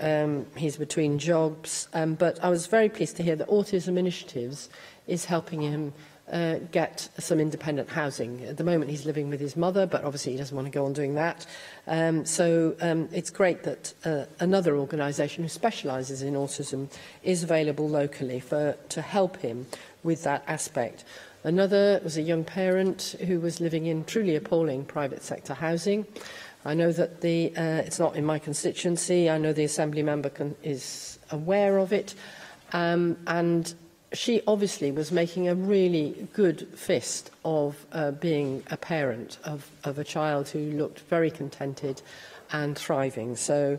S7: He's between jobs. But I was very pleased to hear that Autism Initiatives is helping him get some independent housing. At the moment, he's living with his mother, but obviously he doesn't want to go on doing that. So it's great that another organisation who specialises in autism is available locally to help him with that aspect. Another was a young parent who was living in truly appalling private sector housing. I know that it's not in my constituency. I know the Assembly member is aware of it. And she obviously was making a really good fist of being a parent of a child who looked very contented and thriving. So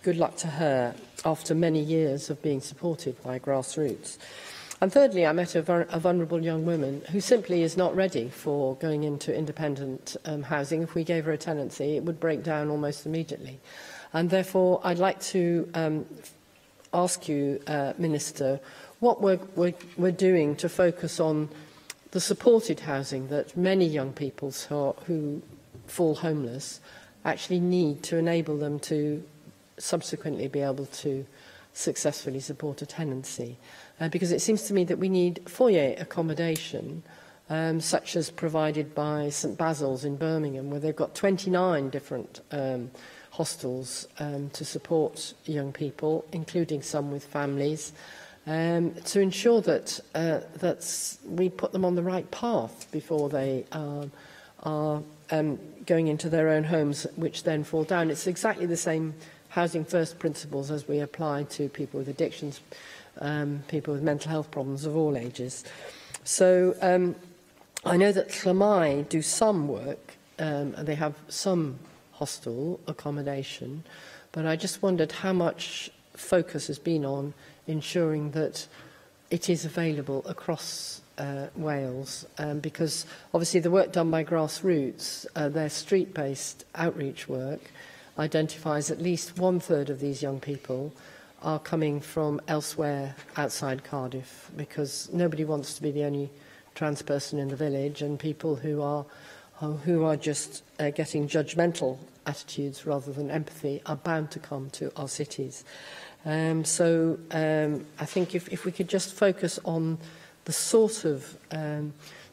S7: good luck to her after many years of being supported by Grassroots. And thirdly, I met a vulnerable young woman who simply is not ready for going into independent housing. If we gave her a tenancy, it would break down almost immediately. And therefore, I'd like to ask you, Minister, what we're doing to focus on the supported housing that many young people who fall homeless actually need to enable them to subsequently be able to successfully support a tenancy. Because it seems to me that we need foyer accommodation, such as provided by St Basil's in Birmingham, where they've got 29 different hostels to support young people, including some with families, to ensure that we put them on the right path before they are going into their own homes, which then fall down. It's exactly the same housing first principles as we apply to people with addictions, people with mental health problems of all ages. So I know that Llamai do some work, and they have some hostel accommodation, but I just wondered how much focus has been on ensuring that it is available across Wales, because obviously the work done by Grassroots, their street-based outreach work, identifies at least 1/3 of these young people are coming from elsewhere outside Cardiff, because nobody wants to be the only trans person in the village, and people who are just getting judgmental attitudes rather than empathy are bound to come to our cities. So I think if we could just focus on the sort of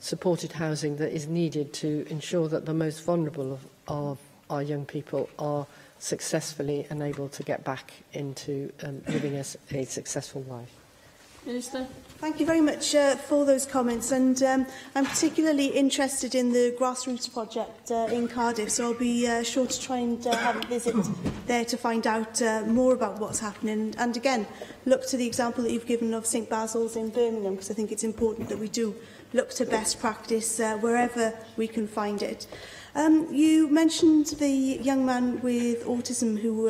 S7: supported housing that is needed to ensure that the most vulnerable of our young people are successfully enabled to get back into living a successful life.
S4: Minister.
S10: Thank you very much for those comments, and I'm particularly interested in the Grassroots project in Cardiff, so I'll be sure to try and have a visit there to find out more about what's happening, and again look to the example that you've given of St Basil's in Birmingham, because I think it's important that we do look to best practice wherever we can find it. You mentioned the young man with autism who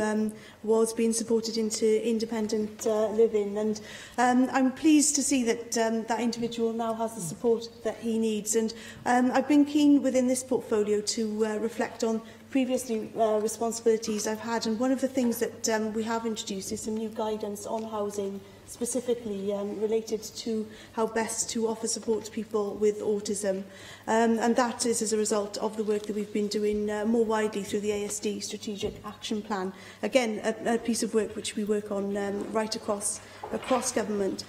S10: was being supported into independent living, and I'm pleased to see that that individual now has the support that he needs. And I've been keen within this portfolio to reflect on previously responsibilities I've had, and one of the things that we have introduced is some new guidance on housing, specifically related to how best to offer support to people with autism. And that is as a result of the work that we've been doing more widely through the ASD Strategic Action Plan. Again, a piece of work which we work on right across government.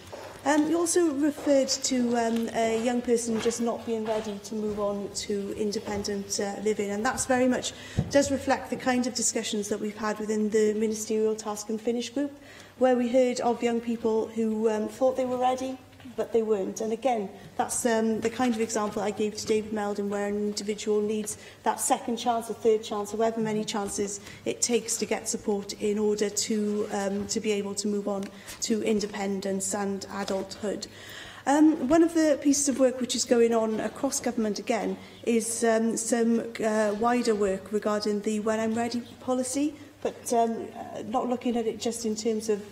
S10: You also referred to a young person just not being ready to move on to independent living, and that's very much does reflect the kind of discussions that we've had within the Ministerial Task and Finish group, where we heard of young people who thought they were ready, but they weren't. And again, that's the kind of example I gave to David Meldon, where an individual needs that second chance, a third chance, however many chances it takes to get support in order to be able to move on to independence and adulthood. One of the pieces of work which is going on across government again is some wider work regarding the When I'm Ready policy, but not looking at it just in terms of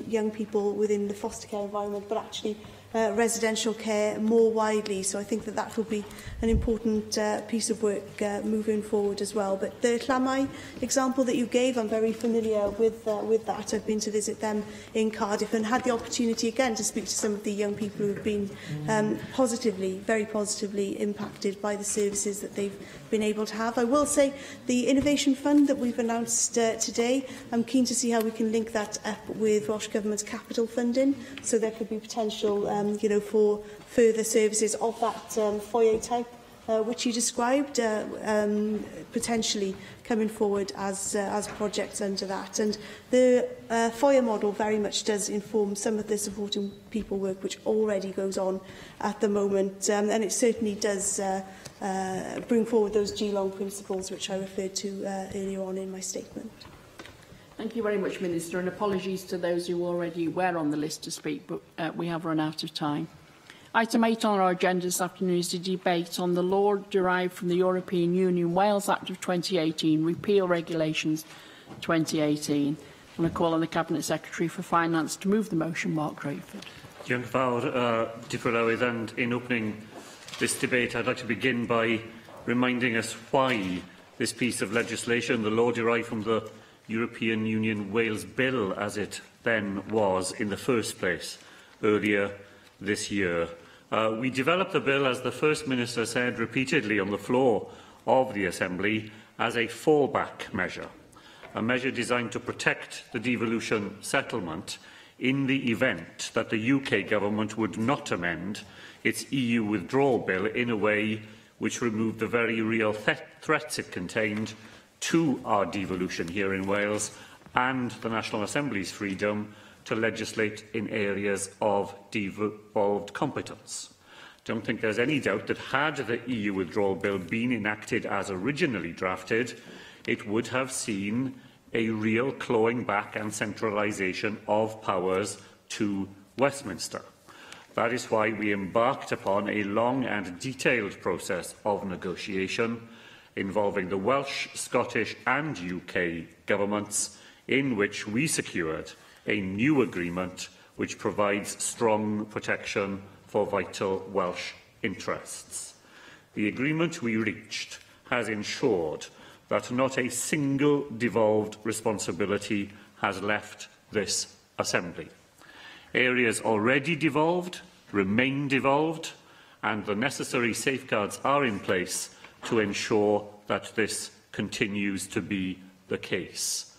S10: young people within the foster care environment, but actually residential care more widely. So I think that that will be an important piece of work moving forward as well. But the Llamai example that you gave, I'm very familiar with that. I've been to visit them in Cardiff and had the opportunity again to speak to some of the young people who have been very positively impacted by the services that they've been able to have. I will say the Innovation Fund that we've announced today, I'm keen to see how we can link that up with Welsh Government's capital funding, so there could be potential for further services of that foyer type which you described, potentially coming forward as projects under that. And the FOIA model very much does inform some of the supporting people work which already goes on at the moment, and it certainly does bring forward those Geelong principles which I referred to earlier on in my statement.
S2: Thank you very much, Minister, and apologies to those who already were on the list to speak, but we have run out of time. Item 8 on our agenda this afternoon is a debate on the law derived from the European Union Wales Act of 2018, Repeal Regulations 2018. And I call on the Cabinet Secretary for Finance to move the motion, Mark Rayford.
S8: Diolch yn fawr, Diplowydd, and in opening this debate, I'd like to begin by reminding us why this piece of legislation, the law derived from the European Union Wales Bill, as it then was in the first place, earlier this year. We developed the bill, as the First Minister said repeatedly on the floor of the Assembly, as a fallback measure, a measure designed to protect the devolution settlement in the event that the UK Government would not amend its EU withdrawal bill in a way which removed the very real threats it contained to our devolution here in Wales and the National Assembly's freedom to legislate in areas of devolved competence. I don't think there's any doubt that had the EU withdrawal bill been enacted as originally drafted, it would have seen a real clawing back and centralisation of powers to Westminster. That is why we embarked upon a long and detailed process of negotiation involving the Welsh, Scottish and UK governments, in which we secured a new agreement which provides strong protection for vital Welsh interests. The agreement we reached has ensured that not a single devolved responsibility has left this Assembly. Areas already devolved remain devolved, and the necessary safeguards are in place to ensure that this continues to be the case.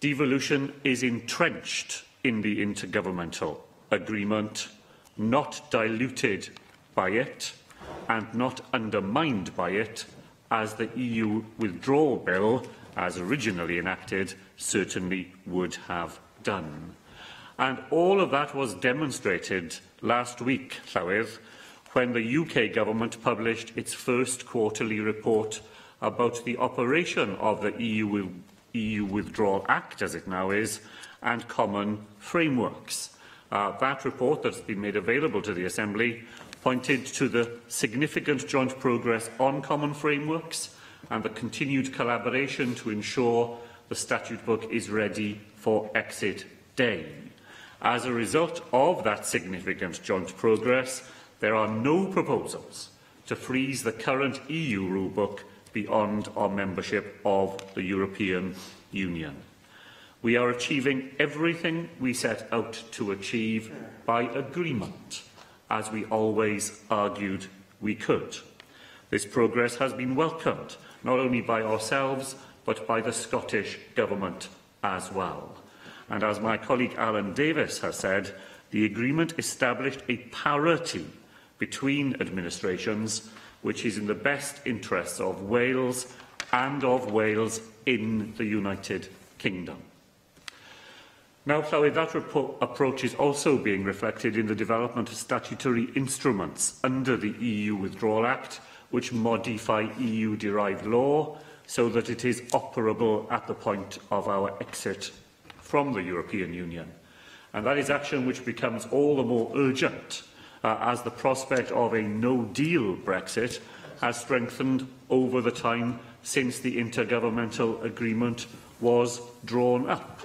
S8: Devolution is entrenched in the intergovernmental agreement, not diluted by it and not undermined by it, as the EU withdrawal bill, as originally enacted, certainly would have done. And all of that was demonstrated last week, Llywydd, when the UK Government published its first quarterly report about the operation of the EU Withdrawal Act, as it now is, and common frameworks. That report that has been made available to the Assembly pointed to the significant joint progress on common frameworks and the continued collaboration to ensure the statute book is ready for exit day. As a result of that significant joint progress, there are no proposals to freeze the current EU rulebook beyond our membership of the European Union. We are achieving everything we set out to achieve by agreement, as we always argued we could. This progress has been welcomed, not only by ourselves, but by the Scottish Government as well. And as my colleague Alan Davis has said, the agreement established a parity between administrations, which is in the best interests of Wales and of Wales in the United Kingdom. Now, Llywydd, that approach is also being reflected in the development of statutory instruments under the EU Withdrawal Act, which modify EU-derived law so that it is operable at the point of our exit from the European Union. And that is action which becomes all the more urgent as the prospect of a no-deal Brexit has strengthened over the time since the intergovernmental agreement was drawn up.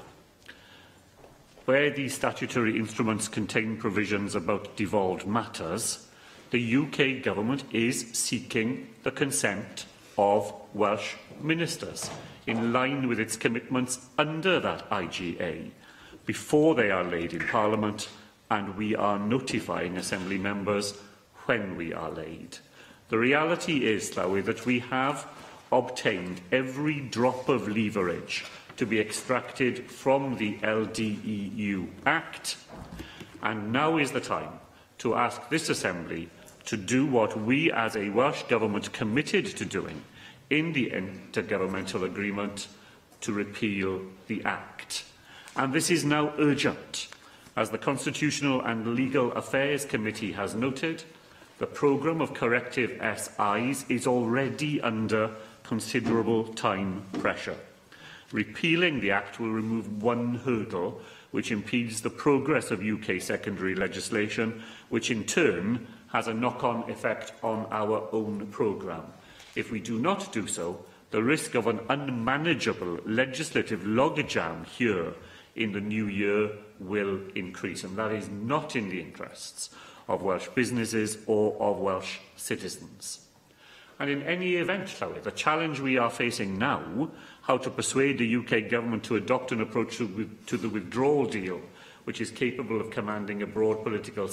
S8: Where these statutory instruments contain provisions about devolved matters, the UK Government is seeking the consent of Welsh ministers, in line with its commitments under that IGA, before they are laid in Parliament, and we are notifying Assembly members when we are laid. The reality is, Llywydd, that we have obtained every drop of leverage to be extracted from the LDEU Act, and now is the time to ask this Assembly to do what we as a Welsh Government committed to doing in the intergovernmental agreement to repeal the Act. And this is now urgent. As the Constitutional and Legal Affairs Committee has noted, the programme of corrective SIs is already under considerable time pressure. Repealing the Act will remove one hurdle which impedes the progress of UK secondary legislation, which in turn has a knock-on effect on our own programme. If we do not do so, the risk of an unmanageable legislative logjam here in the new year will increase, and that is not in the interests of Welsh businesses or of Welsh citizens. And in any event, Llywydd, the challenge we are facing now, how to persuade the UK Government to adopt an approach to the withdrawal deal which is capable of commanding a broad political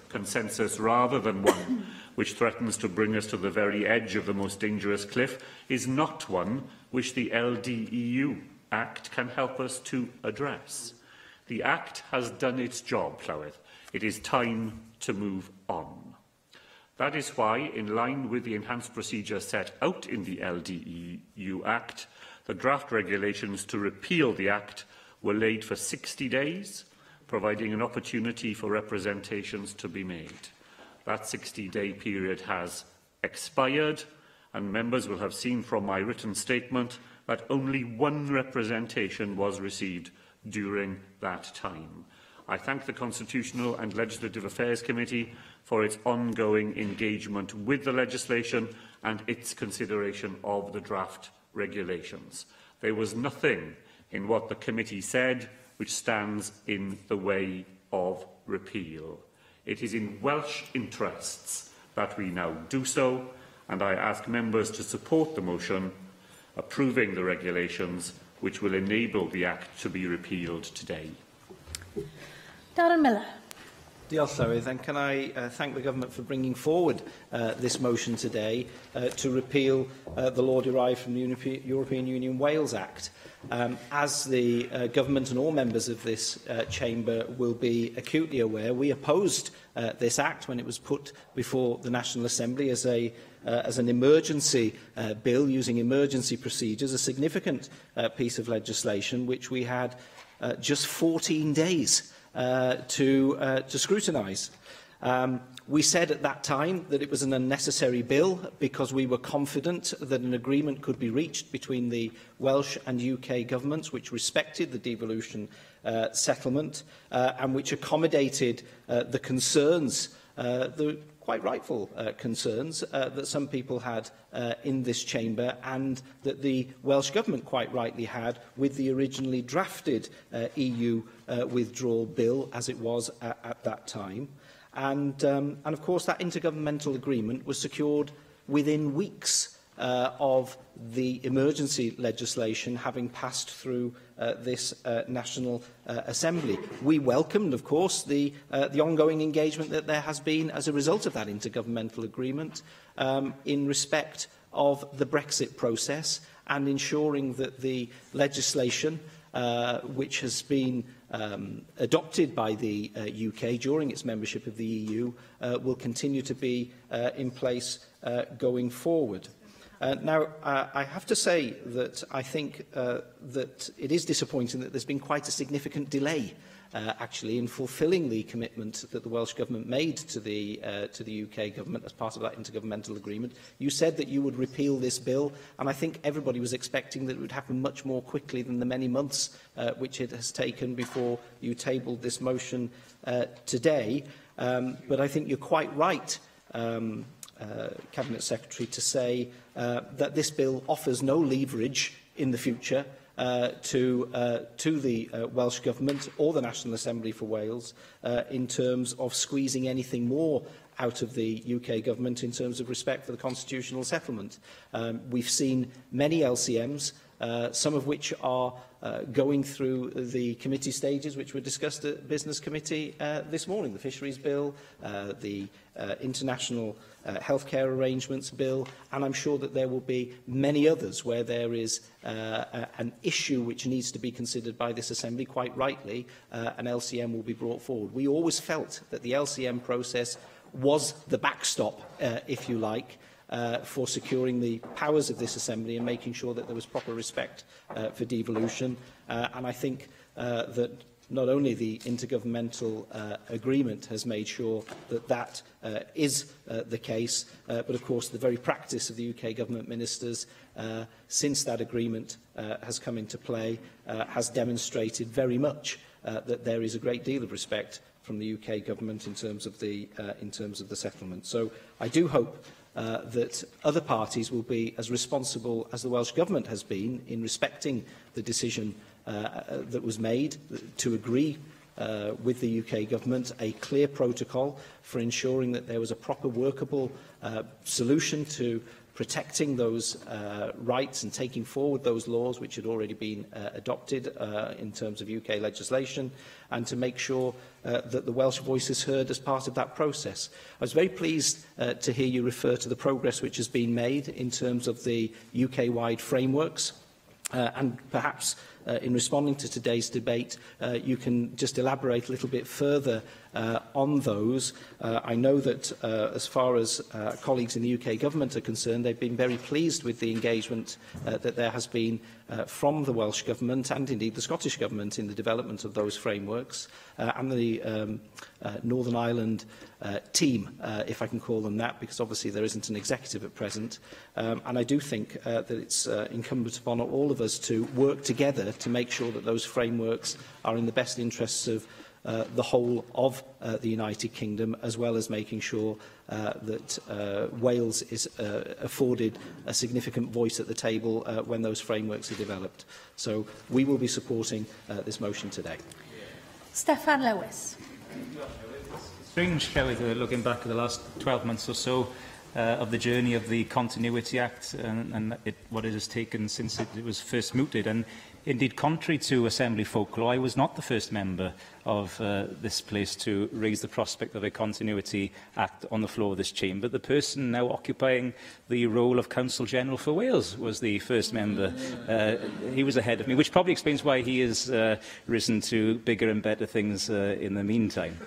S8: consensus rather than one which threatens to bring us to the very edge of the most dangerous cliff, is not one which the LDEU Act can help us to address. The Act has done its job, Llywydd. It is time to move on. That is why, in line with the enhanced procedure set out in the LDEU Act, the draft regulations to repeal the Act were laid for 60 days, providing an opportunity for representations to be made. That 60-day period has expired, and members will have seen from my written statement that only one representation was received during that time. I thank the Constitutional and Legislative Affairs Committee for its ongoing engagement with the legislation and its consideration of the draft regulations. There was nothing in what the committee said which stands in the way of repeal. It is in Welsh interests that we now do so, and I ask members to support the motion approving the regulations which will enable the Act to be repealed today.
S1: Darren Miller.
S13: Diolch, Llywydd, and can I thank the Government for bringing forward this motion today to repeal the law derived from the European Union Wales Act. As the Government and all members of this chamber will be acutely aware, we opposed this Act when it was put before the National Assembly as an emergency bill using emergency procedures, a significant piece of legislation which we had just 14 days to scrutinise. We said at that time that it was an unnecessary bill because we were confident that an agreement could be reached between the Welsh and UK governments which respected the devolution settlement and which accommodated the concerns, the quite rightful concerns that some people had in this chamber and that the Welsh Government quite rightly had with the originally drafted EU withdrawal bill as it was at that time. And of course, that intergovernmental agreement was secured within weeks of the emergency legislation having passed through this National Assembly. We welcomed, of course, the ongoing engagement that there has been as a result of that intergovernmental agreement in respect of the Brexit process and ensuring that the legislation which has been adopted by the UK during its membership of the EU will continue to be in place going forward. Now, I have to say that I think that it is disappointing that there's been quite a significant delay actually in fulfilling the commitment that the Welsh Government made to the UK Government as part of that intergovernmental agreement. You said that you would repeal this bill, and I think everybody was expecting that it would happen much more quickly than the many months which it has taken before you tabled this motion today. But I think you're quite right, Cabinet Secretary, to say that this bill offers no leverage in the future to the Welsh Government or the National Assembly for Wales in terms of squeezing anything more out of the UK Government in terms of respect for the constitutional settlement. We've seen many LCMs, some of which are going through the committee stages which were discussed at Business Committee this morning, the Fisheries Bill, the International Healthcare Arrangements Bill, and I'm sure that there will be many others where there is an issue which needs to be considered by this Assembly. Quite rightly, an LCM will be brought forward. We always felt that the LCM process was the backstop, if you like, for securing the powers of this Assembly and making sure that there was proper respect for devolution. And I think that not only the intergovernmental agreement has made sure that that is the case, but of course the very practice of the UK Government Ministers since that agreement has come into play has demonstrated very much that there is a great deal of respect from the UK Government in terms of the settlement. So I do hope that other parties will be as responsible as the Welsh Government has been in respecting the decision that was made to agree with the UK Government a clear protocol for ensuring that there was a proper workable solution to protecting those rights and taking forward those laws which had already been adopted in terms of UK legislation, and to make sure that the Welsh voice is heard as part of that process. I was very pleased to hear you refer to the progress which has been made in terms of the UK-wide frameworks. And perhaps in responding to today's debate, you can just elaborate a little bit further on those. I know that as far as colleagues in the UK Government are concerned, they've been very pleased with the engagement that there has been from the Welsh Government and indeed the Scottish Government in the development of those frameworks, and the Northern Ireland team, if I can call them that, because obviously there isn't an executive at present. And I do think that it's incumbent upon all of us to work together to make sure that those frameworks are in the best interests of the whole of the United Kingdom, as well as making sure that Wales is afforded a significant voice at the table when those frameworks are developed. So we will be supporting this motion today.
S1: Steffan Lewis.
S14: Strange, Llywydd, looking back at the last 12 months or so of the journey of the Continuity Act and what it has taken since it was first mooted. And indeed, contrary to Assembly folklore, I was not the first member of this place to raise the prospect of a Continuity Act on the floor of this chamber. The person now occupying the role of Counsel General for Wales was the first member. He was ahead of me, which probably explains why he has risen to bigger and better things in the meantime.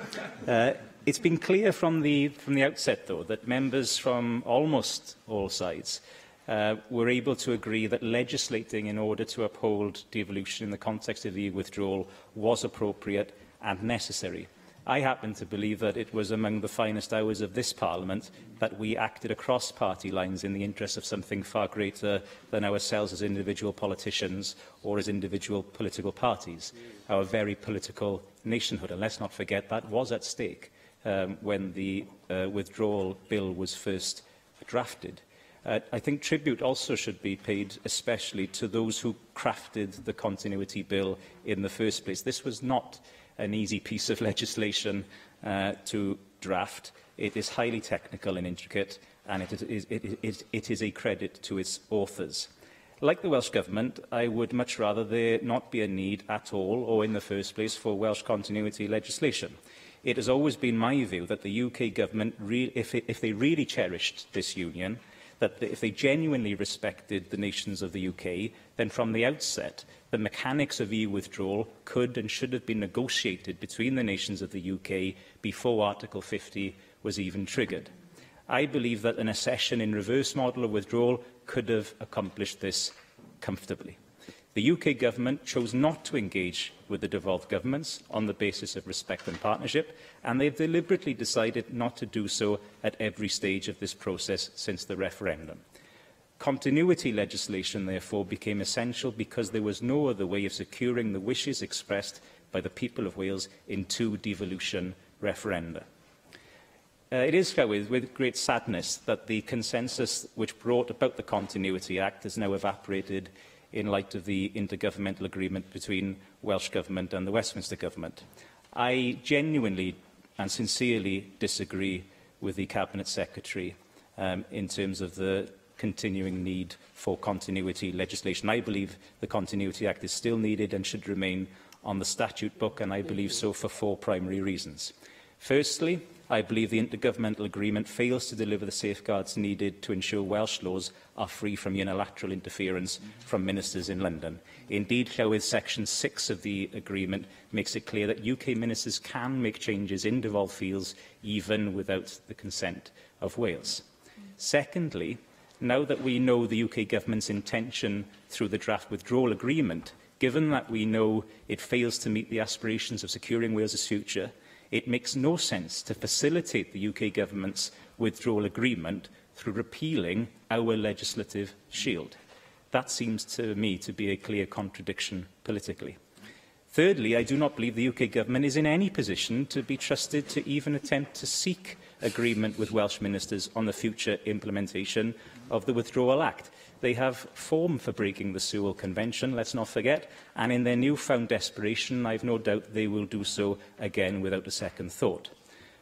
S14: It's been clear from the outset, though, that members from almost all sides were able to agree that legislating in order to uphold devolution in the context of the withdrawal was appropriate and necessary. I happen to believe that it was among the finest hours of this Parliament that we acted across party lines in the interest of something far greater than ourselves as individual politicians or as individual political parties, our very political nationhood. And let's not forget that was at stake when the withdrawal bill was first drafted. I think tribute also should be paid especially to those who crafted the continuity bill in the first place. This was not an easy piece of legislation to draft. It is highly technical and intricate, and it is a credit to its authors. Like the Welsh Government, I would much rather there not be a need at all, or in the first place, for Welsh continuity legislation. It has always been my view that the UK Government, if they really cherished this union, that if they genuinely respected the nations of the UK, then from the outset, the mechanics of EU withdrawal could and should have been negotiated between the nations of the UK before Article 50 was even triggered. I believe that an accession in reverse model of withdrawal could have accomplished this comfortably. The UK Government chose not to engage with the devolved governments on the basis of respect and partnership, and they have deliberately decided not to do so at every stage of this process since the referendum. Continuity legislation, therefore, became essential because there was no other way of securing the wishes expressed by the people of Wales in two devolution referenda. It is, however, with great sadness that the consensus which brought about the Continuity Act has now evaporated in light of the intergovernmental agreement between Welsh Government and the Westminster Government. I genuinely and sincerely disagree with the Cabinet Secretary in terms of the continuing need for continuity legislation. I believe the Continuity Act is still needed and should remain on the statute book, and I believe so for four primary reasons. Firstly, I believe the intergovernmental agreement fails to deliver the safeguards needed to ensure Welsh laws are free from unilateral interference from ministers in London. Indeed, Llywydd Section 6 of the agreement makes it clear that UK ministers can make changes in devolved fields even without the consent of Wales. Secondly, now that we know the UK government's intention through the draft withdrawal agreement, given that we know it fails to meet the aspirations of securing Wales's future, it makes no sense to facilitate the UK government's withdrawal agreement through repealing our legislative shield. That seems to me to be a clear contradiction politically. Thirdly, I do not believe the UK government is in any position to be trusted to even attempt to seek agreement with Welsh ministers on the future implementation of the Withdrawal Act. They have form for breaking the Sewell Convention, let's not forget, and in their newfound desperation, I have no doubt they will do so again without a second thought.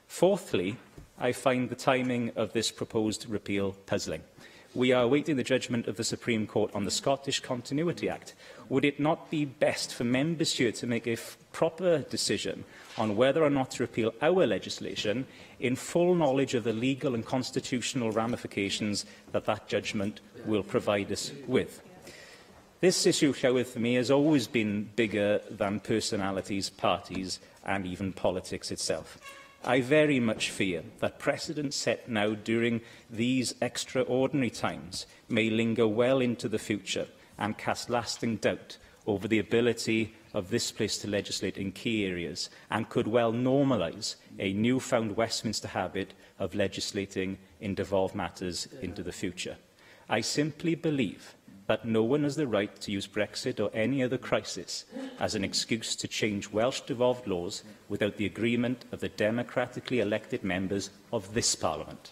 S14: Fourthly, I find the timing of this proposed repeal puzzling. We are awaiting the judgment of the Supreme Court on the Scottish Continuity Act. Would it not be best for members here to make a proper decision on whether or not to repeal our legislation in full knowledge of the legal and constitutional ramifications that that judgment will provide us with? This issue, Llywydd, for me, has always been bigger than personalities, parties and even politics itself. I very much fear that precedents set now during these extraordinary times may linger well into the future and cast lasting doubt over the ability of this place to legislate in key areas and could well normalise a newfound Westminster habit of legislating in devolved matters into the future. I simply believe that no one has the right to use Brexit or any other crisis as an excuse to change Welsh devolved laws without the agreement of the democratically elected members of this Parliament.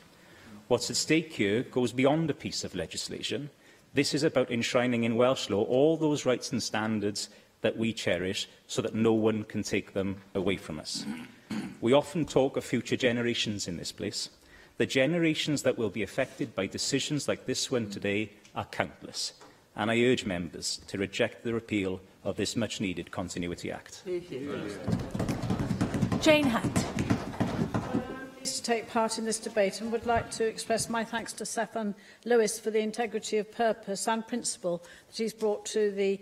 S14: What's at stake here goes beyond a piece of legislation. This is about enshrining in Welsh law all those rights and standards that we cherish so that no one can take them away from us. We often talk of future generations in this place. The generations that will be affected by decisions like this one today are countless, and I urge members to reject the repeal of this much-needed Continuity Act.
S1: Jane Hunt.
S17: To take part in this debate and would like to express my thanks to Steffan Lewis for the integrity of purpose and principle that he's brought to the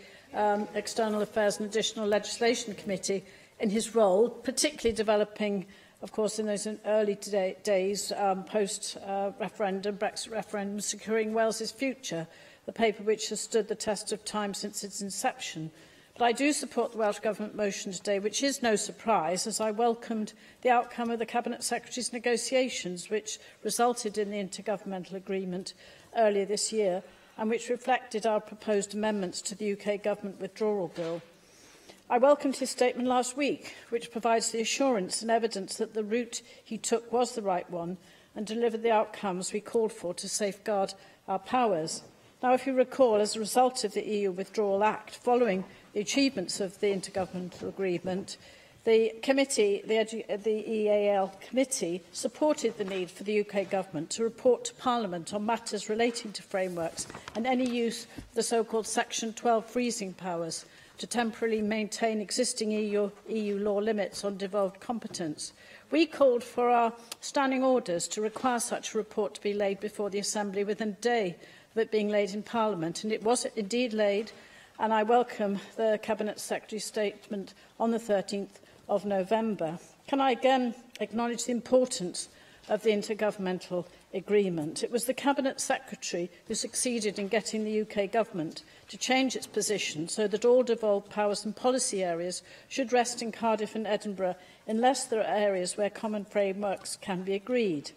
S17: External Affairs and Additional Legislation Committee in his role, particularly developing, of course, in those early days post-referendum, Brexit referendum, securing Wales's future, the paper which has stood the test of time since its inception. But I do support the Welsh Government motion today, which is no surprise, as I welcomed the outcome of the Cabinet Secretary's negotiations, which resulted in the intergovernmental agreement earlier this year, and which reflected our proposed amendments to the UK Government Withdrawal Bill. I welcomed his statement last week, which provides the assurance and evidence that the route he took was the right one and delivered the outcomes we called for to safeguard our powers. Now, if you recall, as a result of the EU Withdrawal Act, following the achievements of the intergovernmental agreement, the EAL committee supported the need for the UK Government to report to Parliament on matters relating to frameworks and any use of the so-called Section 12 freezing powers to temporarily maintain existing EU law limits on devolved competence. We called for our standing orders to require such a report to be laid before the Assembly within a day of it being laid in Parliament, and it was indeed laid, and I welcome the Cabinet Secretary's statement on the 13th of November. Can I again acknowledge the importance of the intergovernmental agreement? It was the Cabinet Secretary who succeeded in getting the UK Government to change its position so that all devolved powers and policy areas should rest in Cardiff and Edinburgh unless there are areas where common frameworks can be agreed.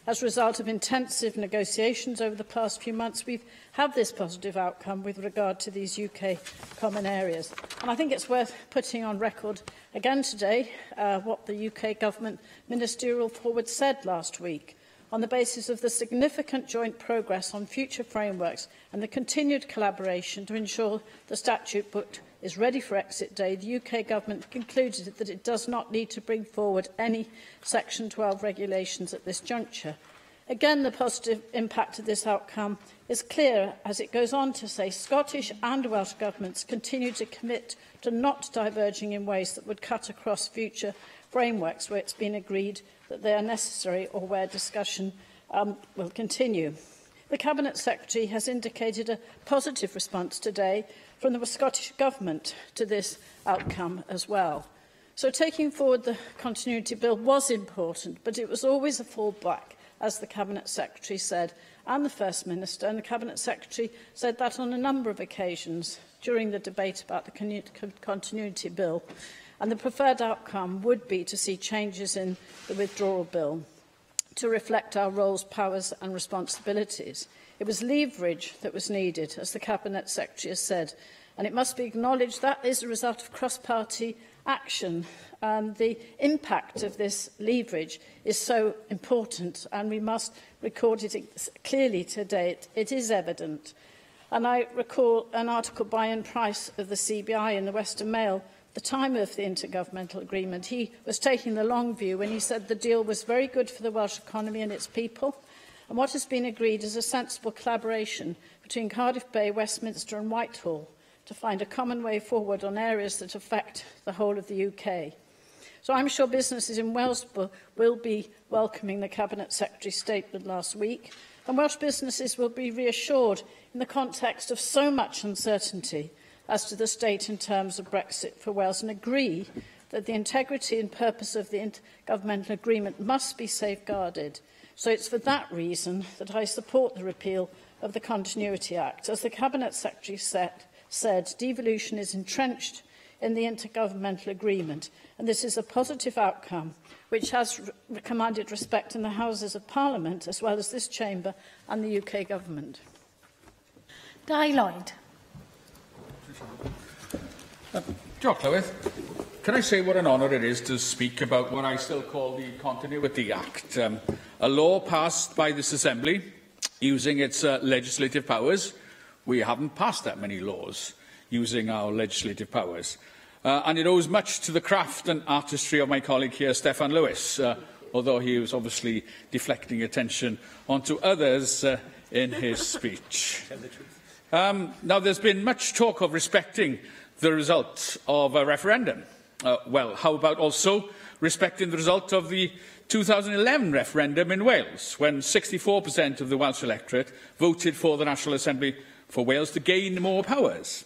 S17: As a result of intensive negotiations over the past few months, we've had this positive outcome with regard to these UK common areas. And I think it's worth putting on record again today what the UK Government Ministerial Forward said last week. On the basis of the significant joint progress on future frameworks and the continued collaboration to ensure the statute book is ready for exit day, the UK Government concluded that it does not need to bring forward any Section 12 regulations at this juncture. Again, the positive impact of this outcome is clear, as it goes on to say Scottish and Welsh governments continue to commit to not diverging in ways that would cut across future frameworks where it's been agreed that they are necessary or where discussion will continue. The Cabinet Secretary has indicated a positive response today from the Scottish Government to this outcome as well. So taking forward the Continuity Bill was important, but it was always a fallback, as the Cabinet Secretary said, and the First Minister, and the Cabinet Secretary said that on a number of occasions during the debate about the Continuity Bill. And the preferred outcome would be to see changes in the Withdrawal Bill to reflect our roles, powers and responsibilities. It was leverage that was needed, as the Cabinet Secretary has said, and it must be acknowledged that is a result of cross-party action. The impact of this leverage is so important, and we must record it clearly today. It is evident. And I recall an article by Ian Price of the CBI in the Western Mail the time of the intergovernmental agreement. He was taking the long view when he said the deal was very good for the Welsh economy and its people, and what has been agreed is a sensible collaboration between Cardiff Bay, Westminster and Whitehall to find a common way forward on areas that affect the whole of the UK. So I'm sure businesses in Wales will be welcoming the Cabinet Secretary's statement last week, and Welsh businesses will be reassured in the context of so much uncertainty as to the state in terms of Brexit for Wales, and agree that the integrity and purpose of the intergovernmental agreement must be safeguarded. So it's for that reason that I support the repeal of the Continuity Act. As the Cabinet Secretary said, devolution is entrenched in the intergovernmental agreement, and this is a positive outcome which has commanded respect in the Houses of Parliament, as well as this Chamber and the UK Government.
S1: Dai Lloyd.
S16: Jock Lewis, can I say what an honour it is to speak about what I still call the Continuity Act, a law passed by this Assembly using its legislative powers. We haven't passed that many laws using our legislative powers. And it owes much to the craft and artistry of my colleague here, Steffan Lewis, although he was obviously deflecting attention onto others in his speech. Now, there's been much talk of respecting the result of a referendum. Well, how about also respecting the result of the 2011 referendum in Wales, when 64% of the Welsh electorate voted for the National Assembly for Wales to gain more powers,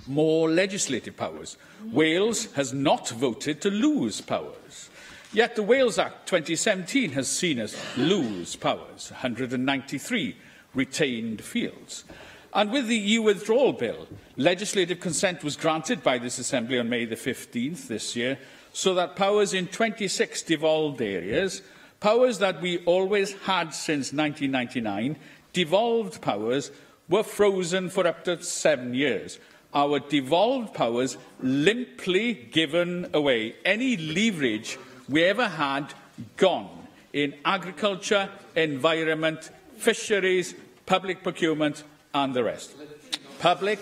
S16: more legislative powers. Wales has not voted to lose powers. Yet the Wales Act 2017 has seen us lose powers, 193 retained fields. And with the EU Withdrawal Bill, legislative consent was granted by this Assembly on May the 15th this year, so that powers in 26 devolved areas, powers that we always had since 1999, devolved powers were frozen for up to 7 years. Our devolved powers limply given away. Any leverage we ever had gone in agriculture, environment, fisheries, public procurement and the rest. Plaid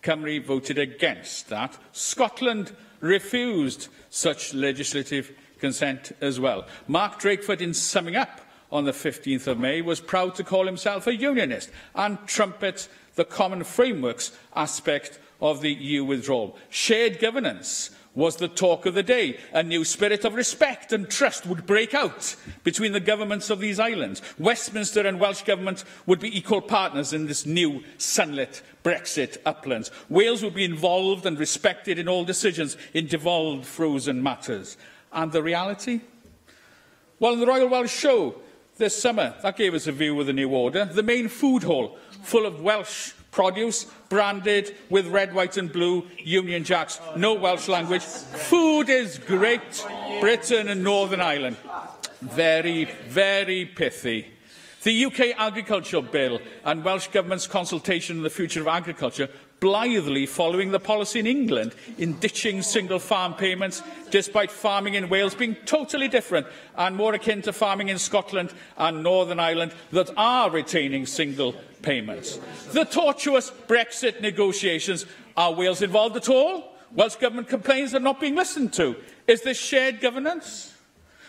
S16: Cymru voted against that. Scotland refused such legislative consent as well. Mark Drakeford, in summing up on the 15th of May, was proud to call himself a unionist and trumpet the common frameworks aspect of the EU withdrawal. Shared governance was the talk of the day. A new spirit of respect and trust would break out between the governments of these islands. Westminster and Welsh Government would be equal partners in this new sunlit Brexit uplands. Wales would be involved and respected in all decisions in devolved, frozen matters. And the reality? Well, in the Royal Welsh Show this summer, that gave us a view of the new order. The main food hall, full of Welsh produce, branded with red, white and blue Union Jacks, no Welsh language. Food is great Britain and Northern Ireland. Very, very pithy. The UK Agricultural Bill and Welsh Government's consultation on the future of agriculture blithely following the policy in England in ditching single farm payments, despite farming in Wales being totally different and more akin to farming in Scotland and Northern Ireland that are retaining single payments. The tortuous Brexit negotiations. Are Wales involved at all? Welsh Government complains they're not being listened to. Is this shared governance?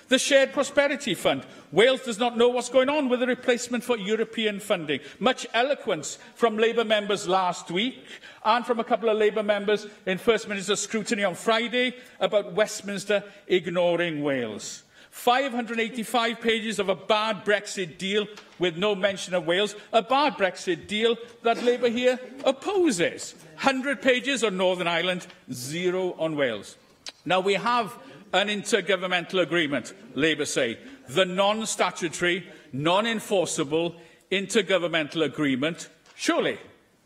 S16: The Shared Prosperity Fund. Wales does not know what's going on with the replacement for European funding. Much eloquence from Labour members last week and from a couple of Labour members in First Minister's scrutiny on Friday about Westminster ignoring Wales. 585 pages of a bad Brexit deal with no mention of Wales, a bad Brexit deal that Labour here opposes. 100 pages on Northern Ireland, 0 on Wales. Now, we have an intergovernmental agreement, Labour say, the non-statutory, non-enforceable intergovernmental agreement. Surely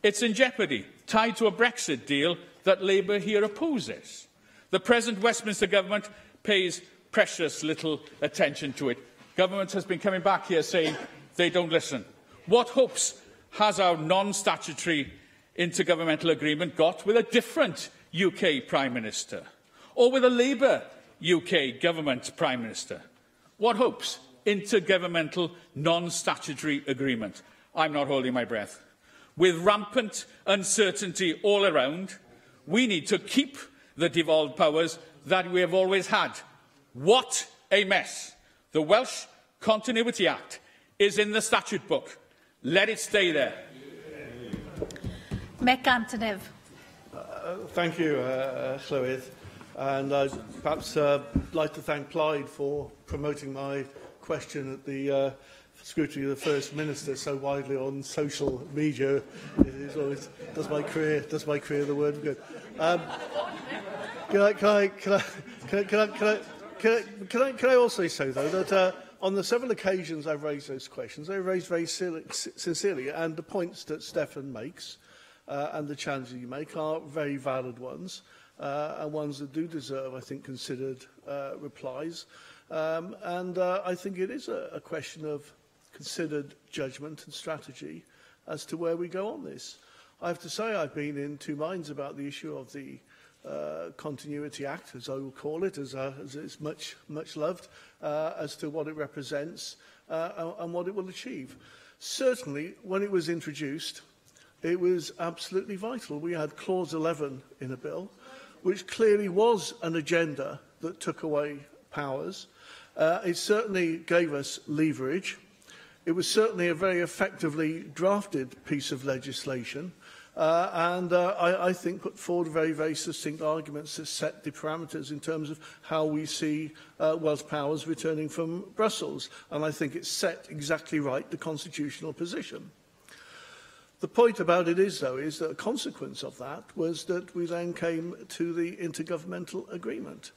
S16: it's in jeopardy, tied to a Brexit deal that Labour here opposes. The present Westminster government pays precious little attention to it. Government has been coming back here saying they don't listen. What hopes has our non-statutory intergovernmental agreement got with a different UK Prime Minister? Or with a Labour UK Government Prime Minister? What hopes? Intergovernmental non-statutory agreement. I'm not holding my breath. With rampant uncertainty all around, we need to keep the devolved powers that we have always had. What a mess. The Welsh Continuity Act is in the statute book. Let it stay there.
S1: Mick Antonev.
S6: Thank you, Llywydd. And I'd perhaps like to thank Plaid for promoting my question at the scrutiny of the First Minister so widely on social media. It always does my career the word good. Can I also say, though, that on the several occasions I've raised those questions, they're raised very sincerely, and the points that Stefan makes and the challenges you make are very valid ones, and ones that do deserve, I think, considered replies. I think it is a question of considered judgment and strategy as to where we go on this. I have to say I've been in two minds about the issue of the Continuity Act, as I will call it, as it's much loved, as to what it represents and what it will achieve. Certainly, when it was introduced, it was absolutely vital. We had Clause 11 in a bill, which clearly was an agenda that took away powers. It certainly gave us leverage. It was certainly a very effectively drafted piece of legislation. I think put forward very succinct arguments that set the parameters in terms of how we see Welsh powers returning from Brussels. And I think it set exactly right the constitutional position. The point about it is, though, is that a consequence of that was that we then came to the intergovernmental agreement.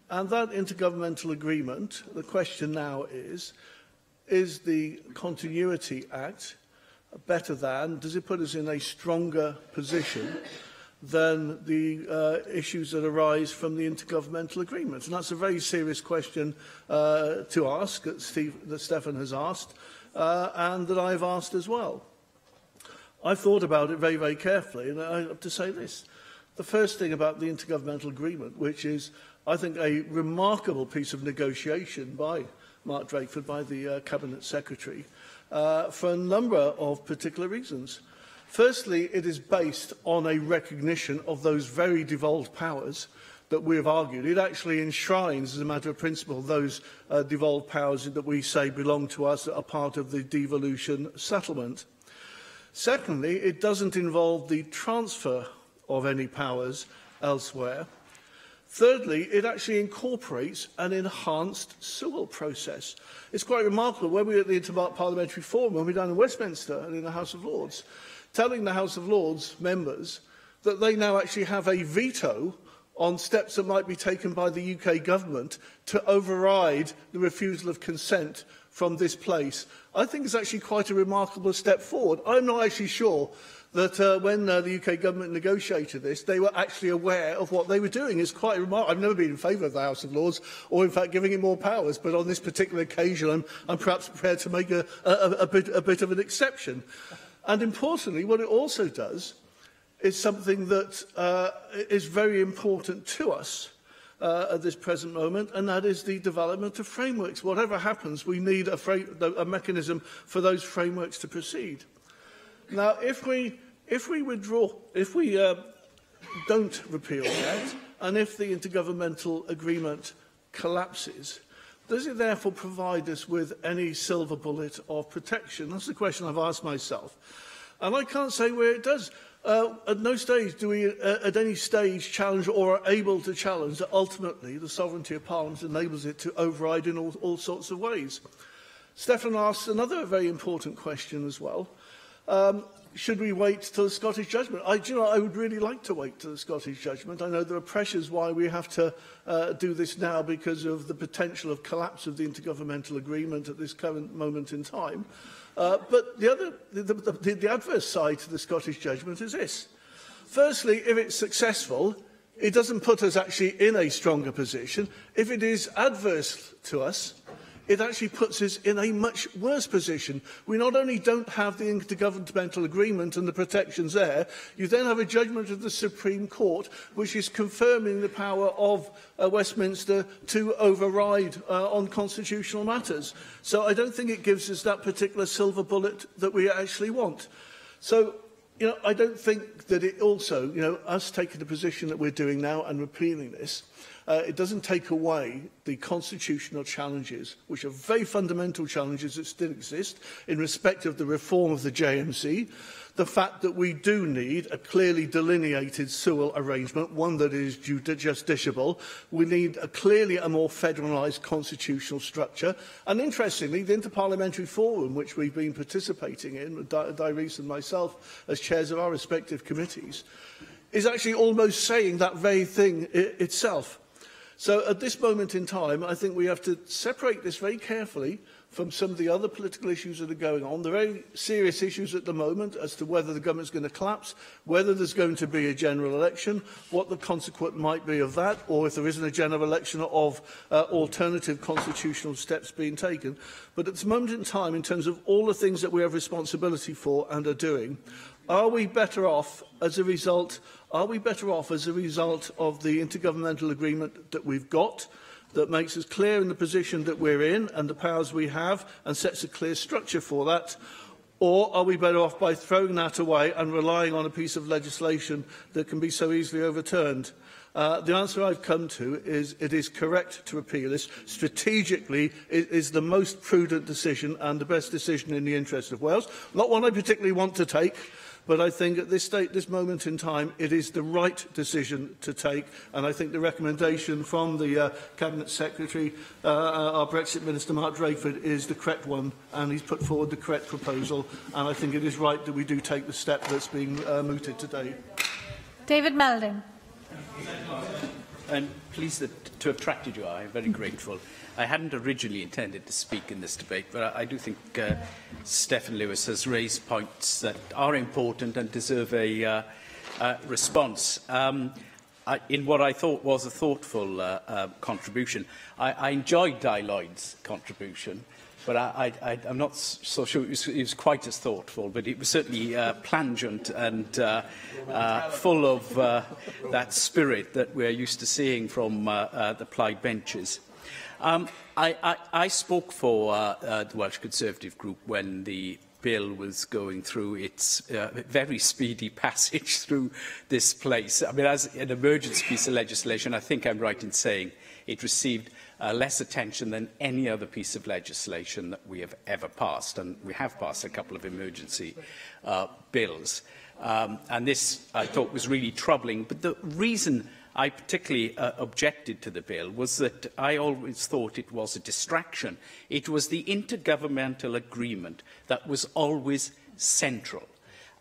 S6: And that intergovernmental agreement, the question now is the Continuity Act better than, does it put us in a stronger position than the issues that arise from the intergovernmental agreement? And that's a very serious question to ask, that Stefan has asked, and that I've asked as well. I've thought about it very carefully, and I have to say this. The first thing about the intergovernmental agreement, which is, I think, a remarkable piece of negotiation by Mark Drakeford, by the Cabinet Secretary, for a number of particular reasons. Firstly, it is based on a recognition of those very devolved powers that we have argued. It actually enshrines, as a matter of principle, those devolved powers that we say belong to us, that are part of the devolution settlement. Secondly, it doesn't involve the transfer of any powers elsewhere. Thirdly, it actually incorporates an enhanced Sewell process. It's quite remarkable, when we were at the Inter-Parliamentary Forum, when we were down in Westminster and in the House of Lords, telling the House of Lords members that they now actually have a veto on steps that might be taken by the UK government to override the refusal of consent from this place. I think it's actually quite a remarkable step forward. I'm not actually sure that when the UK government negotiated this, they were actually aware of what they were doing. It's quite remarkable. I've never been in favour of the House of Lords, or in fact giving it more powers, but on this particular occasion I'm perhaps prepared to make a bit of an exception. And importantly, what it also does is something that is very important to us at this present moment, and that is the development of frameworks. Whatever happens, we need a mechanism for those frameworks to proceed. Now, if we withdraw, if we don't repeal that, and if the intergovernmental agreement collapses, does it therefore provide us with any silver bullet of protection? That's the question I've asked myself. And I can't say where it does. At no stage do we, at any stage, challenge or are able to challenge that ultimately the sovereignty of Parliament enables it to override in all sorts of ways. Stefan asks another very important question as well. Should we wait till the Scottish judgment? I would really like to wait till the Scottish judgment. I know there are pressures why we have to do this now because of the potential of collapse of the intergovernmental agreement at this current moment in time. But the adverse side to the Scottish judgment is this. Firstly, if it's successful, it doesn't put us actually in a stronger position. If it is adverse to us, it actually puts us in a much worse position. We not only don't have the intergovernmental agreement and the protections there, you then have a judgment of the Supreme Court which is confirming the power of Westminster to override on constitutional matters. So I don't think it gives us that particular silver bullet that we actually want. So, I don't think that it also, us taking the position that we're doing now and repealing this, it doesn't take away the constitutional challenges, which are very fundamental challenges that still exist in respect of the reform of the JMC, the fact that we do need a clearly delineated Sewell arrangement, one that is justiciable. We need clearly a more federalised constitutional structure. And interestingly, the Interparliamentary Forum, which we've been participating in, Dyrese and myself as chairs of our respective committees, is actually almost saying that very thing itself. So at this moment in time, I think we have to separate this very carefully from some of the other political issues that are going on. The very serious issues at the moment as to whether the government is going to collapse, whether there's going to be a general election, what the consequence might be of that, or if there isn't a general election of alternative constitutional steps being taken. But at this moment in time, in terms of all the things that we have responsibility for and are doing, are we better off as a result? Are we better off as a result of the intergovernmental agreement that we've got, that makes us clear in the position that we're in and the powers we have and sets a clear structure for that? Or are we better off by throwing that away and relying on a piece of legislation that can be so easily overturned? The answer I've come to is it is correct to repeal this. Strategically, it is the most prudent decision and the best decision in the interest of Wales. Not one I particularly want to take, but I think at this moment in time, it is the right decision to take. And I think the recommendation from the Cabinet Secretary, our Brexit Minister, Mark Drakeford, is the correct one. And he's put forward the correct proposal. And I think it is right that we do take the step that's being mooted today.
S1: David Melding.
S12: I'm pleased to have attracted you. I'm very grateful. I hadn't originally intended to speak in this debate, but I do think Stefan Lewis has raised points that are important and deserve a response. In what I thought was a thoughtful contribution. I enjoyed Di Lloyd's contribution, but I'm not so sure it was quite as thoughtful, but it was certainly plangent and full of that spirit that we're used to seeing from the Plaid benches. I spoke for the Welsh Conservative Group when the bill was going through its very speedy passage through this place. I mean, as an emergency piece of legislation, I think I'm right in saying it received less attention than any other piece of legislation that we have ever passed. And we have passed a couple of emergency bills. And this, I thought, was really troubling. But the reason I particularly objected to the bill was that I always thought it was a distraction. It was the intergovernmental agreement that was always central.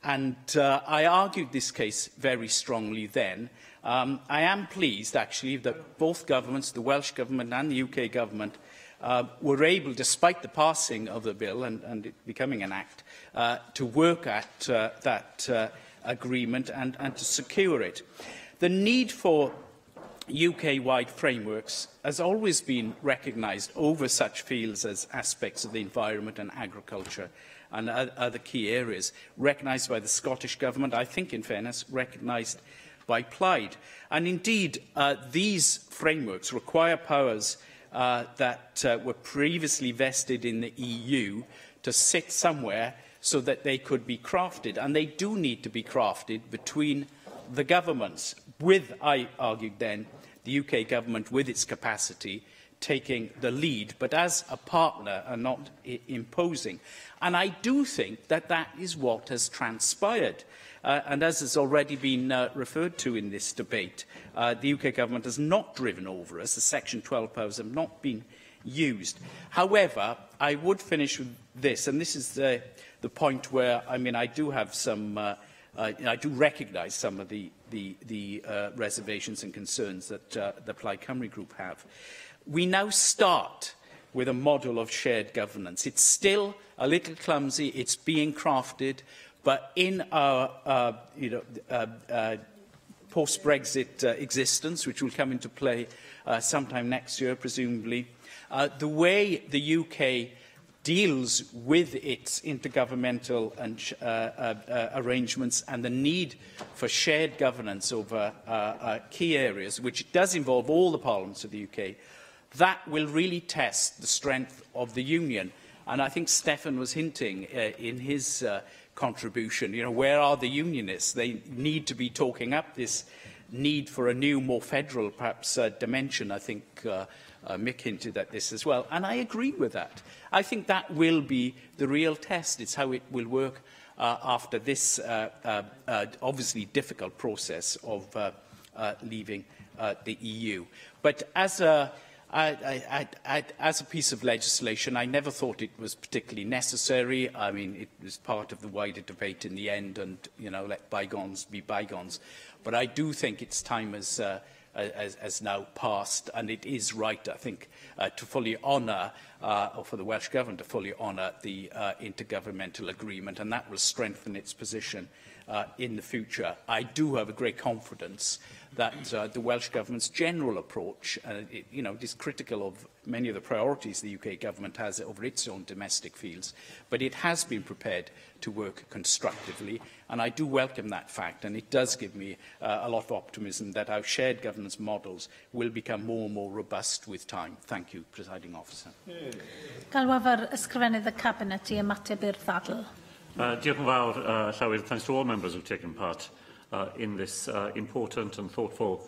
S12: And I argued this case very strongly then. I am pleased, actually, that both governments, the Welsh Government and the UK Government, were able, despite the passing of the bill and it becoming an act, to work at that agreement and to secure it. The need for UK-wide frameworks has always been recognised over such fields as aspects of the environment and agriculture and other key areas, recognised by the Scottish Government, I think, in fairness, recognised by Plaid. And indeed, these frameworks require powers that were previously vested in the EU to sit somewhere so that they could be crafted. And they do need to be crafted between the governments, with, I argued then, the UK Government with its capacity taking the lead, but as a partner and not imposing. And I do think that that is what has transpired. And as has already been referred to in this debate, the UK government has not driven over us. The Section 12 powers have not been used. However, I would finish with this, and this is the point where, I mean, I do have some, I do recognise some of the reservations and concerns that the Plaid Cymru group have. We now start with a model of shared governance. It's still a little clumsy, it's being crafted, but in our post-Brexit existence, which will come into play sometime next year, presumably, the way the UK deals with its intergovernmental and, arrangements and the need for shared governance over key areas, which does involve all the parliaments of the UK, that will really test the strength of the Union. And I think Stefan was hinting in his contribution, you know, where are the unionists? They need to be talking up this need for a new, more federal, perhaps, dimension. I think Mick hinted at this as well, and I agree with that. I think that will be the real test. It's how it will work after this obviously difficult process of leaving the EU. But as a piece of legislation, I never thought it was particularly necessary. I mean, it was part of the wider debate in the end, and, you know, let bygones be bygones. But I do think its time has now passed, and it is right, I think, to fully honour, or for the Welsh Government to fully honour the intergovernmental agreement, and that will strengthen its position in the future. I do have a great confidence that the Welsh Government's general approach, it is critical of many of the priorities the UK Government has over its own domestic fields, but it has been prepared to work constructively, and I do welcome that fact, and it does give me a lot of optimism that our shared governance models will become more and more robust with time. Thank you, Presiding Officer.
S1: Galwafar ysgrifennydd y Cabinet I ymateb i'r ddadl.
S8: Diolch yn fawr, Llywyd. Thanks to all members who've taken part in this important and thoughtful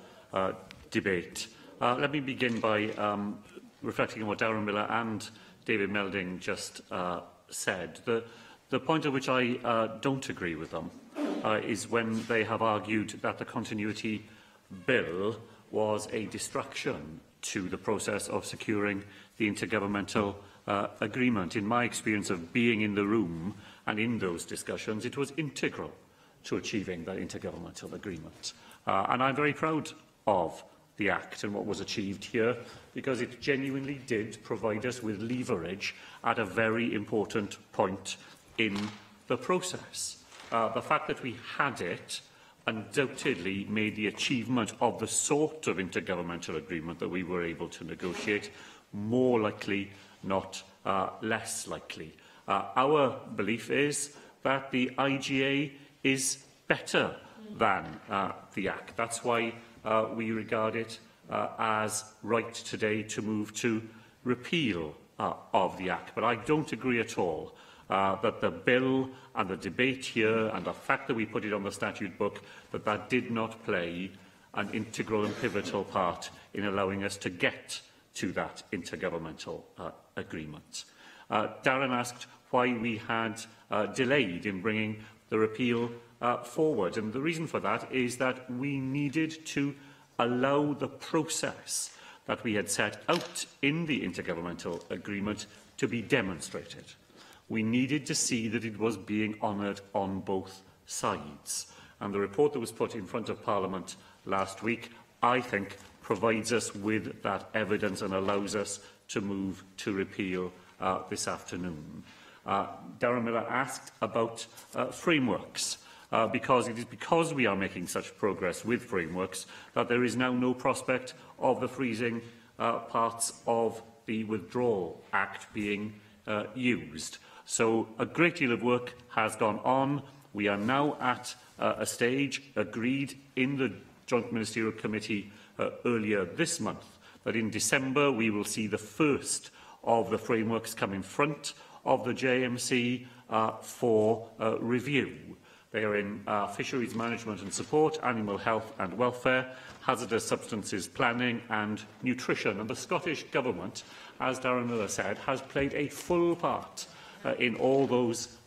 S8: debate. Let me begin by reflecting on what Darren Miller and David Melding just said. The point at which I don't agree with them is when they have argued that the continuity bill was a distraction to the process of securing the intergovernmental agreement. In my experience of being in the room and in those discussions, it was integral to achieving that intergovernmental agreement. And I'm very proud of the Act and what was achieved here, because it genuinely did provide us with leverage at a very important point in the process. The fact that we had it undoubtedly made the achievement of the sort of intergovernmental agreement that we were able to negotiate more likely, not less likely. Our belief is that the IGA is better than the Act. That's why we regard it as right today to move to repeal of the Act. But I don't agree at all that the bill and the debate here and the fact that we put it on the statute book, that did not play an integral and pivotal part in allowing us to get to that intergovernmental agreement. Darren asked why we had delayed in bringing the repeal forward, and the reason for that is that we needed to allow the process that we had set out in the intergovernmental agreement to be demonstrated. We needed to see that it was being honoured on both sides, and the report that was put in front of Parliament last week, I think, provides us with that evidence and allows us to move to repeal this afternoon. Darren Miller asked about frameworks, because it is because we are making such progress with frameworks that there is now no prospect of the freezing parts of the Withdrawal Act being used. So a great deal of work has gone on. We are now at a stage agreed in the Joint Ministerial Committee earlier this month that in December we will see the first of the frameworks come in front of the JMC for review. They are in fisheries management and support, animal health and welfare, hazardous substances planning and nutrition. And the Scottish Government, as Darren Miller said, has played a full part in all those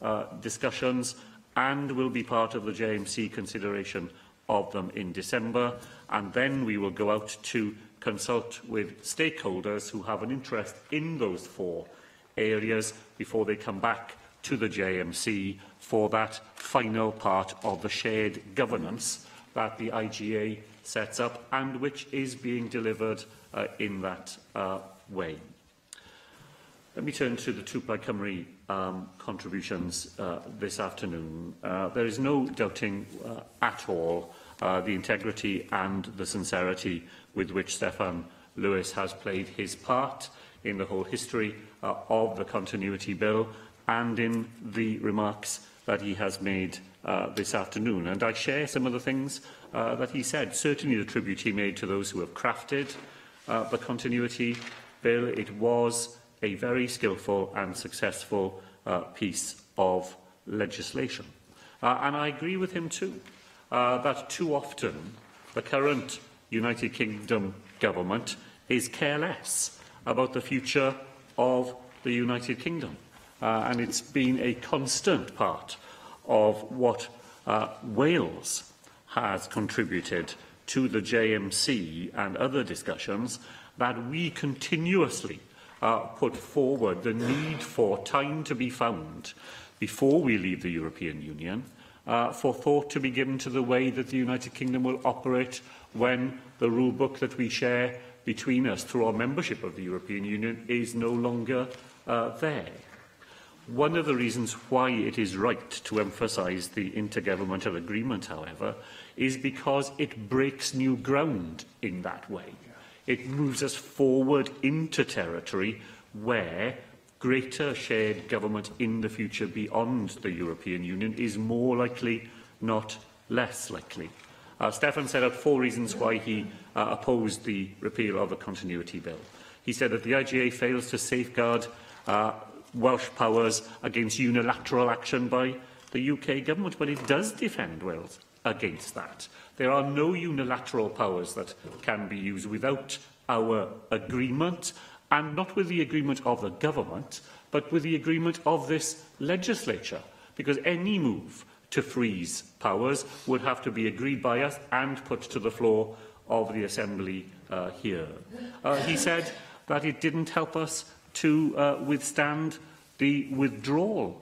S8: discussions and will be part of the JMC consideration of them in December. And then we will go out to consult with stakeholders who have an interest in those 4 areas before they come back to the JMC for that final part of the shared governance that the IGA sets up and which is being delivered in that way. Let me turn to the two Plaid Cymru contributions this afternoon. There is no doubting at all the integrity and the sincerity with which Steffan Lewis has played his part in the whole history of the Continuity Bill and in the remarks that he has made this afternoon. And I share some of the things that he said. Certainly the tribute he made to those who have crafted the Continuity Bill. It was a very skillful and successful piece of legislation. And I agree with him too, that too often the current United Kingdom government is careless about the future of the United Kingdom. And it's been a constant part of what Wales has contributed to the JMC and other discussions, that we continuously put forward the need for time to be found before we leave the European Union, for thought to be given to the way that the United Kingdom will operate when the rule book that we share between us through our membership of the European Union is no longer there. One of the reasons why it is right to emphasise the intergovernmental agreement, however, is because it breaks new ground in that way. It moves us forward into territory where greater shared government in the future beyond the European Union is more likely, not less likely. Steffan set out 4 reasons why he opposed the repeal of the Continuity Bill. He said that the IGA fails to safeguard Welsh powers against unilateral action by the UK government, but it does defend Wales against that. There are no unilateral powers that can be used without our agreement, and not with the agreement of the government, but with the agreement of this legislature, because any move to freeze powers would have to be agreed by us and put to the floor of the Assembly here. He said that it didn't help us to withstand the withdrawal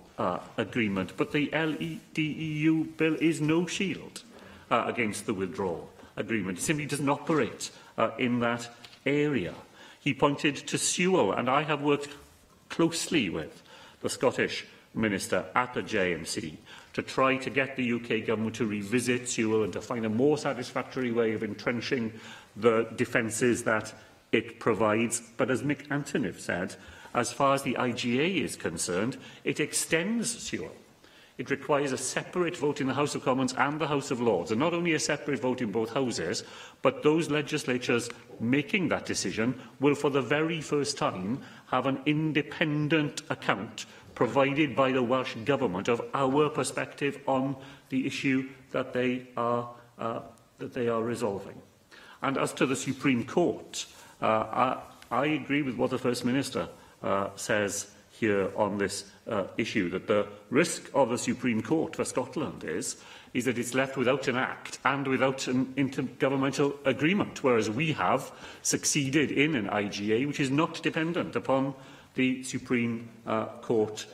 S8: agreement, but the LEDEU bill is no shield against the withdrawal agreement. It simply doesn't operate in that area. He pointed to Sewell, and I have worked closely with the Scottish Minister at the JMC to try to get the UK government to revisit Sewell and to find a more satisfactory way of entrenching the defences that it provides. But as Mick Antonoff said, as far as the IGA is concerned, it extends Sewell. It requires a separate vote in the House of Commons and the House of Lords, and not only a separate vote in both houses, but those legislatures making that decision will for the very first time have an independent account provided by the Welsh Government of our perspective on the issue that they are resolving. And as to the Supreme Court, I agree with what the First Minister says here on this issue, that the risk of the Supreme Court for Scotland is that it's left without an act and without an intergovernmental agreement, whereas we have succeeded in an IGA which is not dependent upon the Supreme Court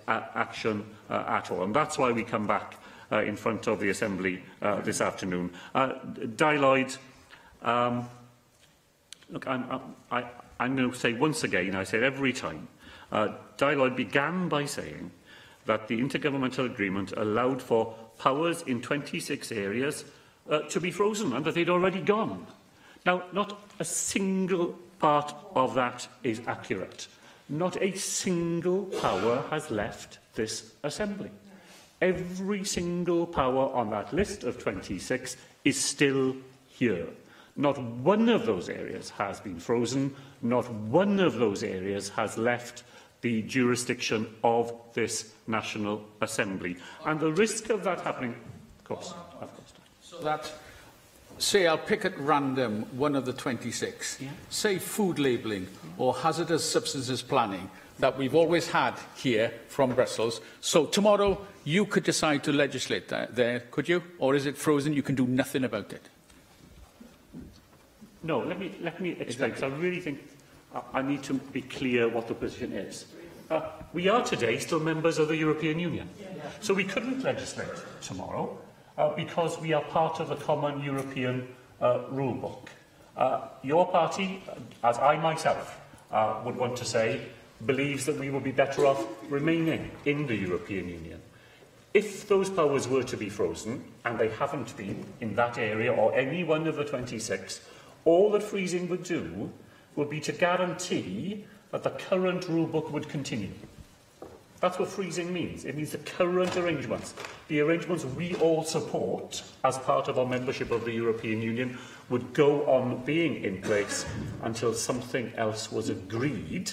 S8: action at all. And that's why we come back in front of the Assembly this afternoon. Lloyd, look, I'm going to say once again, I said every time, Lloyd began by saying that the intergovernmental agreement allowed for powers in 26 areas to be frozen and that they'd already gone. Now, not a single part of that is accurate. Not a single power has left this Assembly. Every single power on that list of 26 is still here. Not one of those areas has been frozen. Not one of those areas has left the jurisdiction of this National Assembly. And the risk of that happening, of course.
S16: So that, say, I'll pick at random one of the 26, say food labelling or hazardous substances planning that we've always had here from Brussels. So tomorrow you could decide to legislate there, could you? Or is it frozen, you can do nothing about it?
S8: No, let me explain, because I really think I need to be clear what the position is. We are today still members of the European Union, so we couldn't legislate tomorrow because we are part of the common European rule book. Your party, as I myself would want to say, believes that we will be better off remaining in the European Union. If those powers were to be frozen, and they haven't been in that area or any one of the 26, all that freezing would do would be to guarantee that the current rule book would continue. That's what freezing means. It means the current arrangements, the arrangements we all support as part of our membership of the European Union, would go on being in place until something else was agreed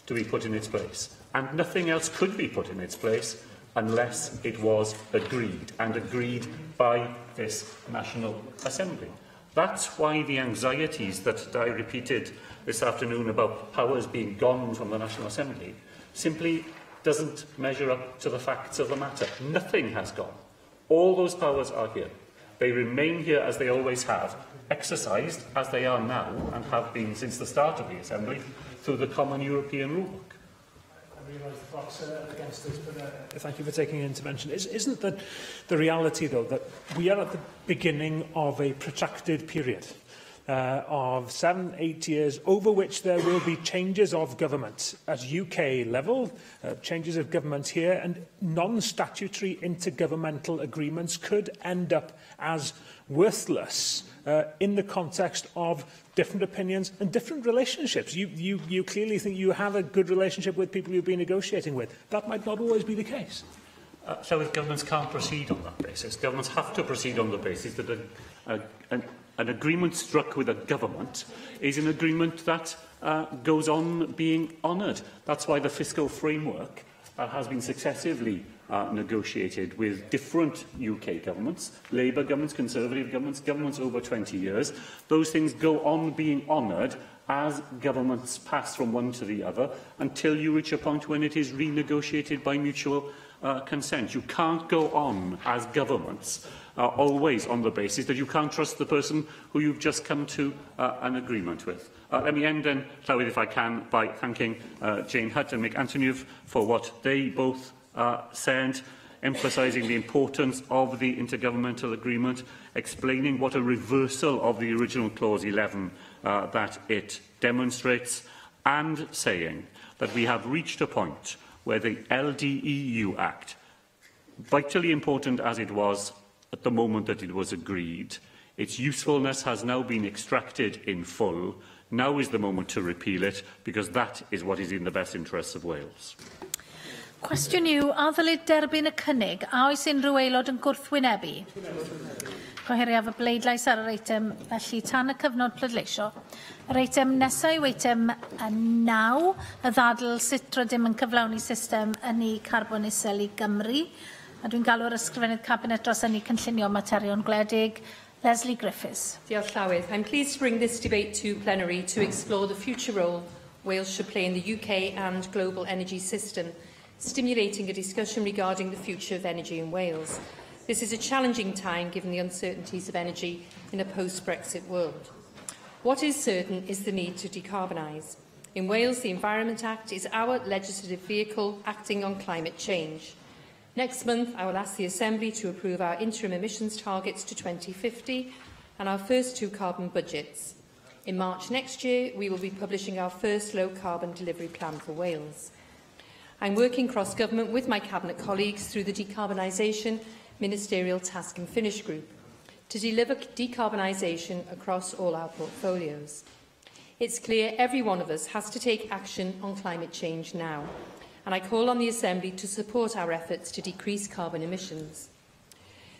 S8: to be put in its place. And nothing else could be put in its place unless it was agreed, and agreed by this National Assembly. That's why the anxieties that I repeated this afternoon about powers being gone from the National Assembly simply doesn't measure up to the facts of the matter. Nothing has gone. All those powers are here. They remain here as they always have, exercised as they are now and have been since the start of the Assembly through the Common European Rule Book.
S3: I realise the clock's against us, but thank you for taking an intervention. Isn't that the reality, though, that we are at the beginning of a protracted period of 7-8 years over which there will be changes of government at UK level, changes of government here, and non-statutory intergovernmental agreements could end up as worthless in the context of different opinions and different relationships. You clearly think you have a good relationship with people you've been negotiating with. That might not always be the case.
S8: So if governments can't proceed on that basis, governments have to proceed on the basis that an agreement struck with a government is an agreement that goes on being honoured. That's why the fiscal framework has been successively negotiated with different UK governments, Labour governments, Conservative governments, governments over 20 years. Those things go on being honoured as governments pass from one to the other until you reach a point when it is renegotiated by mutual consent. You can't go on as governments always on the basis that you can't trust the person who you've just come to an agreement with. Let me end then, Llywyd, if I can, by thanking Jane Hutt and Mick Antoniou for what they both said, emphasising the importance of the intergovernmental agreement, explaining what a reversal of the original Clause 11 that it demonstrates, and saying that we have reached a point where the LDEU Act, vitally important as it was at the moment that it was agreed, its usefulness has now been extracted in full. Now is the moment to repeal it, because that is what is in the best interests of Wales.
S1: Cwestiwn yw, a ddylid derbyn y cynnig, a oes unrhyw aelod yn gwrthwynebu? Gohiriaf y bleidlais ar yr eitem, felly tan y cyfnod pleidleisio. Yr eitem nesaf yw eitem 9, y ddadl sut rydym yn cyflawni system ynni carbon isel I Gymru. A dwi'n galw'r ysgrifennydd Cabinet dros ynni cynllunio materion gwledig, Lesley Griffiths.
S22: Diolch Llywyd. I'm pleased to bring this debate to plenary to explore the future role Wales should play in the UK and global energy system, stimulating a discussion regarding the future of energy in Wales. This is a challenging time given the uncertainties of energy in a post-Brexit world. What is certain is the need to decarbonise. In Wales, the Environment Act is our legislative vehicle acting on climate change. Next month, I will ask the Assembly to approve our interim emissions targets to 2050 and our first 2 carbon budgets. In March next year, we will be publishing our first low-carbon delivery plan for Wales. I'm working cross-government with my Cabinet colleagues through the Decarbonisation Ministerial Task and Finish Group to deliver decarbonisation across all our portfolios. It's clear every one of us has to take action on climate change now, and I call on the Assembly to support our efforts to decrease carbon emissions.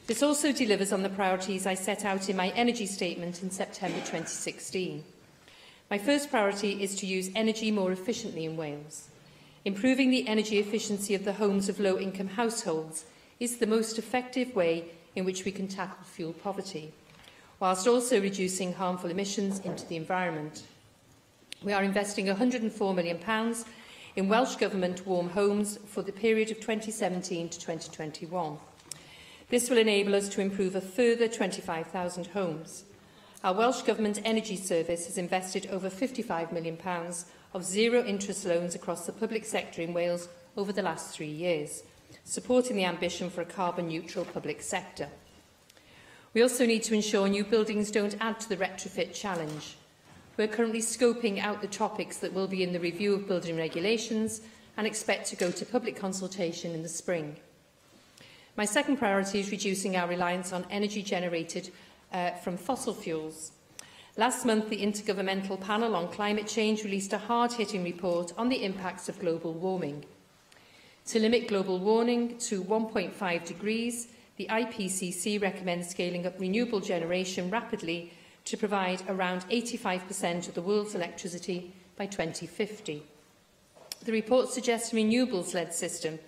S22: This also delivers on the priorities I set out in my energy statement in September 2016. My first priority is to use energy more efficiently in Wales. Improving the energy efficiency of the homes of low-income households is the most effective way in which we can tackle fuel poverty, whilst also reducing harmful emissions into the environment. We are investing £104 million in Welsh Government warm homes for the period of 2017 to 2021. This will enable us to improve a further 25,000 homes. Our Welsh Government Energy Service has invested over £55 million of zero-interest loans across the public sector in Wales over the last 3 years, supporting the ambition for a carbon-neutral public sector. We also need to ensure new buildings don't add to the retrofit challenge. We're currently scoping out the topics that will be in the review of building regulations and expect to go to public consultation in the spring. My second priority is reducing our reliance on energy generated from fossil fuels. Last month, the Intergovernmental Panel on Climate Change released a hard-hitting report on the impacts of global warming. To limit global warming to 1.5 degrees, the IPCC recommends scaling up renewable generation rapidly to provide around 85% of the world's electricity by 2050. The report suggests a renewables-led system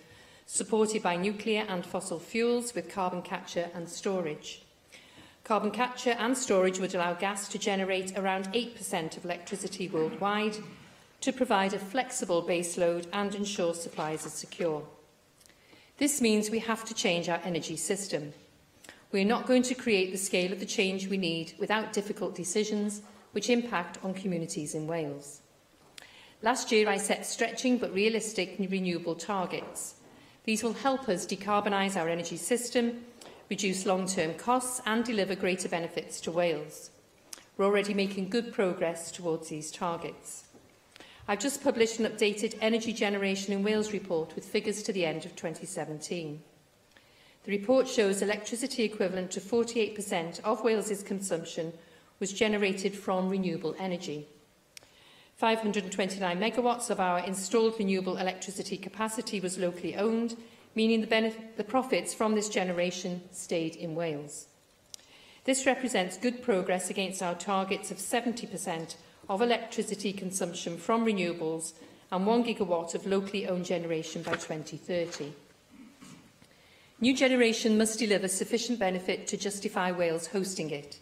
S22: supported by nuclear and fossil fuels with carbon capture and storage. Carbon capture and storage would allow gas to generate around 8% of electricity worldwide, to provide a flexible baseload and ensure supplies are secure. This means we have to change our energy system. We are not going to create the scale of the change we need without difficult decisions which impact on communities in Wales. Last year, I set stretching but realistic renewable targets. These will help us decarbonise our energy system, reduce long-term costs and deliver greater benefits to Wales. We're already making good progress towards these targets. I've just published an updated Energy Generation in Wales report with figures to the end of 2017. The report shows electricity equivalent to 48% of Wales's consumption was generated from renewable energy. 529 megawatts of our installed renewable electricity capacity was locally owned, meaning the profits from this generation stayed in Wales. This represents good progress against our targets of 70% of electricity consumption from renewables and 1 gigawatt of locally owned generation by 2030. New generation must deliver sufficient benefit to justify Wales hosting it,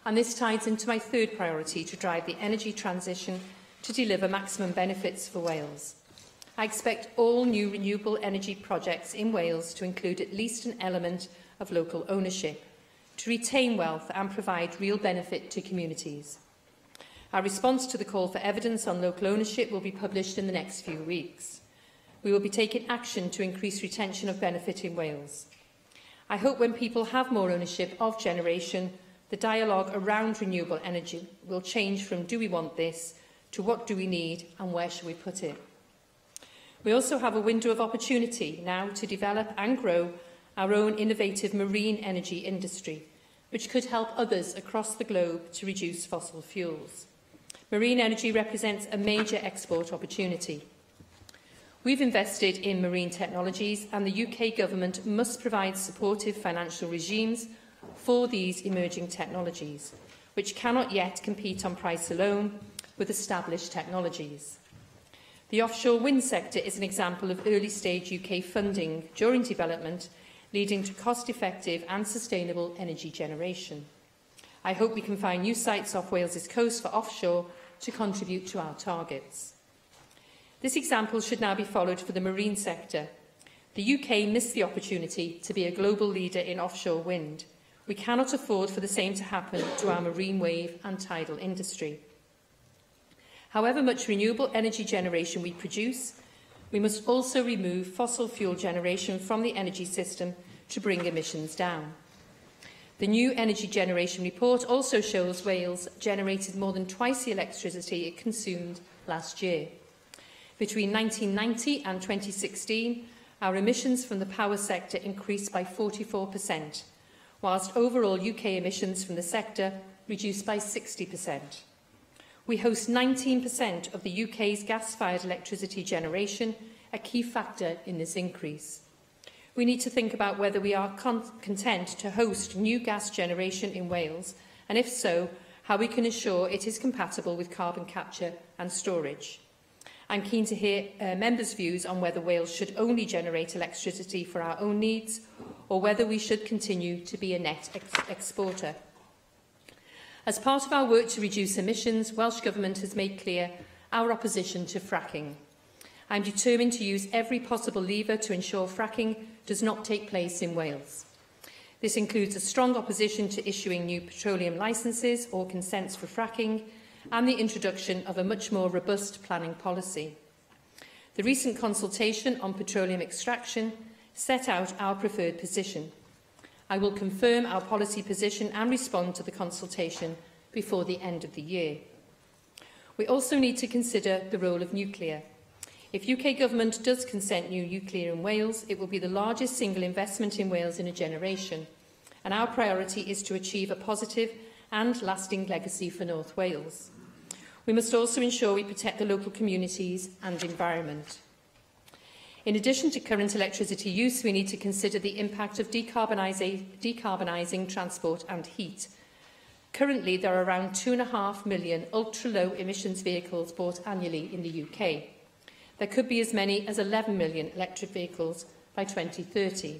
S22: and this ties into my third priority to drive the energy transition to deliver maximum benefits for Wales. I expect all new renewable energy projects in Wales to include at least an element of local ownership, to retain wealth and provide real benefit to communities. Our response to the call for evidence on local ownership will be published in the next few weeks. We will be taking action to increase retention of benefit in Wales. I hope when people have more ownership of generation, the dialogue around renewable energy will change from "do we want this" to "what do we need and where shall we put it?" We also have a window of opportunity now to develop and grow our own innovative marine energy industry, which could help others across the globe to reduce fossil fuels. Marine energy represents a major export opportunity. We've invested in marine technologies, and the UK Government must provide supportive financial regimes for these emerging technologies, which cannot yet compete on price alone with established technologies. The offshore wind sector is an example of early-stage UK funding during development, leading to cost-effective and sustainable energy generation. I hope we can find new sites off Wales's coast for offshore to contribute to our targets. This example should now be followed for the marine sector. The UK missed the opportunity to be a global leader in offshore wind. We cannot afford for the same to happen to our marine wave and tidal industry. However much renewable energy generation we produce, we must also remove fossil fuel generation from the energy system to bring emissions down. The new Energy Generation report also shows Wales generated more than twice the electricity it consumed last year. Between 1990 and 2016, our emissions from the power sector increased by 44%, whilst overall UK emissions from the sector reduced by 60%. We host 19% of the UK's gas-fired electricity generation, a key factor in this increase. We need to think about whether we are content to host new gas generation in Wales, and if so, how we can ensure it is compatible with carbon capture and storage. I'm keen to hear members' views on whether Wales should only generate electricity for our own needs or whether we should continue to be a net exporter. As part of our work to reduce emissions, Welsh Government has made clear our opposition to fracking. I'm determined to use every possible lever to ensure fracking does not take place in Wales. This includes a strong opposition to issuing new petroleum licences or consents for fracking and the introduction of a much more robust planning policy. The recent consultation on petroleum extraction set out our preferred position. I will confirm our policy position and respond to the consultation before the end of the year. We also need to consider the role of nuclear. If UK Government does consent new nuclear in Wales, it will be the largest single investment in Wales in a generation, and our priority is to achieve a positive and lasting legacy for North Wales. We must also ensure we protect the local communities and environment. In addition to current electricity use, we need to consider the impact of decarbonising transport and heat. Currently, there are around 2.5 million ultra-low emissions vehicles bought annually in the UK. There could be as many as 11 million electric vehicles by 2030.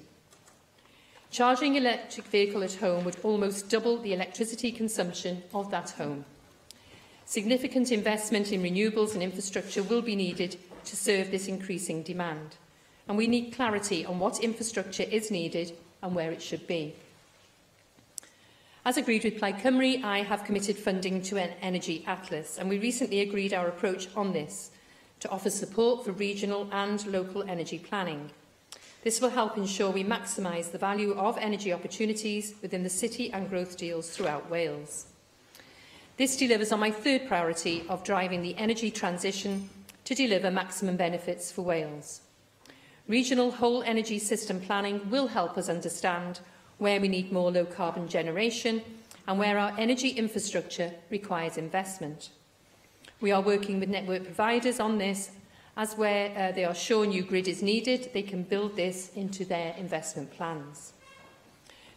S22: Charging an electric vehicle at home would almost double the electricity consumption of that home. Significant investment in renewables and infrastructure will be needed to serve this increasing demand, and we need clarity on what infrastructure is needed and where it should be. As agreed with Plaid Cymru, I have committed funding to an Energy Atlas, and we recently agreed our approach on this to offer support for regional and local energy planning. This will help ensure we maximise the value of energy opportunities within the city and growth deals throughout Wales. This delivers on my third priority of driving the energy transition to deliver maximum benefits for Wales. Regional whole energy system planning will help us understand where we need more low-carbon generation and where our energy infrastructure requires investment. We are working with network providers on this, as where they are sure new grid is needed, they can build this into their investment plans.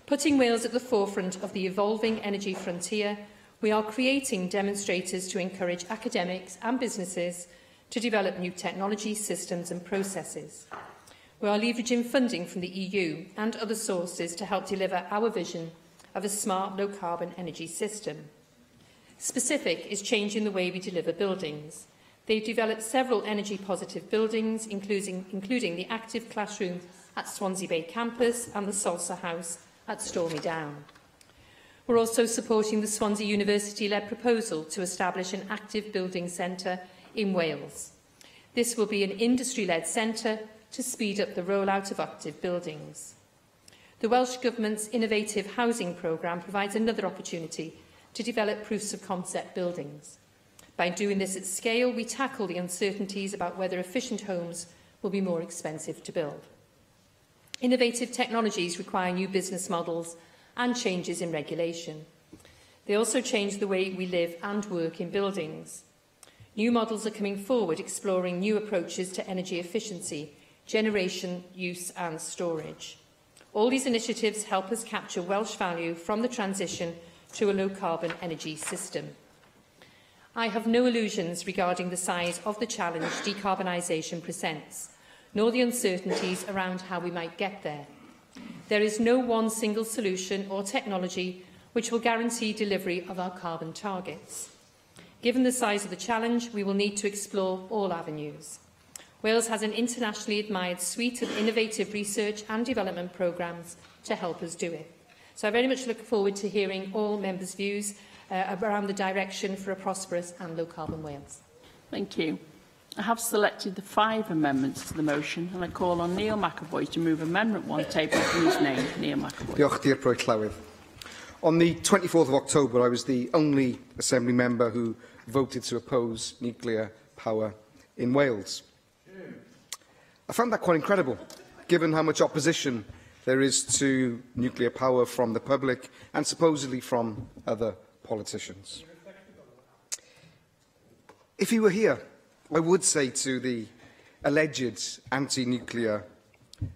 S22: Putting Wales at the forefront of the evolving energy frontier, we are creating demonstrators to encourage academics and businesses to develop new technology, systems and processes. We are leveraging funding from the EU and other sources to help deliver our vision of a smart, low-carbon energy system. Specific is changing the way we deliver buildings. They've developed several energy-positive buildings, including the active classroom at Swansea Bay campus and the Salsa House at Stormy Down. We're also supporting the Swansea University-led proposal to establish an active building centre in Wales. This will be an industry-led centre to speed up the rollout of active buildings. The Welsh Government's innovative housing programme provides another opportunity to develop proofs of concept buildings. By doing this at scale, we tackle the uncertainties about whether efficient homes will be more expensive to build. Innovative technologies require new business models and changes in regulation. They also change the way we live and work in buildings. New models are coming forward, exploring new approaches to energy efficiency, generation, use and storage. All these initiatives help us capture Welsh value from the transition to a low-carbon energy system. I have no illusions regarding the size of the challenge decarbonisation presents, nor the uncertainties around how we might get there. There is no one single solution or technology which will guarantee delivery of our carbon targets. Given the size of the challenge, we will need to explore all avenues. Wales has an internationally admired suite of innovative research and development programmes to help us do it. So I very much look forward to hearing all members' views around the direction for a prosperous and low-carbon Wales.
S2: Thank you. I have selected the 5 amendments to the motion, and I call on Neil McAvoy to move Amendment 1 tabled in his name. Neil McAvoy.
S18: Diolch, Dir Prwy Llywydd. On the 24th of October, I was the only Assembly member who voted to oppose nuclear power in Wales. I found that quite incredible, given how much opposition there is to nuclear power from the public and supposedly from other politicians. If he were here, I would say to the alleged anti-nuclear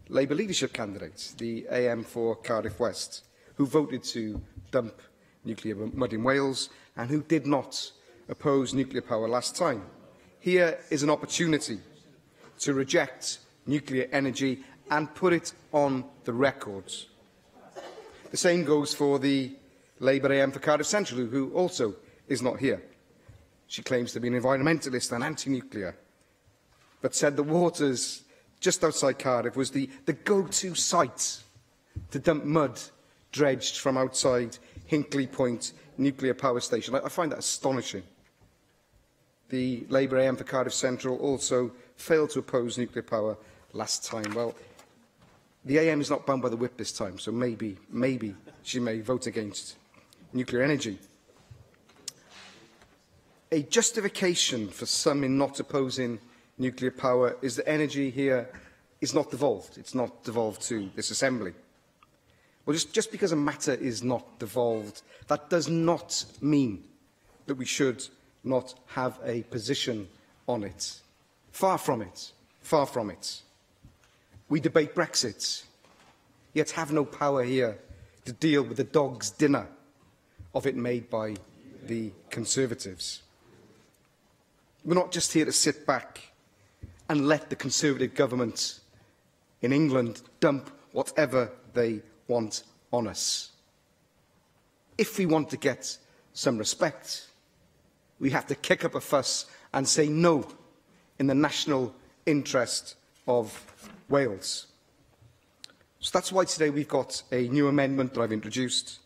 S18: Labour leadership candidate, the AM for Cardiff West, who voted to dump nuclear mud in Wales and who did not oppose nuclear power last time, here is an opportunity to reject nuclear energy and put it on the records. The same goes for the Labour AM for Cardiff Central, who also is not here. She claims to be an environmentalist and anti-nuclear, but said the waters just outside Cardiff was the go-to site to dump mud dredged from outside Hinkley Point nuclear power station. I find that astonishing. The Labour AM for Cardiff Central also failed to oppose nuclear power last time. Well, the AM is not bound by the whip this time, so maybe she may vote against nuclear energy. A justification for some in not opposing nuclear power is that energy here is not devolved. It's not devolved to this Assembly. Well, just because a matter is not devolved, that does not mean that we should not have a position on it. Far from it. Far from it. We debate Brexit, yet have no power here to deal with the dog's dinner of it made by the Conservatives. We're not just here to sit back and let the Conservative government in England dump whatever they want on us. If we want to get some respect, we have to kick up a fuss and say no in the national interest of Wales. So that's why today we've got a new amendment that I've introduced,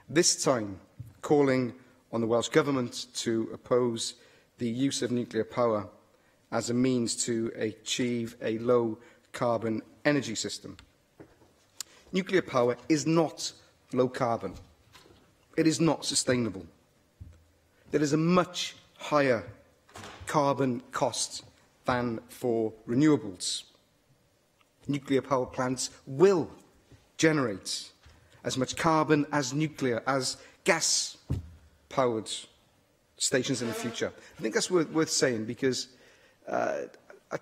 S18: this time calling on the Welsh Government to oppose the use of nuclear power as a means to achieve a low-carbon energy system. Nuclear power is not low-carbon. It is not sustainable. There is a much higher carbon cost than for renewables. Nuclear power plants will generate as much carbon as nuclear, as gas-powered stations in the future. I think that's worth saying because I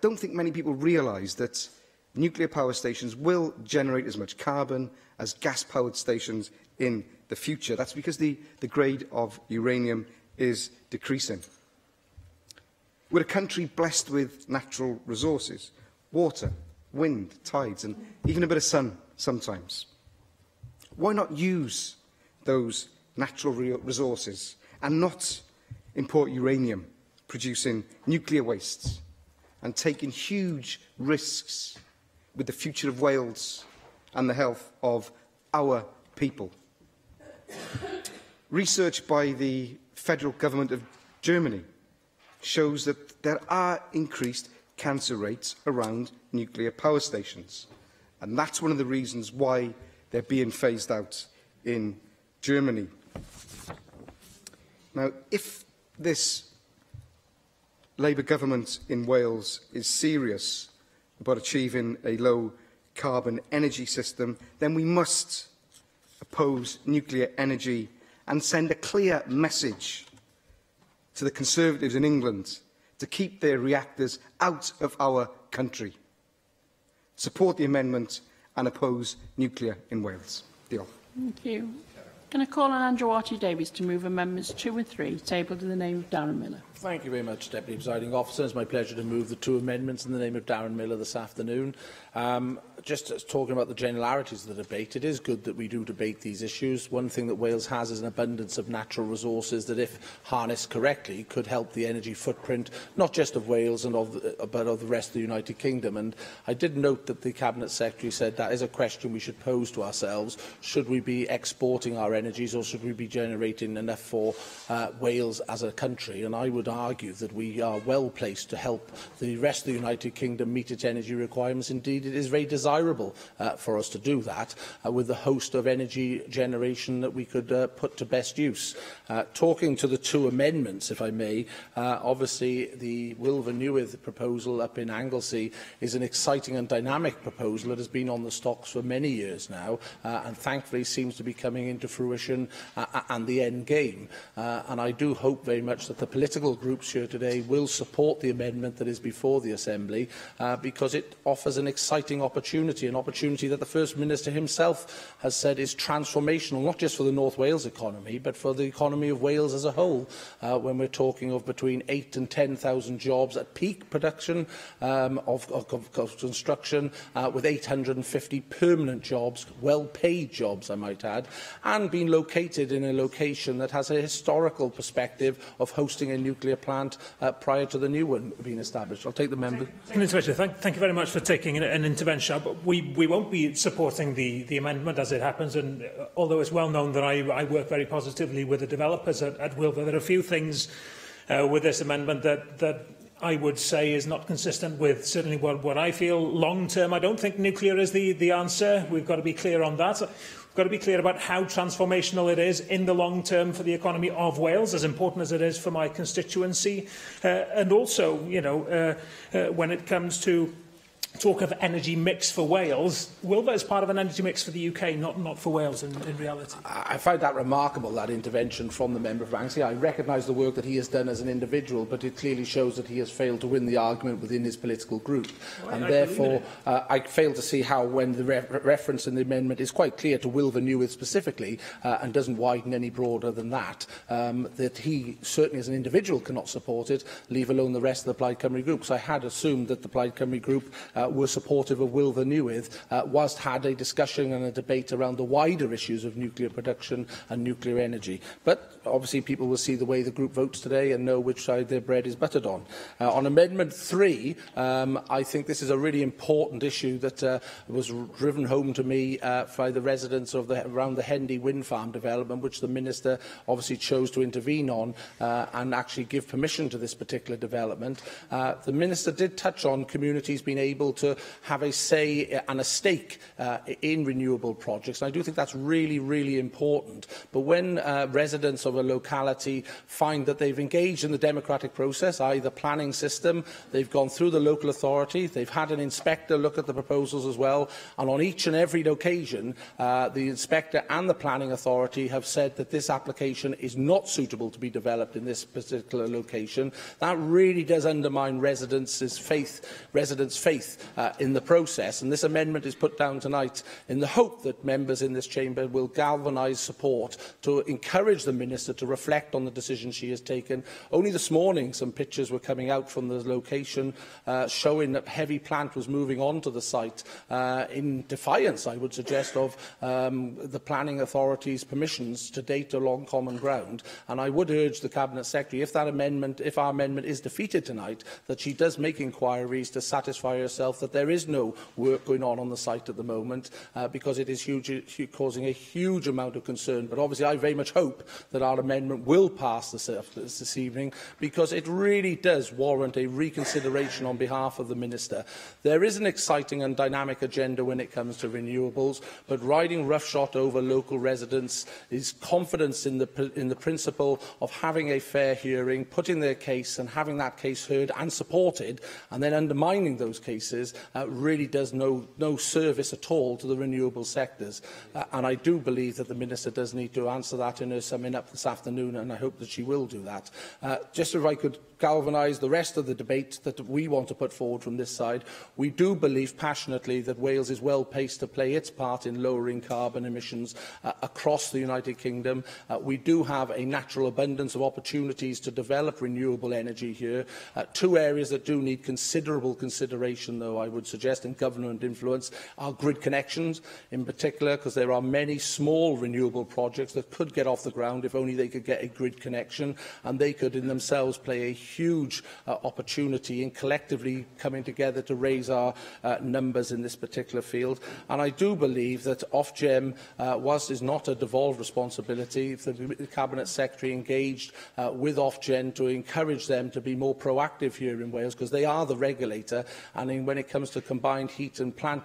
S18: don't think many people realise that nuclear power stations will generate as much carbon as gas-powered stations in the future. That's because the grade of uranium is decreasing. We're a country blessed with natural resources, water, wind, tides, and even a bit of sun sometimes. Why not use those natural resources and not import uranium, producing nuclear wastes and taking huge risks with the future of Wales and the health of our people? Research by the federal government of Germany shows that there are increased cancer rates around nuclear power stations, and that's one of the reasons why they're being phased out in Germany. Now, if this Labour government in Wales is serious about achieving a low-carbon energy system, then we must oppose nuclear energy and send a clear message to the Conservatives in England to keep their reactors out of our country. Support the amendment and oppose nuclear in Wales. Diolch.
S2: Thank you. Can I call on Andrew Archie-Davies to move amendments 2 and 3, tabled in the name of Darren Miller?
S20: Thank you very much, Deputy Presiding Officer. It's my pleasure to move the 2 amendments in the name of Darren Miller this afternoon. Just talking about the generalities of the debate, it is good that we do debate these issues. One thing that Wales has is an abundance of natural resources that, if harnessed correctly, could help the energy footprint, not just of Wales and but of the rest of the United Kingdom. And I did note that the Cabinet Secretary said that is a question we should pose to ourselves. Should we be exporting our energies, or should we be generating enough for Wales as a country? And I would argue that we are well placed to help the rest of the United Kingdom meet its energy requirements. Indeed, it is very desirable for us to do that with the host of energy generation that we could put to best use. Talking to the 2 amendments, if I may, obviously the Wilfa Newydd proposal up in Anglesey is an exciting and dynamic proposal that has been on the stocks for many years now, and thankfully seems to be coming into fruition and the end game. And I do hope very much that the political groups here today will support the amendment that is before the Assembly because it offers an exciting opportunity, an opportunity that the First Minister himself has said is transformational, not just for the North Wales economy, but for the economy of Wales as a whole, when we're talking of between 8,000 and 10,000 jobs at peak production of construction, with 850 permanent jobs, well-paid jobs, I might add, and being located in a location that has a historical perspective of hosting a nuclear plant prior to the new one being established. I'll take the member.
S3: Thank you very much for taking an intervention. But we won't be supporting the amendment as it happens, and although it's well known that I work very positively with the developers at Wilver, there are a few things with this amendment that I would say is not consistent with certainly what I feel long term. I don't think nuclear is the answer. We've got to be clear on that. We've got to be clear about how transformational it is in the long term for the economy of Wales, as important as it is for my constituency. And also, you know, when it comes to talk of energy mix for Wales, Wilver is part of an energy mix for the UK, not for Wales in reality.
S20: I find that remarkable, that intervention from the member for Anglesey. I recognise the work that he has done as an individual, but it clearly shows that he has failed to win the argument within his political group. And therefore, I fail to see how, when the reference in the amendment is quite clear to Wilver Newydd specifically, and doesn't widen any broader than that, that he certainly as an individual cannot support it, leave alone the rest of the Plaid Cymru group. So I had assumed that the Plaid Cymru group were supportive of Wilver Newydd, whilst had a discussion and a debate around the wider issues of nuclear production and nuclear energy. But obviously people will see the way the group votes today and know which side their bread is buttered on. On Amendment 3, I think this is a really important issue that was driven home to me by the residents of around the Hendy wind farm development, which the Minister obviously chose to intervene on and actually give permission to this particular development. The Minister did touch on communities being able to have a say and a stake in renewable projects. And I do think that's really, really important. But when residents of a locality find that they've engaged in the democratic process, i.e. the planning system, they've gone through the local authority, they've had an inspector look at the proposals as well, and on each and every occasion, the inspector and the planning authority have said that this application is not suitable to be developed in this particular location, that really does undermine residents' faith in the process. And this amendment is put down tonight in the hope that members in this chamber will galvanise support to encourage the Minister to reflect on the decision she has taken. Only this morning some pictures were coming out from the location showing that heavy plant was moving onto the site in defiance, I would suggest, of the planning authority's permissions to date along common ground. And I would urge the Cabinet Secretary, if our amendment is defeated tonight, that she does make inquiries to satisfy herself that there is no work going on the site at the moment, because it is causing a huge amount of concern. But obviously I very much hope that our amendment will pass this evening, because it really does warrant a reconsideration on behalf of the Minister. There is an exciting and dynamic agenda when it comes to renewables, but riding roughshod over local residents is confidence in the principle of having a fair hearing, putting their case and having that case heard and supported, and then undermining those cases really does no service at all to the renewable sectors. And I do believe that the Minister does need to answer that in her summing up this afternoon, and I hope that she will do that. Just if I could galvanise the rest of the debate that we want to put forward from this side, we do believe passionately that Wales is well placed to play its part in lowering carbon emissions across the United Kingdom. We do have a natural abundance of opportunities to develop renewable energy here. Two areas that do need considerable consideration, though, I would suggest, in government influence, are grid connections, in particular, because there are many small renewable projects that could get off the ground if only they could get a grid connection, and they could in themselves play a huge opportunity in collectively coming together to raise our numbers in this particular field. And I do believe that Ofgem, whilst is not a devolved responsibility, if the Cabinet Secretary engaged with Ofgem to encourage them to be more proactive here in Wales, because they are the regulator, and when it it comes to combined heat and plant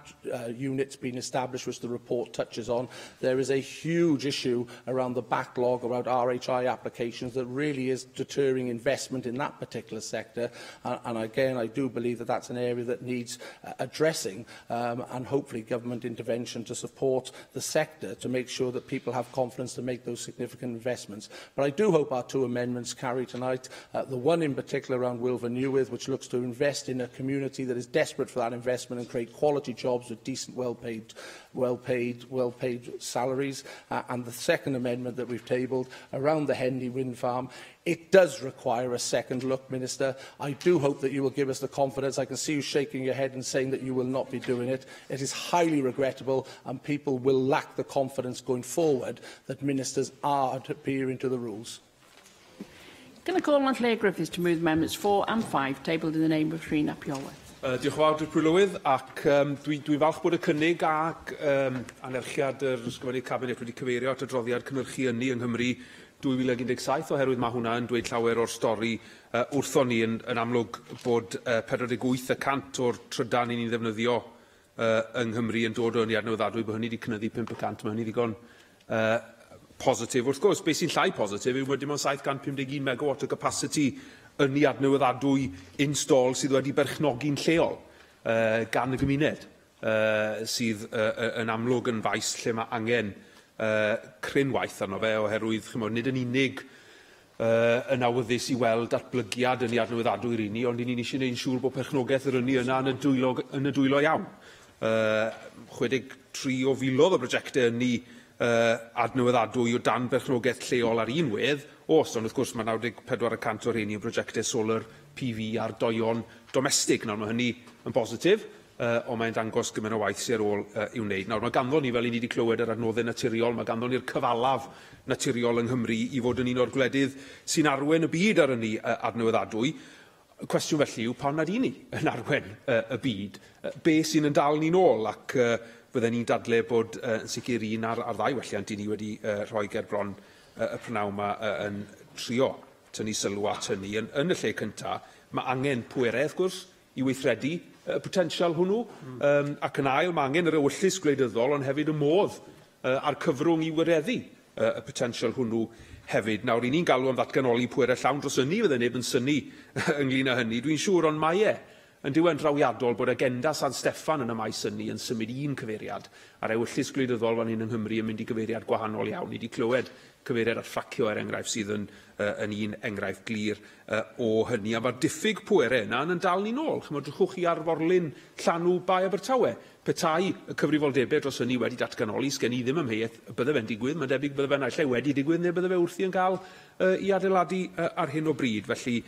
S20: units being established, which the report touches on, there is a huge issue around the backlog around RHI applications that really is deterring investment in that particular sector. And again, I do believe that that's an area that needs addressing and hopefully government intervention to support the sector to make sure that people have confidence to make those significant investments. But I do hope our two amendments carry tonight. The one in particular around Wilver Newydd, which looks to invest in a community that is desperate for that investment and create quality jobs with decent, well-paid salaries. And the second amendment that we've tabled around the Henley Wind Farm, it does require a second look, Minister. I do hope that you will give us the confidence. I can see you shaking your head and saying that you will not be doing it. It is highly regrettable, and people will lack the confidence going forward that ministers are adhering to the rules.
S2: Can I call on Claire Griffiths to move amendments 4 and 5, tabled in the name of Rhyn ap Iorwerth?
S19: Diolch yn fawr, Dr Prylywydd, ac dwi falch bod y cynnig ac anerchiad yr ysgrifennu Cabinet wedi cyfeirio at y droddiad cynhyrchu ynni yng Nghymru 2017, oherwydd mae hwnna yn dweud llawer o'r stori wrthon ni yn amlwg bod 48% o'r trydan ni'n ddefnyddio yng Nghymru yn dod o'n i adnewyddadwy, bod hynny wedi cynyddu 5%, mae hynny ddigon positif. Wrth gwrs, beth sy'n llai positif yw wedi mewn 751 megawatt o capacity yn ei adnewyddadwy install sydd wedi berchnogi'n lleol gan y gymuned sydd yn amlwg yn faes lle mae angen cryn waith arno fe oherwydd nid yn unig yn awyddus i weld datblygiad yn ei adnewyddadwy'r uni, ond ni'n eisiau gwneud siŵr bod perchnogaeth yr uni yna yn y dwylo iawn. 63 o filoedd o brosiectau ynni adnewyddadwy o dan berchnogaeth lleol ar un wedd, ond wrth gwrs mae 94% o'r rheini yn brosiectau solar PV ar doion domestig. Nawr mae hynny yn bositif, ond mae'n dangos gymaint o waith sy'n ar ôl i'w wneud. Nawr mae ganddo ni, fel i ni wedi clywed yr adnoddau naturiol, mae ganddo ni'r cyfalaf naturiol yng Nghymru i fod yn un o'r gwledydd sy'n arwen y byd ar ynni adnewyddadwy. Y cwestiwn felly yw pan nad i ni yn arwen y byd, be sy'n yn dal ni'n ôl, ac bydden ni'n dadle bod yn sicr un ar ddau welliant i ni wedi rhoi ger bron y prynawn yma yn trio tynnu sylw at hynny. Yn y lle cyntaf, mae angen pwerau, wrth gwrs, i weithredu y potensial hwnnw, ac yn ail, mae angen yr ewyllus gwleidyddol, ond hefyd y modd a'r cyfrwng i wireddu y potensial hwnnw hefyd. Nawr, i ni'n galw am ddatganoli pwerau llawn dros hynny, fydde neb yn synnu ynglyn â hynny. Dwi'n siŵr, ond mae yn diwen drawiadol bod agenda San Steffan yn y maes hynny yn symud un cyfeiriad a'r ewyllus gwleidyddol fan hyn yng Nghymru yn mynd i gyfeiriad gwahanol iawn. Ni wedi clywed cyfeiriad at ffracio enghraifft sydd yn un enghraifft glir o hynny. A mae'r diffyg pwerau yna yn dal ni'n ôl. Drwchwch chi ar forlun Llanw Bai Abertawe. Petai y cyfrifoldebau dros hynny wedi datganoli, sgen i ddim ymheuaeth bydde fe'n digwydd. Mae'n debyg bydde fe'n naill wedi digwydd neu bydde fe wrthi yn cael i adeiladu ar hyn o bryd. Felly,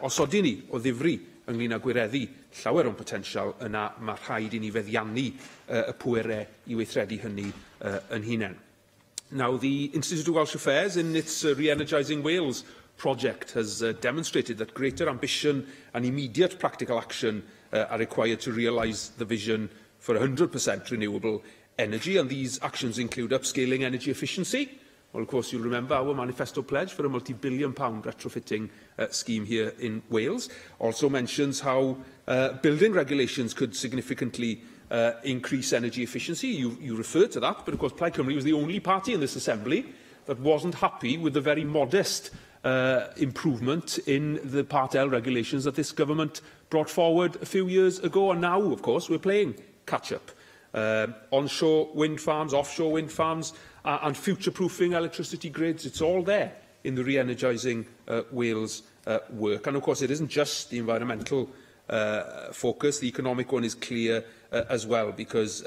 S19: os oedden ni o ddifri ynglyn â gwireddu llawer o'n potensial yna, mae rhaid i ni feddiannu y pwerau i weithredu hynny yn hunain. Now, the Institute of Welsh Affairs, in its Re-Energising Wales project, has demonstrated that greater ambition and immediate practical action are required to realise the vision for 100% renewable energy, and these actions include upscaling energy efficiency. Well, of course, you'll remember our manifesto pledge for a multi-billion-pound retrofitting scheme here in Wales. Also mentions how building regulations could significantly increase energy efficiency. You referred to that, but of course Plaid Cymru was the only party in this Assembly that wasn't happy with the very modest improvement in the Part L regulations that this government brought forward a few years ago. And now, of course, we're playing catch-up. Onshore wind farms, offshore wind farms, and future-proofing electricity grids, it's all there in the Re-Energising Wales work. And of course, it isn't just the environmental focus, the economic one is clear as well, because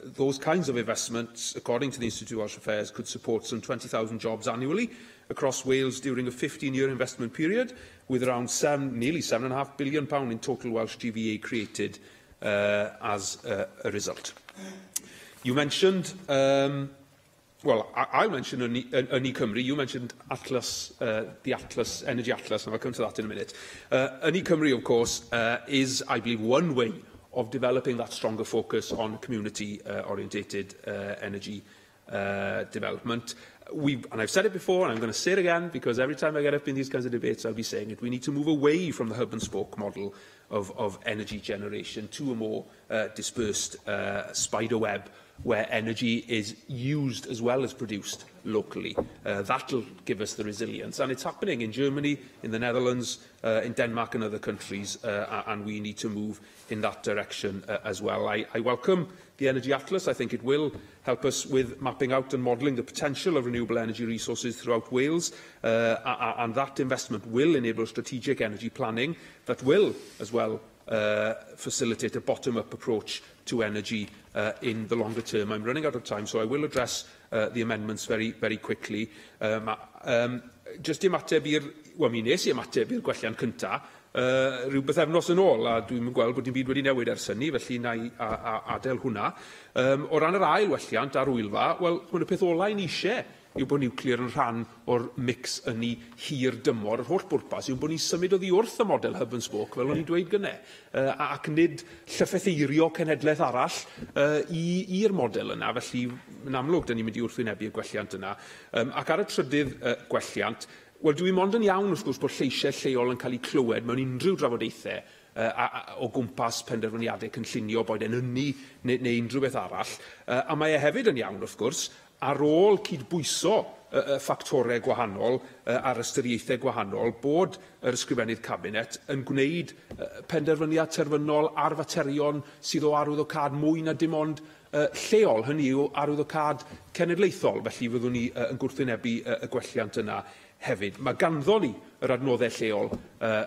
S19: those kinds of investments, according to the Institute of Welsh Affairs, could support some 20,000 jobs annually across Wales during a 15-year investment period, with around nearly £7.5 billion in total Welsh GVA created as a result. You mentioned, well, I'll mention Ynni Cymru. You mentioned Atlas, the Atlas, Energy Atlas, and I'll come to that in a minute. Ynni Cymru, of course, is, I believe, one way of developing that stronger focus on community-orientated energy development. And I've said it before, and I'm going to say it again, because every time I get up in these kinds of debates, I'll be saying it. We need to move away from the hub-and-spoke model of energy generation to a more dispersed spider web, where energy is used as well as produced locally. That'll give us the resilience. And it's happening in Germany, in the Netherlands, in Denmark and other countries, and we need to move in that direction as well. I welcome the Energy Atlas. I think it will help us with mapping out and modelling the potential of renewable energy resources throughout Wales, and that investment will enable strategic energy planning that will, as well, facilitate a bottom-up approach to energy in the longer term. I'm running out of time, so I will address the amendments very, very quickly. Just ymateb i'r... Wel, mi nes I ymateb i'r gwelliant cyntaf, rhyw bythefnos yn ôl, a dwi'n gweld bod dim byd wedi newid ers hynny, felly na I adael hwnna. O ran yr ail welliant ar wylfa, wel, hwn y peth olau ni eisiau yw bod niwclear yn rhan o'r mix yn ni hir dymor. Yr holl bwrpas yw bod ni'n symud oddi wrth y model hub and spoke, fel o'n i'n dweud gynnau, ac nid llyffetheirio cenhedlaeth arall i'r model yna. Felly, yn amlwg, da ni'n mynd I wrthwynebu y gwelliant yna. Ac ar y trydydd gwelliant, wel, dwi'n mond yn iawn, wrth gwrs, bod lleisiau lleol yn cael eu clywed mewn unrhyw drafodaethau o gwmpas penderfyniadau cynllunio, boed yn ynni neu unrhyw beth arall. A mae hefyd yn iawn, wrth gwrs, ar ôl cydbwyso ffactorau gwahanol ar ystyriaethau gwahanol, bod yr ysgrifennydd cabinet yn gwneud penderfyniad terfynol ar faterion sydd o arwyddocad mwy na dim ond lleol, hynny yw arwyddocad cenedlaethol. Felly fyddwn ni yn gwrthwynebu y gwelliant yna hefyd. Mae ganddo ni yr adnoddau lleol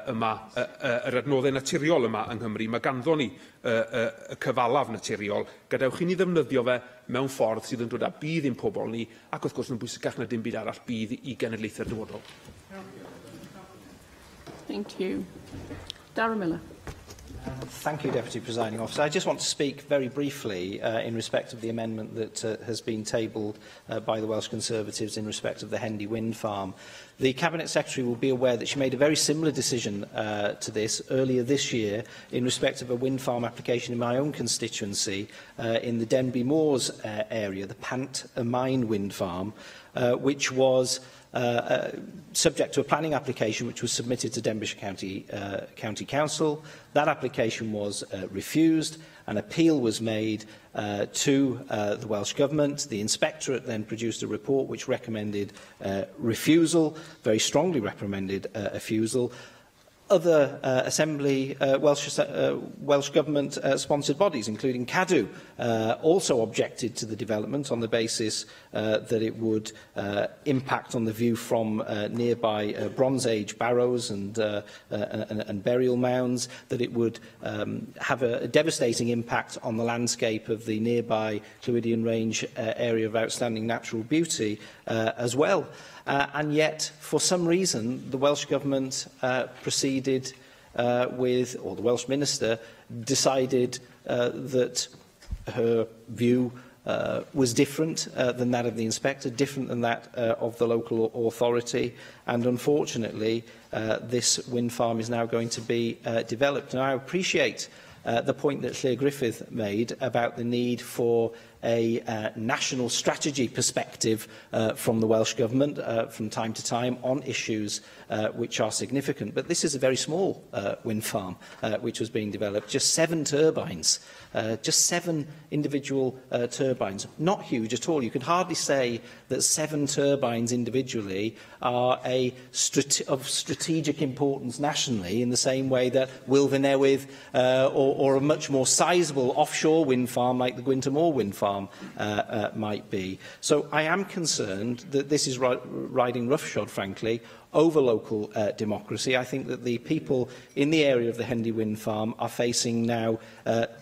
S19: yma, yr adnoddau naturiol yma yng Nghymru. Mae ganddo ni y cyfalaf naturiol. Gadewch I ni ddefnyddio fe mewn ffordd sydd yn dod â bydd i'n pobol ni, ac wrth gwrs yn bwysicach na dim byd arall bydd I genedlaethau'r dyfodol.
S2: Thank you. Darren Miller.
S13: Thank you, Deputy Presiding Officer. I just want to speak very briefly in respect of the amendment that has been tabled by the Welsh Conservatives in respect of the Hendy Wind Farm. The Cabinet Secretary will be aware that she made a very similar decision to this earlier this year in respect of a wind farm application in my own constituency in the Denby Moors area, the Pant Mine Wind Farm, which was subject to a planning application which was submitted to Denbighshire County Council. That application was refused. An appeal was made to the Welsh Government. The Inspectorate then produced a report which recommended refusal, very strongly recommended refusal. Other Welsh Government-sponsored bodies, including Cadw, also objected to the development on the basis that it would impact on the view from nearby Bronze Age barrows and burial mounds, that it would have a devastating impact on the landscape of the nearby Clwydian Range area of outstanding natural beauty as well. And yet, for some reason, the Welsh Government proceeded with, or the Welsh Minister decided that her view was different than that of the Inspector, different than that of the local authority, and unfortunately, this wind farm is now going to be developed. And I appreciate the point that Llywelyn Griffith made about the need for a national strategy perspective from the Welsh Government from time to time on issues which are significant. But this is a very small wind farm which was being developed, just 7 turbines. Just 7 individual turbines, not huge at all. You could hardly say that 7 turbines individually are of strategic importance nationally in the same way that Wilfa Newydd or a much more sizable offshore wind farm like the Gwynter Moor wind farm might be. So I am concerned that this is riding roughshod, frankly, over local democracy. I think that the people in the area of the Hendy Wind Farm are facing now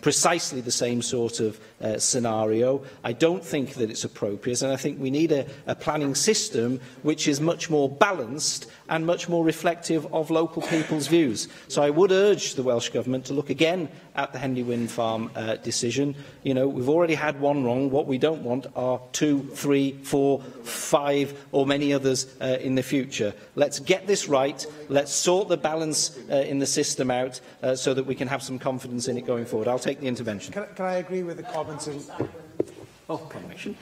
S13: precisely the same sort of scenario. I don't think that it's appropriate, and I think we need a planning system which is much more balanced and much more reflective of local people's views. So I would urge the Welsh Government to look again at the Hendy Wind Farm decision. You know, we've already had one wrong. What we don't want are 2, 3, 4, 5 or many others in the future. Let's get this right. Let's sort the balance in the system out so that we can have some confidence in it going forward. I'll take the intervention.
S9: Can I agree with the comments?
S2: Oh, confirmation.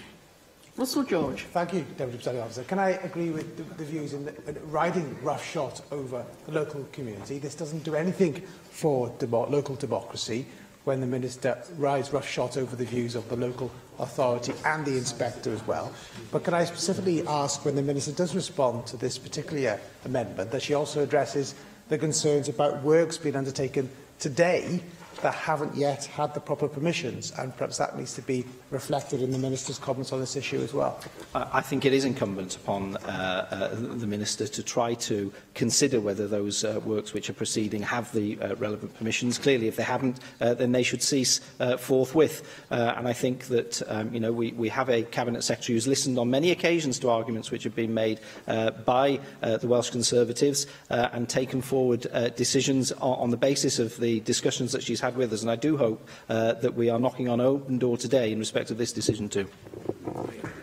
S2: Russell George.
S9: Thank you, Deputy Presiding Officer. Can I agree with the views in riding roughshod over the local community? This doesn't do anything for local democracy when the Minister rides roughshod over the views of the local authority and the inspector as well. But can I specifically ask, when the Minister does respond to this particular amendment, that she also addresses the concerns about works being undertaken today that haven't yet had the proper permissions, and perhaps that needs to be reflected in the Minister's comments on this issue as well?
S13: I think it is incumbent upon the Minister to try to consider whether those works which are proceeding have the relevant permissions. Clearly, if they haven't, then they should cease forthwith. And I think that we have a Cabinet Secretary who's listened on many occasions to arguments which have been made by the Welsh Conservatives and taken forward decisions on the basis of the discussions that she's had with us. And I do hope that we are knocking on an open door today in respect of this decision too.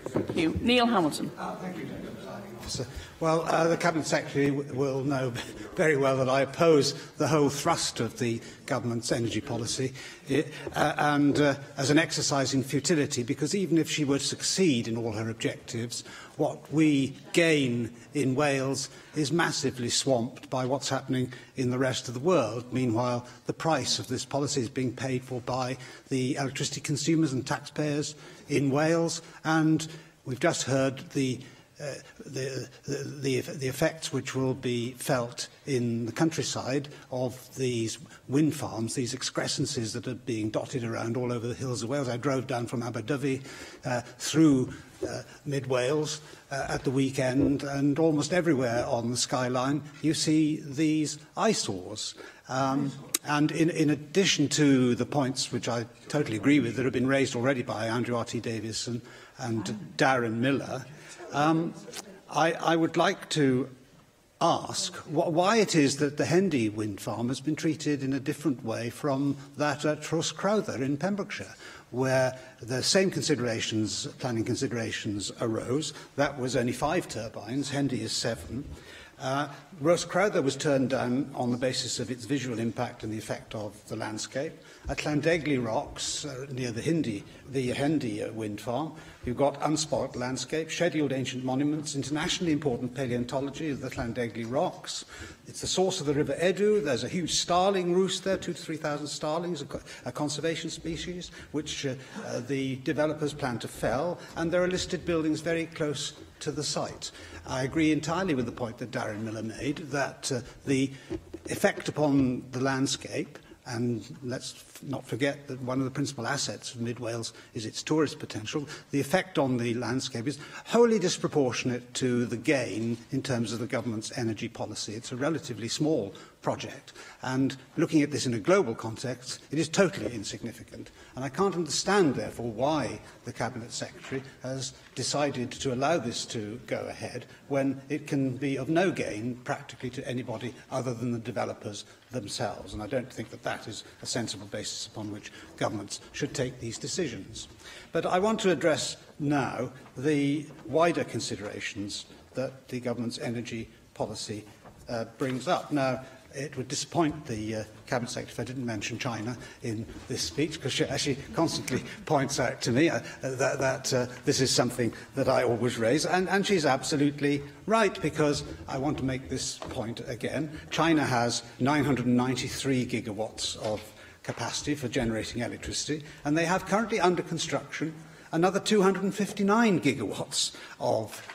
S2: Thank you. Neil Hamilton.
S21: Thank you, Officer. Well, the Cabinet Secretary will know very well that I oppose the whole thrust of the government's energy policy and as an exercise in futility, because even if she were to succeed in all her objectives, what we gain in Wales is massively swamped by what's happening in the rest of the world. Meanwhile, the price of this policy is being paid for by the electricity consumers and taxpayers in Wales, and we've just heard the effects which will be felt in the countryside of these wind farms, these excrescences that are being dotted around all over the hills of Wales. I drove down from Aberdyfi through mid Wales at the weekend, and almost everywhere on the skyline you see these eyesores. And in addition to the points which I totally agree with that have been raised already by Andrew R.T. Davies and Darren Miller, I would like to ask why it is that the Hendy wind farm has been treated in a different way from that at Rhoscrowther in Pembrokeshire, where the same considerations, planning considerations, arose. That was only 5 turbines, Hendy is 7. Rhoscrowther was turned down on the basis of its visual impact and the effect of the landscape. At Llandegli Rocks, near the Hendy wind farm, you've got unspoilt landscape, scheduled ancient monuments, internationally important paleontology of the Llandegli Rocks. It's the source of the River Edu. There's a huge starling roost there, 2,000 to 3,000 starlings, a conservation species, which the developers plan to fell, and there are listed buildings very close to the site. I agree entirely with the point that Darren Miller made, that the effect upon the landscape, and let's not forget that one of the principal assets of Mid Wales is its tourist potential, the effect on the landscape is wholly disproportionate to the gain in terms of the government's energy policy. It's a relatively small project, and looking at this in a global context, it is totally insignificant. And I can't understand, therefore, why the Cabinet Secretary has decided to allow this to go ahead when it can be of no gain practically to anybody other than the developers themselves. And I don't think that that is a sensible basis upon which governments should take these decisions. But I want to address now the wider considerations that the government's energy policy brings up. Now, it would disappoint the Cabinet Secretary if I didn't mention China in this speech, because she constantly points out to me that this is something that I always raise, and she's absolutely right, because I want to make this point again. China has 993 gigawatts of capacity for generating electricity, and they have currently under construction another 259 gigawatts of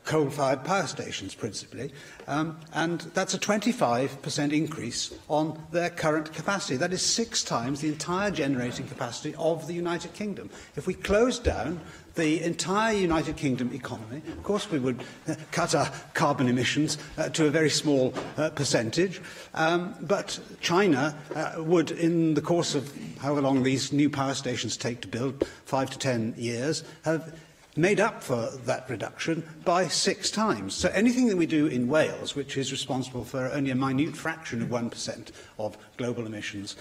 S21: coal-fired power stations, principally, and that's a 25% increase on their current capacity. That is 6 times the entire generating capacity of the United Kingdom. If we closed down the entire United Kingdom economy, of course we would cut our carbon emissions to a very small percentage, but China would, in the course of however long these new power stations take to build, 5 to 10 years, have made up for that reduction by 6 times. So anything that we do in Wales, which is responsible for only a minute fraction of 1% of global emissions,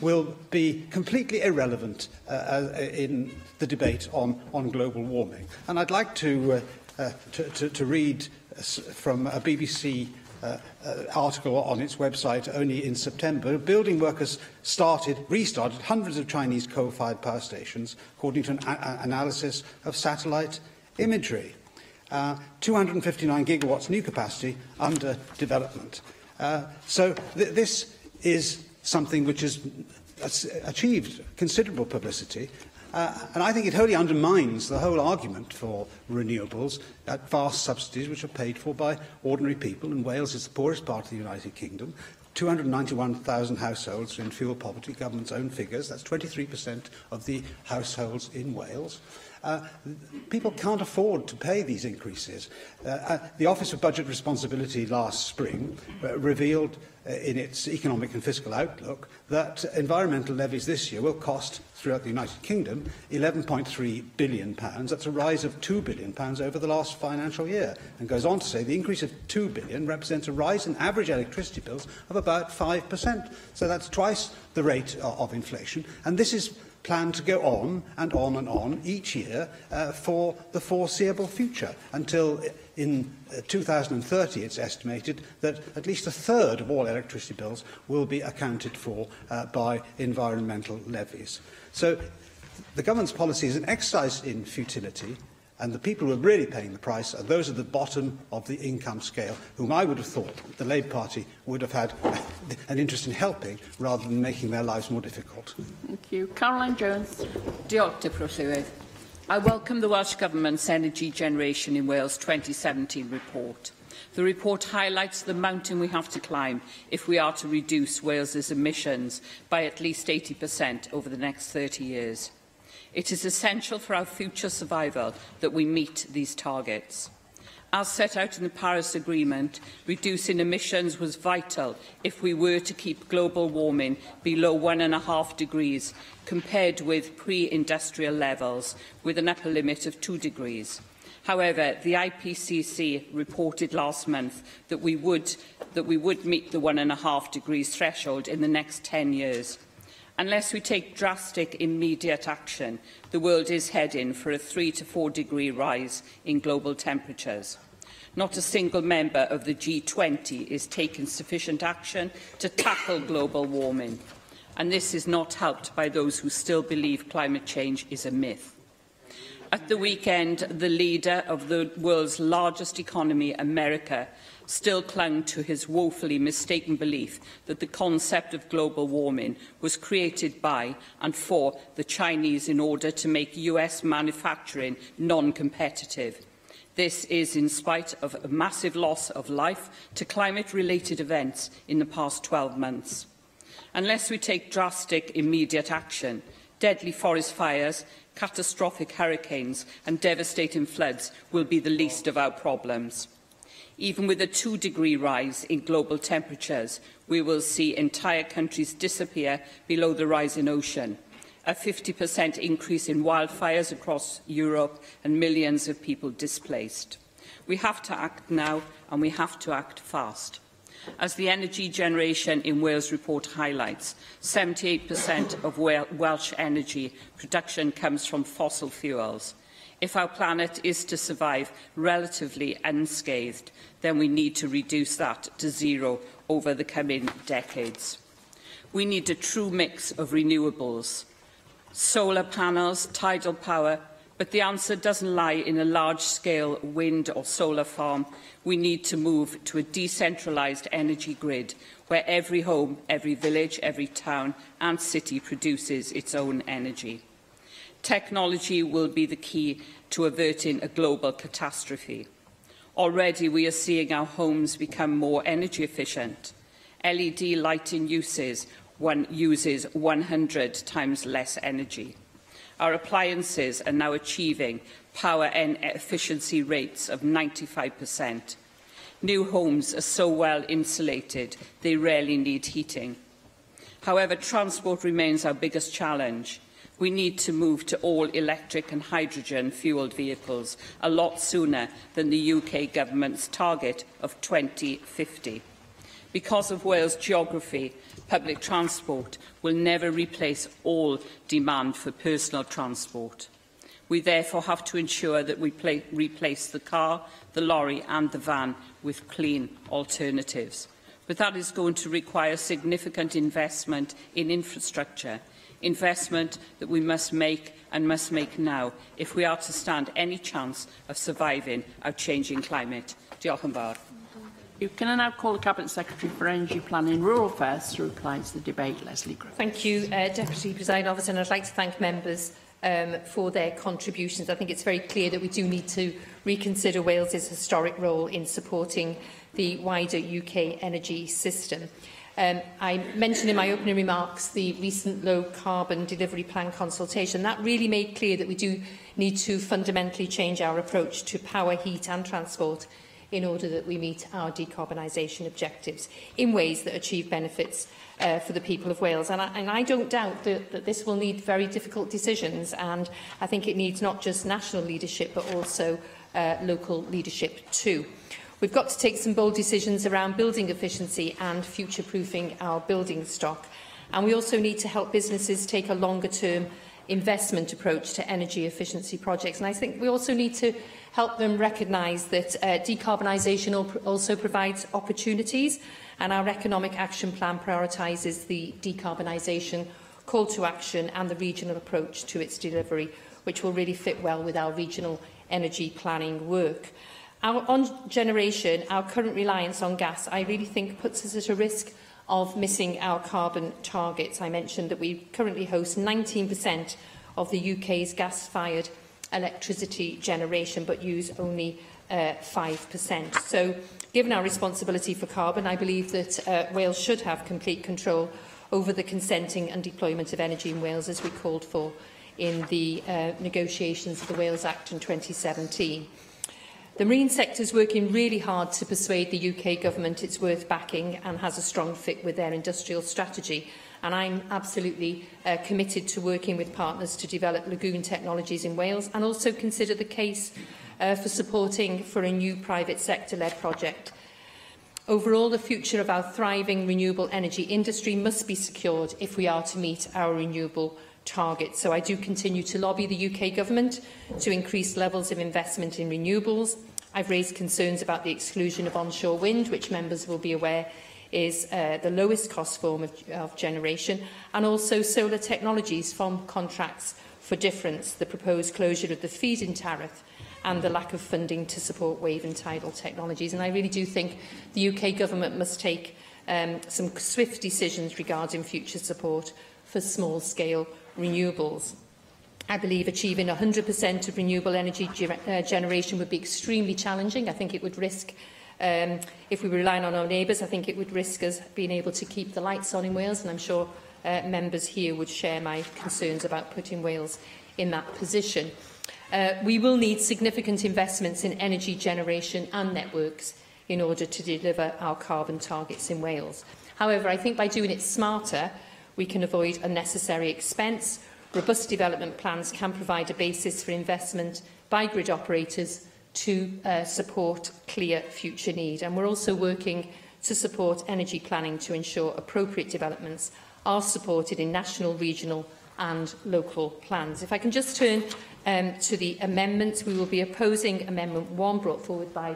S21: will be completely irrelevant in the debate on global warming. And I'd like to read from a BBC article on its website only in September, building workers restarted hundreds of Chinese coal-fired power stations, according to an analysis of satellite imagery. 259 gigawatts new capacity under development. This is something which has achieved considerable publicity, and I think it wholly undermines the whole argument for renewables at vast subsidies which are paid for by ordinary people, and Wales is the poorest part of the United Kingdom. 291,000 households are in fuel poverty, government's own figures. That's 23% of the households in Wales. People can't afford to pay these increases. The Office of Budget Responsibility last spring revealed in its economic and fiscal outlook that environmental levies this year will cost, throughout the United Kingdom, £11.3 billion. That's a rise of £2 billion over the last financial year, and goes on to say the increase of £2 billion represents a rise in average electricity bills of about 5%. So that's twice the rate of inflation, and this is planned to go on and on and on each year for the foreseeable future, until in 2030 it's estimated that at least a third of all electricity bills will be accounted for by environmental levies. So the government's policy is an exercise in futility, and the people who are really paying the price are those at the bottom of the income scale, whom I would have thought the Labour Party would have had an interest in helping rather than making their lives more difficult.
S2: Thank you. Caroline Jones.
S5: Diolch, Deputy Llywydd. I welcome the Welsh Government's Energy Generation in Wales 2017 report. The report highlights the mountain we have to climb if we are to reduce Wales's emissions by at least 80% over the next 30 years. It is essential for our future survival that we meet these targets. As set out in the Paris Agreement, reducing emissions was vital if we were to keep global warming below 1.5 degrees, compared with pre-industrial levels, with an upper limit of 2 degrees. However, the IPCC reported last month that we would meet the 1.5 degrees threshold in the next 10 years. Unless we take drastic, immediate action, the world is heading for a 3 to 4 degree rise in global temperatures. Not a single member of the G20 is taking sufficient action to tackle global warming, and this is not helped by those who still believe climate change is a myth. At the weekend, the leader of the world's largest economy, America, still clung to his woefully mistaken belief that the concept of global warming was created by and for the Chinese in order to make US manufacturing non-competitive. This is in spite of a massive loss of life to climate-related events in the past 12 months. Unless we take drastic, immediate action, deadly forest fires, catastrophic hurricanes and devastating floods will be the least of our problems. Even with a 2 degree rise in global temperatures, we will see entire countries disappear below the rising ocean, a 50% increase in wildfires across Europe and millions of people displaced. We have to act now, and we have to act fast. As the Energy Generation in Wales report highlights, 78% of Welsh energy production comes from fossil fuels. If our planet is to survive relatively unscathed, then we need to reduce that to zero over the coming decades. We need a true mix of renewables, solar panels, tidal power, but the answer doesn't lie in a large-scale wind or solar farm. We need to move to a decentralised energy grid where every home, every village, every town and city produces its own energy. Technology will be the key to averting a global catastrophe. Already we are seeing our homes become more energy efficient. LED lighting uses 100 times less energy. Our appliances are now achieving power and efficiency rates of 95%. New homes are so well insulated, they rarely need heating. However, transport remains our biggest challenge. We need to move to all electric and hydrogen-fuelled vehicles a lot sooner than the UK Government's target of 2050. Because of Wales' geography, public transport will never replace all demand for personal transport. We therefore have to ensure that we replace the car, the lorry and the van with clean alternatives. But that is going to require significant investment in infrastructure, investment that we must make and must make now if we are to stand any chance of surviving our changing climate. Diolch yn fawr.
S2: Can I now call the Cabinet Secretary for Energy Planning and Rural Affairs to reply to the debate, Leslie Griffith?
S22: Thank you, Deputy Presiding Officer, and I'd like to thank members for their contributions. I think it's very clear that we do need to reconsider Wales's historic role in supporting the wider UK energy system. I mentioned in my opening remarks the recent low carbon delivery plan consultation. That really made clear that we do need to fundamentally change our approach to power, heat and transport in order that we meet our decarbonisation objectives in ways that achieve benefits for the people of Wales. And I don't doubt that this will need very difficult decisions, and I think it needs not just national leadership but also local leadership too. We've got to take some bold decisions around building efficiency and future-proofing our building stock. And we also need to help businesses take a longer-term investment approach to energy efficiency projects. And I think we also need to help them recognise that decarbonisation also provides opportunities, and our economic action plan prioritises the decarbonisation call to action and the regional approach to its delivery, which will really fit well with our regional energy planning work. On generation, our current reliance on gas, I really think, puts us at a risk of missing our carbon targets. I mentioned that we currently host 19% of the UK's gas-fired electricity generation, but use only 5%. So, given our responsibility for carbon, I believe that Wales should have complete control over the consenting and deployment of energy in Wales, as we called for in the negotiations of the Wales Act in 2017. The marine sector is working really hard to persuade the UK Government it's worth backing and has a strong fit with their industrial strategy. And I'm absolutely committed to working with partners to develop lagoon technologies in Wales and also consider the case for supporting for a new private sector-led project. Overall, the future of our thriving renewable energy industry must be secured if we are to meet our renewable targets. So I do continue to lobby the UK Government to increase levels of investment in renewables. I've raised concerns about the exclusion of onshore wind, which members will be aware is the lowest cost form of generation, and also solar technologies from contracts for difference, the proposed closure of the feed-in tariff and the lack of funding to support wave and tidal technologies. And I really do think the UK Government must take some swift decisions regarding future support for small-scale renewables. I believe achieving 100% of renewable energy generation would be extremely challenging. I think it would risk, if we were relying on our neighbours, I think it would risk us being able to keep the lights on in Wales, and I'm sure members here would share my concerns about putting Wales in that position. We will need significant investments in energy generation and networks in order to deliver our carbon targets in Wales. However, I think by doing it smarter, we can avoid unnecessary expense. Robust development plans can provide a basis for investment by grid operators to support clear future need. And we're also working to support energy planning to ensure appropriate developments are supported in national, regional and local plans. If I can just turn to the amendments, we will be opposing Amendment 1 brought forward by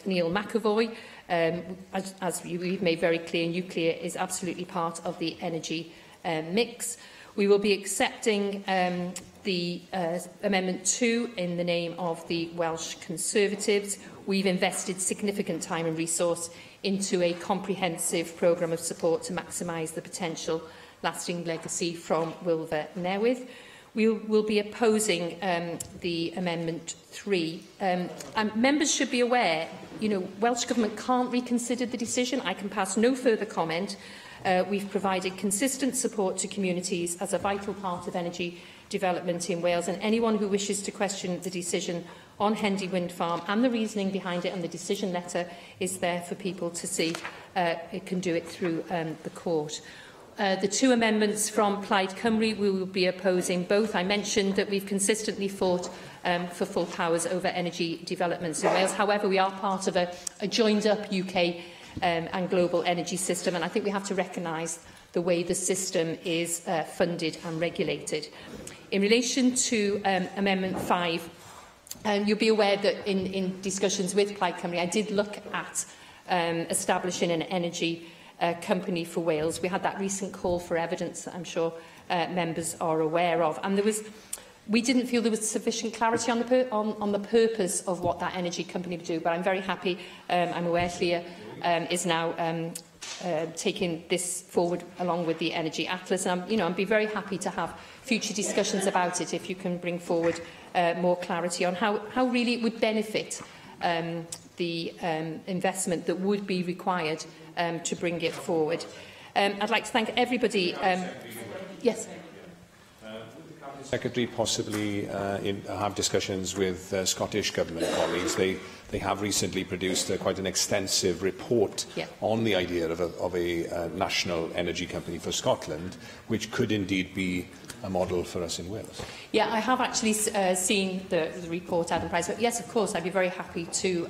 S22: Neil McAvoy. As we've made very clear, nuclear is absolutely part of the energy mix. We will be accepting the Amendment 2 in the name of the Welsh Conservatives. We've invested significant time and resource into a comprehensive programme of support to maximise the potential lasting legacy from Wilfa Newydd. We will be opposing the Amendment 3. And members should be aware, Welsh Government can't reconsider the decision. I can pass no further comment. We've provided consistent support to communities as a vital part of energy development in Wales, and anyone who wishes to question the decision on Hendy Wind Farm and the reasoning behind it and the decision letter is there for people to see. It can do it through the court. The two amendments from Plaid Cymru, we will be opposing both. I mentioned that we've consistently fought for full powers over energy developments in Wales. However, we are part of a joined-up UK and global energy system, and I think we have to recognise the way the system is funded and regulated. In relation to Amendment 5, you'll be aware that in discussions with Plaid Cymru, I did look at establishing an energy company for Wales. We had that recent call for evidence that I'm sure members are aware of, and we didn't feel there was sufficient clarity on the purpose of what that energy company would do. But I'm very happy. I'm aware Llia is now taking this forward along with the Energy Atlas, and I'd be very happy to have future discussions about it if you can bring forward more clarity on how really it would benefit the investment that would be required to bring it forward. I'd like to thank everybody. Yes.
S11: Secretary possibly have discussions with Scottish Government colleagues. They have recently produced quite an extensive report on the idea of a national energy company for Scotland, which could indeed be a model for us in Wales.
S22: Yeah, I have actually seen the report, Adam Price. But yes, of course, I'd be very happy to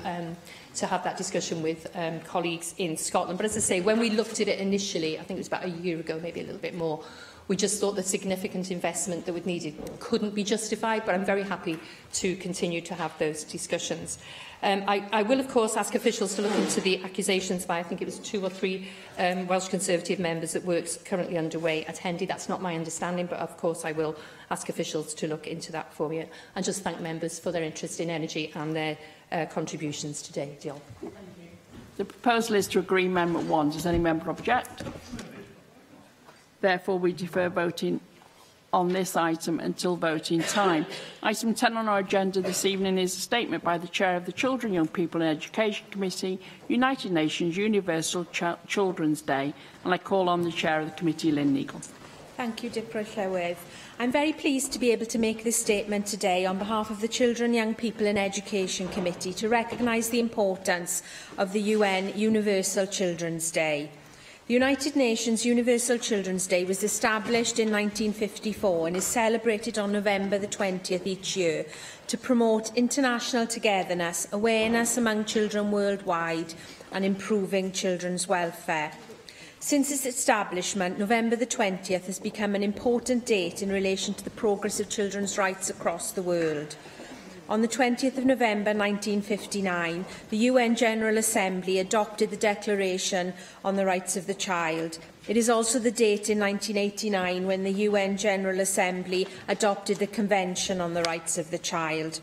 S22: have that discussion with colleagues in Scotland. But as I say, when we looked at it initially, I think it was about a year ago, maybe a little bit more, we just thought the significant investment that was needed couldn't be justified, but I'm very happy to continue to have those discussions. I will, of course, ask officials to look into the accusations by, I think it was 2 or 3 Welsh Conservative members that work's currently underway at Hendy. That's not my understanding, but of course I will ask officials to look into that for me. And just thank members for their interest in energy and their contributions today. Diolch.
S2: The proposal is to agree Amendment 1. Does any member object? Therefore, we defer voting on this item until voting time. Item 10 on our agenda this evening is a statement by the Chair of the Children, Young People and Education Committee, United Nations Universal Children's Day, and I call on the Chair of the Committee, Lynn Neagle.
S15: Thank you, Dipra Llywydd. I'm very pleased to be able to make this statement today on behalf of the Children, Young People and Education Committee to recognise the importance of the UN Universal Children's Day. The United Nations Universal Children's Day was established in 1954 and is celebrated on November the 20th each year to promote international togetherness, awareness among children worldwide and improving children's welfare. Since its establishment, November the 20th has become an important date in relation to the progress of children's rights across the world. On the 20th of November 1959, the UN General Assembly adopted the Declaration on the Rights of the Child. It is also the date in 1989 when the UN General Assembly adopted the Convention on the Rights of the Child.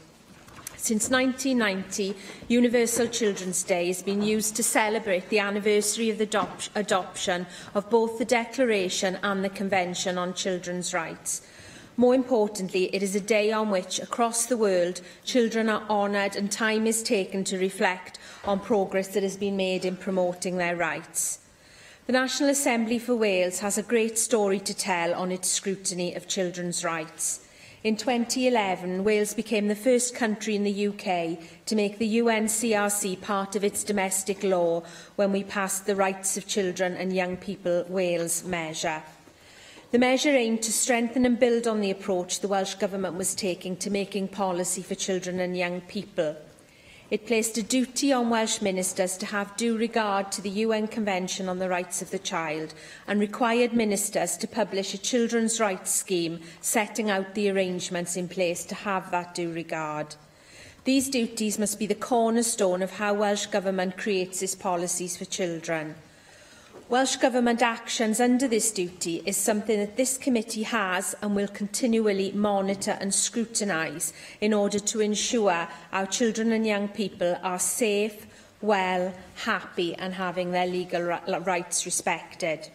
S15: Since 1990, Universal Children's Day has been used to celebrate the anniversary of the adoption of both the Declaration and the Convention on Children's Rights. More importantly, it is a day on which, across the world, children are honoured and time is taken to reflect on progress that has been made in promoting their rights. The National Assembly for Wales has a great story to tell on its scrutiny of children's rights. In 2011, Wales became the first country in the UK to make the UNCRC part of its domestic law when we passed the Rights of Children and Young People Wales measure. The measure aimed to strengthen and build on the approach the Welsh Government was taking to making policy for children and young people. It placed a duty on Welsh ministers to have due regard to the UN Convention on the Rights of the Child and required ministers to publish a children's rights scheme setting out the arrangements in place to have that due regard. These duties must be the cornerstone of how Welsh Government creates its policies for children. Welsh Government actions under this duty is something that this committee has and will continually monitor and scrutinise in order to ensure our children and young people are safe, well, happy and having their legal rights respected.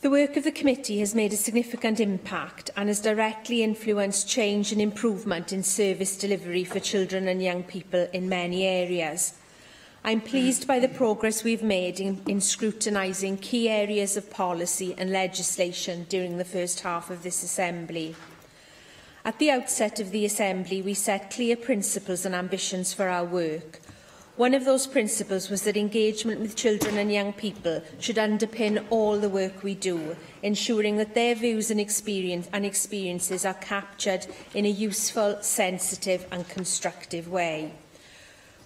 S15: The work of the committee has made a significant impact and has directly influenced change and improvement in service delivery for children and young people in many areas. I am pleased by the progress we have made in scrutinising key areas of policy and legislation during the first half of this Assembly. At the outset of the Assembly, we set clear principles and ambitions for our work. One of those principles was that engagement with children and young people should underpin all the work we do, ensuring that their views and experiences are captured in a useful, sensitive and constructive way.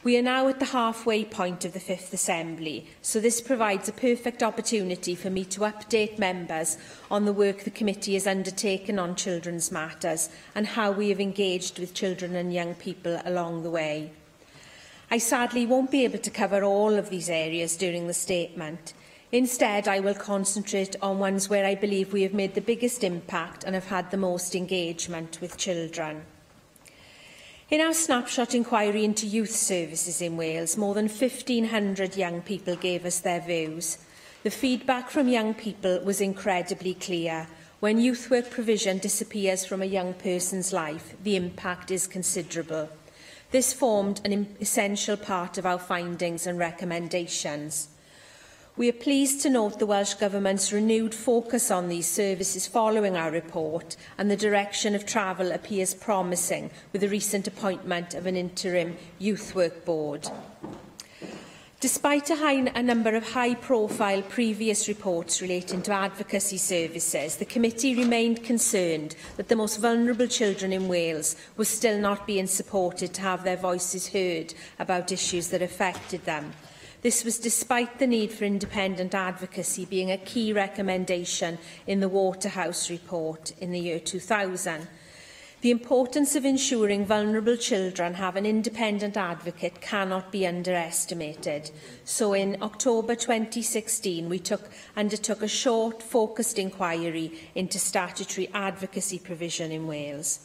S15: We are now at the halfway point of the 5th Assembly, so this provides a perfect opportunity for me to update members on the work the committee has undertaken on children's matters and how we have engaged with children and young people along the way. I sadly won't be able to cover all of these areas during the statement. Instead, I will concentrate on ones where I believe we have made the biggest impact and have had the most engagement with children. In our snapshot inquiry into youth services in Wales, more than 1,500 young people gave us their views. The feedback from young people was incredibly clear. When youth work provision disappears from a young person's life, the impact is considerable. This formed an essential part of our findings and recommendations. We are pleased to note the Welsh Government's renewed focus on these services following our report, and the direction of travel appears promising with the recent appointment of an interim youth work board. Despite a number of high-profile previous reports relating to advocacy services, the committee remained concerned that the most vulnerable children in Wales were still not being supported to have their voices heard about issues that affected them. This was despite the need for independent advocacy being a key recommendation in the Waterhouse report in the year 2000. The importance of ensuring vulnerable children have an independent advocate cannot be underestimated. So in October 2016, we undertook a short, focused inquiry into statutory advocacy provision in Wales.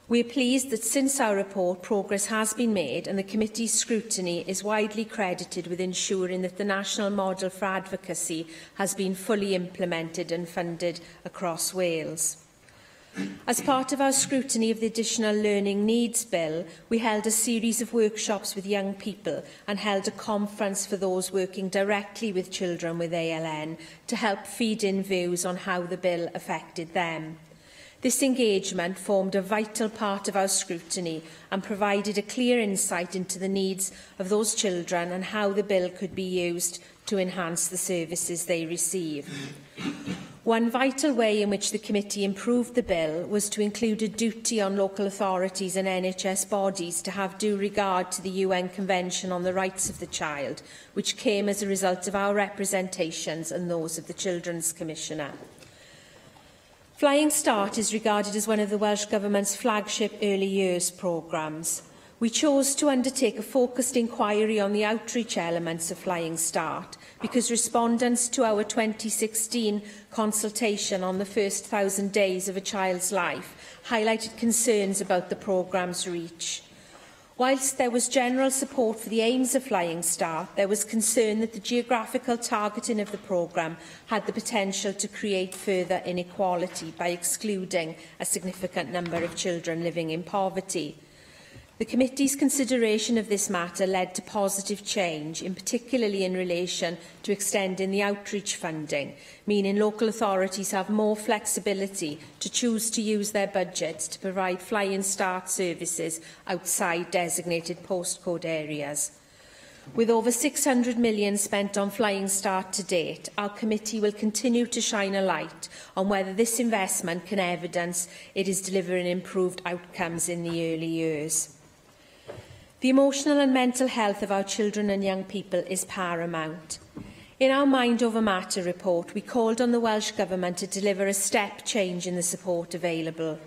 S15: We are pleased that since our report, progress has been made and the committee's scrutiny is widely credited with ensuring that the national model for advocacy has been fully implemented and funded across Wales. As part of our scrutiny of the Additional Learning Needs Bill, we held a series of workshops with young people and held a conference for those working directly with children with ALN to help feed in views on how the bill affected them. This engagement formed a vital part of our scrutiny and provided a clear insight into the needs of those children and how the bill could be used to enhance the services they receive. One vital way in which the committee improved the bill was to include a duty on local authorities and NHS bodies to have due regard to the UN Convention on the Rights of the Child, which came as a result of our representations and those of the Children's Commissioner. Flying Start is regarded as one of the Welsh Government's flagship early years programmes. We chose to undertake a focused inquiry on the outreach elements of Flying Start because respondents to our 2016 consultation on the first 1,000 days of a child's life highlighted concerns about the programme's reach. Whilst there was general support for the aims of Flying Start, there was concern that the geographical targeting of the programme had the potential to create further inequality by excluding a significant number of children living in poverty. The committee's consideration of this matter led to positive change, particularly in relation to extending the outreach funding, meaning local authorities have more flexibility to choose to use their budgets to provide Flying Start services outside designated postcode areas. With over £600 million spent on Flying Start to date, our committee will continue to shine a light on whether this investment can evidence it is delivering improved outcomes in the early years. The emotional and mental health of our children and young people is paramount. In our Mind Over Matter report, we called on the Welsh Government to deliver a step change in the support available.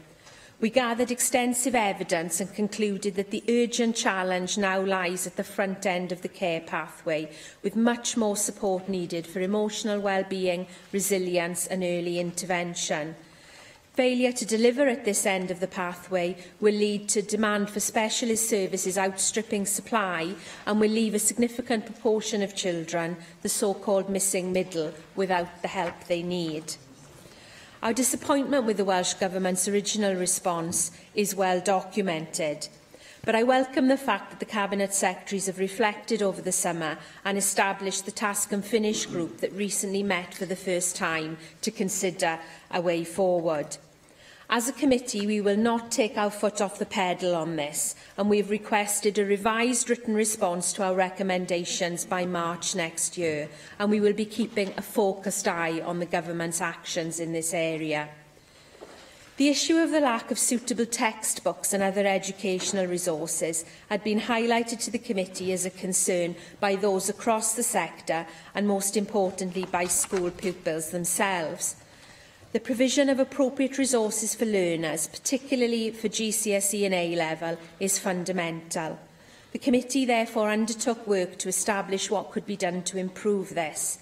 S15: We gathered extensive evidence and concluded that the urgent challenge now lies at the front end of the care pathway, with much more support needed for emotional well-being, resilience and early intervention. Failure to deliver at this end of the pathway will lead to demand for specialist services outstripping supply and will leave a significant proportion of children, the so-called missing middle, without the help they need. Our disappointment with the Welsh Government's original response is well documented, but I welcome the fact that the Cabinet Secretaries have reflected over the summer and established the Task and Finish group that recently met for the first time to consider a way forward. As a committee, we will not take our foot off the pedal on this, and we have requested a revised written response to our recommendations by March next year, and we will be keeping a focused eye on the Government's actions in this area. The issue of the lack of suitable textbooks and other educational resources had been highlighted to the committee as a concern by those across the sector and, most importantly, by school pupils themselves. The provision of appropriate resources for learners, particularly for GCSE and A-level, is fundamental. The committee therefore undertook work to establish what could be done to improve this.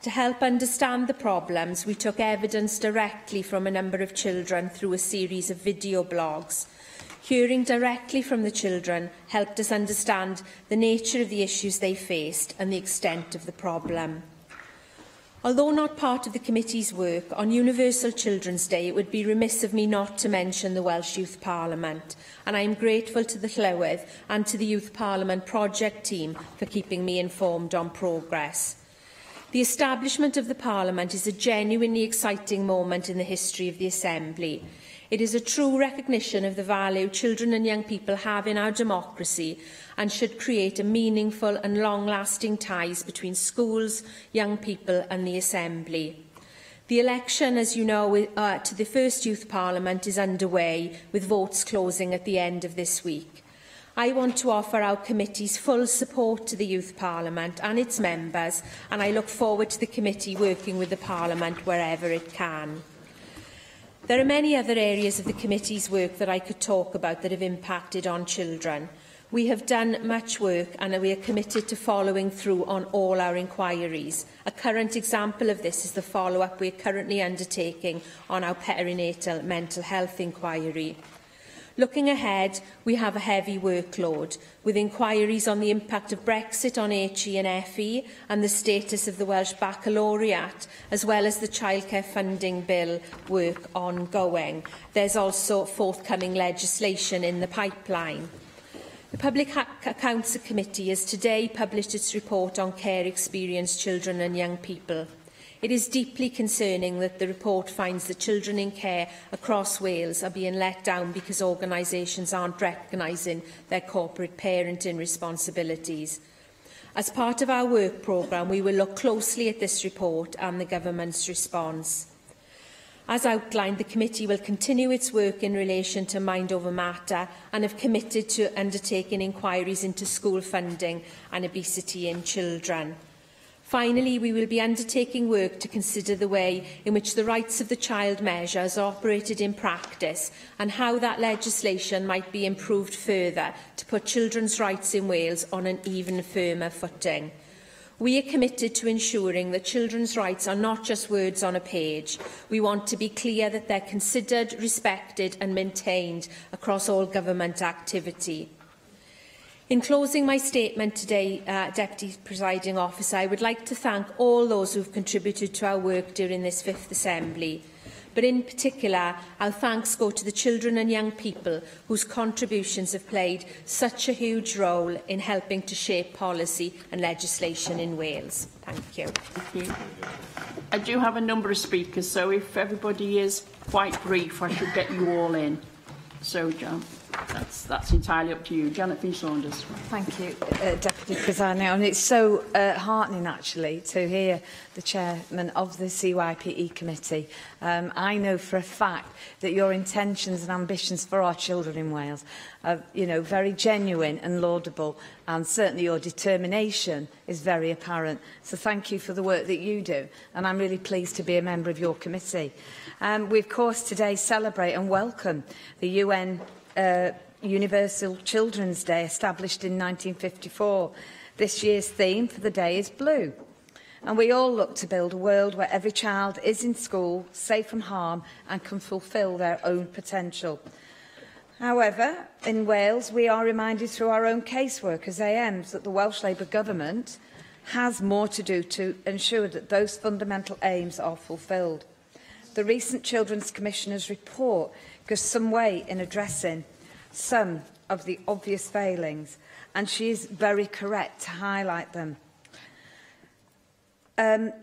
S15: To help understand the problems, we took evidence directly from a number of children through a series of video blogs. Hearing directly from the children helped us understand the nature of the issues they faced and the extent of the problem. Although not part of the committee's work, on Universal Children's Day it would be remiss of me not to mention the Welsh Youth Parliament, and I am grateful to the Llywydd and to the Youth Parliament project team for keeping me informed on progress. The establishment of the Parliament is a genuinely exciting moment in the history of the Assembly. It is a true recognition of the value children and young people have in our democracy and should create a meaningful and long-lasting ties between schools, young people and the Assembly. The election, as you know, to the first Youth Parliament is underway, with votes closing at the end of this week. I want to offer our committee's full support to the Youth Parliament and its members, and I look forward to the committee working with the Parliament wherever it can. There are many other areas of the committee's work that I could talk about that have impacted on children. We have done much work and we are committed to following through on all our inquiries. A current example of this is the follow-up we are currently undertaking on our perinatal mental health inquiry. Looking ahead, we have a heavy workload, with inquiries on the impact of Brexit on HE and FE and the status of the Welsh Baccalaureate, as well as the childcare funding bill work ongoing. There's also forthcoming legislation in the pipeline. The Public Accounts Committee has today published its report on care experienced children and young people. It is deeply concerning that the report finds that children in care across Wales are being let down because organisations aren't recognising their corporate parenting responsibilities. As part of our work programme, we will look closely at this report and the government's response. As outlined, the committee will continue its work in relation to Mind Over Matter and have committed to undertaking inquiries into school funding and obesity in children. Finally, we will be undertaking work to consider the way in which the rights of the child measure is operated in practice and how that legislation might be improved further to put children's rights in Wales on an even firmer footing. We are committed to ensuring that children's rights are not just words on a page. We want to be clear that they're considered, respected and maintained across all government activity. In closing my statement today, Deputy Presiding Officer, I would like to thank all those who have contributed to our work during this Fifth Assembly. But in particular, our thanks go to the children and young people whose contributions have played such a huge role in helping to shape policy and legislation in Wales. Thank you.
S2: Thank you. I do have a number of speakers, so if everybody is quite brief, I should get you all in. So, John. That's entirely up to you. Janet Fee-Saunders.
S4: Thank you, Deputy Presiding. And it's so heartening, actually, to hear the chairman of the CYPE committee. I know for a fact that your intentions and ambitions for our children in Wales are, very genuine and laudable, and certainly your determination is very apparent. So thank you for the work that you do, and I'm really pleased to be a member of your committee. We, of course, today celebrate and welcome the UN Universal Children's Day, established in 1954. This year's theme for the day is blue. And we all look to build a world where every child is in school, safe from harm, and can fulfil their own potential. However, in Wales, we are reminded through our own caseworkers, AMs, that the Welsh Labour Government has more to do to ensure that those fundamental aims are fulfilled. The recent Children's Commissioner's report goes some way in addressing some of the obvious failings, and she is very correct to highlight them. The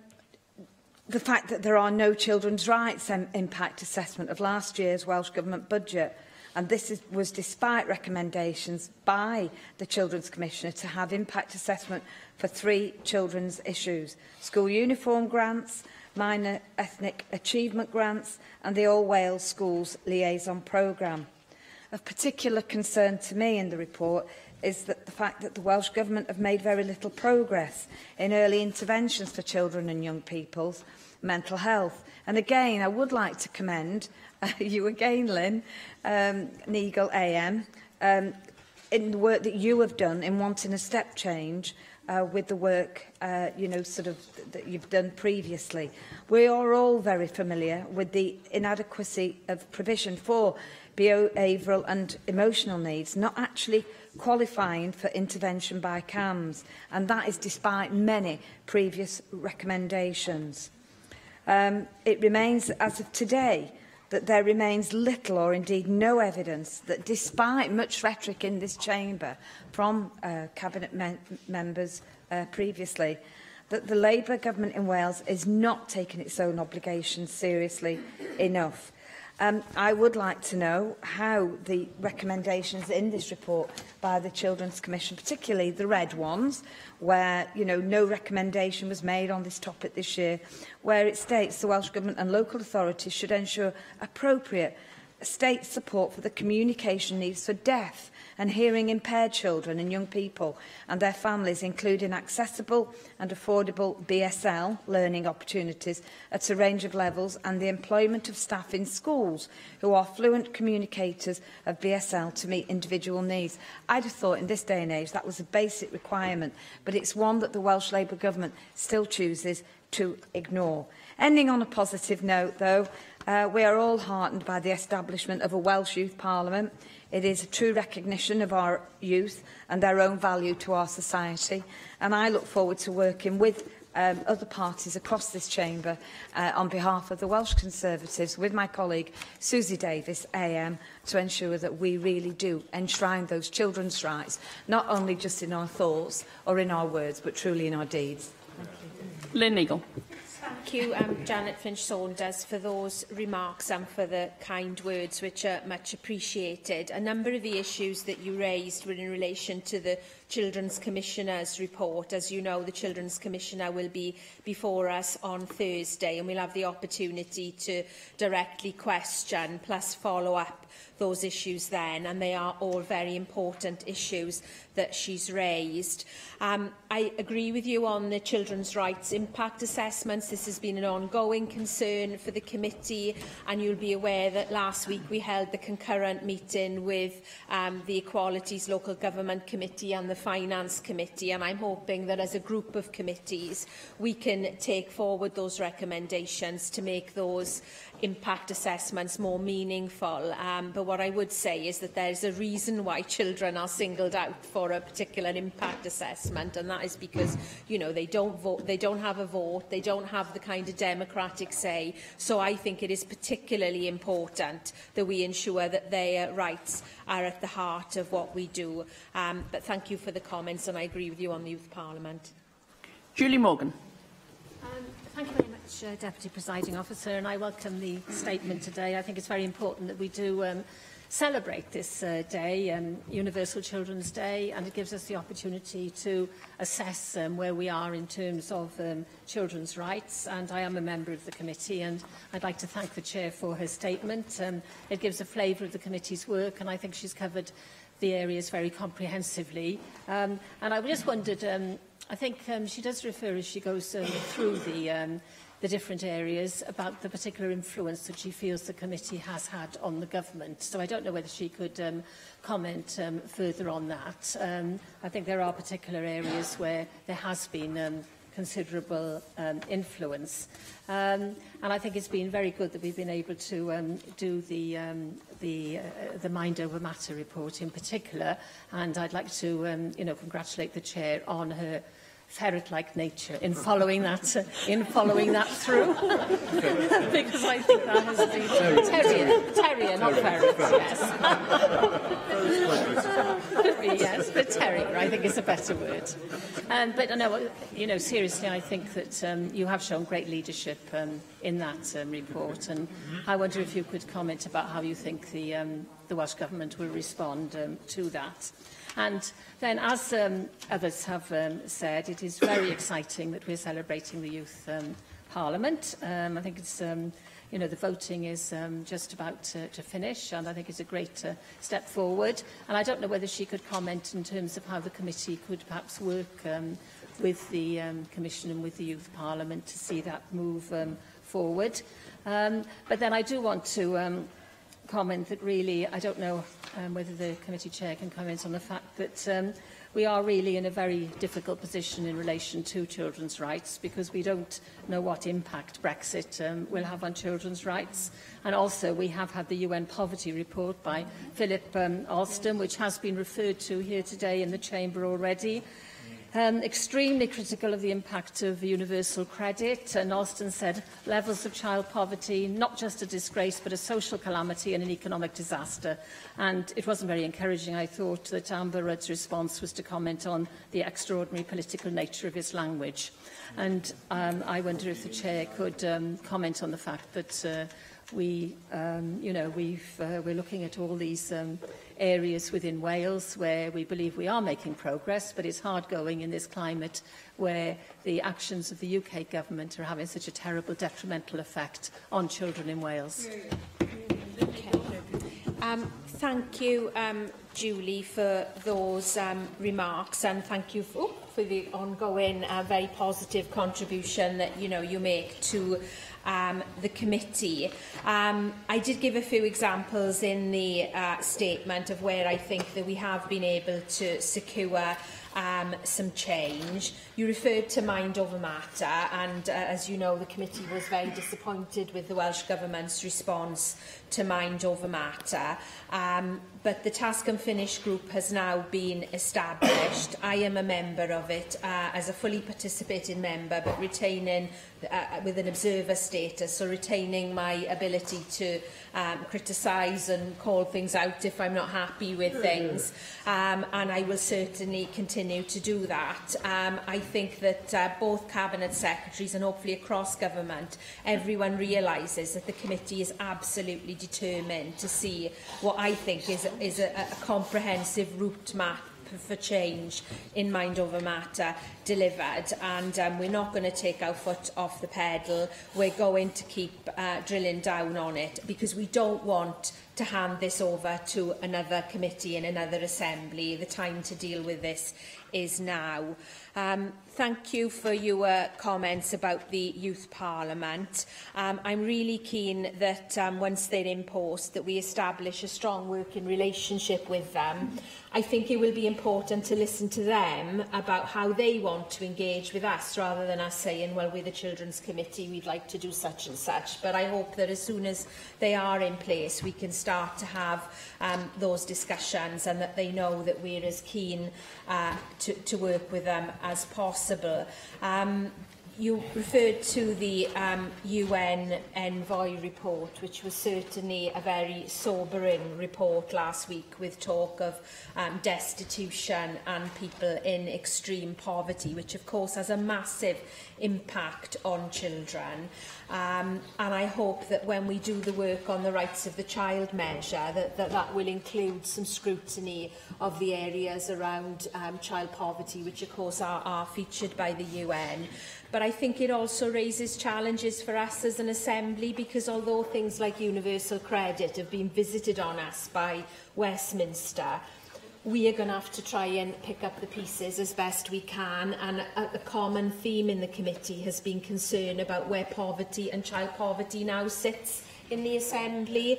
S4: fact that there are no children's rights impact assessment of last year's Welsh Government budget, and this was despite recommendations by the Children's Commissioner to have impact assessment for 3 children's issues: school uniform grants, minor ethnic achievement grants and the All Wales Schools Liaison Programme. Of particular concern to me in the report is that the fact that the Welsh Government have made very little progress in early interventions for children and young people's mental health. And again, I would like to commend you again, Lynn, Neagle AM, in the work that you have done in wanting a step change with the work, that you've done previously. We are all very familiar with the inadequacy of provision for behavioural and emotional needs, not actually qualifying for intervention by CAMHS, and that is despite many previous recommendations. It remains, as of today, that there remains little or indeed no evidence that, despite much rhetoric in this chamber from Cabinet members previously, that the Labour government in Wales is not taking its own obligations seriously enough. I would like to know how the recommendations in this report by the Children's Commission, particularly the red ones, where no recommendation was made on this topic this year, where it states the Welsh Government and local authorities should ensure appropriate state support for the communication needs for deaf and hearing impaired children and young people and their families, including accessible and affordable BSL learning opportunities at a range of levels, and the employment of staff in schools who are fluent communicators of BSL to meet individual needs. I'd have thought in this day and age that was a basic requirement, but it's one that the Welsh Labour Government still chooses to ignore. Ending on a positive note, though, we are all heartened by the establishment of a Welsh Youth Parliament. It is a true recognition of our youth and their own value to our society, and I look forward to working with other parties across this chamber on behalf of the Welsh Conservatives with my colleague Susie Davis AM to ensure that we really do enshrine those children's rights, not only just in our thoughts or in our words, but truly in our deeds. Thank you.
S2: Lynn Eagle.
S15: Thank you, Janet Finch-Saunders, for those remarks and for the kind words, which are much appreciated. A number of the issues that you raised were in relation to the Children's Commissioner's report. As you know, the Children's Commissioner will be before us on Thursday, and we'll have the opportunity to directly question plus follow up those issues then, and they are all very important issues that she's raised. I agree with you on the children's rights impact assessments. This has been an ongoing concern for the committee, and you'll be aware that last week we held the concurrent meeting with the Equalities Local Government Committee and the Finance Committee, and I'm hoping that as a group of committees we can take forward those recommendations to make those impact assessments more meaningful. But what I would say is that there's a reason why children are singled out for a particular impact assessment, and that is because, they don't vote, they don't have a vote, they don't have the kind of democratic say. So I think it is particularly important that we ensure that their rights are at the heart of what we do. But thank you for the comments, and I agree with you on the Youth Parliament.
S2: Julie Morgan.
S1: Thank you very much, Deputy Presiding Officer, and I welcome the statement today. I think it's very important that we do celebrate this day, Universal Children's Day, and it gives us the opportunity to assess where we are in terms of children's rights. And I am a member of the committee, and I'd like to thank the Chair for her statement. It gives a flavour of the committee's work, and I think she's covered the areas very comprehensively. And I just wondered, I think she does refer, as she goes through the different areas, about the particular influence that she feels the committee has had on the government. So I don't know whether she could comment further on that. I think there are particular areas where there has been considerable influence. And I think it's been very good that we've been able to do the Mind Over Matter report in particular. And I'd like to, congratulate the Chair on her
S7: ferret-like nature in following that through, because I think that has been terrier, not ferret. Yes, could be, yes, but terrier I think is a better word. But no, you know, seriously, I think that you have shown great leadership in that report, and I wonder if you could comment about how you think the Welsh Government will respond to that. And then, as others have said, it is very exciting that we're celebrating the Youth Parliament. I think it's, you know, the voting is just about to finish, and I think it's a great step forward. And I don't know whether she could comment in terms of how the committee could perhaps work with the Commission and with the Youth Parliament to see that move forward. But then I do want to comment that really, I don't know whether the committee chair can comment on the fact that we are really in a very difficult position in relation to children's rights, because we don't know what impact Brexit will have on children's rights. And also we have had the UN Poverty Report by Philip Alston, which has been referred to here today in the Chamber already. Extremely critical of the impact of universal credit, and Alston said levels of child poverty, not just a disgrace but a social calamity and an economic disaster. And it wasn't very encouraging, I thought, that Amber Rudd's response was to comment on the extraordinary political nature of his language. And I wonder if the Chair could comment on the fact that we're looking at all these areas within Wales where we believe we are making progress, but it's hard going in this climate where the actions of the UK government are having such a terrible detrimental effect on children in Wales.
S15: Okay. Thank you, Julie, for those remarks, and thank you for the ongoing very positive contribution that you make to the committee. I did give a few examples in the statement of where I think that we have been able to secure some change. You referred to Mind Over Matter, and as you know, the committee was very disappointed with the Welsh Government's response to Mind Over Matter. But the Task and Finish group has now been established. I am a member of it as a fully participating member, but retaining with an observer status, so retaining my ability to criticise and call things out if I'm not happy with things. And I will certainly continue to do that. I think that both Cabinet Secretaries and hopefully across government, everyone realises that the committee is absolutely determined to see what I think is a comprehensive route map for change in Mind Over Matter delivered, and we're not going to take our foot off the pedal. We're going to keep drilling down on it, because we don't want to hand this over to another committee in another assembly. The time to deal with this is now. Thank you for your comments about the Youth Parliament. I'm really keen that once they're in post that we establish a strong working relationship with them. I think it will be important to listen to them about how they want to engage with us, rather than us saying, well, we're the Children's Committee, we'd like to do such and such. But I hope that as soon as they are in place, we can start to have those discussions, and that they know that we're as keen to work with them as possible. You referred to the UN Envoy report, which was certainly a very sobering report last week, with talk of destitution and people in extreme poverty, which of course has a massive impact on children. And I hope that when we do the work on the rights of the child measure, that will include some scrutiny of the areas around child poverty, which of course are featured by the UN. But I think it also raises challenges for us as an assembly, because although things like universal credit have been visited on us by Westminster, we are going to have to try and pick up the pieces as best we can. And a common theme in the committee has been concern about where poverty and child poverty now sits in the Assembly,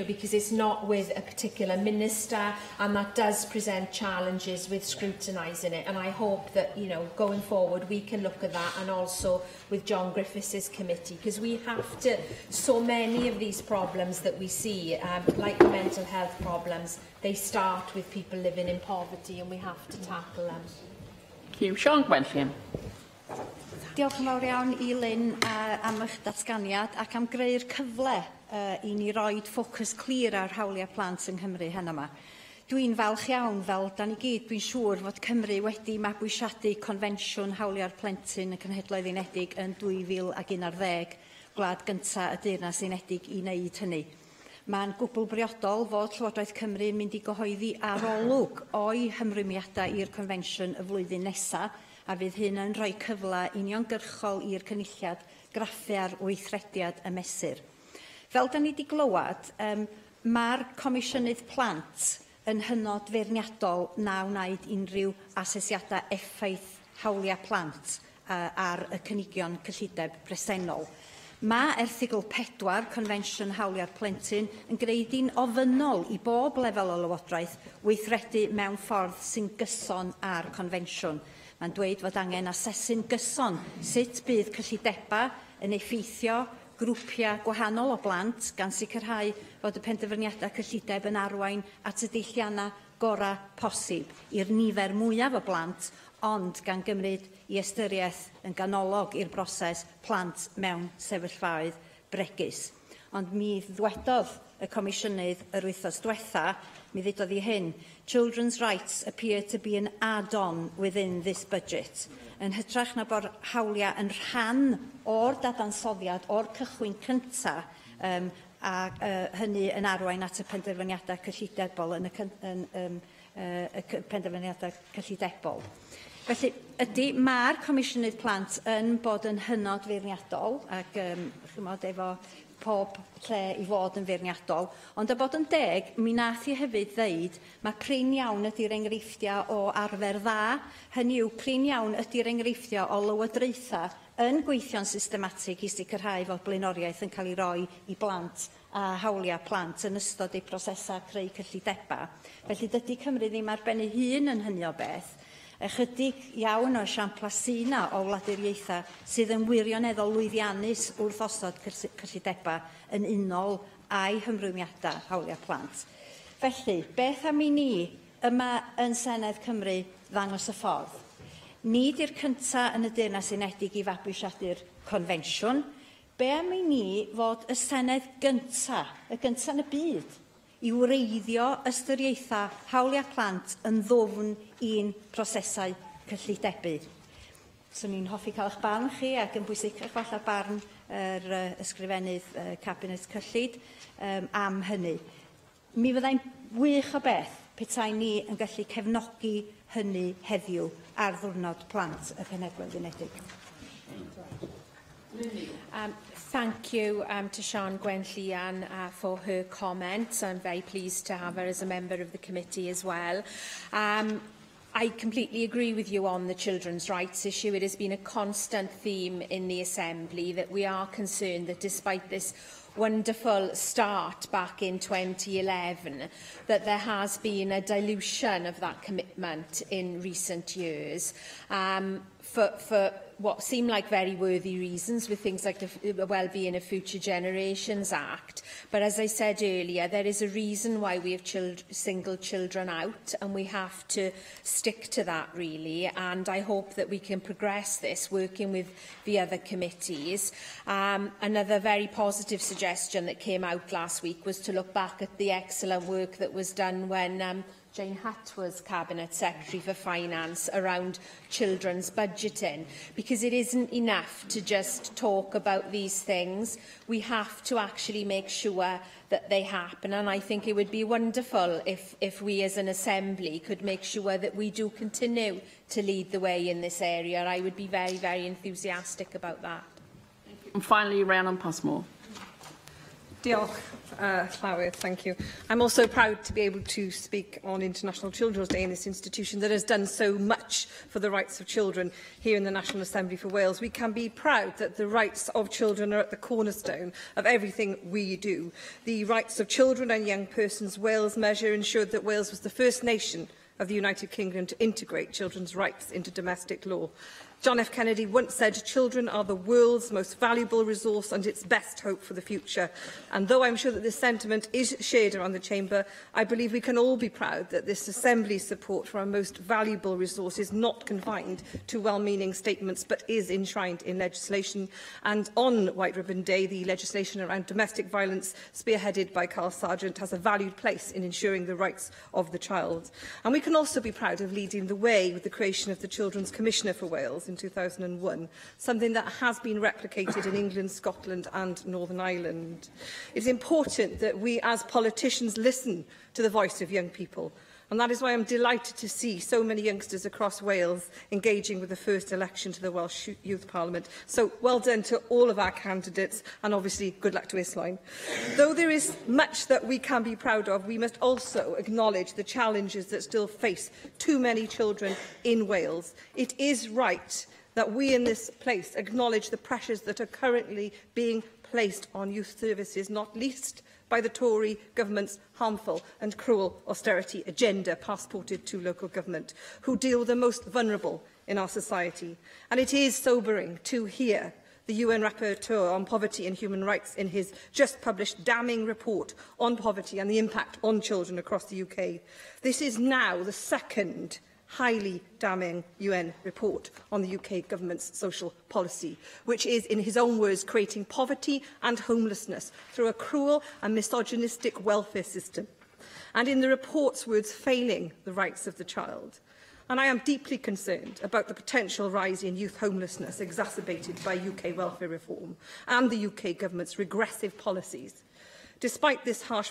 S15: because it's not with a particular minister, and that does present challenges with scrutinising it. And I hope that, going forward, we can look at that, and also with John Griffiths' committee, because we have to, so many of these problems that we see, like the mental health problems, they start with people living in poverty, and we have to tackle them.
S2: you. Siôn Gwenllian.
S10: Diolch yn fawr iawn i Lynn am eich datganiad ac am greu'r cyfle i ni roed ffocws clir ar hawliau plant yng Nghymru hyn yma. Dwi'n falch iawn fel da ni gyd, dwi'n siŵr fod Cymru wedi mabwysiadu Confensiwn Hawliau'r Plentyn y Cenhedloedd Unedig yn 2011, gwlad gyntaf y Deyrnas Unedig i wneud hynny. Mae'n gwbl briodol fod Llywodraeth Cymru yn mynd i gyhoeddi arolwg o'i hymrwymiadau i'r Confensiwn y flwyddyn nesaf, a fydd hyn yn rhoi cyfle uniongyrchol i'r cynulliad graffu ar weithrediad y mesur. Fel da ni wedi glywed, mae'r Comisiynydd Plant yn hynod feirniadol na wneud unrhyw asesiadau effaith hawliau plant ar y cynigion cyllideb presennol. Mae erthigl 4 Confensiwn Hawliau'r Plentyn yn gwneud un ofynnol i bob lefel o lywodraeth weithredu mewn ffordd sy'n gyson â'r Confensiwn. Mae'n dweud fod angen asesu'n gyson sut bydd cyllidebau yn effeithio grwpiau gwahanol o blant gan sicrhau fod y penderfyniadau cyllideb yn arwain at y deilliannau gorau posib i'r nifer mwyaf o blant, ond gan gymryd i ystyriaeth yn ganolog i'r broses plant mewn sefyllfaoedd bregus. Ond mi ddwedodd y Comisiynydd yr wythnos diwetha, mi ddedodd i hyn, children's rights appear to be an add-on within this budget. Yn hytrach na bod hawliau yn rhan o'r dadansoddiad o'r cychwyn cyntaf a hynny yn arwain at y penderfyniadau cyllidebol yn y penderfyniadau cyllidebol. Felly, mae'r Comisiynydd Plant yn bod yn hynod feirniadol ac chymod efo pob lle i fod yn feirniadol, ond y bod yn deg, mi nath i hefyd ddeud mae prin iawn ydy'r enghreifftiau o arfer dda, hynny yw prin iawn ydy'r enghreifftiau o lywodraethau yn gweithio'n systematig i sicrhau fod blaenoriaeth yn cael ei roi i blant a hawliau plant yn ystod eu prosesau creu cyllidebau. Felly dydy Cymru ddim ar ben ei hun yn hynny o beth. Ychydig iawn o siampla syna o wladuriaethau sydd yn wirioneddol lwyddiannus wrth osod cyllidebau yn unol a'i hymrwymiadau hawliau plant. Felly, beth am i ni yma yn Senedd Cymru ddangos y ffordd? Nid i'r cyntaf yn y Deyrnas Unedig i fabwysiadu'r Confensiwn, be am i ni fod y Senedd gyntaf, y gyntaf yn y byd, i wreiddio ystyriaethau hawliau plant yn ddwfn un prosesau cyllidebu. So ni'n hoffi cael eich barn chi ac yn bwysicach falle barn yr ysgrifennydd Cabinet Cyllid am hynny. Mi fyddai'n wych o beth petai ni yn gallu cefnogi hynny heddiw ar ddiwrnod plant y Cenhedloedd Unedig.
S15: Thank you to Siân Gwenllian for her comments. I'm very pleased to have her as a member of the committee as well. I completely agree with you on the children's rights issue. It has been a constant theme in the Assembly that we are concerned that despite this wonderful start back in 2011, that there has been a dilution of that commitment in recent years for what seem like very worthy reasons with things like the Wellbeing of Future Generations Act. But as I said earlier, there is a reason why we have singled children out, and we have to stick to that really. And I hope that we can progress this working with the other committees. Another very positive suggestion that came out last week was to look back at the excellent work that was done when Jane Hutt was Cabinet Secretary for Finance around children's budgeting, because it isn't enough to just talk about these things. We have to actually make sure that they happen, and I think it would be wonderful if we as an Assembly could make sure that we do continue to lead the way in this area. I would be very, very enthusiastic about that.
S2: And finally, Rhiannon Passmore.
S14: Diolch, Llywyd, thank you. I'm also proud to be able to speak on International Children's Day in this institution that has done so much for the rights of children here in the National Assembly for Wales. We can be proud that the rights of children are at the cornerstone of everything we do. The rights of children and young persons Wales measure ensured that Wales was the first nation of the United Kingdom to integrate children's rights into domestic law. John F. Kennedy once said, "Children are the world's most valuable resource and its best hope for the future." And though I'm sure that this sentiment is shared around the Chamber, I believe we can all be proud that this Assembly's support for our most valuable resource is not confined to well-meaning statements, but is enshrined in legislation. And on White Ribbon Day, the legislation around domestic violence, spearheaded by Carl Sargent, has a valued place in ensuring the rights of the child. And we can also be proud of leading the way with the creation of the Children's Commissioner for Wales in 2001, something that has been replicated in England, Scotland and Northern Ireland. It's important that we as politicians listen to the voice of young people, and that is why I'm delighted to see so many youngsters across Wales engaging with the first election to the Welsh Youth Parliament. So well done to all of our candidates, and obviously good luck to Islwyn. Though there is much that we can be proud of, we must also acknowledge the challenges that still face too many children in Wales. It is right that we in this place acknowledge the pressures that are currently being placed on youth services, not least by the Tory government's harmful and cruel austerity agenda passported to local government, who deal with the most vulnerable in our society. And it is sobering to hear the UN Rapporteur on Poverty and Human Rights in his just published damning report on poverty and the impact on children across the UK. This is now the second highly damning UN report on the UK government's social policy, which is, in his own words, creating poverty and homelessness through a cruel and misogynistic welfare system, and in the report's words, failing the rights of the child. And I am deeply concerned about the potential rise in youth homelessness exacerbated by UK welfare reform and the UK government's regressive policies. Despite this harsh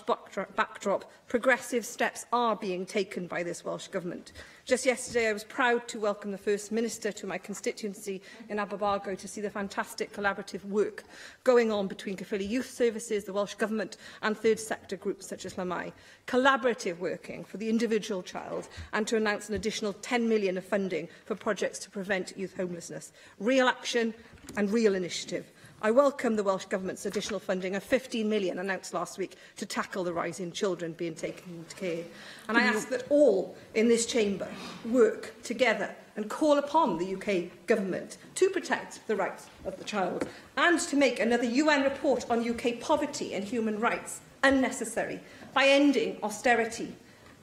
S14: backdrop, progressive steps are being taken by this Welsh Government. Just yesterday, I was proud to welcome the First Minister to my constituency in Aberbargo to see the fantastic collaborative work going on between Caerphilly Youth Services, the Welsh Government and third sector groups such as Lamai. Collaborative working for the individual child, and to announce an additional 10 million of funding for projects to prevent youth homelessness. Real action and real initiative. I welcome the Welsh Government's additional funding of 15 million announced last week to tackle the rise in children being taken into care. And I ask that all in this chamber work together and call upon the UK Government to protect the rights of the child and to make another UN report on UK poverty and human rights unnecessary by ending austerity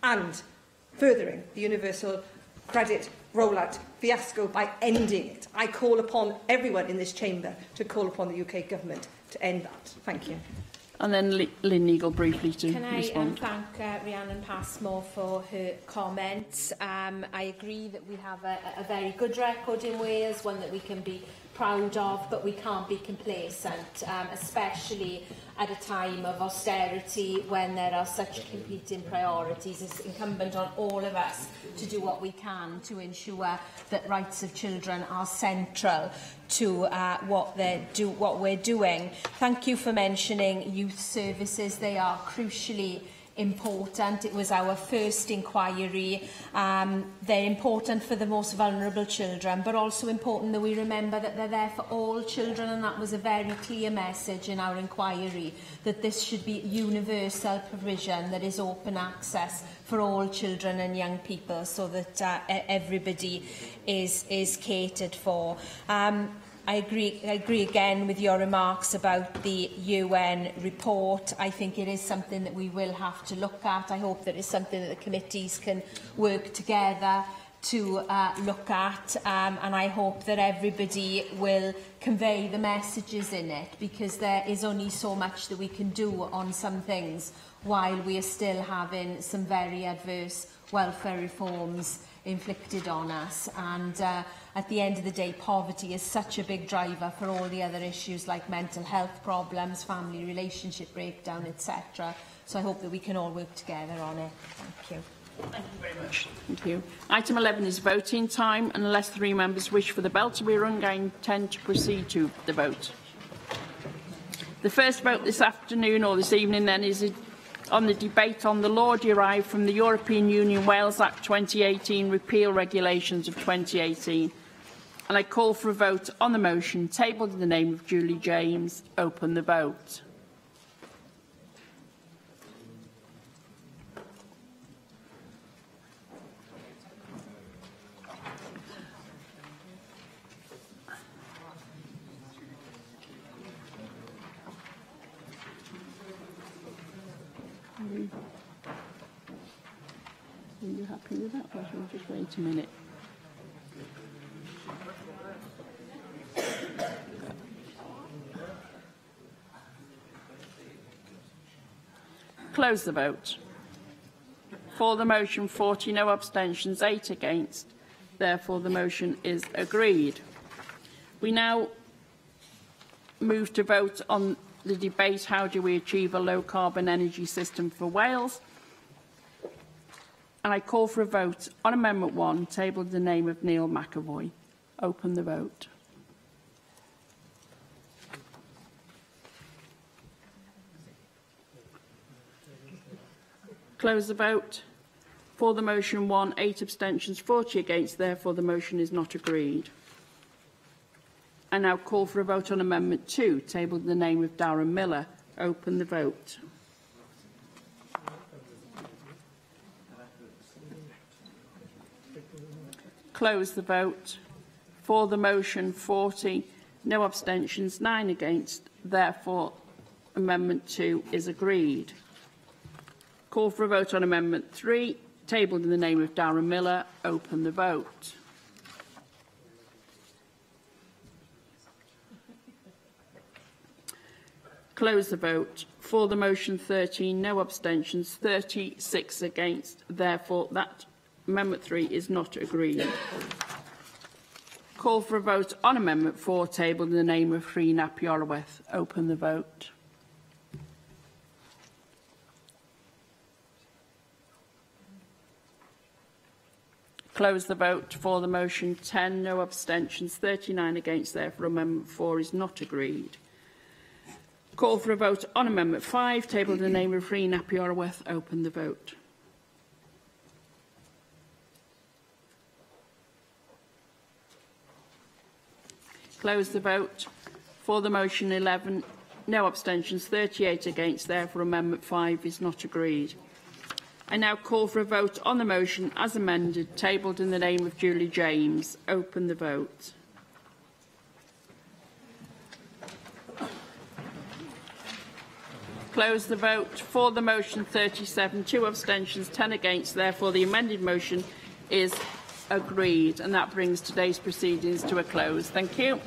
S14: and furthering the universal credit rollout fiasco by ending it. I call upon everyone in this chamber to call upon the UK Government to end that. Thank you.
S2: And then Lynn Eagle briefly to respond.
S15: Can I thank Rhiannon Passmore for her comments. I agree that we have a very good record in Wales, one that we can be proud of, but we can't be complacent, especially at a time of austerity when there are such competing priorities. It's incumbent on all of us to do what we can to ensure that rights of children are central to what we're doing. Thank you for mentioning youth services. They are crucially important. It was our first inquiry. They're important for the most vulnerable children, but also important that we remember that they're there for all children, and that was a very clear message in our inquiry, that this should be universal provision, that is open access for all children and young people, so that everybody is catered for. I agree again with your remarks about the UN report. I think it is something that we will have to look at. I hope that it's something that the committees can work together to look at, and I hope that everybody will convey the messages in it, because there is only so much that we can do on some things while we are still having some very adverse welfare reforms inflicted on us. And at the end of the day, poverty is such a big driver for all the other issues like mental health problems, family relationship breakdown, etc. So I hope that we can all work together on it. Thank you.
S2: Thank you very much. Thank you. Item 11 is voting time, and unless 3 members wish for the bell to be rung, I intend to proceed to the vote. The first vote this afternoon, or this evening then, is on the debate on the law derived from the European Union Wales Act 2018 repeal regulations of 2018. And I call for a vote on the motion tabled in the name of Julie James. Open the vote. you happy with that? Or shall we just wait a minute? Close the vote. For the motion, 40, no abstentions, 8 against. Therefore, the motion is agreed. We now move to vote on the debate, how do we achieve a low-carbon energy system for Wales? And I call for a vote on Amendment 1, tabled in the name of Neil McAvoy. Open the vote. Close the vote. For the motion 1, 8 abstentions, 40 against. Therefore, the motion is not agreed. I now call for a vote on Amendment 2, tabled in the name of Darren Miller. Open the vote. Close the vote. For the motion, 40, no abstentions, 9 against. Therefore, Amendment 2 is agreed. Call for a vote on Amendment 3, tabled in the name of Darren Miller. Open the vote. Close the vote. For the motion, 13, no abstentions, 36 against. Therefore, that Amendment 3 is not agreed. Call for a vote on Amendment 4, tabled in the name of Rhun ap Iorwerth. Open the vote. Close the vote. For the motion, 10, no abstentions, 39 against. Therefore, Amendment 4 is not agreed. Call for a vote on Amendment 5, tabled in the name of Rhun ap Iorwerth. Open the vote. Close the vote. For the motion, 11, no abstentions, 38 against. Therefore, Amendment 5 is not agreed. I now call for a vote on the motion as amended, tabled in the name of Julie James. Open the vote. Close the vote. For the motion, 37, 2 abstentions, 10 against. Therefore, the amended motion is agreed. And that brings today's proceedings to a close. Thank you.